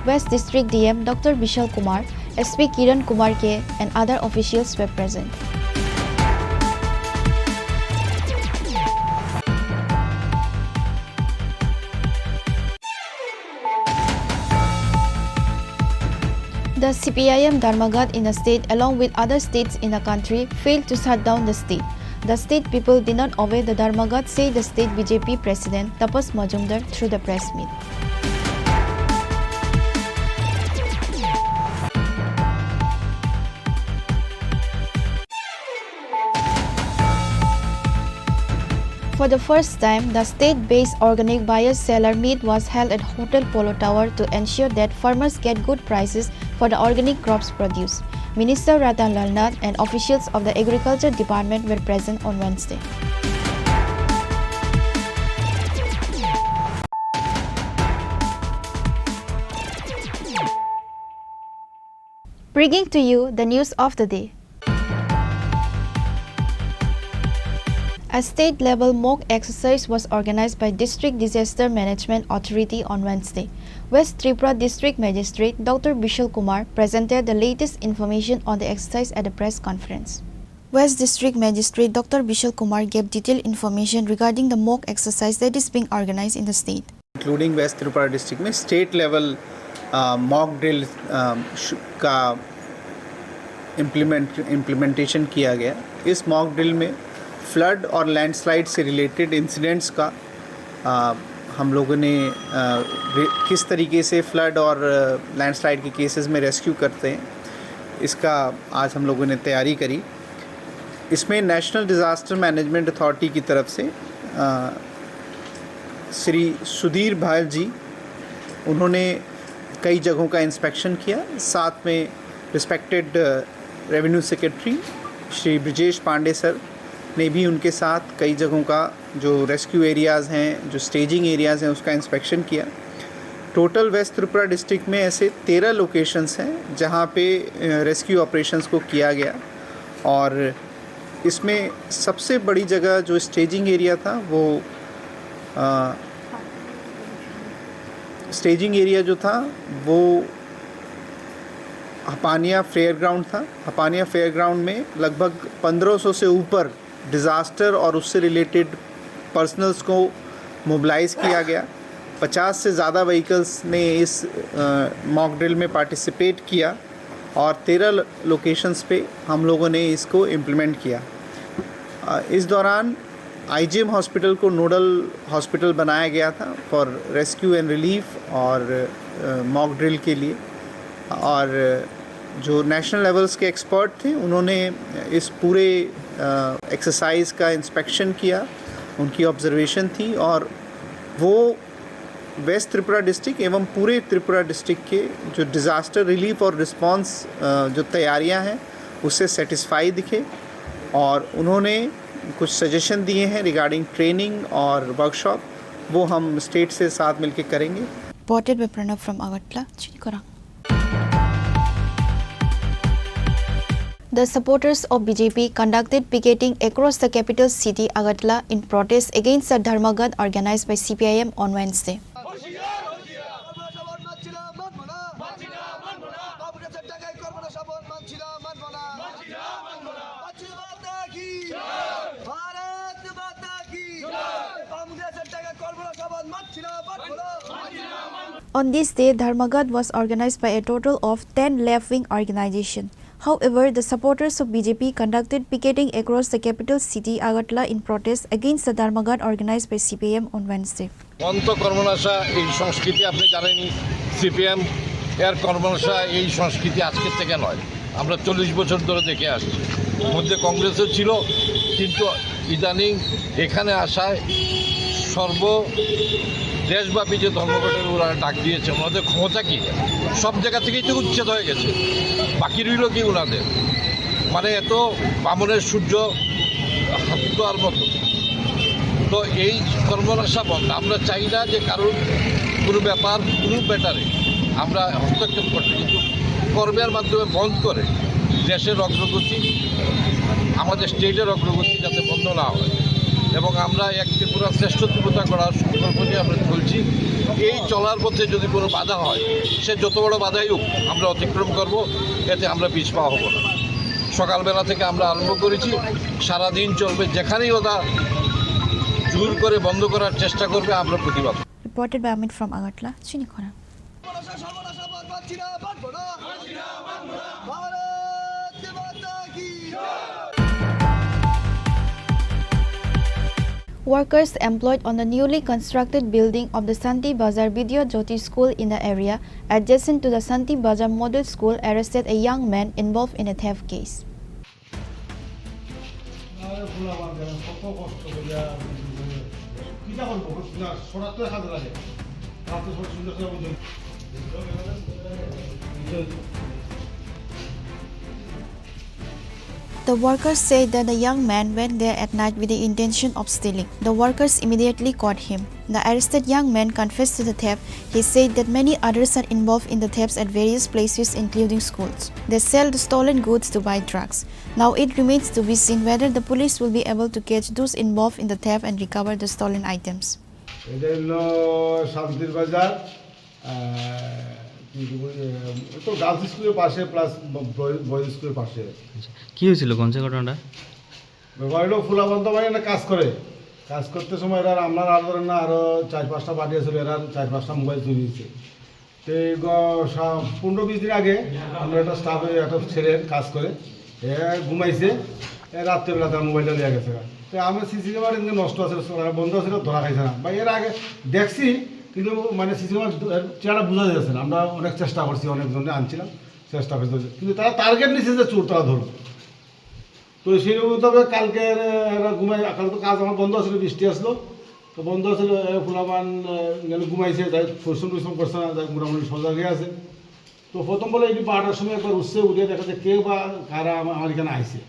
West District DM Dr. Bishal Kumar SP Kiran Kumar K and other officials were present. The CPIM Dharmaghat in the state along with other states in the country failed to shut down the state. The state people did not obey the Dharmaghat, said the state BJP president Tapas Majumdar through the press meet. For the first time, the state-based organic buyer-seller meet was held at Hotel Polo Tower to ensure that farmers get good prices for the organic crops produced. Minister Ratan Lalnath and officials of the Agriculture Department were present on Wednesday. Bringing to you the news of the day. A state-level mock exercise was organized by District Disaster Management Authority on Wednesday. West Tripura District Magistrate Dr. Bishal Kumar presented the latest information on the exercise at a press conference. West District Magistrate Dr. Bishal Kumar gave detailed information regarding the mock exercise that is being organized in the state. Including West Tripura district में state level mock drill का implementation किया गया. इस mock drill में flood और landslide से related incidents का हम लोगों ने किस तरीके से फ्लड और लैंडस्लाइड के केसेस में रेस्क्यू करते हैं, इसका आज हम लोगों ने तैयारी करी. इसमें नेशनल डिज़ास्टर मैनेजमेंट अथॉरिटी की तरफ से श्री सुधीर भायल जी, उन्होंने कई जगहों का इंस्पेक्शन किया. साथ में respected revenue secretary Shri Brijesh Pandey sir ने भी उनके साथ कई जगहों का जो रेस्क्यू एरियाज़ हैं, जो स्टेजिंग एरियाज़ हैं, उसका इंस्पेक्शन किया. टोटल वेस्ट त्रिपुरा डिस्ट्रिक्ट में ऐसे 13 लोकेशंस हैं जहां पे रेस्क्यू ऑपरेशंस को किया गया. और इसमें सबसे बड़ी जगह जो स्टेजिंग एरिया था वो हपानिया फेयर ग्राउंड था. हपानिया फेयर ग्राउंड में लगभग 1500 से ऊपर डिज़ास्टर और उससे रिलेटेड पर्सनल्स को मोबिलाइज़ किया गया. 50 से ज़्यादा व्हीकल्स ने इस मॉक ड्रिल में पार्टिसिपेट किया और 13 लोकेशंस पे हम लोगों ने इसको इम्प्लीमेंट किया. इस दौरान आईजीएम हॉस्पिटल को नोडल हॉस्पिटल बनाया गया था फॉर रेस्क्यू एंड रिलीफ और मॉक ड्रिल के लिए. और जो नेशनल लेवल्स के एक्सपर्ट थे उन्होंने इस पूरे एक्सरसाइज का इंस्पेक्शन किया, उनकी ऑब्जर्वेशन थी और वो वेस्ट त्रिपुरा डिस्ट्रिक्ट एवं पूरे त्रिपुरा डिस्ट्रिक्ट के जो डिज़ास्टर रिलीफ और रिस्पांस जो तैयारियां हैं उससे सेटिस्फाई दिखे. और उन्होंने कुछ सजेशन दिए हैं रिगार्डिंग ट्रेनिंग और वर्कशॉप, वो हम स्टेट से साथ मिलकर करेंगे. Reported by Pranav from Agartala, Chini Khorang. The supporters of BJP conducted picketing across the capital city Agartala in protest against the Dharmaghat organized by CPIM on Wednesday. On this day, Dharmaghat was organized by a total of 10 left-wing organizations. However, the supporters of BJP conducted picketing across the capital city Agartala in protest against the Dharmaghat organized by CPIM on Wednesday. অন্ত কর্মনাশা এই সংস্কৃতি আপনি জানেনই, CPM এর কর্মনাশা এই সংস্কৃতি আজকের থেকে নয়, আমরা 40 বছর ধরে দেখে আসছি. মধ্যে কংগ্রেসও ছিল, কিন্তু ইদানিং এখানে আসায় দেশব্যাপী যে ধর্মঘটের ওরা ডাক দিয়েছে, ওনাদের ক্ষমতা কি? সব জায়গা থেকেই তো উচ্ছেদ হয়ে গেছে, বাকি রইল কি ওনাদের? মানে এত বামনের সূর্য হাত দেওয়ার মতো. তো এই কর্মনাশা বন্ধ. আমরা চাই না যে কারোর কোনো ব্যাপার কোনো ব্যাটারে আমরা হস্তক্ষেপ করতে, কিন্তু কর্মের মাধ্যমে বন্ধ করে দেশের অগ্রগতি, আমাদের স্টেটের অগ্রগতি যাতে বন্ধ না হয় এবং আমরা এক ত্রিপুরা শ্রেষ্ঠ ত্রিপুরা করার সংকল্প নিয়ে আমরা চলছি। এই চলার পথে যদি কোনো বাধা হয়, সে যত বড় বাধাই হোক আমরা অতিক্রম করব, এতে আমরা পিছপা হব না। সকালবেলা থেকে আমরা আরম্ভ করেছি, সারাদিন চলবে। যেখানেই ওরা জোর করে বন্ধ করার চেষ্টা করবে আমরা প্রতিবাদ। Reported by Amit from Agartala, Chini Khorang. Workers employed on the newly constructed building of the Santi Bazar Vidya Jyoti School in the area adjacent to the Santi Bazar Model School arrested a young man involved in a theft case. The workers said that the young man went there at night with the intention of stealing. The workers immediately caught him. The arrested young man confessed to the theft. He said that many others are involved in the thefts at various places including schools. They sell the stolen goods to buy drugs. Now it remains to be seen whether the police will be able to catch those involved in the theft and recover the stolen items. এটা হলো শান্তির বাজার, তো girls স্কুলের পাশে plus boys স্কুলের পাশে। কি হয়েছিল কোন ঘটনাটা? ব্যাপারটা ফুলাবন্ত মানে একটা কাজ করতে সময় এরা আপনার আর ধরেন না আরও 4-5টা পার্টি আসছিল, এরা 4-5টা মোবাইল চুরি হয়েছে। তো 15-20 দিন আগে আমরা একটা স্টাফে একটা ছেলের কাজ করে ঘুমাইছে, রাত্রেবেলা তার মোবাইলটা নিয়ে গেছে। তো আমি সিসি ক্যামেরা নষ্ট আছে, বন্ধ আছে, ধরা খাইছে না। বা এর আগে দেখছি কিন্তু মানে সিসি ক্যামেরা চেহারা বোঝা যাচ্ছে না। আমরা অনেক চেষ্টা করছি, অনেকজনে আনছিলাম, চেষ্টা করছি, কিন্তু তারা টার্গেট নিচ্ছে যে চোর তারা ধরবে। তো সেই তবে কালকে এরা ঘুমাই, কাল তো কাজ আমার বন্ধ আসছিল, বৃষ্টি আসলো, তো বন্ধ আসছিল, ফুলাবান গেলে ঘুমাইছে, যাই পরিশ্রম করছে না, যাই মোটামুটি সজাগে আছে। তো প্রথম বলে এটি 12টার সময় একবার উঠে দেখা যায় কেউ বা কারা আমার এখানে আইসে,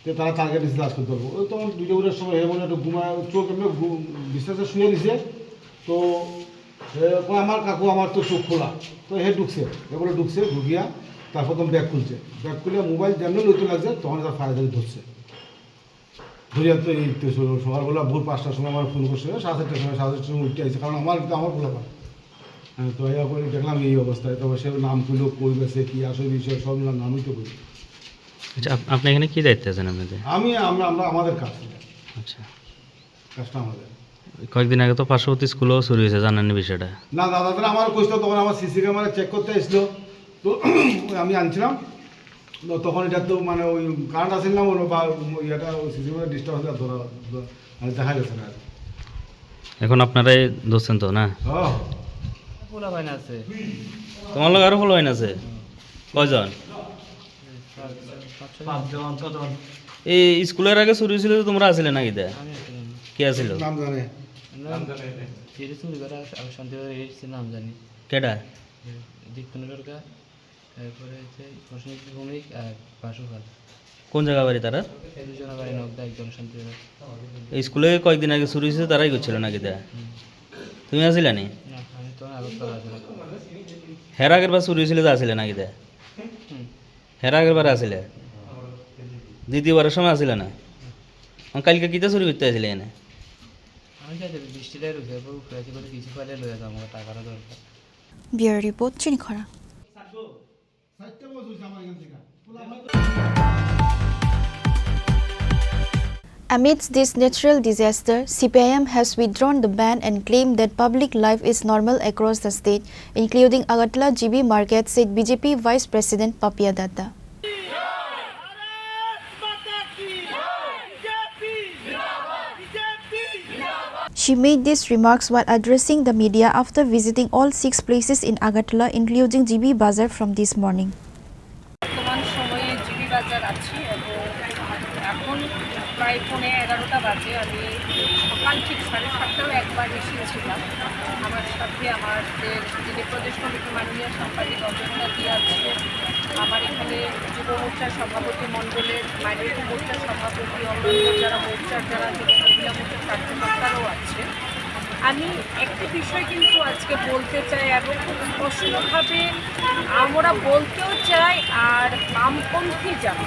তো তারা টার্গেট নিচ্ছে আজকে ধরবো। ওই তখন 2টার সময় হে বলে একটু ঘুমায়, চোখ এমনি বিশ্বাসে শুয়ে নিছে। তো আমার কাকু আমার তো চোখ খোলা, তো হে ঢুকছে, এবারে ঢুকিয়া তার প্রথম ব্যাগ খুলছে, ব্যাগ খুলে মোবাইল যেমনি লইতে লাগছে তখন তার ফায়ার ধরছে। ধরিয়া তো এই সকালবেলা ভোর 5টার সময় আমার ফোন করছে, 7:30টার সময় উঠতে আসছে, কারণ আমার খোলা পায়। হ্যাঁ, তো এই করে দেখলাম এই অবস্থায়। তবে সে নাম খুললো, কই গেছে, কী আসল বিষয় সব নামই তো করি। আচ্ছা, আপনি এখানে কি দায়িত্বে আছেন? আপনাদের আমরা আমাদের কাজ। আচ্ছা, কাজটা আমাদের। কয়েকদিন আগে তো পার্শ্ববর্তী স্কুলেও চুরি হয়েছে, জানেননি বিষয়টা? না, দাদাদের আমার কইছিল, তখন আমার সিসি ক্যামেরা চেক করতে আসলো, তো আমি আনছিলাম, তখন এটা তো মানে ওই কারেন্ট আসেন না বা ইয়েটা ওই সিসি ক্যামেরা ডিস্টার্ব হয়ে ধরা দেখা গেছে না। এখন আপনারাই ধরছেন তো না? তোমার লোক আরো ফলো হয় আছে কয়জন? এই স্কুলের আগে চুরি ছিল, তোমরা আসলে নাকি? দে কে আসিল? কেডা? কোন জায়গা বাড়ি তারা? স্কুলে কয়েকদিন আগে চুরি হয়েছে, তারাই করছিল নাকি? দে তুমি আসিলে নি? হের আগের বার চুরি হয়েছিল, আসিলে নাকি? দে হের আগের বার আসিলে, দ্বিতীয়বারের সময় আসিলে না? কালকে কিতা চুরি করতে আসলে এনে? Bureau Report, Chini Khorang. Amidst this natural disaster, CPIM has withdrawn the ban and claimed that public life is normal across the state, including Agartala GB Market, said BJP Vice President Papiya Datta. She made these remarks while addressing the media after visiting all 6 places in Agartala, including GB Bazar from this morning. বর্তমান সময়ে GB বাজার আছি এবং এখন প্রায় 11:30 বাজে। আমি সকাল ঠিক 7:30টাও একবার এসেছিলাম। আমার সাথে আমাদের যিনি প্রদেশ কমিটির মাননীয় সাংবাদিক অজন্তাদি আছে, আমার এখানে যুব মোর্চার সভাপতি মণ্ডলের, মাইনরিটি মোর্চার সভাপতি, অন্যান্য যারা মোর্চার যারা মহিলা মোর্চার কার্যকর্তারাও আছে। আমি একটি বিষয় কিন্তু আজকে বলতে চাই এবং খুব স্পষ্টভাবে আমরা বলতেও চাই, আর বামপন্থী যারা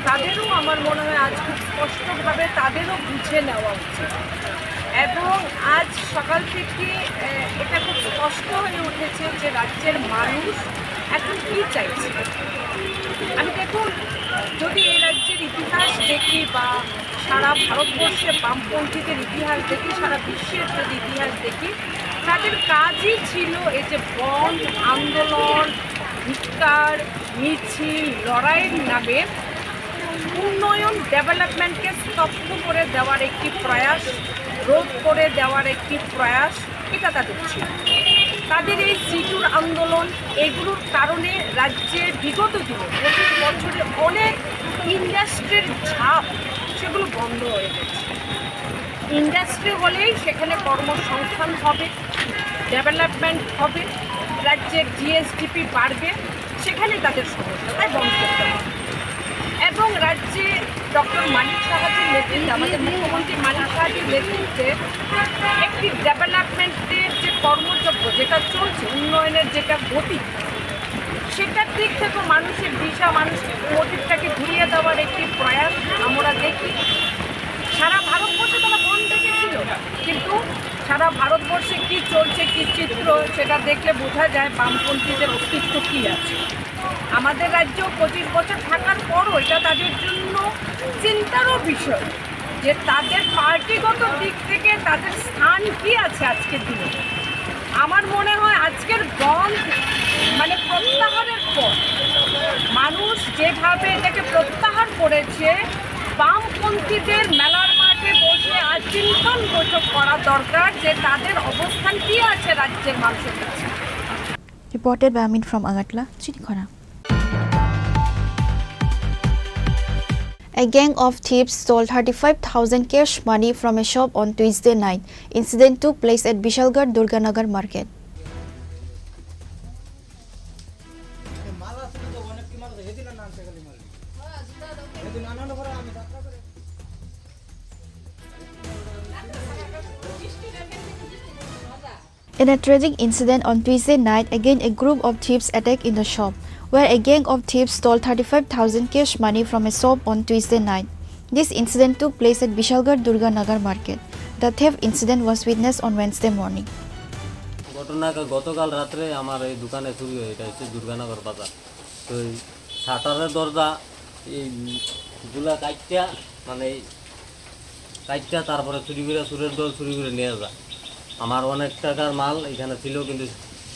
তাদেরও আমার মনে হয় আজ খুব স্পষ্টভাবে তাদেরও বুঝে নেওয়া উচিত। এবং আজ সকাল থেকে এটা খুব স্পষ্ট হয়ে উঠেছে যে রাজ্যের মানুষ এখন কী চাইছে। আমি দেখুন, যদি এই রাজ্যের ইতিহাস দেখি বা সারা ভারতবর্ষে বামপন্থীদের ইতিহাস দেখি, সারা বিশ্বের যদি ইতিহাস দেখি, তাদের কাজই ছিল এই যে বন্ধ, আন্দোলন, ধিক্কার, মিছিল, লড়াইয়ের নামে উন্নয়ন, ডেভেলপমেন্টকে স্তব্ধ করে দেওয়ার একটি প্রয়াস, রোধ করে দেওয়ার একটি প্রয়াস, এটা তাদের ছিল। তাদের এই সিটুর আন্দোলন, এগুলোর কারণে রাজ্যে বিগত দিনে 25 বছরে অনেক ইন্ডাস্ট্রির ঝাপ সেগুলো বন্ধ হয়ে গেছে। ইন্ডাস্ট্রি হলেই সেখানে কর্মসংস্থান হবে, ডেভেলপমেন্ট হবে, রাজ্যের জিএসডিপি বাড়বে, সেখানে তাদের সমস্যা, তাই বন্ধ করতে হবে। এবং রাজ্যে ডক্টর মানিক সাহাজির নেতৃত্বে, আমাদের মুখ্যমন্ত্রী মানিক সাহাজির নেতৃত্বে একটি ডেভেলপমেন্টের যে কর্মযজ্ঞ যেটা চলছে, উন্নয়নের যেটা গতি, সেটার দিক থেকে মানুষের দিশা, মানুষের মোটিভটাকে ঘুরিয়ে দেওয়ার একটি প্রয়াস আমরা দেখি। সারা ভারতবর্ষে তারা বন্ধ দেখেছিল, কিন্তু সারা ভারতবর্ষে কী চলছে, কী চিত্র, সেটা দেখলে বোঝা যায় বামপন্থীদের অস্তিত্ব কী আছে। আমাদের রাজ্য 25 বছর থাকার পরও এটা তাদের জন্য চিন্তারও বিষয় যে তাদের পার্টিগত দিক থেকে তাদের স্থান কী আছে আজকের দিনে। আমার মনে হয় আজকের বন্ধ মানে প্রত্যাহারের পর মানুষ যেভাবে এটাকে প্রত্যাহার করেছে, বামপন্থীদের মেলার মাঠে বসে আজ চিন্তন বৈঠক করা দরকার যে তাদের অবস্থান কী আছে রাজ্যের মানুষের কাছে। Reported by Amin from Agartala, Chini Khorang. A gang of thieves stole 35,000 cash money from a shop on Tuesday night. Incident took place at Bishalgarh Durganagar market. In a tragic incident on Tuesday night, again a group of thieves attacked in the shop, where a gang of thieves stole 35,000 cash money from a shop on Tuesday night. This incident took place at Bishalgarh Durganagar market. The theft incident was witnessed on Wednesday morning. গতকাল রাত্রে আমার এই দোকানে চুরি হয়, এটা হচ্ছে দুর্গানগর বাজার। তো এই শাটারের দরজা এই গুলা কাটটা মানে কাটটা তারপরে চুরি করে চুরের দল চুরি করে নিয়ে যায়। আমার অনেক টাকার মাল এখানে ছিল, কিন্তু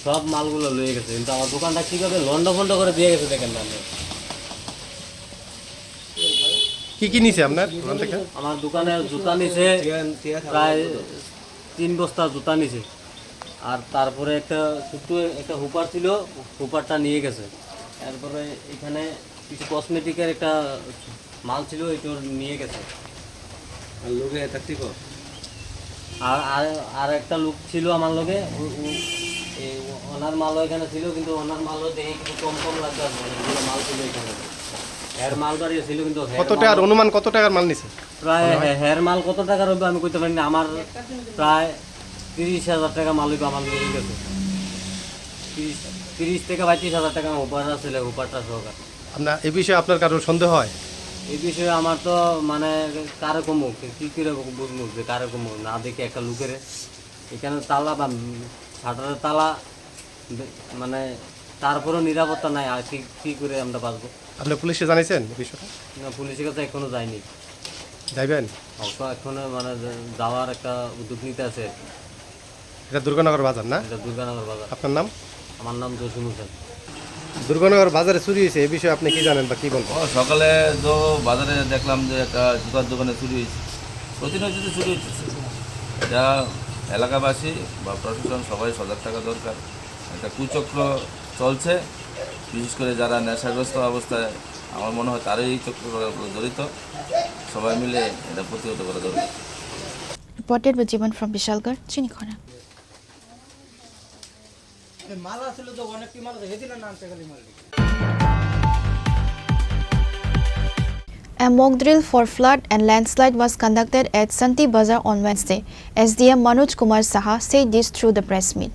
সব মালগুলো লয়ে গেছে, কিন্তু আমার দোকানটা কীভাবে লন্ড ফন্ড করে দিয়ে গেছে দেখেন না। কি কি নিছে আপনার দোকান থেকে? আমার দোকানে জুতা নিছে, প্রায় 3 বস্তা জুতা নিছে, আর তারপরে একটা ছোট্ট একটা হুপার ছিল, হুপারটা নিয়ে গেছে। তারপরে এখানে কিছু কসমেটিকের একটা মাল ছিল, এটা নিয়ে গেছে। আর লোকে এটা ঠিক আর একটা লোক ছিল আমার লগে, ওনার মালও এখানে ছিল, কিন্তু ওনার মালও দেখে কিন্তু কম কম লাগবে। মাল ছিল এখানে, হেয়ার মাল বাড়িয়ে ছিল, কিন্তু কত টাকার অনুমান, কত টাকার মাল নিছে? প্রায় হেয়ার মাল কত টাকার হবে আমি কইতে পারি না। আমার প্রায় 30,000 টাকা মাল হইবে আমার নিয়ে গেছে। 30 থেকে 32,000 টাকা উপহার ছিল, উপহারটা সহকার। আপনার এই বিষয়ে আপনার কারোর সন্দেহ হয়? এই বিষয়ে আমার তো মানে কারো কমু কী করে বুঝবো যে কারো কমু না দেখে একটা লুকের এখানে তালা বা শাটারের তালা, মানে তারপরেও নিরাপত্তা নাই, আর কী করে আমরা বাঁচবো। আপনি পুলিশে জানাইছেন বিষয়টা? না, পুলিশের কাছে এখনো যায়নি। যাইবেন? এখনো মানে যাওয়ার একটা উদ্যোগ নিতে আছে। এটা দুর্গানগর বাজার না? এটা দুর্গানগর বাজার। আপনার নাম? আমার নাম জসিম হোসেন। দুর্গানগর বাজারে চুরি হয়েছে, এই বিষয়ে আপনি কি জানেন বা কি বলবেন? সকালে তো বাজারে দেখলাম যে একটা জুতার দোকানে চুরি হয়েছে, প্রতিনিয়ত চুরি হচ্ছে। এটা এলাকাবাসী বা প্রশাসন সবাই সজাগ থাকা দরকার। একটা কুচক্র চলছে, বিশেষ করে যারা নেশাগ্রস্ত অবস্থায়, আমার মনে হয় তারাই এই চক্র জড়িত। সবাই মিলে এটা প্রতিহত করা দরকার। Reported by Jivan from Bishalgarh, Chini Khorang. A mock drill for flood and landslide was conducted at Santi Bazar on Wednesday. SDM Manoj Kumar Saha said this through the press meet.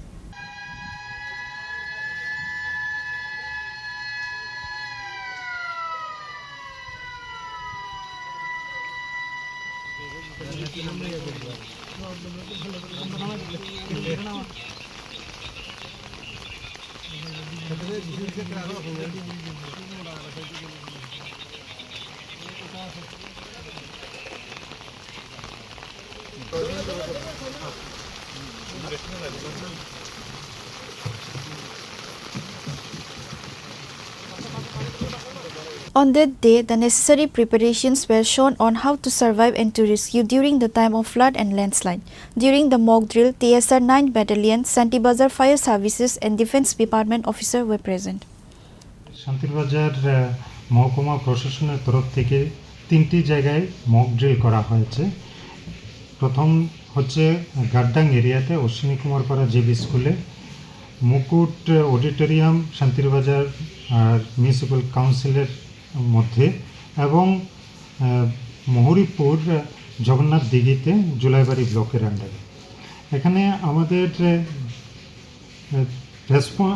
On that day, the necessary preparations were shown on how to survive and to rescue during the time of flood and landslide. During the mock drill, TSR 9 Battalion, Santibazar Fire Services and Defence Department officers were present. Santirbazar মহকুমা প্রশাসনের তরফ থেকে 3টি জায়গায় mock drill করা হয়েছে। প্রথম হচ্ছে গাড্ডাং এরিয়াতে অশ্বিনী কুমারপাড়া জেবি স্কুলে, মুকুট অডিটোরিয়াম শান্তিরবাজার আর মিউনিসিপ্যাল কাউন্সিলের মধ্যে, এবং মহুরীপুর জগন্নাথ দিঘিতে জুলাইবাড়ি ব্লকের আন্ডারে। এখানে আমাদের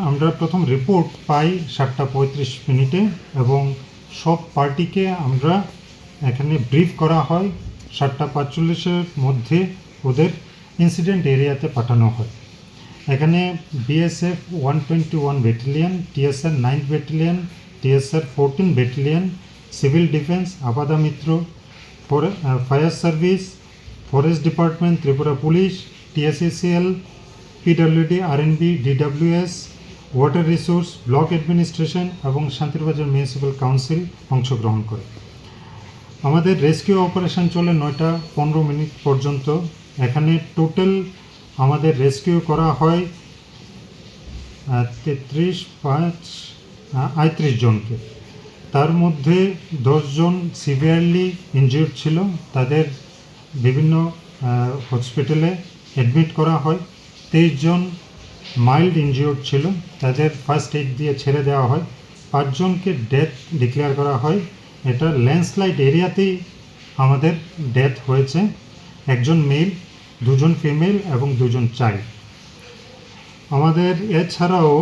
আমরা প্রথম রিপোর্ট পাই 7:35 এবং সব পার্টিকে আমরা এখানে ব্রিফ করা হয়। 7:45 মধ্যে ওদের ইনসিডেন্ট এরিয়াতে পাঠানো হয়। এখানে BSF 121 battalion, TSR 9 battalion, TSR 14 battalion, civil defence, Aapda Mitra, fire service, forest department, Tripura police, TSCCL, PWD, RNB, DWS, water resource, block administration এবং শান্তিরবাজার মিউনিসিপ্যাল কাউন্সিল অংশগ্রহণ করে। আমাদের রেস্কিউ অপারেশন চলে 9:15 পর্যন্ত। এখানে টোটাল আমাদের রেস্কিউ করা হয় 33 জনকে। তার মধ্যে 10 জন সিভিয়ারলি ইনজিউর্ড ছিল, তাদের বিভিন্ন হসপিটালে অ্যাডমিট করা হয়। 23 জন মাইল্ড ইনজিউর্ড ছিল, তাদের ফার্স্ট এইড দিয়ে ছেড়ে দেওয়া হয়। 5 জনকে ডেথ ডিক্লেয়ার করা হয়। এটা ল্যান্ডস্লাইড এরিয়াতেই আমাদের ডেথ হয়েছে। 1 জন মেল, 2 জন ফিমেল এবং 2 জন চাইল্ড। আমাদের এছাড়াও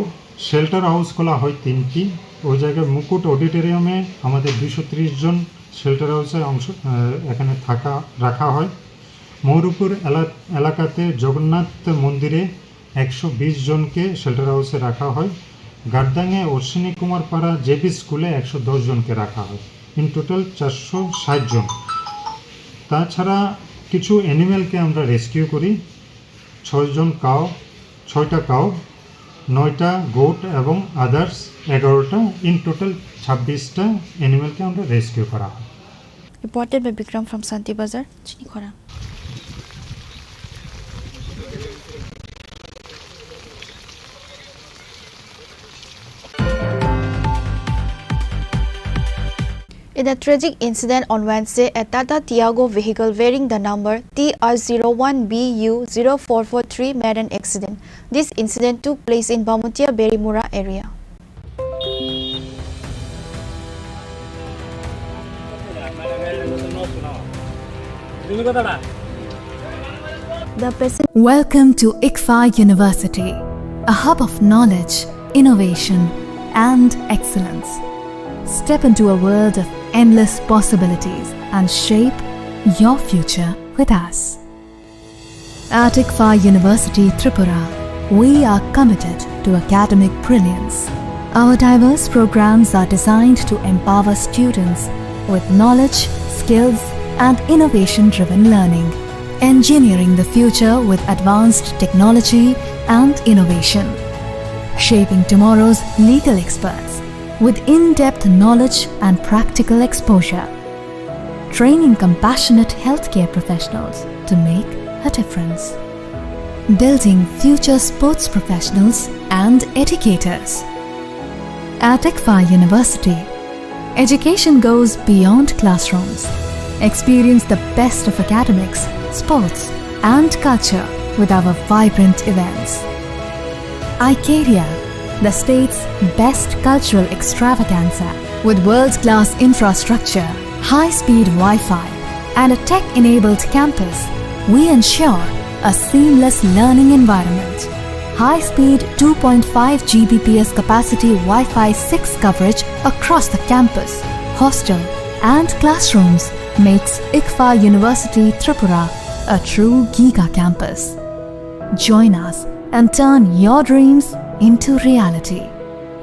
শেল্টার হাউস খোলা হয় 3টি। ওই জায়গায় মুকুট অডিটোরিয়ামে আমাদের 230 জন শেল্টার হাউসে এখানে রাখা হয়। মহুরীপুর এলাকাতে জগন্নাথ মন্দিরে 120 জনকে শেল্টার হাউসে রাখা হয়। গাড্ডাঙে অশ্বিনী কুমারপাড়া জেবি স্কুলে 110 জনকে রাখা হয়। ইন টোটাল 460 জন। তাছাড়া কিছু অ্যানিম্যালকে আমরা রেস্কিউ করি। 6টা কাউ, 9টা গোট এবং আদার্স 11টা। ইন টোটাল 26টা অ্যানিম্যালকে আমরা রেস্কিউ করা হয়। Reported by Bikram from Santibazar, Chini Khorang. In a tragic incident on Wednesday, a Tata Tiago vehicle bearing the number TR01BU0443 made an accident. This incident took place in Bamutia Berimura area. Welcome to ICFA University, a hub of knowledge, innovation, and excellence. Step into a world of endless possibilities and shape your future with us. At ICFA University Tripura, we are committed to academic brilliance. Our diverse programs are designed to empower students with knowledge, skills, and innovation-driven learning, engineering the future with advanced technology and innovation, shaping tomorrow's legal experts with in-depth knowledge and practical exposure, training compassionate healthcare professionals to make a difference, building future sports professionals and educators. At ICFA University, education goes beyond classrooms. Experience the best of academics, sports, and culture with our vibrant events. Icaria, the state's best cultural extravaganza, with world-class infrastructure, high-speed Wi-Fi, and a tech-enabled campus, we ensure a seamless learning environment. High-speed 2.5 Gbps capacity Wi-Fi 6 coverage across the campus, hostel, and classrooms makes ICFA University Tripura a true Giga campus. Join us and turn your dreams into reality.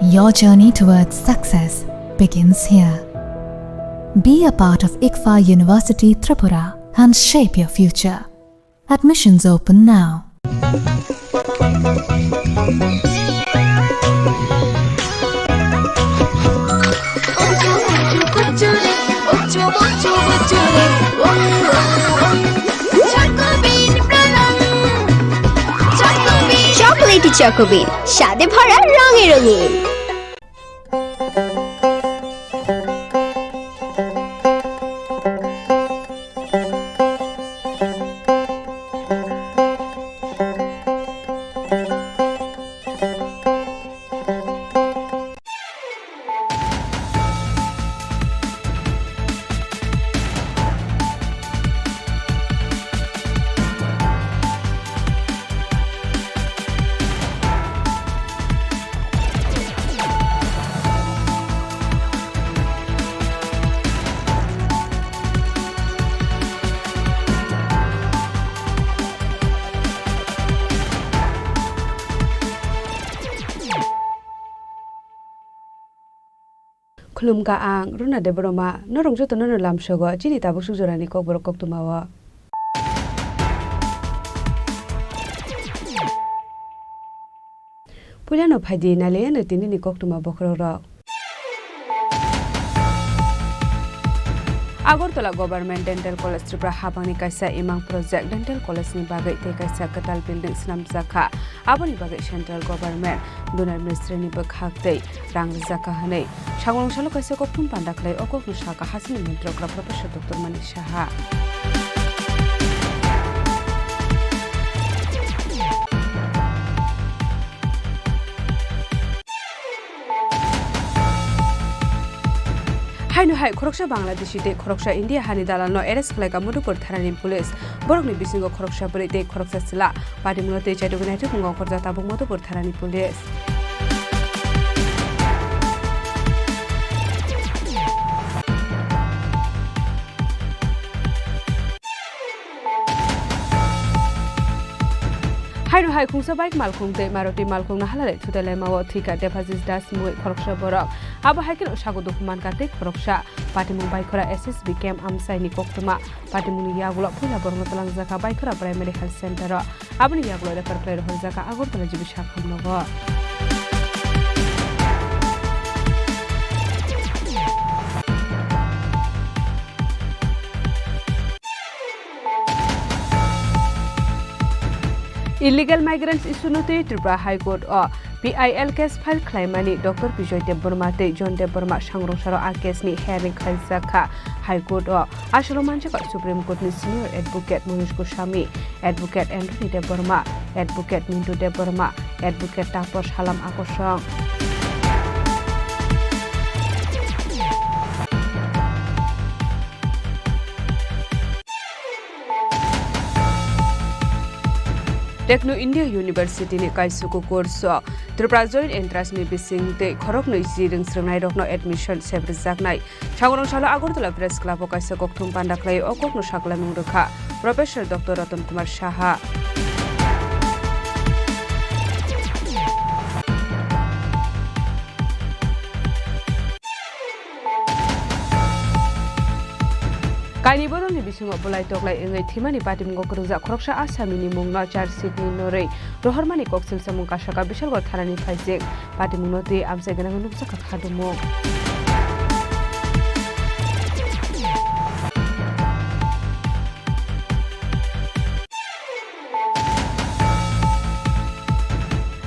Your journey towards success begins here. Be a part of ICFA University Tripura and shape your future. Admissions open now. Chocolatey চকোবিন স্বাদে ভরা রঙে রঙিন। Khulum ka ang runa de broma no rong jo to no lam shogo chini ta busu jorani kok borok kok tumawa Pulano phadi na le na tini ni kok tuma bokro ro Agartala Government Dental College Tripura Habani kaisa imang project dental college ni bagai te kaisa katal building snam zakha aboni bagai central government dunar ministry ni bakhak tei rang zakha hanei sangong salo kaisa kokthum pandaklai okok nu saka hasini mantrokra professor Dr. Manik Saha Hainu hai khoroksha Bangladeshi te khoroksha India hani dalano arrest khlaika Madhupur tharani police borokni bisingo khoroksha bari te khoroksa sila padi munote chaidugna te kungo korja tabuk Madhupur tharani police Hainu hai khungsa bike malkhung te Maruti malkhung na halale thudale mawo thika deposit das mui khoroksha borok abo haikin usago dokuman kate khoroksha pati mumbai khora SSB camp amsai ni koktuma pati muni yagulo phula borno talang jaka baikora primary health center aboni yagulo refer player hol jaka agortala jibi shakham logo Illegal migrants issue note Tripura High Court or PIL case file claimani Dr. Bijoy Deborma te John Deborma Shangrong Sharo a case ni hearing khaisaka High Court or Ashalo Manchaka Supreme Court ni Senior Advocate Munish Goswami Advocate Anthony Deborma Advocate Mintu Deborma Advocate Tapos Halam Akosong Techno India University ni kaisuko course Tripura Joint Entrance ni bising te khorok no isiring srengnai rok no admission sebre jaknai Changorong Shala Agartala Press Club o kaisa kokthum pandaklai okok no sakla nungrekha Professor Dr. Ratan Kumar Saha Kaini bodol ni bisingo bolai toklai engai thimani patim gokrungja khoroksa asami ni mungna char seat ni norei rohormani koksil samung kasaka bishalgor tharani phaijek patim noti amse ganang nukjaka khadumo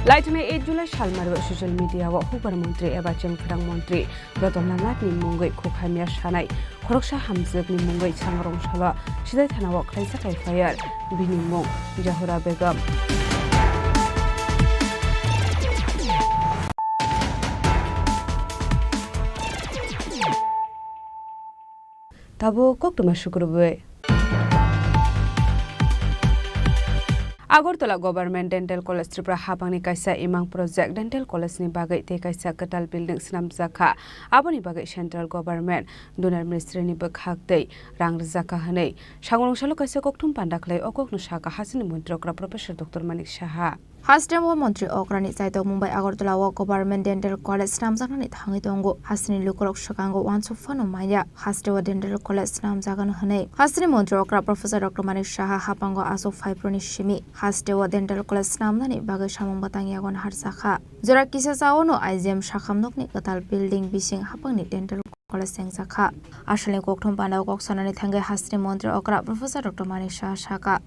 Laitme 8 July Shalmar social media wa Hubar Mantri eba Chengkhrang Mantri Ratan Langat ni Mungai Khokhamia Shanai Khoroksha Hamzak ni Mungai Changrong Shala Shidai Thana wa Khlaisa Kai Fire Bini Mong Jahura Begum Tabo Koktuma Shukurube Agartala Government Dental College Tripura Habangni kaisa imang project Dental College ni bagai te kaisa ketal building snamjaka aboni bagai Central Government Donor Ministry ni bakhak tei rang rijaka hanei sangrungsalo kaisa kokthum pandaklai okok no saka hasini mantri okra Professor Dr. Manik Saha Hastem Mantri Okrani Saitok Mumbai Agartala Government Dental College Namjakani Thangi Tongo Hasini Lukorok Shakango Wansu Fano Maya Hastewa Dental College Namjagan Hane Hasini Mantri Okra Professor Dr. Manik Saha Hapango Aso Fibroni Shimi Hastewa Dental College Namnani Bagai Shamong Batang Yagon Harsakha Jora Kisa Sawono IGM Shakamnokni Katal Building Bising Hapangni Dental College Sengjakha Ashali Kokthom Pandao Koksanani Thangai Hasini Mantri Okra Professor Dr. Manik Saha Shaka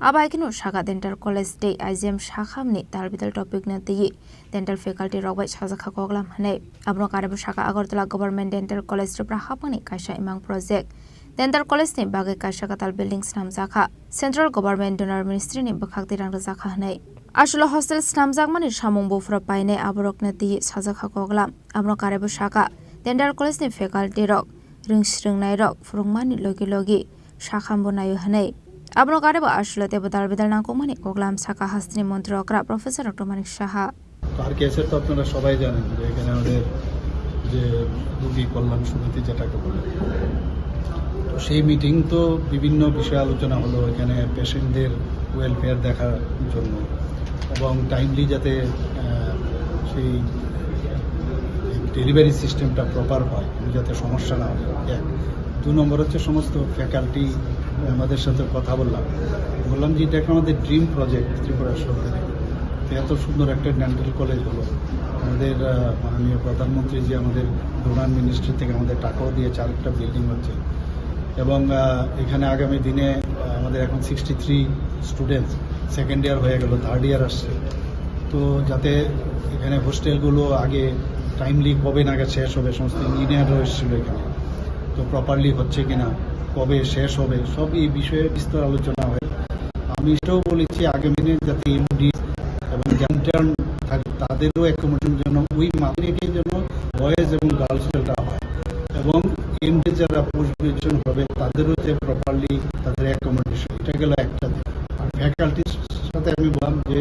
Abaikino Shaka Dental College Day IGM Shakhamni Talbital Topic Nati Dental Faculty Robai Shazakha Koglam Hane Abno Karabu Shaka Agartala Government Dental College Tripura Hapangni Kaisha Imang Project Dental College ni Bagai Kaisha Katal Buildings Namjakha Central Government Donor Ministry ni Bakhakti Rang Rijaka Hane Ashula Hostel Namjakmani Shamung Bufra Paine Aborok Nati Shazakha Koglam Abno Karabu Shaka Dental College ni Faculty Rok Ringsringnai Rok Furungmani Logi Logi Shakham Bonayu Hane Abno Karebo Ashula Tebadal Bidal Nakumani Koglam Saka Hasni Mantri Okra Professor Dr. Manik Saha তার কেসের তো আপনারা সবাই জানেন যে এখানে আমাদের যে রোগী কল্যাণ সমিতি যেটাকে বলে তো সেই মিটিং তো বিভিন্ন বিষয়ে আলোচনা হলো এখানে পেশেন্টদের ওয়েলফেয়ার দেখার জন্য এবং টাইমলি যাতে সেই ডেলিভারি সিস্টেমটা প্রপার হয় যাতে সমস্যা না হয় এক 2 নম্বর হচ্ছে সমস্ত ফ্যাকাল্টি আমাদের সাথে কথা বললাম যে এটা আমাদের ড্রিম প্রজেক্ট ত্রিপুরা সরকারের এত সুন্দর একটা ডেন্টাল কলেজ হলো আমাদের মাননীয় প্রধানমন্ত্রী যে আমাদের ডোনার মিনিস্ট্রি থেকে আমাদের টাকাও দিয়ে 4টা বিল্ডিং হচ্ছে এবং এখানে আগামী দিনে আমাদের এখন 63 স্টুডেন্টস সেকেন্ড ইয়ার হয়ে গেল থার্ড ইয়ার আসছে তো যাতে এখানে হোস্টেলগুলো আগে টাইমলি কবে নাগাদ শেষ হবে সমস্ত ইঞ্জিনিয়াররা এসেছিল এখানে তো প্রপারলি হচ্ছে কিনা কবে শেষ হবে সব এই বিষয়ে বিস্তর আলোচনা হয় আমি এটাও বলেছি আগামী দিনে যাতে এমডি এবং ইন্টার্ন থাকে তাদেরও অ্যাকোমোডেশনের জন্য ওই মাঠে রেখে যেন বয়েজ এবং গার্লস হোস্টেলটা হয় এবং এমডি যারা পোস্ট গ্রাজুয়েশন হবে তাদেরও যে প্রপারলি তাদের অ্যাকোমোডেশন এটা গেল একটা আর ফ্যাকাল্টির সাথে আমি বললাম যে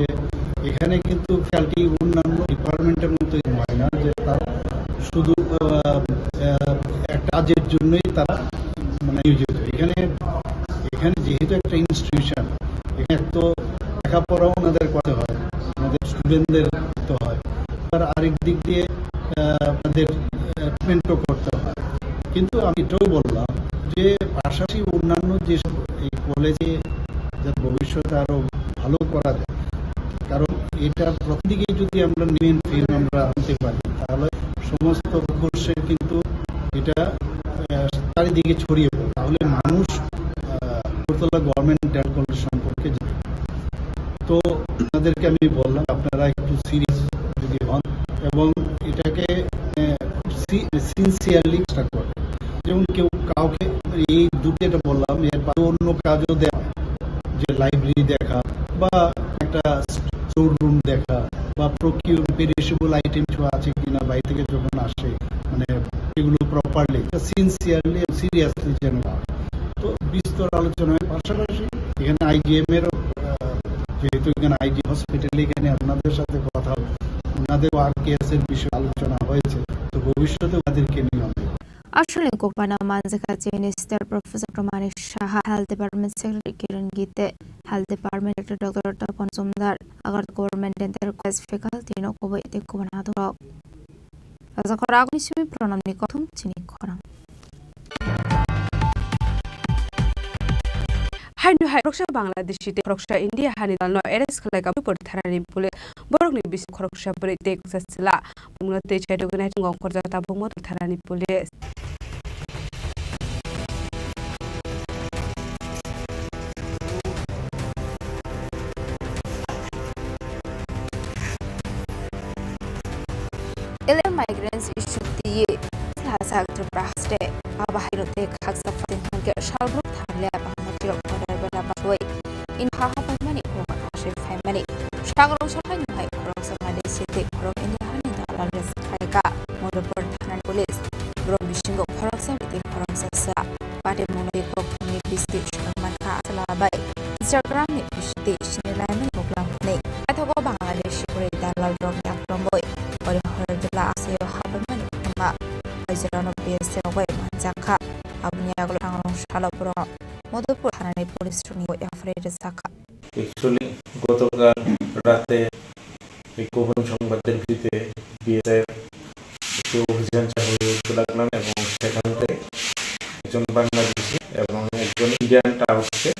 এখানে কিন্তু ফ্যাকাল্টি অন্যান্য ডিপার্টমেন্টের মতোই হয় না যে তারা শুধু একটা কাজের জন্যই তারা মানে নিয়োজিত এখানে যেহেতু একটা ইনস্টিটিউশন এখানে তো লেখাপড়াও ওনাদের করতে হয় আমাদের স্টুডেন্টদের করতে হয় আর আরেক দিক দিয়ে আমাদের ট্রিটমেন্টও করতে হয় কিন্তু আমি এটাও বললাম যে পাশাপাশি অন্যান্য যেসব এই কলেজে যার ভবিষ্যতে আরও ভালো করা যায় কারণ এটা প্রতিদিকে যদি আমরা মেন ফিল্ম আমরা আনতে পারি তাহলে সমস্ত কোর্সের কিন্তু এটা চারিদিকে ছড়িয়ে পড়ে তাহলে মানুষ গভর্নমেন্ট ডেন্টাল কলেজ সম্পর্কে জানে তো আপনাদেরকে আমি বললাম আপনারা একটু সিরিয়াস যদি হন এবং এটাকে সিনসিয়ারলি চেষ্টা করেন যেমন কেউ কাউকে এই দুটো এটা বললাম এর বাইরে অন্য কাজও দেওয়া যে লাইব্রেরি দেখা বা একটা স্টোর রুম দেখা বা পেরিশেবল আইটেম কিছু আছে কিনা বাইরে থেকে যখন আসে মানে এগুলো প্রপারলি সিনসিয়ারলি সিরিয়াসলি যেন তো বিস্তর আলোচনার পাশাপাশি এখানে আইজিএম এর যেহেতু এখানে আইজি হসপিটালে এখানে আপনাদের সাথে কথা ওনাদের আরকেএস এর বিষয়ে আলোচনা হয়েছে তো ভবিষ্যতে ওনাদেরকে নিয়ে হবে আসলে কোপানা মানজিকা minister professor Manik Saha health department secretary Kiran Gitte health department doctor doctor Tapan Jamdar আগার গভর্নমেন্ট ডেন্টাল কলেজ ফ্যাকাল্টি নকবো এতে কোবানা দরক রাজা খরাগ নিসমি প্রণামনি কথম চিনি খরাং Hainu hai roksha Bangladeshi te roksha India hani dalno eres khlaika bupur tharani pule borokni bis roksha pure te ksasila bunglote chaido gnai ngong korja ta bungmo tharani pule Illegal migrants issue tiye hasak traste abahiro te khaksa fatin hanke shalbro thamle apamati rokdar bela pasoi in haha pamani ko ashe family shagro shahai hai korok samade site korok India hani dalal res khaika modopor thanan police bro bishingo korok samite korok sasa pate monoi korok ni bisti shaman kha sala bai Instagram ni bisti shinilai Raizerano BSC away Manzaka, Abniaglo Shalapura, Modopur Hanani Police Truni, Afraid Saka. Actually, গতকাল রাতে এই গোপন সংবাদের ভিত্তিতে BSF একটি অভিযান চালিয়ে লাগলাম এবং সেখান থেকে একজন বাংলাদেশি এবং একজন ইন্ডিয়ান ট্রাভেলসকে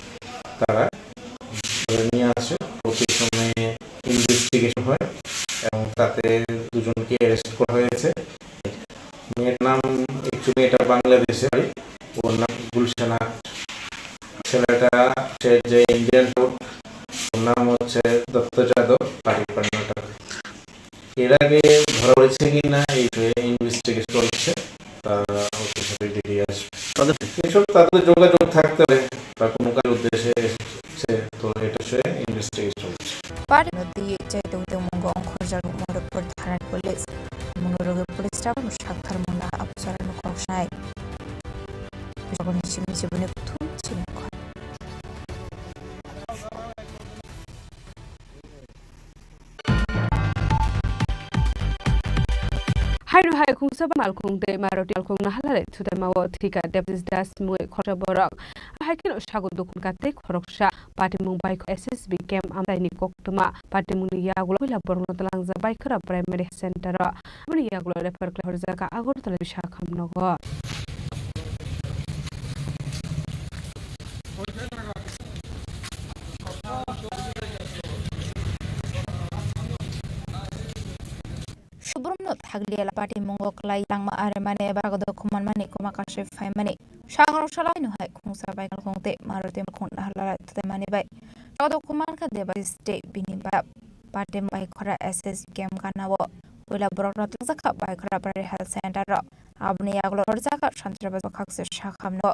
তারা ধরে নিয়ে আসে। প্রতি সময়ে ইনভেস্টিগেশন হয় এবং তাতে দুজনকে অ্যারেস্ট করা হয়েছে। মেয়ের নাম অ্যাকচুয়ালি এটা বাংলাদেশে বাড়ি, ওর নাম গুলশানা। ছেলেটা সে যে ইন্ডিয়ান ওর নাম হচ্ছে দত্ত যাদব, বাড়ি কর্ণাটক। এর আগে ধরা পড়েছে কিনা এই ইনভেস্টিগেশন চলছে, তারা ওদের সাথে বেরিয়ে আসবে। এসব তাদের যোগাযোগ থাকতে হবে বা কোনো কাজ উদ্দেশ্যে এসেছে, তো এটা সে ইনভেস্টিগেশন চলছে। Party no di jai do mungo onkhorjar moro por thanar police mungo police staff no shakthar mona apsara no kokshnai jobon chimi chibone thum chini khorang Hai no hai khung saba mal khung de maroti al khung na halale thuda mawo thika deputy das mu khora borak hai ken sago dokun kate khoroksha party mumbai SSB camp amai ni koktuma party muni yagulo la borno talang za bai khara primary center muni yagulo refer klar jaka agortala bishakham nogo Subrumno thagliala party mongok lai langma armane bagado kuman mani kuma kashe fai mani shangro shalai no hai khungsa bai khongte marote khon halala te mani bai todo kuman ka deba state biniba party bai khora SS game kanawo oila borokna tlaka bai khora bare health center ro abni aglo orjaka shantraba khakse shakhamno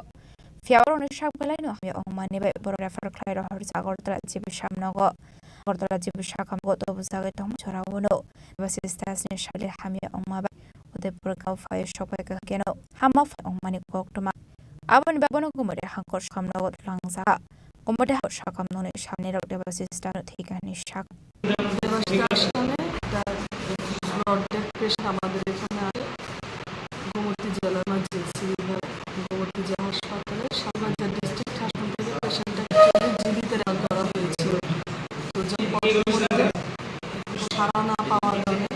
fiawro ni shak belai no hami ongmani bai bor refer khlai ro horja gortra jibi shamnogo Gordola jibu shakam go to buzaga tom chorawono basis tasni shali hami ongma ode purka fire shop ka keno hama ongmani koktuma abon babon gumare hankor shamno go langsa gumade shakam none shamne ro de basis tan thikani shak আমাদের এখানে গোমতী জেলার emergency বিভাগ গোমতী জেলা হাসপাতালে সালবাজার district হাসপাতাল থেকে পেশেন্টটাকে জীবিত করা হয়েছিল। সারা না পাওয়ার কারণে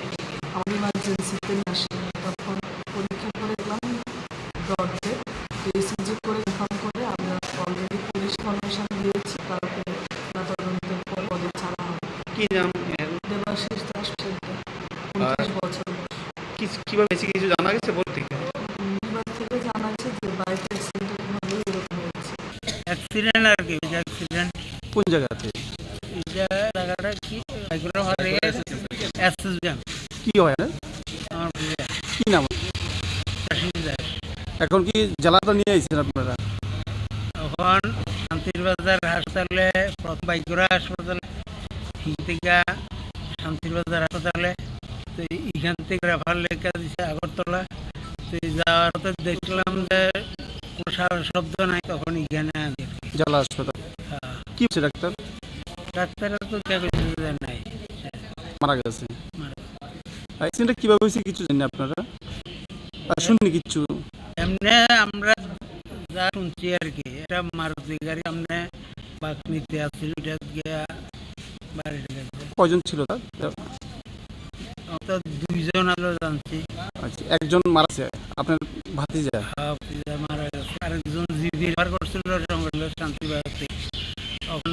আমার ইমার্জেন্সিতে নিয়ে আসে, তখন পরীক্ষা করে দেখলাম ব্লডে ইসিজি করে কনফার্ম করে আমরা অলরেডি পুলিশ ইনফরমেশন দিয়েছি, কালকে তদন্তের পর পদে ছাড়া হবে। কি নাম? দেবাশিস দাস, 29 বছর। কিভাবে কিছু জানা গেছে? বলতে বিভাগ থেকে জানা গেছে যে বাইক অ্যাক্সিডেন্টের ভাবে এরকম হয়েছে। অ্যাক্সিডেন্ট আর কি? অ্যাক্সিডেন্ট কোন জায়গাতে? জায়গাটা কি কি হয়? কি নাম? এখন কি জেলাটা নিয়ে আইছেন আপনারা? এখন শান্তিরবাজার হাসপাতালে, বাইকুড়া হাসপাতালে থেকে শান্তিরবাজার হাসপাতালে, তো এখান থেকে রেফার লেখা দিচ্ছে আগরতলা। তো যাওয়ার পর দেখলাম যে কোনো শব্দ নাই, তখন এখানে জেলা হাসপাতাল। কি হচ্ছে ডাক্তার? ডাক্তারের তো নাই, মারা গেছে। অ্যাক্সিডেন্টটা কিভাবে হয়েছে কিছু জানি আপনারা? শুননি কিচ্ছু? এমনি আমরা যা শুনছি আর কি, এটা মারুতি গাড়ি এমনি বাকনিতে আসছিল, বাড়ির গেছে। কয়জন ছিল তার? তো 2 জন আলো জানছি। আচ্ছা, একজন মারাছে আপনার ভাতিজা? হ্যাঁ, ভাতিজা মারা গেছে। আরেকজন জিবি বার করছিল শান্তিবাজার থেকে। এখন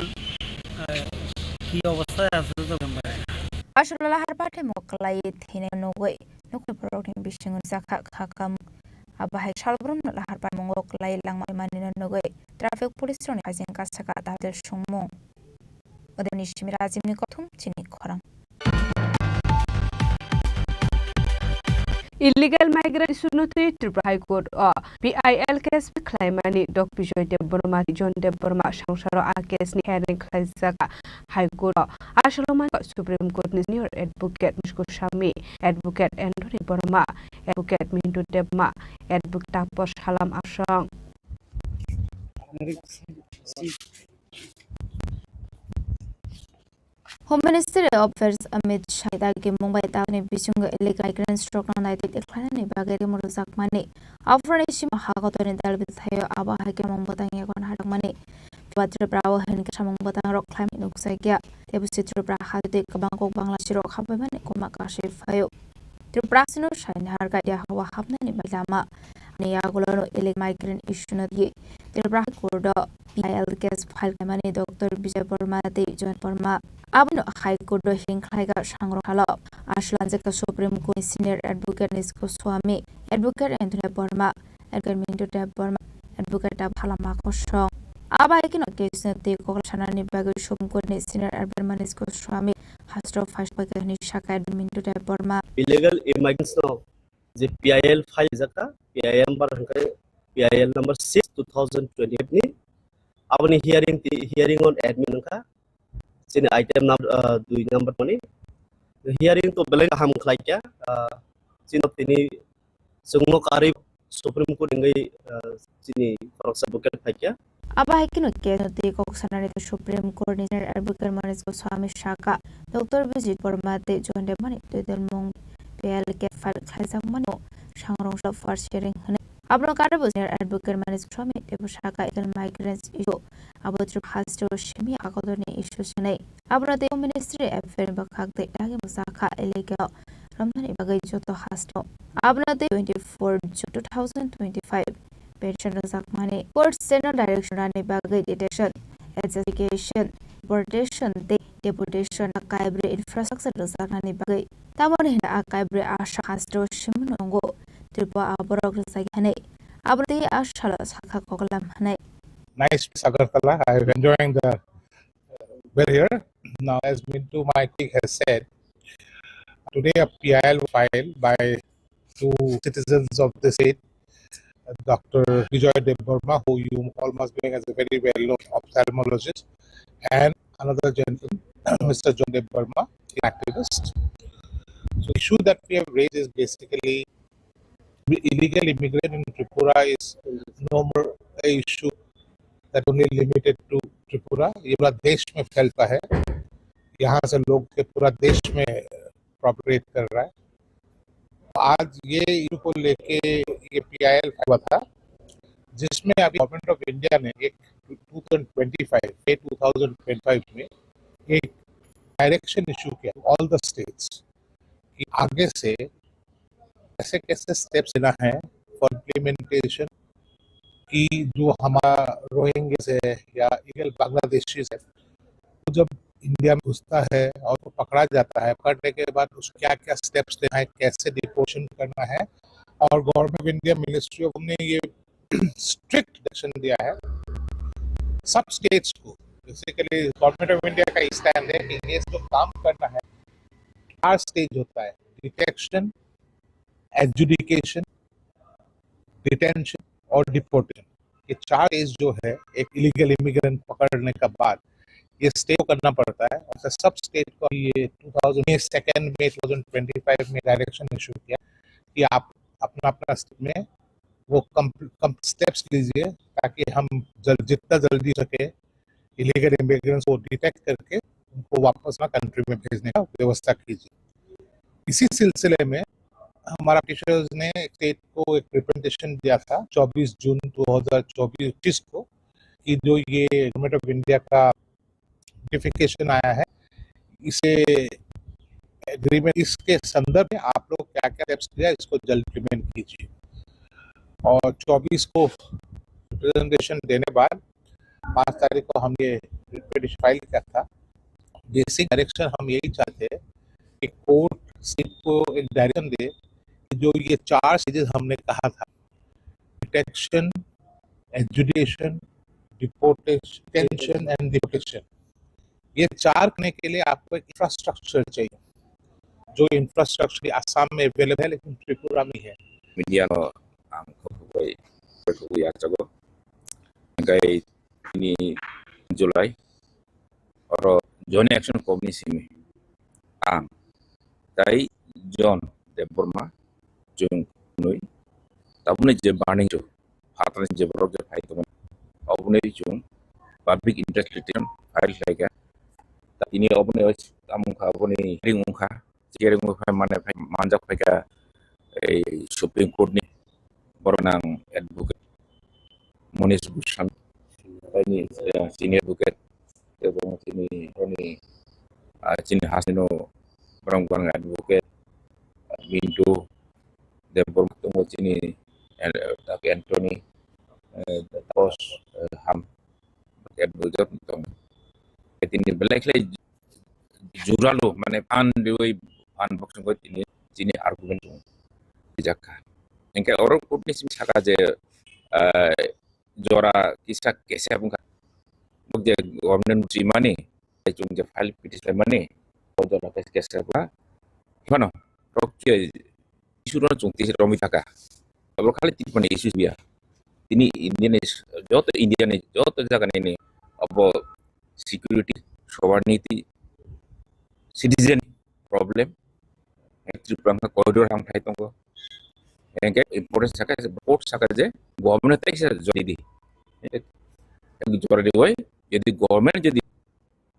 কি অবস্থায় আছে তো আসলে lahar pate moklai thine nogoi nokoi protein bishingun sakha khakam abahai shalbrum lahar pa moklai langmai manina nogoi traffic police roni ajin kasaka tader sungmo odeni shimira ajimni kothum chini khorang Illegal migrant sunute Tripura High Court PIL case claimani Dok Bijoy Deborma John Deborma Shangsaro a case ni hearing Kaisaka High Court Ashloman Supreme Court ni senior advocate Mishko Shami advocate Andrew Borma advocate Mintu Debma advocate Tapos Halam Ashang Home Minister of Affairs Amit Shah dagi Mumbai tawni bisunga illegal migrants stroke na naiti decline bagari murusak mani afranishim hagatoni dalbit thayo aba hake mambotang yakon hadak mani Patra Bravo hen kashamong botang rock climb nuksagya debusit Tripura hadi kabangkok bangla shirok habai mani kumakashif hayo Tripura sino shain harga dia hawa hapna ni balama ni agolano illegal migrant issue na di Tripura kurdo PIL case file mani Dr. Vijay Parma te John Parma Abno High Court Hing Klaiga Shangro Halo Ashlanzaka Supreme Court Senior Advocate Nisko Swami Advocate Anthony Parma Advocate Minto Parma Advocate Abhalama Koshong Aba ikin occasion te Koklashanani Bago Shum Court Senior Advocate Nisko Swami Hastro Fash Bagani Shaka Minto Parma Illegal immigrants no the PIL file zaka PIL number 6 2028 ni Abani hearing on admin ka sini item number 2 number money hearing to beleng ham khlaikya sini tini sungno kari supreme court ngai sini koroksa buket khlaikya Aba ikin occasion te Koklashanani Supreme Court Senior Advocate Manisko Swami Shaka Dr. Vijay Parma te John de Mani to the mong PIL ke file khaisa mano shangrong shop for sharing Abno Karabus near Advocate Manis Swami Debushaka illegal migrants issue about Hasto Shimi Akodoni issues Sene Abno the Ministry Affair Bakak the Musaka illegal Ramani Bagay Joto Hasto Abno the 24 June 2025 Pension Zakmani Court Senate Direction Rani Bagay Detection Education Deportation Deputation Akaibre Infrastructure Zakani Bagay Tamon Akaibre Asha Hasto Shimunongo Tripura Aborok Sagane Abdi Ashala Saka Kolam Hane. Nice Sagartala. I'm enjoying the weather here. Now, as Mintu my colleague has said, today a PIL filed by two citizens of the state, Dr. Vijay Deborma, who you all must be knowing as a very well-known ophthalmologist, and another gentleman, Mr. John Deborma, an activist. So the issue that we have raised is basically illegal immigrant in Tripura is no more a issue that only limited to Tripura. ये पूरा देश में फैलता है. यहाँ से लोग के पूरा देश में प्रोपरेट कर रहा है. आज ये इशू को लेके ये PIL हुआ था, जिसमें अभी गवर्नमेंट ऑफ इंडिया ने एक 2025 में एक डायरेक्शन इशू किया ऑल द स्टेट्स कि आगे से कैसे कैसे स्टेप्स लेना है फॉर इम्प्लीमेंटेशन की जो हमारा रोहिंग्यास है या इलीगल बांग्लादेशी है, तो जब इंडिया में घुसता है और तो पकड़ा जाता है, पकड़ने के बाद उसको क्या क्या स्टेप्स लेना है, कैसे डिपोर्शन करना है. और government of India ministry of ने ये स्ट्रिक्ट डायरेक्शन दिया है सब स्टेट्स को. बेसिकली गवर्नमेंट ऑफ इंडिया का स्टैंड है कि ये जो काम करना है 4 स्टेज होता है: डिटेक्शन, एडजुडिकेशन, डिटेंशन और डिपोर्टेशन. ये 4 स्टेज जो है एक इलीगल इमिग्रेंट पकड़ने के बाद ये स्टे को करना पड़ता है. और सब स्टेट को ये 2025 में डायरेक्शन इशू किया कि आप अपना अपना स्टेट में वो कम स्टेप्स लीजिए ताकि हम जितना जल्दी सके इलीगल इमिग्रेंट्स को डिटेक्ट करके उनको वापस अपना कंट्री में भेजने का व्यवस्था कीजिए. इसी सिलसिले में हमारा टीचर्स ने स्टेट को एक रिप्रेजेंटेशन दिया था 24 जून 2024 को कि जो ये गवर्नमेंट ऑफ इंडिया का नोटिफिकेशन आया है, इसे एग्रीमेंट इसके संदर्भ में आप लोग क्या क्या स्टेप्स लिया इसको जल्द इम्प्लीमेंट कीजिए. और 24 को रिप्रेजेंटेशन देने बाद 5 तारीख को हम ये पिटीशन फाइल किया था. बेसिक डायरेक्शन हम यही चाहते हैं कि कोर्ट स्टेट को एक डायरेक्शन दे कि जो ये 4 स्टेजेस हमने कहा था, detection, adjudication, deportation and deportation, ये 4 करने के लिए आपको एक इंफ्रास्ट्रक्चर चाहिए. जो इंफ्रास्ट्रक्चर आसाम में अवेलेबल है लेकिन त्रिपुरा में है. Media no ang kuya jago ngay ini July oro Johnny Action Commission ang dai John Deborma Jung Nui tabune je burning jo hatan je borok je phai to obune jung public interest litigation file laga ta ini obune amungka boni ringungka jeringungka mana manjak peka Supreme Court ni Bornang advocate Monis Busan ini senior advocate এবং ini Chini Hasino barang-barang advocate Minto Debor Tunggu Chini Taki Anthony tapos ham advocate tong ini belakang juralo mana pan dewi pan boxing ko ini argument jaka engke orang putih saka je jora kisah keseh pun bukti government mani cung je file petition mani jora keseh apa gimana rokje isu ron cung tis romi jaka kalau kali tipe isu dia ini Indian joto jaka ini apa security sovereignty citizen problem Tripura corridor ham thai tongko engke important saka je government tai sa jadi jora de hoy jadi government jadi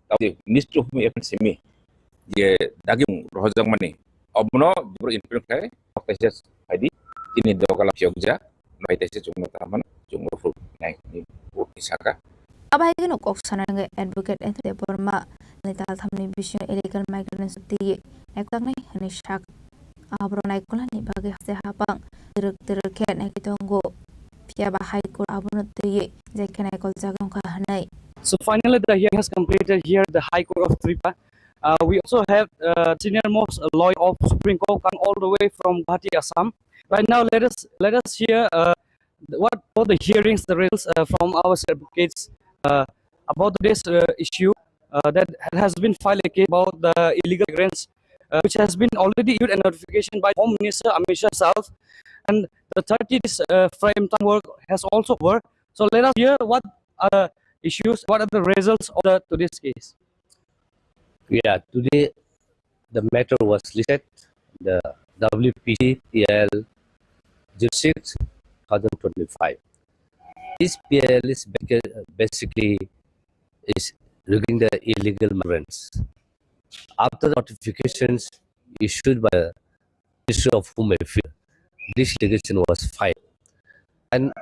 tahu ministry of FMCG je daging rohjang mani obno jebro influence kai okses id ini dokala jogja mai tese chungno taman chungno fu nai ni putih saka Abah itu kok sana nggak advocate itu dia perma netal thamni bisyo illegal migrants di ektak nih hani syak abro naik kulah nih bagi sehapang teruk ken gitu nggo pia bahai kul abro tuye jekan ekol jagang kahanai. So finally the hearing has completed here at the High Court of Tripura. We also have senior most lawyer of Supreme Court come all the way from Guwahati, Assam. Right now let us hear what all the hearings the results from our advocates about this issue that has been filed a case about the illegal migrants, which has been already issued a notification by Home Minister Amit Shah self, and the 30 days frame time work has also worked. So let us hear what are the issues, what are the results of today's case. Yeah, today the matter was listed, the WPC PL 06 2025. This PL is basically is regarding the illegal migrants. After the notifications issued by the Ministry of Home Affairs, this litigation was filed, and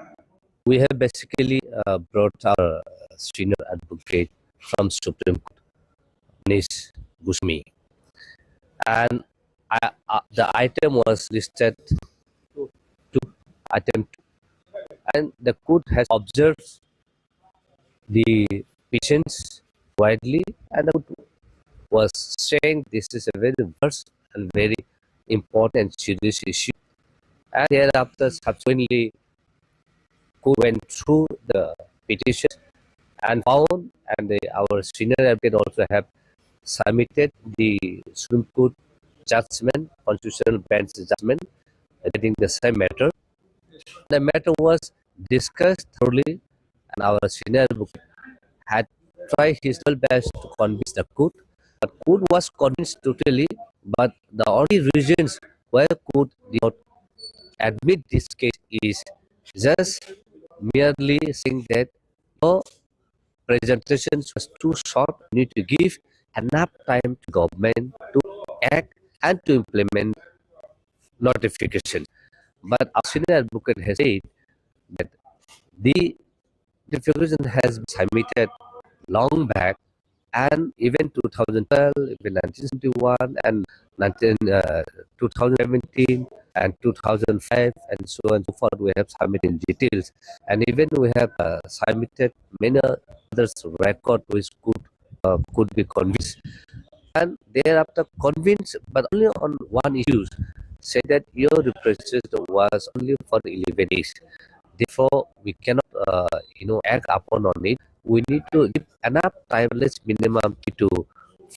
we have basically brought our senior advocate from Supreme Court, Ms. Gusmi, and the item was listed to item 2. And the court has observed the patients widely, and the court was saying this is a very vast and very important and serious issue. And thereafter, subsequently, court went through the petition and found, and our senior advocate also have submitted the Supreme Court judgment, constitutional bench judgment, regarding the same matter. The matter was discussed thoroughly, and our senior advocate had tried his level best to convince the court. But court was convinced totally, but the only reasons why court did not admit this case is just merely saying that your presentation was too short. You need to give enough time to government to act and to implement notification. But our senior advocate has said that the notification has been submitted long back, and even 2012, even 1971, and 2017, and 2005, and so on and so forth, we have submitted details, and even we have submitted many others record which could be convinced, and thereafter convinced, but only on one issue, say that your representation was only for 11 days. Therefore, we cannot, act upon on it. We need to give enough time, let's minimum 3 to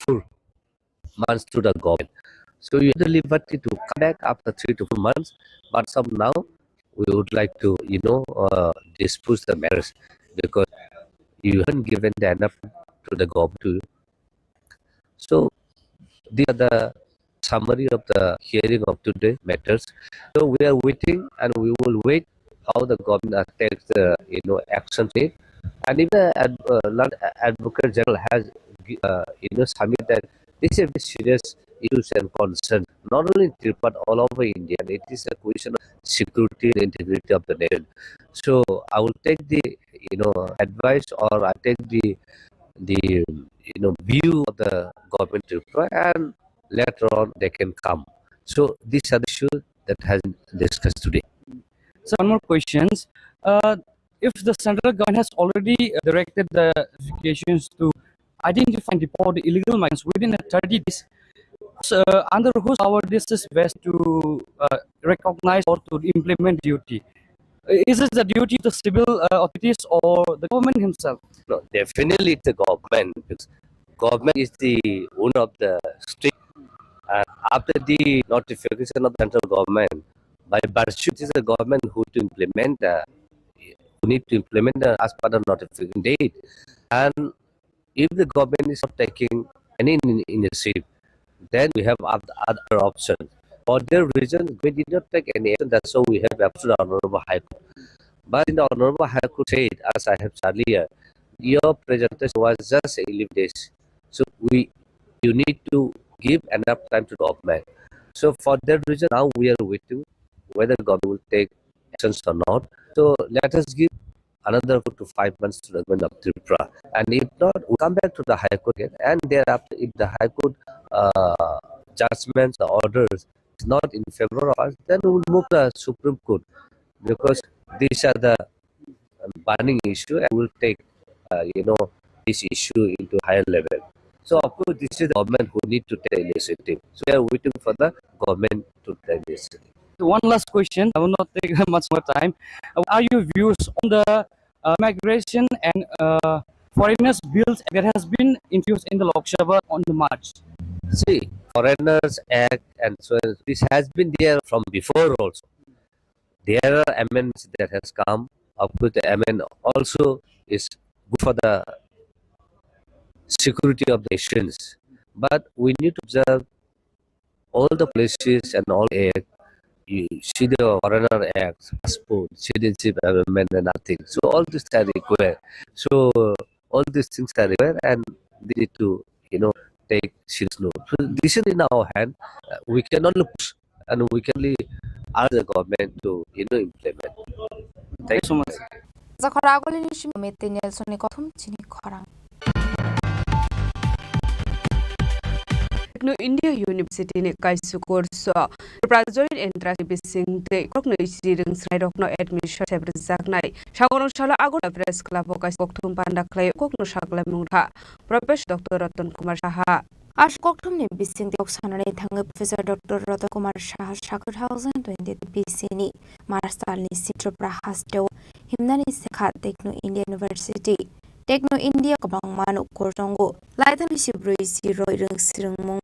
4 months to the government. So you have the liberty to come back after 3 to 4 months. But some now, we would like to, dispose the matters because you haven't given the enough to the government to you. So these are the summary of the hearing of today matters. So we are waiting, and we will wait how the government takes the action take. And even the Advocate General has submitted This is a very serious issues and concern, not only in Tripura but all over India. And it is a question of security and integrity of the nation. So I will take the advice, or I take the view of the government Tripura, and later on they can come. So these are the issues that has been discussed today. So one more questions. If the central government has already directed the investigations to identify and deport the illegal migrants within 30 days, under whose power this is best to recognize or to implement duty? Is it the duty of the civil authorities or the government himself? No, definitely it's the government, because government is the owner of the state. And after the notification of the central government, by virtue it is the government who to implement who need to implement as per the notification date. And if the government is not taking any initiative, then we have other options. For their reason, we did not take any action. That's why we have absolute Honorable High Court. But in the Honorable High Court said, as I have said earlier, your presentation was just 11 days. So you need to give enough time to government. So for that reason, now we are waiting whether government will take actions or not. So let us give another 4 to 5 months to the government of Tripura. And if not, we come back to the High Court again. And thereafter, if the High Court judgments, the orders is not in favor of us, then we will move to the Supreme Court, because these are the burning issue, and we will take this issue into higher level. So of course, this is the government who need to take initiative. So we are waiting for the government to take initiative. One last question. I will not take much more time. What are your views on the migration and foreigners bills that has been introduced in the Lok Sabha on the March? See, Foreigners Act and so on, this has been there from before also. There are amendments that has come. Of course, the amendment also is good for the security of the nations. But we need to observe all the policies and all acts. You see the Foreigner Act, passport, citizenship amendment, and nothing. So all these are required. So all these things are required, and they need to take serious note. So this is in our hand. We can only push, and we can only ask the government to implement. Thank you so much. Techno India University ne kaisu course Tripura joint entrance bising te krokno isiring srai rokno admission sebrzak nai sagorong sala agora press club kai kokthum panda klai kokno sakla mungha Professor Dr. Ratan Kumar Saha Ash kokthum ne bising te oksanane thang Professor Dr. Ratan Kumar Saha Shakur 2020 BC Marstal ni Tripura Hasto himnani sekha Techno India University Techno India kabang manu kortongo laitan sibroi siroi rung sirung mong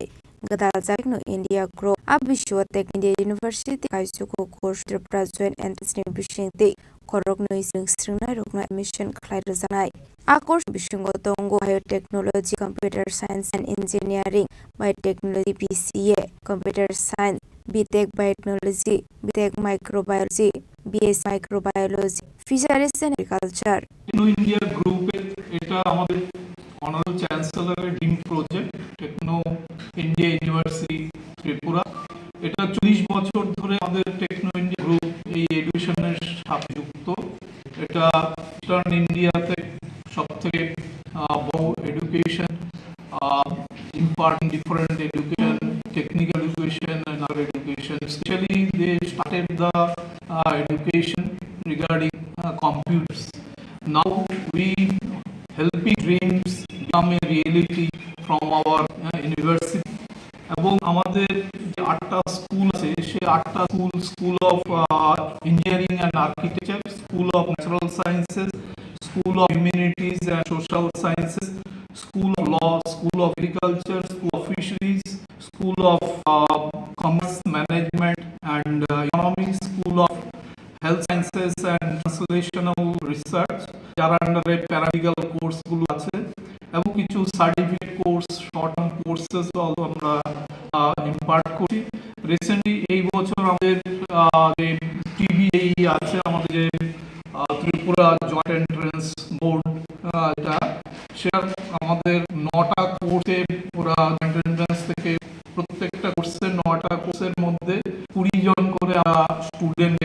gadal Techno India grow abisho Tech India University kaisuko course Tripura joint entrance bising te korok noi sirung sirung nai rokno admission khlai rozanai a course bisingo tongo biotechnology computer science and engineering biotechnology BCA computer science BTech biotechnology BTech microbiology BS microbiology fisheries and agriculture Techno India গ্রুপের এটা আমাদের honourable চ্যান্সেলরের dream project Techno India university Tripura এটা 40 বছর ধরে আমাদের techno India group এই এডুকেশনের সাথে যুক্ত এটা ইস্টার্ন ইন্ডিয়াতে সবথেকে বড় education imparting different education, technical education and other education. Especially they started the education regarding computers. Now we helping dreams become a reality from our university. এবং আমাদের যে 8টা স্কুল আছে সেই 8টা school of engineering and architecture, school of natural sciences, school of humanities and social sciences, School of Law, School of Agriculture, School of Fisheries, School of Commerce Management and Economics, School of Health Sciences and Translational Research, যার আন্ডারে paramedical কোর্সগুলো আছে এবং কিছু certificate course, short term courses আমরা impart করি। Recently এই বছর আমাদের যে টিবিএই আছে, আমাদের যে ত্রিপুরা জয়েন্ট এন্ট্রান্স বোর্ড, এটা সেটা আমাদের 9টা কোর্সে ওরা এন্ট্রান্স থেকে প্রত্যেকটা কোর্সে 9টা কোর্সের মধ্যে 20 জন করে স্টুডেন্ট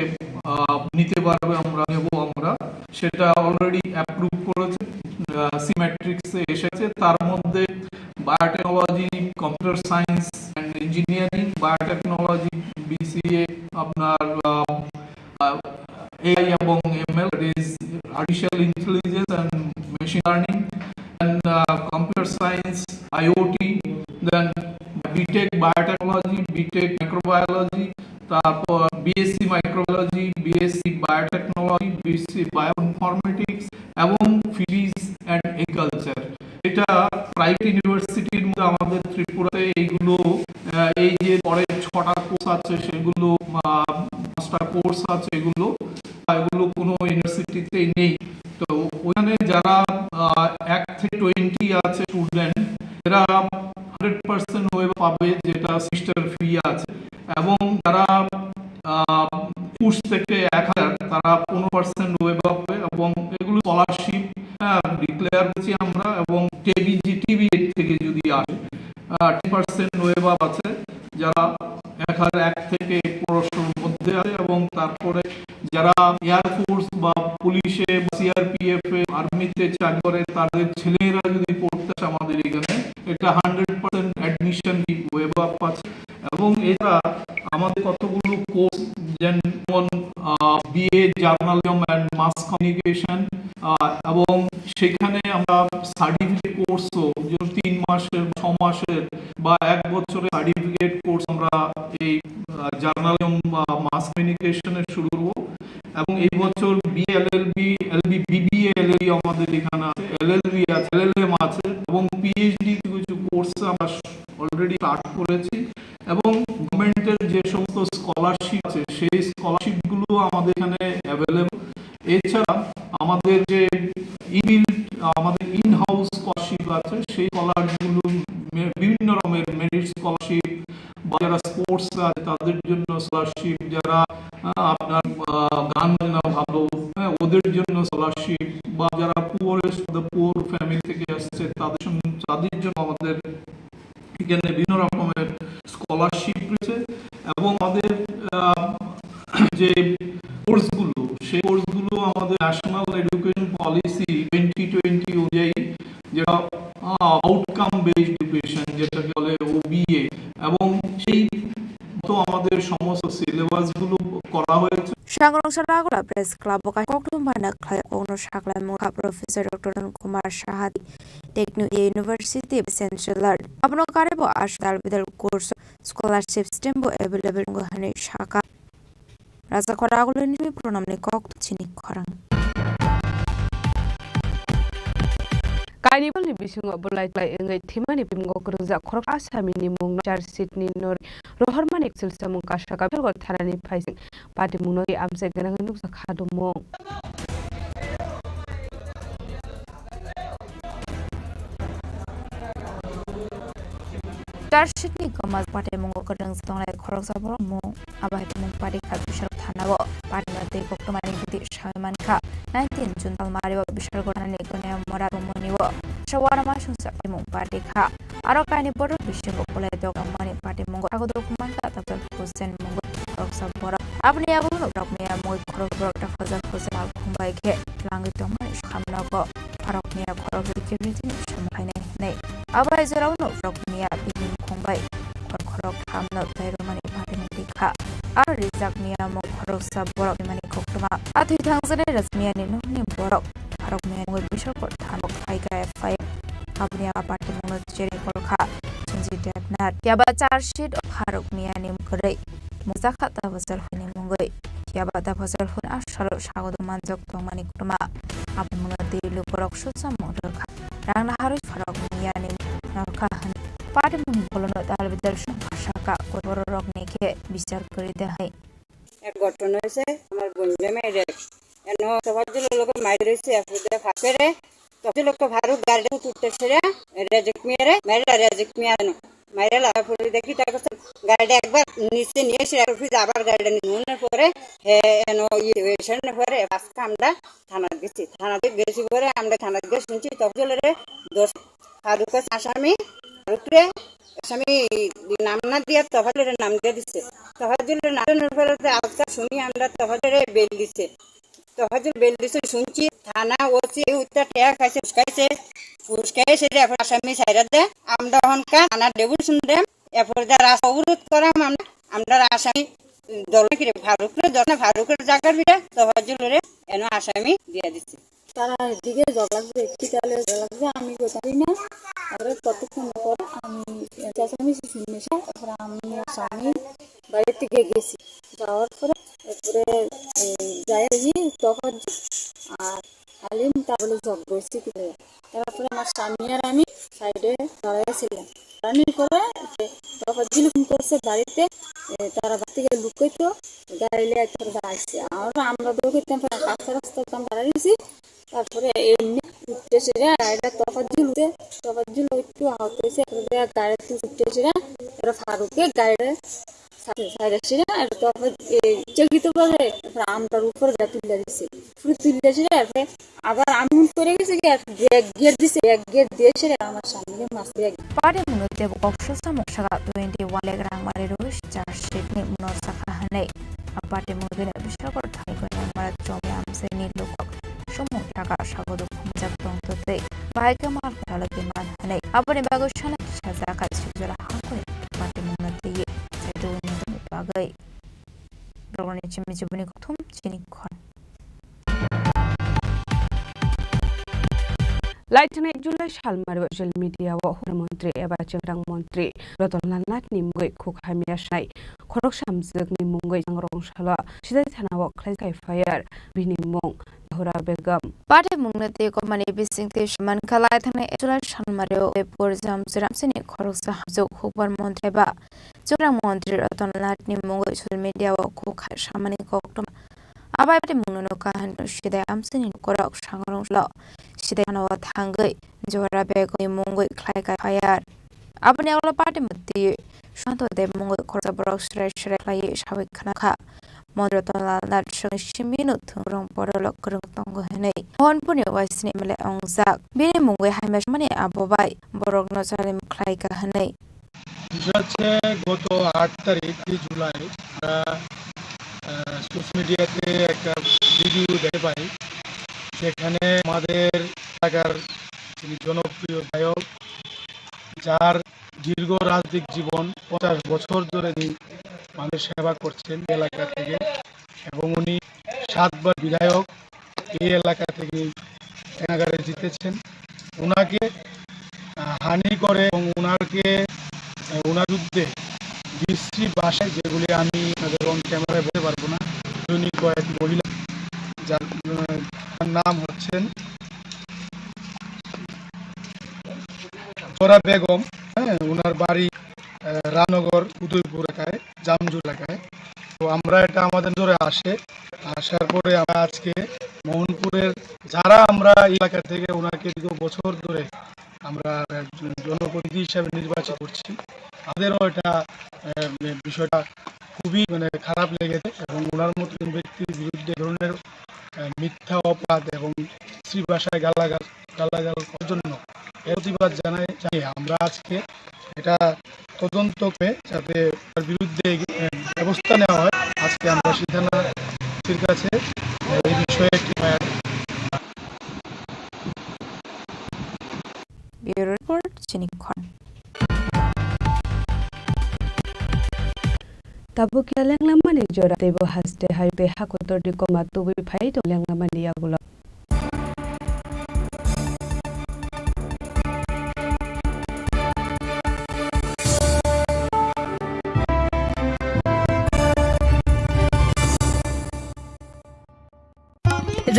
নিতে পারবে আমরা সেটা অলরেডি অ্যাপ্রুভ করেছে, সিমেট্রিক্সে এসেছে। তার মধ্যে biotechnology, computer science and engineering, biotechnology, BCA, আপনার AI এবং ML, that is artificial intelligence and machine learning, and computer science, IoT, then BTech biotechnology, BTech microbiology, তারপর BSc microbiology, BSc biotechnology, BSc bioinformatics এবং physics and agriculture। এটা private ইউনিভার্সিটির মধ্যে আমাদের ত্রিপুরাতে এইগুলো এই যে পরে 6টা কোর্স আছে সেগুলো 5টা কোর্স আছে, এগুলো কোনো ইউনিভার্সিটিতে নেই। তো ওখানে যারা 1 থেকে 20 আছে স্টুডেন্ট, এরা 100% ওয়েব পাবে, যেটা সিস্টার ফি আছে, এবং যারা 20 থেকে 1000 তারা 15% ওয়েব পাবে, এবং এগুলো স্কলারশিপ ডিক্লেয়ার করছি আমরা। এবং টিবি থেকে যদি আসে 10% ওয়েব আছে যারা 1001 থেকে 1500 মধ্যে আছে, এবং তারপরে যারা এয়ারফোর্স বা পুলিশে, সিআরপিএফ এ, আর্মিতে চাকরি করে তাদের ছেলেরা যদি পড়তে আসে আমাদের এখানে, এটা 100% অ্যাডমিশন ওয়েব আপ আছে। এবং এটা আমাদের কতগুলো কোর্স, যেমন BA journalism and mass communication, এবং সেখানে আমরা সার্টিফিকেট কোর্সও 3 মাসের, 6 মাসের বা 1 বছরের সার্টিফিকেট কোর্স আমরা এই জার্নালিজম বা মাস কমিউনিকেশনে শুরু করব। এবং এই বছর বিএলএলবি, এলবি, বিবিএ, এলএলবি আমাদের এখানে আছে, এলএলবি আছে, এলএলএম আছে, এবং পিএইচডি কিছু কোর্স আমরা অলরেডি স্টার্ট করেছি। এবং গভর্নমেন্টের যে সমস্ত স্কলারশিপ আছে সেই স্কলারশিপগুলো আমাদের এখানে অ্যাভেলেবল। এছাড়া আমাদের যে আমাদের ইন হাউস স্কলারশিপ আছে, সেই স্কলারশিপগুলো বিভিন্ন রকমের মেরিট স্কলারশিপ, বা যারা স্পোর্টস আছে তাদের জন্য স্কলারশিপ, যারা আপনার গান বাজনা ভালো ওদের জন্য স্কলারশিপ, বা যারা পুয়ার ফ্যামিলি থেকে আসছে তাদের জন্য আমাদের এখানে বিভিন্ন রকমের স্কলারশিপ রয়েছে। এবং আমাদের যে কোর্সগুলো, সেই কোর্সগুলো আমাদের ন্যাশনাল এডুকেশন পলিসি 2020 অনুযায়ী, যেটা আউটকাম বেসড এডুকেশন যেটাকে বলে ওবিএ, এবং সেই মতো আমাদের সমস্ত সিলেবাসগুলো করা হয়েছে। Shangrong Saragula Press Club Koktumana Ono Shakla Muka Professor Dr. Kumar Shahadi Techno University Central Abno Karebo Ashtal Vidal course scholarship stembo available Gohane Shaka Raza Koragula Nimi Pronamne Kok Chini Khorang Kainibal ni bisung bolai ngai thimani bimgo kruza khorok asamini mung char sitni nor roharman excel samung kashaka bel gor tharani phaising pati munori amse ganang nuk sa khadu mong char sitni kamas pati mungo kadang stonglai khorok sabro mong abai mung pati khadusar thanawo pati mate koktomani buti shaman kha 19 June Almari Bishar Gorani Gone Mora Moniwo Shawarama Shunsa Mung Party Ka Arokani Bodo Bishop Pole Dog Money Party Mungo Agodo Kumanta Dr. Hussein Mungo Roxa Bora Abni Abu Rokmia Moy Korok Faza Hussein Kumbai Ke Langitomani Shamnago Arokmia Korok Security Shamkane Nay Aba is around Rokmia Bigin Kumbai Korok Hamno Tairomani Party Ka Arizak Mia Mo Korok Sabora Mani Koktuma Ati Tanzania Rasmiani no Borok Harokmia will be short Hanok Haiga Fire Abnia Party Mono Jerry Korka Chinzi Dagnar Yaba Charshid of Harokmiani Mukure Musakata was Selfini Mungoi Yabata was Selfun Ashalo Shago Manzok Tomani Kuma Abmuna de Lukorok Shutsa Motorka Rana Haru Farokmiani Narkahan Party Munipolo Dalvidal Shaka Kotorok Neke Bisar Kurida Hai এক ঘটনা হয়েছে আমার বন্ধু মেয়েদের এনো সবার লোক মাইরেছে আফুদে ফাকেরে তত লোক ভারু গার্ডেন তুলতেছে রে রেজেক্ট মিয়ারে মেলা রেজেক্ট মিয়ানো মাইরে লা ফুরি দেখি তাকে গার্ডে একবার নিচে নিয়ে এসে আর ফির আবার গার্ডেন নুনের পরে এনো ইভেশন পরে বাস কামটা থানায় গেছি, থানাতে গেছি পরে আমরা থানাতে গিয়ে শুনছি তফজলের দোষ ফারুক আসামি, ফারুকরে আসামি নাম না দিয়ে তফাজলের নাম দিয়ে দিচ্ছে। তফাজলের নাম আজকাল শুনি আমরা তফাজলের বেল দিচ্ছে, তফাজল বেল দিচ্ছে শুনছি। থানা ওসি উত্তর টেয়া খাইছে, ফুসকাইছে এখন আসামি সাইরা দেয়। আমরা হনকার থানার ডেপুটেশন দেন, এরপর রাস্তা অবরোধ করাম আমরা আসামি দল ফারুকের জায়গার ভিড়ে তফাজলের এন আসামি দিয়ে দিচ্ছে। তারা দিকে জগ লাগবে, ঠিকালে জগ লাগবে, আমি কোথাই না। তারপরে কতক্ষণ পর আমি চেঁচামেচি শুনেছি, তারপরে আমি স্বামী বাড়ির থেকে গেছি, যাওয়ার পরে এরপরে যাই তখন আর আলিম তাহলে জগ রয়েছি কিনে। তারপরে আমার স্বামী আর আমি সাইডে দাঁড়াইছিলাম, রানির পরে তখন ফোন করছে বাড়িতে, তারা বাড়ি থেকে লুকাইতো গাড়িলে একবার দাঁড়াইছে। আমরা দৌড়াইতাম, রাস্তা আমরা দাঁড়াইছি। তারপরে এমনি উঠতেছে গাড়িটা তফাজ্জুল একটু আহত হয়েছে, গাড়িতে উঠতেছে তারা ফারুকে গাড়িটা সাইডে চকিত করে আমটার উপরে তুলে দিচ্ছে, তুলেছে। আবার আমি করে গেছি ব্রেক গিয়ার দিছে, ব্রেক গিয়ার দিয়েছে আমার সামনে মাছ break Pada menurut Oksa sama Saka 21 legrang Marirus Charship ni Munosaka Hanai. Pada menurut bisa bertanya dengan Marat Jomi Amseni Lukak. Semua Saka Sagodo Kumjak Tongtote. Baik kemal lagi man Hanai. Apa ni bagus sana Sazaka Sujara Hakoi. Pada menurut dia saya ini bagai. Program ini cuma jebuni kutum Chini Khorang. Laitana July Shalmar social media wa Mantri Eba Chengrang Mantri Rotolan Lat Nimgoi Cook Hamiashai Khorok Shamzuk Nimungoi Jangrong Shala Shidai Thana wa Klai Fire Binimong Hora Begum Pada mengerti komani bising tisman kalai Laitana July Shalmario Epur Jamsiram Sini Khorok Shamzuk Hukbar Mantri Eba Chengrang Mantri Rotolan Lat Nimungoi social media wa Cook Shamani Koktum Abai pada mengenai kahan Shidai Amsini Khorok Shangrong Shala Shidai Nawa Thangai Jora Begoi Mungoi Klai Fire Abani Awla Party Mati Shanto de Mungoi Khorok Borok Shre Klai Shawik Kanaka Moderator Lat Shiminu Thurong Porolok Kurung Tongo Henei Hon Puni Waisini Mele Ongzak Bini Mungoi Haimesh Mani Abobai Borok Nozalim Klai Henei হচ্ছে গত 8 তারিখ July social মিডিয়াতে একটা video দেখতে পাই, সেখানে আমাদের এলাকার যিনি জনপ্রিয় গায়ক, যার দীর্ঘ রাজনৈতিক জীবন 50 বছর ধরে মানুষ সেবা করছেন এলাকা থেকে, এবং উনি 7 বার বিধায়ক এই এলাকা থেকে কারাগারে জিতেছেন। ওনাকে হানি করে এবং ওনার বিরুদ্ধে বিশ্রী ভাষায়, যেগুলি আমি অন ক্যামেরায় বলতে পারবো না, উনি কয়েক মহিলা যার নাম হচ্ছেন জোরা বেগম, হ্যাঁ, ওনার বাড়ি রামনগর উদয়পুর এলাকায়, জামজু এলাকায়। তো আমরা এটা আমাদের নজরে আসার পরে আমরা আজকে মোহনপুরের যারা আমরা এলাকা থেকে ওনাকে দীর্ঘ বছর ধরে আমরা জনপ্রতিনিধি হিসাবে নির্বাচিত করছি, তাদেরও এটা বিষয়টা খুবই খারাপ লেগেছে, এবং ওনার মতন ব্যক্তির বিরুদ্ধে ধরনের মিথ্যা অপরাধ এবং শ্রী ভাষায় গালাগাল করার জন্য প্রতিবাদ জানাই আমরা আজকে এটা তদন্ত করে যাতে তার বিরুদ্ধে ব্যবস্থা নেওয়া হয়। আজকে আমরা সিদ্ধান্তের কাছে এই বিষয়ে একটি Bureau Report Chini Khorang Tabuk Leng Lamani Jora Tebo Haste Haibe Hakotor di Komatu Pai to Leng Lamani Agulo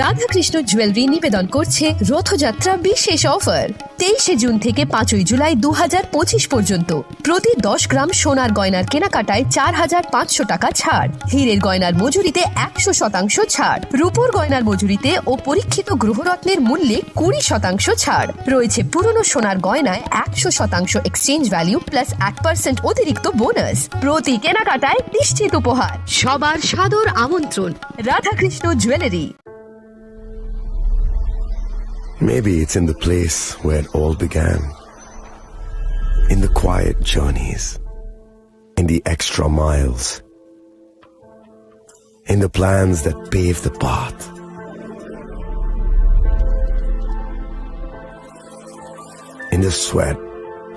Radhakrishna jewellery নিবেদন করছে রথযাত্রা বিশেষ অফার 23 জুন থেকে 5 জুলাই 2025 পর্যন্ত প্রতি 10 গ্রাম সোনার গয়নার কেনাকাটায় 4500 টাকা ছাড়, হীরের গয়নার মজুরিতে 100% ছাড়, রূপোর গয়নার মজুরিতে ও পরীক্ষিত গ্রহরত্নের মূল্যে 20% ছাড় রয়েছে। পুরনো সোনার গয়নায় 100% এক্সচেঞ্জ ভ্যালু প্লাস 1% অতিরিক্ত বোনাস, প্রতি কেনাকাটায় নিশ্চিত উপহার। সবার সাদর আমন্ত্রণ Radhakrishna jewellery. Maybe it's in the place where it all began. In the quiet journeys. In the extra miles. In the plans that pave the path. In the sweat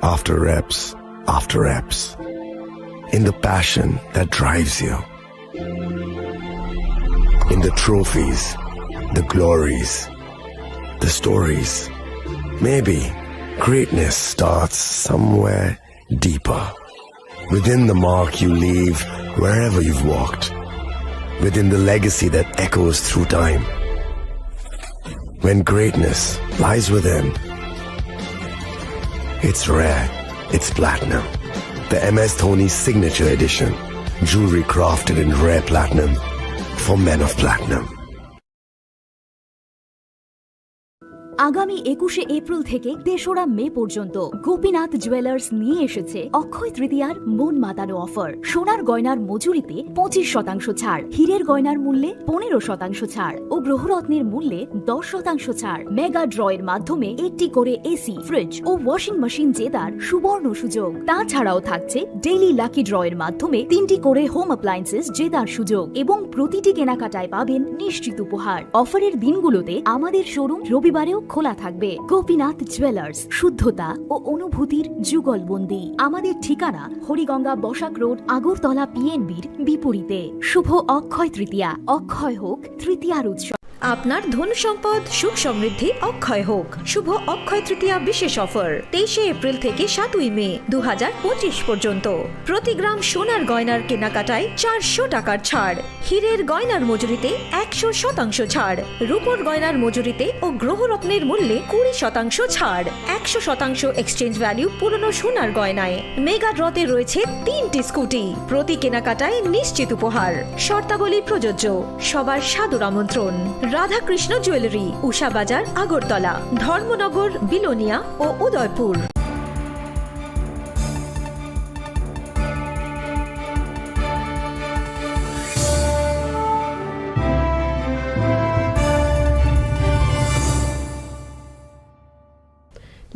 after reps after reps. In the passion that drives you. In the trophies, the glories, the stories. Maybe greatness starts somewhere deeper. Within the mark you leave wherever you've walked. Within the legacy that echoes through time. When greatness lies within, it's rare, it's platinum. The MS Dhoni Signature Edition. Jewelry crafted in rare platinum for men of platinum. আগামী 21শে April থেকে 3রা মে পর্যন্ত Gopinath jewellers নিয়ে এসেছে অক্ষয় তৃতীয়ার মন মাতানো offer. সোনার গয়নার মজুরিতে 25% ছাড়, হীরের গয়নার মূল্যে 15% ছাড় ও গ্রহরত্নের মূল্যে 10% ছাড়। মেগা ড্রয়ের মাধ্যমে একটি করে এসি, ফ্রিজ ও ওয়াশিং মেশিন জেতার সুবর্ণ সুযোগ। তাছাড়াও থাকছে ডেইলি লাকি ড্রয়ের মাধ্যমে 3টি করে হোম অ্যাপ্লায়েন্সেস জেতার সুযোগ এবং প্রতিটি কেনাকাটায় পাবেন নিশ্চিত উপহার। অফারের দিনগুলোতে আমাদের শোরুম রবিবারেও খোলা থাকবে। গোপীনাথ জুয়েলার্স, শুদ্ধতা ও অনুভূতির যুগলবন্দি। আমাদের ঠিকানা হরিগঙ্গা বসাক রোড, আগরতলা পিএনবির বিপরীতে। শুভ অক্ষয় তৃতীয়া, অক্ষয় হোক তৃতীয়ার উৎসব। আপনার ধন সম্পদ সুখ সমৃদ্ধি অক্ষয় হোক। শুভ অক্ষয় তৃতীয়া বিশেষ অফার 23শে এপ্রিল থেকে 7ই মে 2025 পর্যন্ত। প্রতি গ্রাম সোনার গয়নার কেনাকাটায় 400 টাকার ছাড়, হীরের গয়নার মজুরিতে 100% ছাড়, রূপোর গয়নার মজুরিতে ও গ্রহরত্নের মূল্যে 20% ছাড়, 100% এক্সচেঞ্জ ভ্যালু পুরনো সোনার গয়নায়। মেগা ড্রতে রয়েছে 3টি স্কুটি, প্রতি কেনাকাটায় নিশ্চিত উপহার। শর্তাবলী প্রযোজ্য। সবার সাদর আমন্ত্রণ। রাধাকৃষ্ণ জুয়েলারি, উষা বাজার, আগরতলা, ধর্মনগর, বিলোনিয়া ও উদয়পুর।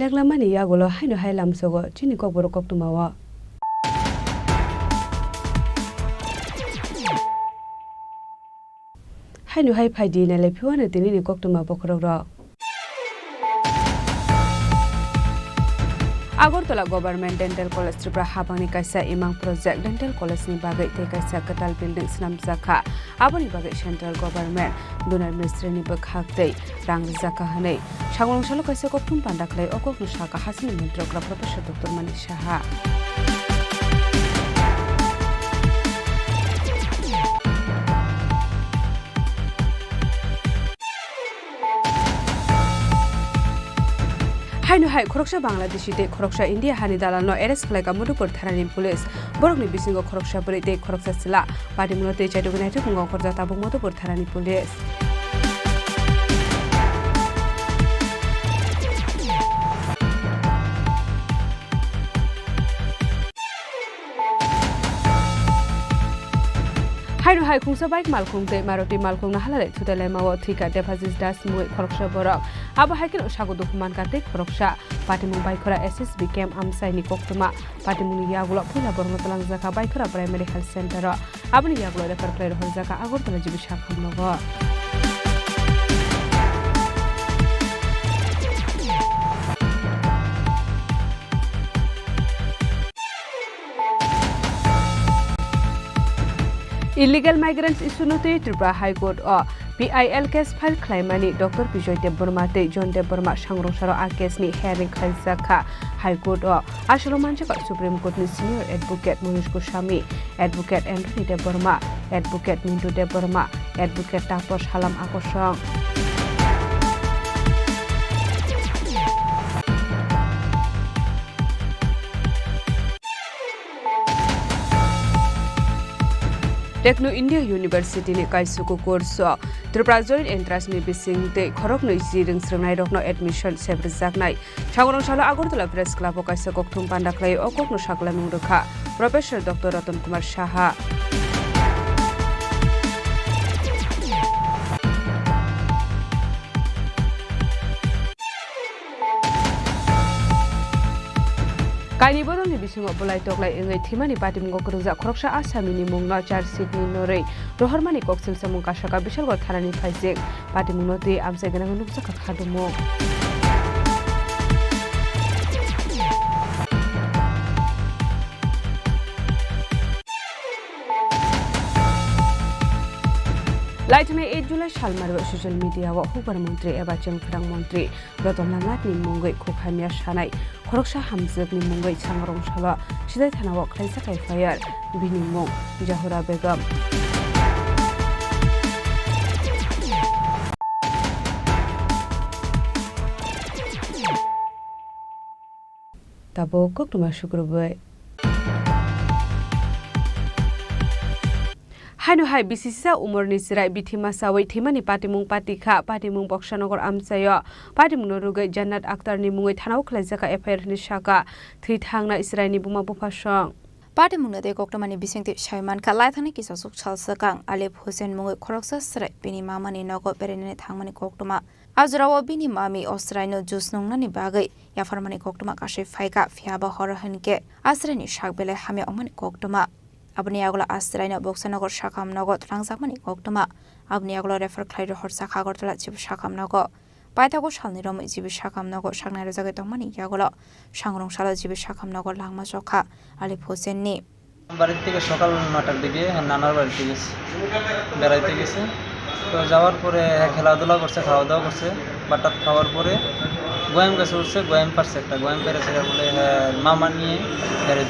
লেগলামানি ইয়াগুলো হাইনো হাইলাম সগো চিনি কবর কক্তুমাওয়া হাইনো হাই ফাইদি নালে ফিওয়ানে তিনি কক্তুমা বখররা Agartala government dental college Tripura হাবাंनि कायसा इमां प्रोजेक्ट डेंटल कलेजनि बागै ते कायसा कटाल बिल्डिं स्नामजाखा आबनि बागै सेंट्रल गभर्नमेंट डोनार मिनिस्ट्रिनि बखागदै रां जाखा हनै सांगलंसालो कायसा कक्तुम पान्दाखलै अककनु साका हासिनि मन्त्रग्रा प्रोफेसर डॉक्टर मानिक साहा हाइनो हाइ खरकसा बांग्लादेशी दे खरकसा इंडिया हानि दालानो एरेस्ट खालायगा मधुपुर थानानि पुलिस बरकनि बिसिंगो खरकसा बरै दे खरकसा सिला पाटिमुलो ते चाइदुगनाइथे बुंगाव खरजा ताबुं मधुपुर थानानि पुलिस हाइनो हाइ खुंसा बाइक मालखुं दे मारुति मालखुं नाहालाले थुदाले मावो थिका डेफाजिस दास मुइ खरकसा बरक आबो हाइकेन सागो दुखुमान काते खरकसा पाटिमुं बाइकरा एसएसबी कैम्प आमसाइनि कक्तुमा पाटिमुंनि यागुला फुला बरनो तलां जाका बाइकरा प्राइमारि हेल्थ सेंटर आबनि यागुला रेफार खालाय हल जाका आगरतला जिबि साखामनगो Illegal migrants isunuti Tripura High Court o PIL case file claimani Dr. Bijoy Deborma te John Deborma sangrungsaro a case ni hearing khaisakha High Court o ashalo manchaka Supreme Court ni senior advocate Manish Goswami, advocate Anthony Deborma, advocate Mintu Deborma, advocate Taposh Halam Akosong Techno India University ni kaisuku course Tripura Joint Entrance ni bising te khorok no isiring srengnai rokno admission sebrejaknai Changorong sala Agortala Press Club o kaisa kokthum pandaklai okok no sakla nungrekha Professor Dr. Ratan Kumar Saha Kaini bodol ni bisingo bolai toklai engai thimani patimgo kurungja khoroksa asamini mungno charge sheet ni norei rohormani koksil samung kasaka bisalgo thanani phaijek patimungno ti amse gena nuksa khadumo Laitme 8 July salmar social media wa hubar mantri eba Chini Khorang mantri Rotomlanat ni mungai khokhamia sanai khoroksa hamjak ni mungai changrong sala sidai thana wa khlaisa kai fire bini mung Jahura Begum Tabo koktuma shukrubai Haino hai bisisa umurni sirai bithima sawai thimani patimung patikha patimung Boksanagar amsayo patimung rugai Jannat Akhtar ni mungai thanau khlaijaka FIR ni shaka thri thangna israini buma bufasang patimung nade koktamani bisingti shaiman kha laithani kisasuk chalsakang Alif Hussein mungai khoroksa sirai bini mamani nogo berene thangmani koktuma Azrawa bini mami Osraino jusnungnani bagai yafarmani koktuma kashi faika fiaba horohanke asrani shakbele hamya omani koktuma Abni agula Australia Boksanagar Shakam Nago Transakmani Koktuma Abni agula refer Clyde Horsaka Gortala Chip Shakam Nago Paitago Shalnirom Jibi Shakam Nago Shaknarazagamani Yagola Shangrong Shala Jibi Shakam Nago Langma Soka Alif Hussein ni বাড়ি থেকে সকাল 9টার দিকে নানার বাড়িতে গেছে বেড়াইতে গেছে তো যাওয়ার পরে খেলাধুলা করছে খাওয়া দাওয়া করছে বাটাত খাওয়ার পরে গোয়াম গাছে উঠছে গোয়াম পারছে একটা গোয়াম পেরেছে বলে মামা নিয়ে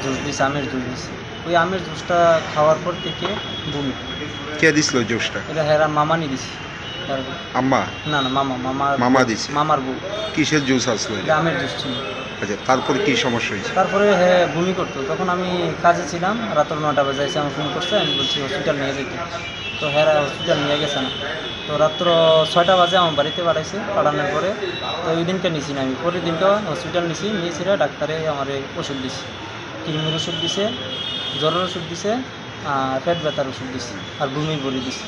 জুস দিছে আমের জুস দিছে ওই আমের জুসটা খাওয়ার পর থেকে বমি কে দিছিল জুসটা এটা হেরা মামা নি দিছে আম্মা না না মামা দিছে মামার বউ কিসের জুস আসলো এটা আমের জুস ছিল আচ্ছা তারপর কি সমস্যা হয়েছে তারপরে বমি করতো তখন আমি কাজে ছিলাম রাতের 9টা বাজে এসে আমার ফোন করছে আমি বলছি হসপিটাল নিয়ে যেতে তো হেরা হসপিটাল নিয়ে গেছে না তো রাত্র 6টা বাজে আমার বাড়িতে পাঠাইছে পাঠানোর পরে তো ওই দিনকে নিছি না আমি পরের দিনটা হসপিটাল নিয়েছিল ডাক্তারে আমার ওষুধ দিছে কিডনির ওষুধ দিছে জ্বরের ওষুধ দিছে আর পেট ব্যথার ওষুধ দিছে আর বমি বড়ি দিছে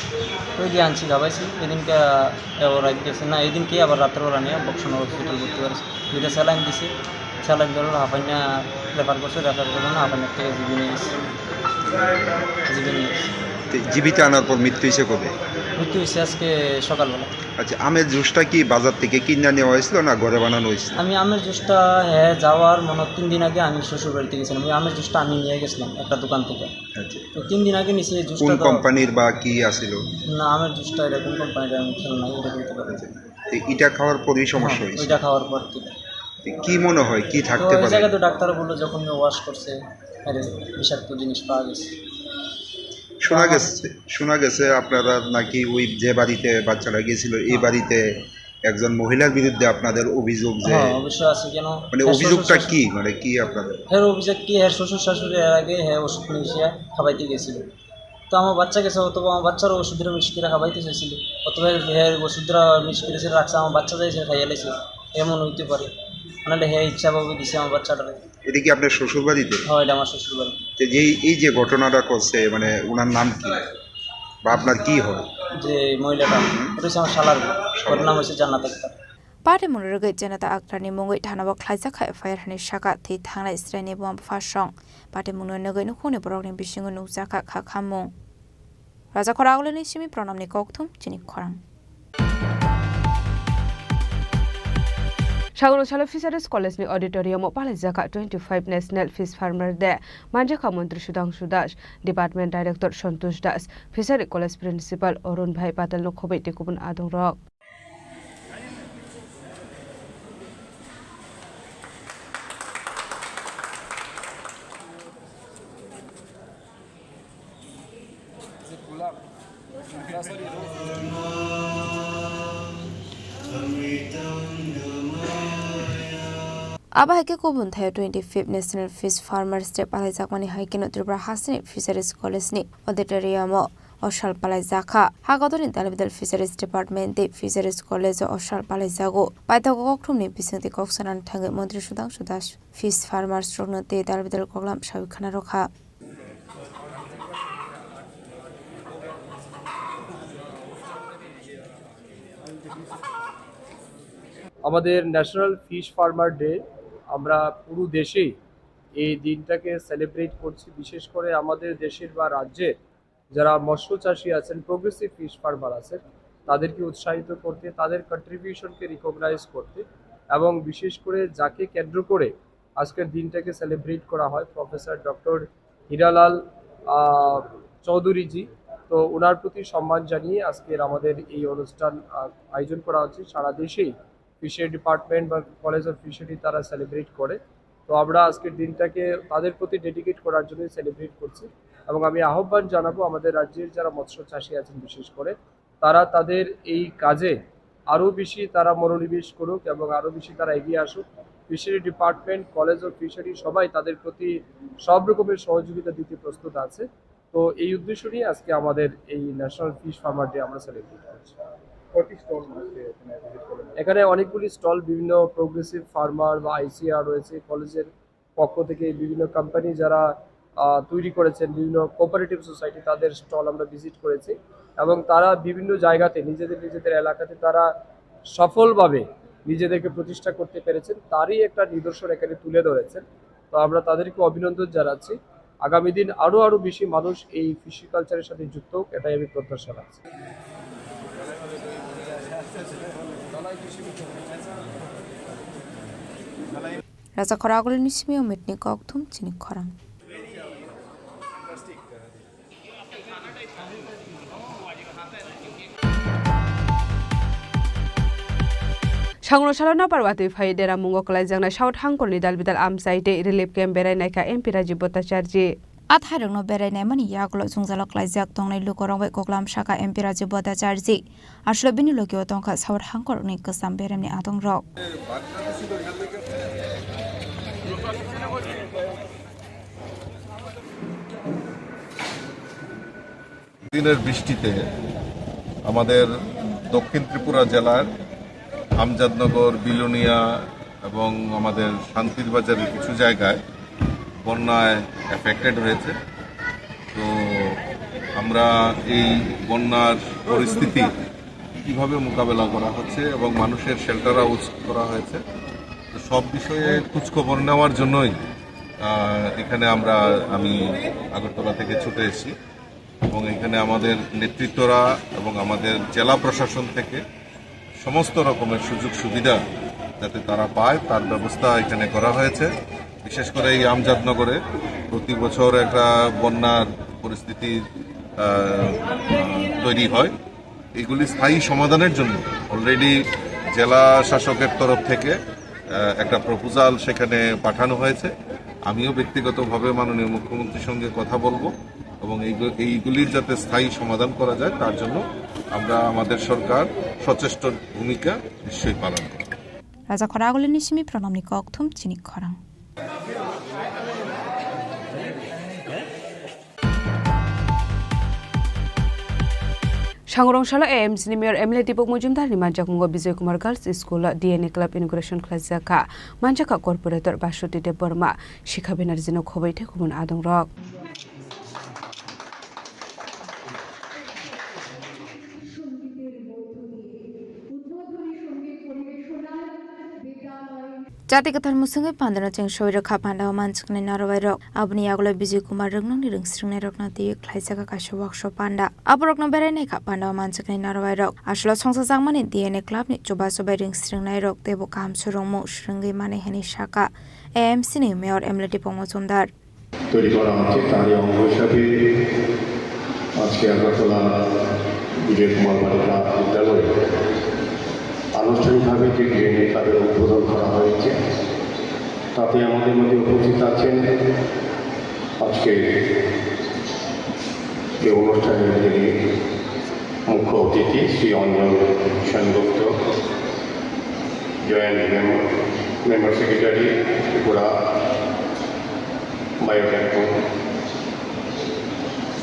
ওই দিয়ে আনছি খাবাইছি এদিনকে রাত গেছে না এদিনকে আবার রাত্রেবেলা নিয়ে বক্সনগর হসপিটাল ভর্তি করেছে 2টা স্যালাইন দিছে স্যালাইন ধরো হাফাইনা রেফার করছে রেফার করলো না হাফাইনার থেকে জীবী নিয়ে গেছে জীবিত আনার পর মৃত্যু হয়েছে কবে মৃত্যু হয়েছে আজকে সকালবেলা আচ্ছা আমের জুসটা কি বাজার থেকে কিনে নেওয়া হয়েছিল না ঘরে বানানো হয়েছিল আমি আমের জুসটা যাওয়ার 3 দিন আগে আমি শ্বশুর বাড়িতে গেছিলাম ওই আমের জুসটা আমি নিয়ে গেছিলাম একটা দোকান থেকে তো 3 দিন আগে নিছি এই জুসটা কোন কোম্পানির বা কি আছিল না আমের জুসটা এটা কোন কোম্পানির আমি খেয়াল নাই এটা বলতে পারি এটা খাওয়ার পরই সমস্যা হয়েছে এটা খাওয়ার পর থেকে কি মনে হয় কি থাকতে পারে ওই জায়গায় তো ডাক্তার বললো যখন ওয়াশ করছে আরে বিষাক্ত জিনিস পাওয়া গেছে শোনা গেছে আপনারা নাকি ওই যে বাড়িতে বাচ্চারা গিয়েছিল এই বাড়িতে একজন মহিলার বিরুদ্ধে আপনাদের অভিযোগ যে অবশ্যই আছে কেন মানে অভিযোগটা কি মানে কি আপনাদের অভিযোগ কি শ্বশুর শাশুড়ি আগে ওষুধ মিশিয়ে খাবাইতে গেছিল তো আমার বাচ্চা গেছে অথবা আমার বাচ্চারও ওষুধের মিক্স করে খাবাইতে চাইছিল অথবা ওষুধরা মিক্স করে রাখছে আমার বাচ্চা যাইছে খাইয়ে লেছে এমন হইতে পারে নাহলে ইচ্ছাভাবে দিছে আমার বাচ্চাটারে এটা কি আপনার শ্বশুর বাড়িতে হ্যাঁ এটা আমার শ্বশুর বাড়িতে এই যে ঘটনাটা করছে মানে ওনার নাম কি বা আপনার কি হয় যে মহিলাটা এটা হচ্ছে আমার শালার ওর নাম হচ্ছে জান্নাত Akter Patimung rugai Jannat Akhtar ni mungai thanaba khlaijaka FIR ni shaka thi thangna israini bom phasong patimung no nagai nukhone borok ni bisingo nukjaka khamung Raja Khoragule ni simi pranam ni kokthum Chini Khorang Shagoroshala Fisheries College ni auditorium Palajaka 25 National Fish Farmer Day Manjaka Mantri Sudhanshu Das Department Director Santosh Das Fisheries College Principal Arun Bhai Patel no khobai tekubun adong rok Abahake kubun thaya 25th National Fish Farmers Day palaijakmani haikeno Tripura Hasini Fisheries College ni auditorium oshal palaijaka hagodoni dalbidal Fisheries Department de Fisheries College oshal palaijago paitago kokthumni bisingti koksanan thangai Mantri Sudhanshu Das Fish Farmers rognote dalbidal koklam sabikhana rokha আমাদের national fish farmer day আমরা পুরো দেশেই এই দিনটাকে celebrate করছি, বিশেষ করে আমাদের দেশের বা রাজ্যের যারা মৎস্য চাষী আছেন, প্রোগ্রেসিভ ফিশ ফার্মার আছেন, তাদেরকে উৎসাহিত করতে, তাদের কন্ট্রিবিউশনকে রিকগনাইজ করতে, এবং বিশেষ করে যাকে কেন্দ্র করে আজকের দিনটাকে সেলিব্রেট করা হয়, প্রফেসর ডক্টর হীরালাল চৌধুরীজি। তো ওনার প্রতি সম্মান জানিয়ে আজকের আমাদের এই অনুষ্ঠান আয়োজন করা হচ্ছে। সারা দেশেই ফিশারি ডিপার্টমেন্ট বা কলেজ অফ ফিশারি তারা সেলিব্রেট করে। তো আমরা আজকের দিনটাকে তাদের প্রতি ডেডিকেট করার জন্যই সেলিব্রেট করছি, এবং আমি আহ্বান জানাবো আমাদের রাজ্যের যারা মৎস্য চাষী আছেন বিশেষ করে, তারা তাদের এই কাজে আরও বেশি তারা মনোনিবেশ করুক এবং আরও বেশি তারা এগিয়ে আসুক। Fishery department, college of fishery সবাই তাদের প্রতি সব রকমের সহযোগিতা দিতে প্রস্তুত আছে। তো এই উদ্দেশ্য নিয়ে আজকে আমাদের এই ন্যাশনাল ফিশ ফার্মার ডে আমরা সেলিব্রেট করছি। এখানে অনেকগুলি স্টল, বিভিন্ন প্রোগ্রেসিভ ফার্মার বা আইসিআর রয়েছে, কলেজের পক্ষ থেকে বিভিন্ন কোম্পানি যারা তৈরি করেছেন, বিভিন্ন কোঅপারেটিভ সোসাইটি, তাদের স্টল আমরা ভিজিট করেছি, এবং তারা বিভিন্ন জায়গাতে নিজেদের এলাকাতে তারা সফলভাবে নিজেদেরকে প্রতিষ্ঠা করতে পেরেছেন, তারই একটা নিদর্শন এখানে তুলে ধরেছেন। তো আমরা তাদেরকে অভিনন্দন জানাচ্ছি। আগামী দিন আরও বেশি মানুষ এই ফিশি কালচারের সাথে যুক্ত হোক, এটাই আমি প্রত্যাশা রাখছি। Raja Khoragul nismi umitni kokthum Chini Khorang. Sangrosalo na parwati faidera mungo kalai jangna South Hangkol ni dalbidal amsaite relief camp berai naika MP Rajiv Bhattacharya Athairangno berai mani yagulo jungjalok laijak tongnai lukorong bai koklam shaka MP Rajiv Bhattacharya aslo bini lokio tongkha South Hangkol ni kesam beremni atong rok দিনের বৃষ্টিতে আমাদের দক্ষিণ ত্রিপুরা জেলার আমজাদনগর, বিলোনিয়া এবং আমাদের শান্তির বাজারের কিছু জায়গায় বন্যায় এফেক্টেড হয়েছে। তো আমরা এই বন্যার পরিস্থিতি কিভাবে মোকাবেলা করা হচ্ছে এবং মানুষের শেল্টার হাউস করা হয়েছে, তো সব বিষয়ে খোঁজখবর নেওয়ার জন্যই এখানে আমি আগরতলা থেকে ছুটে এসেছি, এবং এখানে আমাদের নেতৃত্বরা এবং আমাদের জেলা প্রশাসন থেকে সমস্ত রকমের সুযোগ সুবিধা যাতে তারা পায় তার ব্যবস্থা এখানে করা হয়েছে। বিশেষ করে এই আমজাদনগরে প্রতি বছর একটা বন্যার পরিস্থিতি তৈরি হয়, এগুলি স্থায়ী সমাধানের জন্য অলরেডি জেলা শাসকের তরফ থেকে একটা প্রপোজাল সেখানে পাঠানো হয়েছে। আমিও ব্যক্তিগতভাবে মাননীয় মুখ্যমন্ত্রীর সঙ্গে কথা বলবো এবং এইগুলির যাতে স্থায়ী সমাধান করা যায় তার জন্য আমরা আমাদের সরকার সচেষ্ট ভূমিকা নিশ্চয়ই পালন করব। Raja Khoragul nismi pranamni kokthum Chini Khorang. Sangrosalo AMC ni Mayor Emily Dipok Mujumdar ni Manjakungo Bijoy Kumar Girls School DNA Club Inauguration Khalaijaka Manjaka Corporator Basuti Deborma Shikha Benarzino Khobaite Kumun Adong Rok Jatigatar musungai pandana cheng shoira khapanda manchkne narwai rok abni aglo Bijoy Kumar Ragnang ni ringsringnai rokna ti khlaijaka kaisa workshop panda aborokno berai khapanda manchkne narwai rok aslo songsa jangmani DNA club ni choba chobai ringsringnai rok tebo kam surongmo sringai mane heni shaka AMC ni Mayor Emily Dipok Mujumdar তৈরি করা হচ্ছে তারই অঙ্গ হিসাবে আজকে আগরতলা বিজয় কুমার বালিকা বিদ্যালয়ে আনুষ্ঠানিকভাবে যে ডিএনএ ক্লাবের উদ্বোধন করা হয়েছে তাতে আমাদের মধ্যে উপস্থিত আছেন আজকে এই অনুষ্ঠানের যিনি মুখ্য অতিথি Shri Anjan Sengupta, joint member secretary Tripura বায়োটেকনো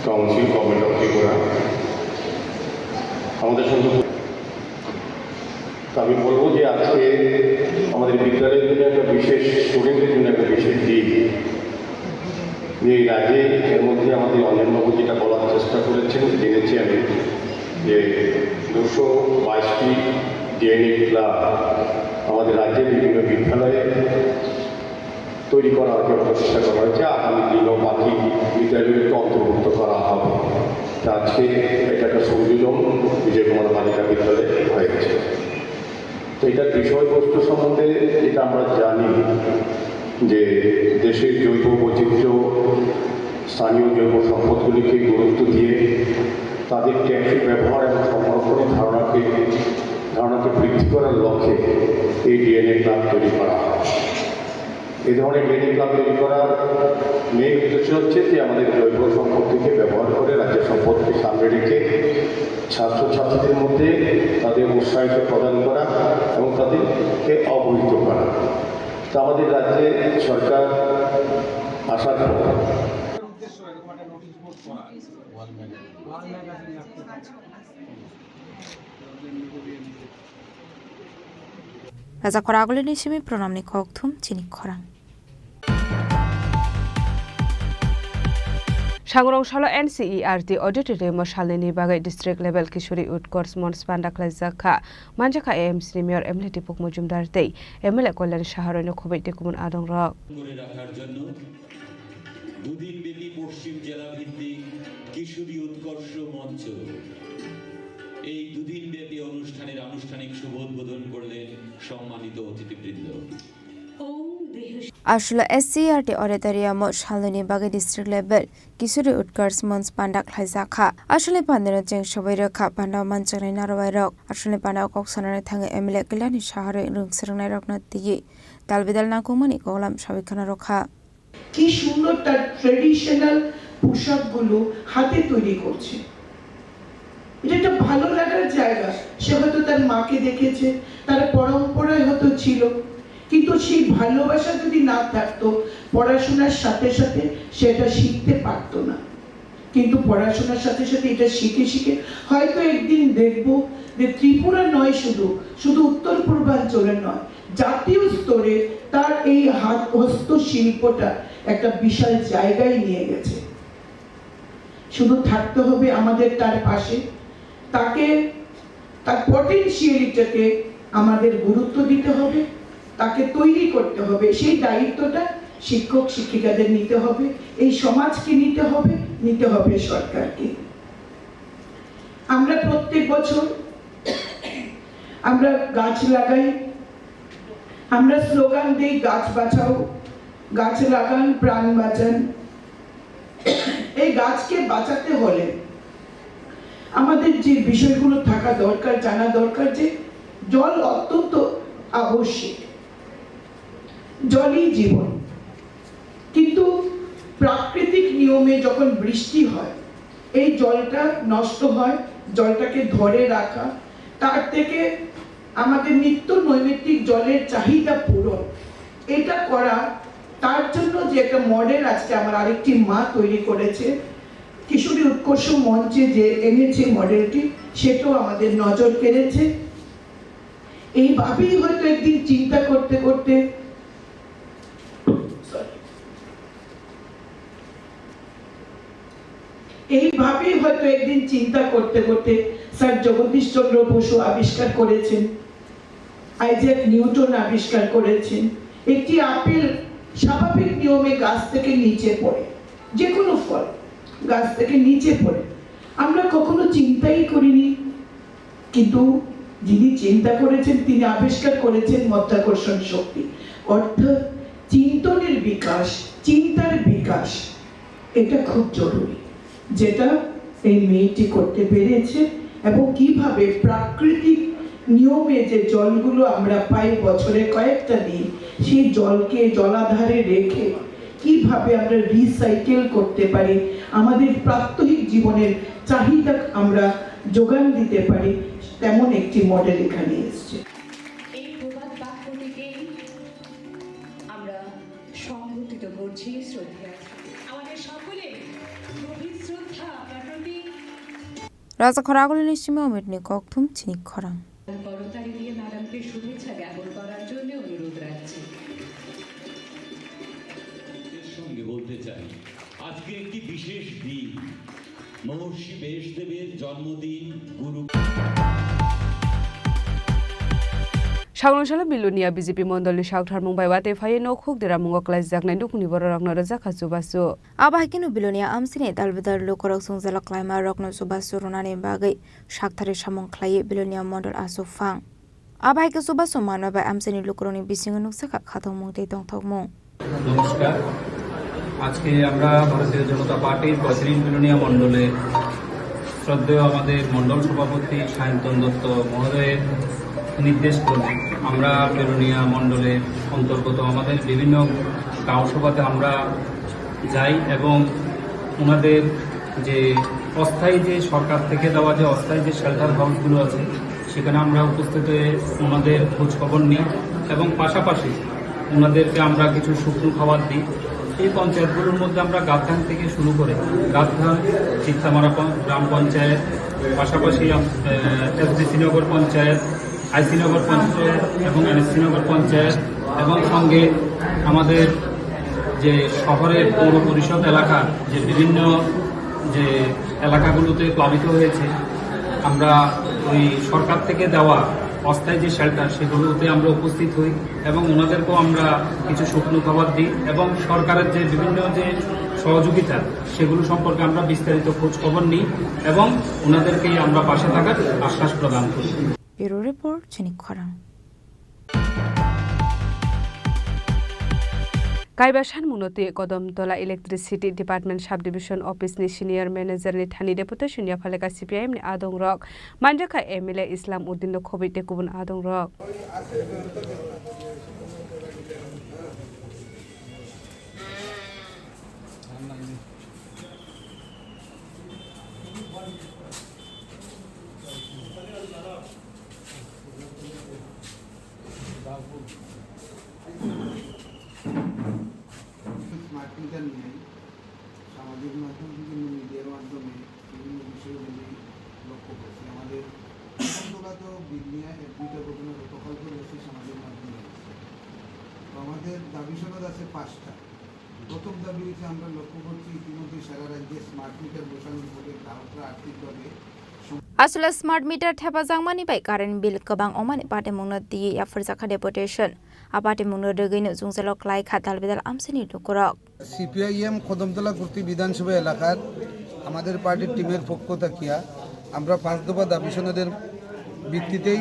কাউন্সিল গভর্নমেন্ট অফ ত্রিপুরা আমাদের সঙ্গে। তো আমি বলবো যে আজকে আমাদের বিদ্যালয়ের জন্য একটা বিশেষ, স্টুডেন্টের জন্য একটা বিশেষ দিক, যে এর আগে এর মধ্যে আমাদের অঞ্জনবাবু যেটা বলার চেষ্টা করেছেন, জেনেছি আমি যে 222টি ডিএনএ ক্লাব আমাদের রাজ্যের বিভিন্ন বিদ্যালয়ে তৈরি করার জন্য চেষ্টা করা হয়েছে। আগামী দিনও বাকি বিদ্যালয়গুলিকে অন্তর্ভুক্ত করা হবে। আজকে এটা একটা সংযোজন বিজয় কুমার বালিকা বিদ্যালয়ে হয়েছে। তো এটার বিষয়বস্তু সম্বন্ধে এটা আমরা জানি যে দেশের জৈব বৈচিত্র্য, স্থানীয় জৈব সম্পদগুলিকে গুরুত্ব দিয়ে তাদের টেকসই ব্যবহার এবং সংরক্ষণের ধারণাকে বৃদ্ধি করার লক্ষ্যে এই ডিএনএ ক্লাব তৈরি করা হয়। এই ধরনের ডিএনএ ক্লাব তৈরি করার মেইন উদ্দেশ্য হচ্ছে যে আমাদের জৈব সম্পদকে ব্যবহার করে রাজ্যের সম্পদকে সামনে রেখে ছাত্রছাত্রীদের মধ্যে তাদের উৎসাহিত প্রদান করা এবং তাদেরকে অবহিত করা। তা আমাদের রাজ্যে সরকার আসার পর Raja Khorang ni simi pronamni khokthum Chini Khorang. Sangrongshalo NCERT auditorium shalini bagai district level Kishori Utcourse Mons Pandakla Zakha Manjaka AMC Mayor Emily Tipuk Mujumdar Day MLA Kollan Shaharino Khobei Tekumun Adong Rock দুদিন ব্যাপী পশ্চিম জেলা ভিত্তিক কিশোরী উৎকর্ষ মঞ্চ এই দুদিন ব্যাপী অনুষ্ঠানের আনুষ্ঠানিক শুভ উদ্বোধন করলেন সম্মানিত অতিথিবৃন্দ। Ashula SCRT auditorium shalini bagai district level Kishori Utcourse Mons Pandakla Zakha Ashule Pandero Jeng Shobai Rakha Pandao Manchani Narwai Rock Ashule Pandao Koksanare Thang MLA Kollan Shahare Rungserungnai Rokna Tiyi Dalbidal Nakumani Kolam Shabikhana Rokha কি সুন্দর তার traditional পোশাকগুলো হাতে তৈরি করছে। এটা একটা ভালো লাগার জায়গা। সে হয়তো তার মাকে দেখেছে, তার পরম্পরায় হয়তো ছিল, কিন্তু সেই ভালোবাসা যদি না থাকতো পড়াশোনার সাথে সাথে সেটা শিখতে পারতো না। কিন্তু পড়াশোনার সাথে সাথে এটা শিখে শিখে হয়তো একদিন দেখবো যে ত্রিপুরা নয়, শুধু উত্তর পূর্বাঞ্চলে নয়, জাতীয় স্তরে তার এই হস্তশিল্পটা একটা বিশাল জায়গায় নিয়ে গেছে। শুধু থাকতে হবে আমাদের তার পাশে, তাকে তার পটেনশিয়ালিটাকে আমাদের গুরুত্ব দিতে হবে, তাকে তৈরি করতে হবে। সেই দায়িত্বটা শিক্ষক শিক্ষিকাদের নিতে হবে, এই সমাজকে নিতে হবে সরকারকে। আমরা প্রত্যেক বছর আমরা গাছ লাগাই, আমরা স্লোগান দেই গাছ বাঁচাও, গাছ লাগান প্রাণ বাঁচান। এই গাছকে বাঁচাতে হলে আমাদের যে বিষয়গুলো থাকা দরকার, জানা দরকার যে জল অত্যন্ত আবশ্যক, জলই জীবন। কিন্তু প্রাকৃতিক নিয়মে যখন বৃষ্টি হয় এই জলটা নষ্ট হয়, জলটাকে ধরে রাখা, তার থেকে আমাদের নিত্য নৈমিত্তিক জলের চাহিদা পূরণ, এটা করা, তার জন্য যে একটা মডেল আজকে আমার আরেকটি মা তৈরি করেছে কিশোরী উৎকর্ষ মঞ্চে যে এনেছে মডেলটি, সেটাও আমাদের নজর কেড়েছে। এইভাবেই হয়তো একদিন চিন্তা করতে করতে স্যার জগদীশ চন্দ্র বসু আবিষ্কার করেছেন, আইজ্যাক নিউটন আবিষ্কার করেছেন, একটি আপেল স্বাভাবিক নিয়মে গাছ থেকে নিচে পড়ে, যে কোনো ফল গাছ থেকে নিচে পড়ে, আমরা কখনো চিন্তাই করিনি। কিন্তু যিনি চিন্তা করেছেন তিনি আবিষ্কার করেছেন মাধ্যাকর্ষণ শক্তি, অর্থাৎ চিন্তনের বিকাশ, চিন্তার বিকাশ, এটা খুব জরুরি, যেটা এই মেয়েটি করতে পেরেছে। এবং কিভাবে প্রাকৃতিক নিয়মে যে জলগুলো আমরা পাই বছরে কয়েকটা দিন, সেই জলকে জলাধারে রেখে কিভাবে আমরা রিসাইকেল করতে পারি, আমাদের প্রাত্যহিক জীবনের চাহিদা আমরা যোগান দিতে পারি, তেমন একটি মডেল এখানে এসেছে। এই প্রবাদ বাক্যটিকে আমরা সংগঠিত করছি শ্রদ্ধা, আমাদের সকলে গভীর শ্রদ্ধা আপনার প্রতি। Raja Khorang ni simi omitni khokthum Chini Khorang. করতালি দিয়ে ম্যাডামকে শুভেচ্ছা জ্ঞাপন করার জন্য অনুরোধ রাখছি। এর সঙ্গে বলতে চাই আজকে একটি বিশেষ দিন, মহর্ষি ব্যাসদেবের জন্মদিন। গুরু Sangrongsalu Bilunia BJP Mondolni Saukthar Mumbai Wate Faye Nokhuk Dera Mungok Laizaknai Dukuni Bororokno Rajaka Subasu Abahikinu Bilunia Amsini Dalbidar Lukorok Sungzala Klaima Rokno Subasu Runani Bagai Shaktari Samong Klaye Bilunia Mondol Asufang Abahike Subasu Manwa by Amsini Lukoroni Bisingunuk Saka Khatong Mungte Tongtokmong নমস্কার আজকে আমরা ভারতীয় জনতা পার্টির president Belonia মণ্ডলে শ্রদ্ধেয় আমাদের মণ্ডল সভাপতি সায়ন্তন দত্ত মহোদয়ের নির্দেশ ক্রমে আমরা বিলোনিয়া মণ্ডলের অন্তর্গত আমাদের বিভিন্ন গাঁও সভাতে আমরা যাই এবং ওনাদের যে অস্থায়ী যে সরকার থেকে দেওয়া যে অস্থায়ী যে শেল্টার হাউসগুলো আছে সেখানে আমরা উপস্থিত হয়ে ওনাদের খোঁজ খবর নিই এবং পাশাপাশি ওনাদেরকে আমরা কিছু শুকনো খাবার দিই এই পঞ্চায়েতগুলোর মধ্যে আমরা গাবধান থেকে শুরু করে গাবধান চিত্তামারা গ্রাম পঞ্চায়েত পাশাপাশি এসডিসি নগর পঞ্চায়েত আইসি নগর পঞ্চায়েত এবং এনএসসি নগর পঞ্চায়েত এবং সঙ্গে আমাদের যে শহরের পৌর পরিষদ এলাকার যে বিভিন্ন যে এলাকাগুলোতে প্লাবিত হয়েছে আমরা ওই সরকার থেকে দেওয়া অস্থায়ী যে শেল্টার সেগুলোতে আমরা উপস্থিত হই এবং ওনাদেরকেও আমরা কিছু শুকনো খাবার দিই এবং সরকারের যে বিভিন্ন যে সহযোগিতা সেগুলো সম্পর্কে আমরা বিস্তারিত খোঁজ খবর নিই এবং ওনাদেরকেই আমরা পাশে থাকার আশ্বাস প্রদান করি। ব্যুরো রিপোর্ট চিনি খরাং। Kaibasan Munoti Kodamtola Electricity Department Subdivision Office ni Senior Manager ni Thani Deputation ya Phaleka CPIM ni Adong Rock Manjaka MLA Islam Uddin no Khobite Kubun Adong Rock সামাজিক মাধ্যম বিভিন্ন মিডিয়ার মাধ্যমে বিভিন্ন বিষয়গুলি লক্ষ্য করছি আমাদের তো বিলিয়া এক দুইটা ঘটনা গতকাল করেছি সামাজিক মাধ্যমে তো আমাদের দাবি সনদ আছে 5টা প্রথম দাবি হচ্ছে আমরা লক্ষ্য করছি ইতিমধ্যে সারা রাজ্যে স্মার্ট মিটার বসানোর ফলে গ্রাহকরা আর্থিকভাবে Asula smart meter thepajang mani bai current bill kabang omani pate mungna di ya firjaka deputation apate mungna regino jungjalok lai khatal bidal amsini lukorok CPIM Kadamtala কর্তৃ বিধানসভা এলাকার আমাদের পার্টির টিমের পক্ষ থাকিয়া আমরা 5 দফা দাবি সনদের ভিত্তিতেই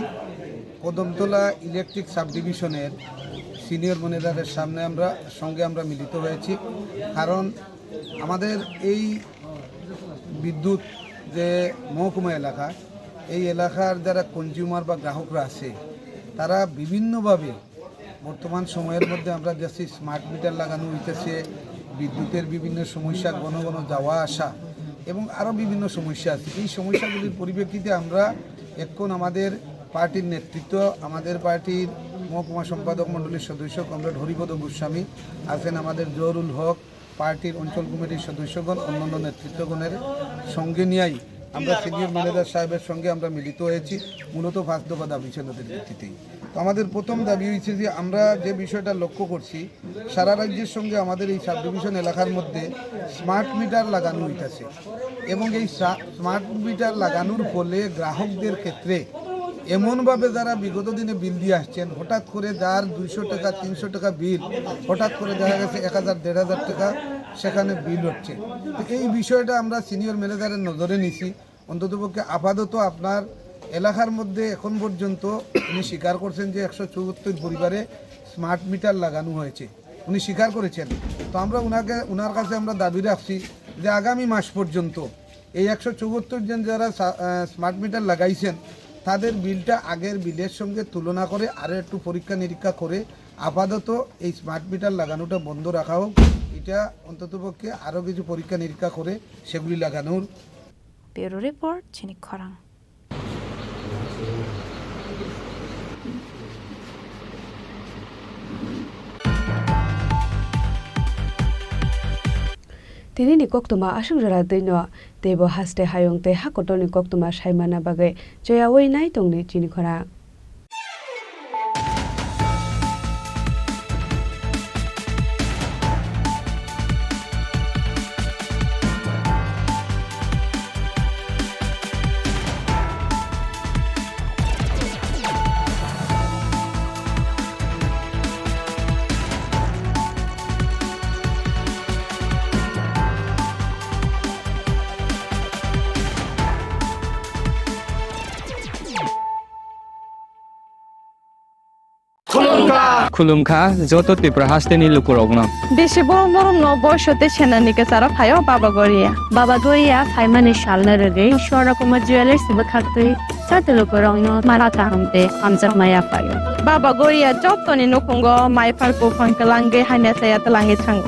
কদমতলা ইলেকট্রিক সাবডিভিশনের সিনিয়র ম্যানেজারের সামনে আমরা মিলিত হয়েছি কারণ আমাদের এই বিদ্যুৎ যে মহকুমা এলাকা এই এলাকার যারা কনজিউমার বা গ্রাহকরা আছে তারা বিভিন্নভাবে বর্তমান সময়ের মধ্যে আমরা দেখছি স্মার্ট মিটার লাগানো হইতেছে বিদ্যুতের বিভিন্ন সমস্যা ঘন ঘন যাওয়া আসা এবং আরও বিভিন্ন সমস্যা আছে এই সমস্যাগুলির পরিপ্রেক্ষিতে আমরা এখন আমাদের পার্টির নেতৃত্ব আমাদের পার্টির মহকুমা সম্পাদক মণ্ডলীর সদস্য কমরেড হরিপদ গোস্বামী আছেন আমাদের জহুরুল হক পার্টির অঞ্চল কমিটির সদস্যগণ অন্যান্য নেতৃত্বগণের সঙ্গে নিয়েই আমরা সিনিয়র ম্যানেজার সাহেবের সঙ্গে আমরা মিলিত হয়েছি মূলত 5 দফা দাবি সনদের ভিত্তিতেই তো আমাদের প্রথম দাবি হয়েছে যে আমরা যে বিষয়টা লক্ষ্য করছি সারা রাজ্যের সঙ্গে আমাদের এই সাবডিভিশন এলাকার মধ্যে স্মার্ট মিটার লাগানো হইতেছে এবং এই স্মার্ট মিটার লাগানোর ফলে গ্রাহকদের ক্ষেত্রে এমনভাবে যারা বিগত দিনে বিল দিয়ে আসছেন হঠাৎ করে যার 200 টাকা 300 টাকা বিল হঠাৎ করে দেখা গেছে 1000 1500 টাকা সেখানে বিল হচ্ছে তো এই বিষয়টা আমরা সিনিয়র ম্যানেজারের নজরে নিছি অন্ততপক্ষে আপাতত আপনার এলাকার মধ্যে এখন পর্যন্ত উনি স্বীকার করছেন যে 174 পরিবারে স্মার্ট মিটার লাগানো হয়েছে উনি স্বীকার করেছেন তো আমরা ওনার কাছে আমরা দাবি রাখছি যে আগামী মাস পর্যন্ত এই 174 জন যারা স্মার্ট মিটার লাগাইছেন তাদের বিলটা আগের বিলের সঙ্গে তুলনা করে আরও একটু পরীক্ষা নিরীক্ষা করে আপাতত এই স্মার্ট মিটার লাগানোটা বন্ধ রাখা হোক এটা অন্ততপক্ষে আরও কিছু পরীক্ষা নিরীক্ষা করে সেগুলি লাগানোর ব্যুরো রিপোর্ট চিনি খরাং Tini ni koktuma asung jara dino tebo haste hayong te hakotoni koktuma saimana bagai joya wei nai tongni Chini Khorang Khulumkha joto Tripura hasteni lukurogno. Deshi borom borom no boyshote senanike sara phayo Baba Goria. Baba Goria phaimani shalna rege shora kuma jewelers bakhaktui chate lukurogno marata hamte amjak maya phayo. Baba Goria jotoni nukungo mai pharko phangkalange haina saya telahi thang.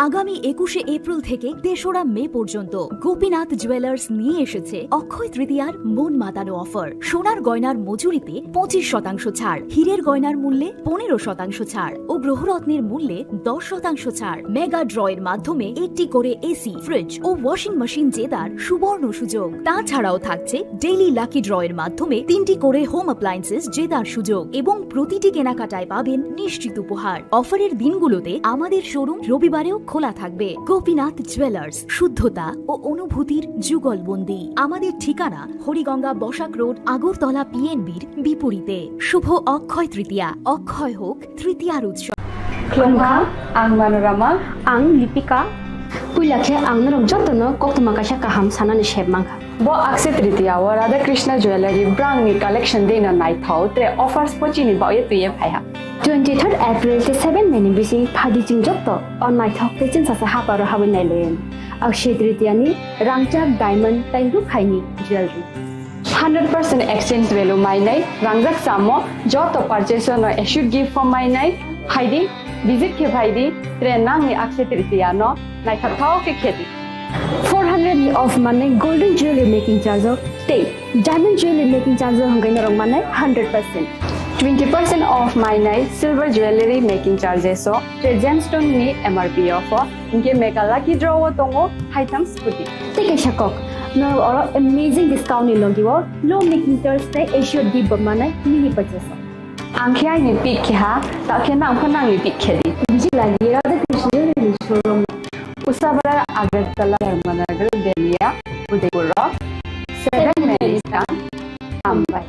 আগামী 21শে April থেকে ৩রা মে পর্যন্ত Gopinath jewellers নিয়ে এসেছে অক্ষয় তৃতীয়ার মন মাতানো offer. সোনার গয়নার মজুরিতে 25% ছাড়, হীরের গয়নার মূল্যে 15% ছাড় ও গ্রহরত্নের মূল্যে 10% ছাড়। মেগা ড্রয়ের মাধ্যমে একটি করে এসি, ফ্রিজ ও ওয়াশিং মেশিন জেতার সুবর্ণ সুযোগ। তাছাড়াও থাকছে ডেইলি লাকি ড্রয়ের মাধ্যমে 3টি করে হোম অ্যাপ্লায়েন্সেস জেতার সুযোগ এবং প্রতিটি কেনাকাটায় পাবেন নিশ্চিত উপহার। অফারের দিনগুলোতে আমাদের শোরুম রবিবারেও খোলা থাকবে। গোপীনাথ জুয়েলার্স, শুদ্ধতা ও অনুভূতির যুগলবন্দি। আমাদের ঠিকানা হরিগঙ্গা বসাক রোড, আগরতলা পিএনবির বিপরীতে। শুভ অক্ষয় তৃতীয়া, অক্ষয় হোক তৃতীয়ার উৎসব। Klongkha, ang Manorama, ang Lipika. Puilakhe ang narok jotono koktoma kaisa kaham sanani shebmangkha. Bo Akshay Tritiya wa Radha Krishna Jewelry brand ni collection dena nai thau tre offers pochini baye tuye phaiha. 23rd April te 7 meni bisi phadi jing jotto on nai thau te chin sasa haparo hawen nai loyen. Akshay Tritiya ni rangchak diamond tai ru khaini jewelry. 100% exchange value mai nai rangjak samo joto purchase no issued gift from mai nai haidi visit ke bhaidi tre nang ni Akshay Tritiya no nai thau ke kheti 400 ni off manai golden jewelry making charge of te diamond jewelry making charge hangai na rong manai 100%. 20% off manai silver jewelry making charges so te gemstone ni MRP off inke mega lucky draw tongo item scooty take a shakok no or amazing discount ni logiwo low making charge te assured give manai mini purchase angkhya ni pick kha ta khena angkhana ni pick khedi biji lagi Radha Krishna ni showroom Usabara Agartala Managar Delia Udaipura 7 Medistan Mumbai.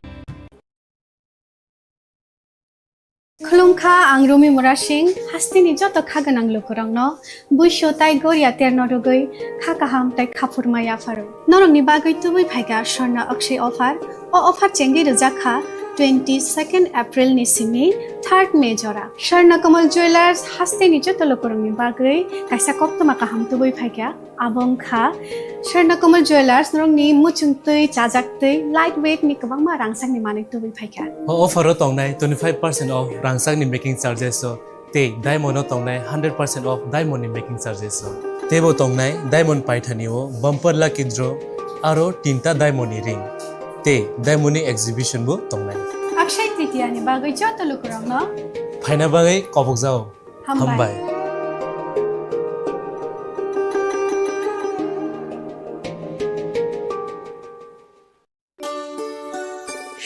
Khulumkha ang Rumi Murashing hastini joto khaganang lukurangno buisho tai goria ternodogoi khakaham tai khapurmaya faru norongni bagoi tubui phaiga sorna akshay offer o offer chengi rujakha 22nd April ni simi 3rd May jora Sharna Kamal Jewelers hastini joto lukurangni bagoi kaisa koktoma kaham tubui phaiga abongkha Sharna Kamal Jewelers norongni muchungtui chajaktui lightweight ni kabangma rangsakni manik tubui phaiga offer o tongnai 25% off rangsakni making charges so te diamond o tongnai 100% off diamond ni making charges so tebo tongnai diamond paithani o bumper lucky draw aro tinta diamond ni ring te diamond ni exhibition bo tongnai Akshay Tritiya ni bagoi joto lukurangno phaina bagai kobok jao hambai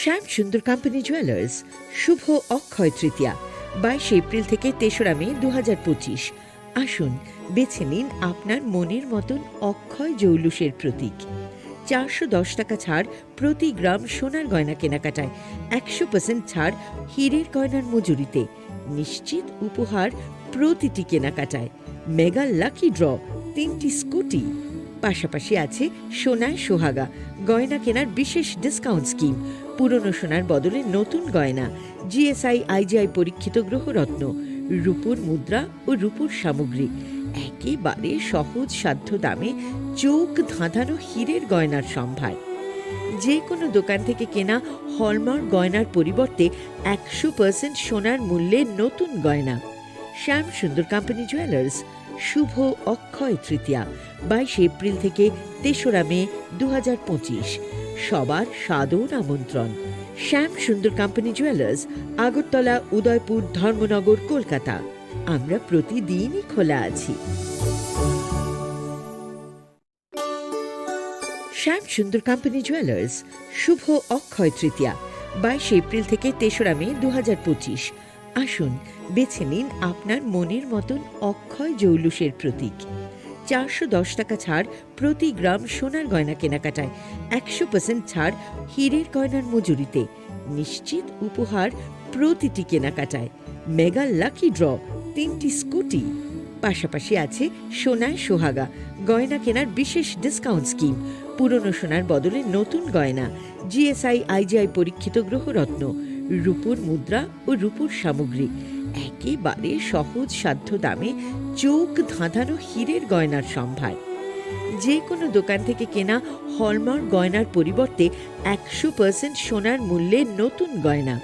Shyam Sundar company jewellers Shubho Akshaya Tritiya 22 April থেকে 3রা মে 2025। আসুন বেছে নিন আপনার মনের মতন অক্ষয় জৌলুসের প্রতীক। 410 টাকা ছাড় প্রতি গ্রাম সোনার গয়না কেনাকাটায়, 100% ছাড় হীরের গয়নার মজুরিতে, নিশ্চিত উপহার প্রতিটি কেনাকাটায়, মেগা লাকি ড্র 3টি স্কুটি। পাশাপাশি আছে সোনায় সোহাগা গয়না কেনার বিশেষ ডিসকাউন্ট স্কিম, পুরনো সোনার বদলে নতুন গয়না, জিএসআই আইজিআই পরীক্ষিত গ্রহরত্ন, রূপোর মুদ্রা ও রূপোর সামগ্রী, একেবারে সহজ সাধ্য দামে চোখ ধাঁধানো হীরের গয়নার সম্ভার। যে কোনো দোকান থেকে কেনা হলমার্ক গয়নার পরিবর্তে 100% সোনার মূল্যে নতুন গয়না। শ্যাম সুন্দর কোম্পানি জুয়েলার্স শুভ অক্ষয় তৃতীয়া 22 এপ্রিল থেকে 3রা মে 2025। সবার সাদর আমন্ত্রণ। শ্যাম সুন্দর কোম্পানি জুয়েলার্স, আগরতলা, উদয়পুর, ধর্মনগর, কলকাতা। আমরা প্রতিদিনই খোলা আছি। শ্যাম সুন্দর কোম্পানি জুয়েলার্স শুভ অক্ষয় তৃতীয়া 22 এপ্রিল থেকে 3রা মে 2025। আসুন বেছে নিন আপনার মনের মতন অক্ষয় জৌলুসের প্রতীক। 410 টাকা ছাড় প্রতি গ্রাম সোনার গয়না কেনাকাটায়, 100% ছাড় হীরের গয়নার মজুরিতে, নিশ্চিত উপহার প্রতিটি কেনাকাটায়, মেগা লাকি ড্র 3টি স্কুটি। পাশাপাশি আছে সোনায় সোহাগা গয়না কেনার বিশেষ ডিসকাউন্ট স্কিম, পুরনো সোনার বদলে নতুন গয়না, জিএসআই আইজিআই পরীক্ষিত গ্রহরত্ন, রূপোর মুদ্রা ও রূপোর সামগ্রী, একেবারে সহজ সাধ্য দামে চোখ ধাঁধানো হীরের গয়নার সম্ভার। যে কোনো দোকান থেকে কেনা হলমার্ক গয়নার পরিবর্তে 100% সোনার মূল্যে নতুন গয়না।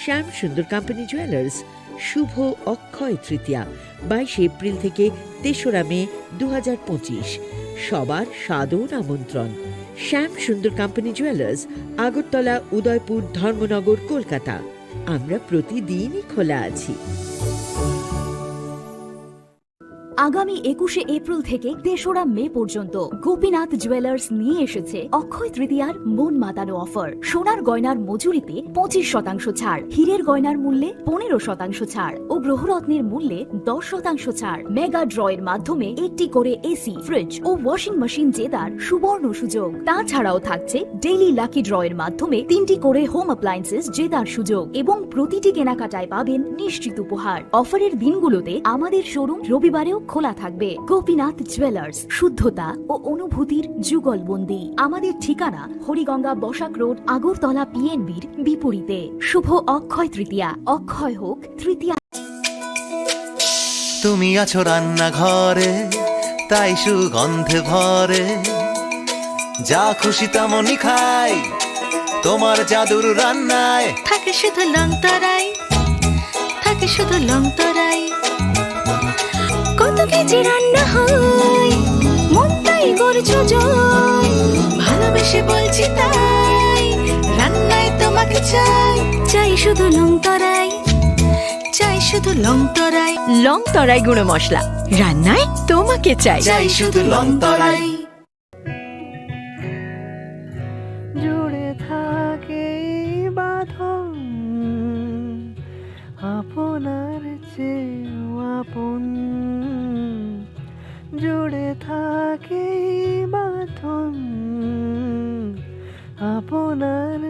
শ্যাম সুন্দর কোম্পানি জুয়েলার্স, শুভ অক্ষয় তৃতীয়া 22 এপ্রিল থেকে 3রা মে 2025। সবার সাদর আমন্ত্রণ। শ্যাম সুন্দর কোম্পানি জুয়েলার্স, আগরতলা, উদয়পুর, ধর্মনগর, কলকাতা। আমরা প্রতিদিনই খোলা আছি। আগামী 21শে এপ্রিল থেকে 3রা মে পর্যন্ত গোপীনাথ জুয়েলার্স নিয়ে এসেছে অক্ষয় তৃতীয়ার মন মাতানো অফার। সোনার গয়নার মজুরিতে 25% ছাড়, হীরের গয়নার মূল্যে 15% ছাড় ও গ্রহরত্নের মূল্যে 10% ছাড়। মেগা ড্রয়ের মাধ্যমে একটি করে এসি, ফ্রিজ ও ওয়াশিং মেশিন জেতার সুবর্ণ সুযোগ। তাছাড়াও থাকছে ডেইলি লাকি ড্রয়ের মাধ্যমে 3টি করে হোম অ্যাপ্লায়েন্সেস জেতার সুযোগ এবং প্রতিটি কেনাকাটায় পাবেন নিশ্চিত উপহার। অফারের দিনগুলোতে আমাদের শোরুম রবিবারেও খোলা থাকবে। গোপীনাথ জুয়েলার্স, শুদ্ধতা ও অনুভূতির যুগলবন্দি। আমাদের ঠিকানা হরিগঙ্গা বসাক রোড, আগরতলা পিএনবির বিপরীতে। শুভ অক্ষয় তৃতীয়া, অক্ষয় হোক তৃতীয়া। তুমি আছো রান্নাঘরে, তাই সুগন্ধে ভরে, যা খুশি তেমনই খাই তোমার জাদুর রান্নায়। থাকে শুধু লং তরাই, থাকে শুধু লং তরাই। কত কেজি রান্না হয়, মন তাই করছো জয়। ভালোবেসে বলছি তাই, রান্নায় তোমাকে চাই। চাই শুধু লং তরাই, চাই শুধু লং তরাই। লং তরাই গুঁড়ো মশলা, রান্নায় তোমাকে চাই। চাই শুধু লং তরাই। জুড়ে থাকে বাঁধন, আপনার চেয়েও আপন। জুড়ে থাকে বাঁধন, আপনার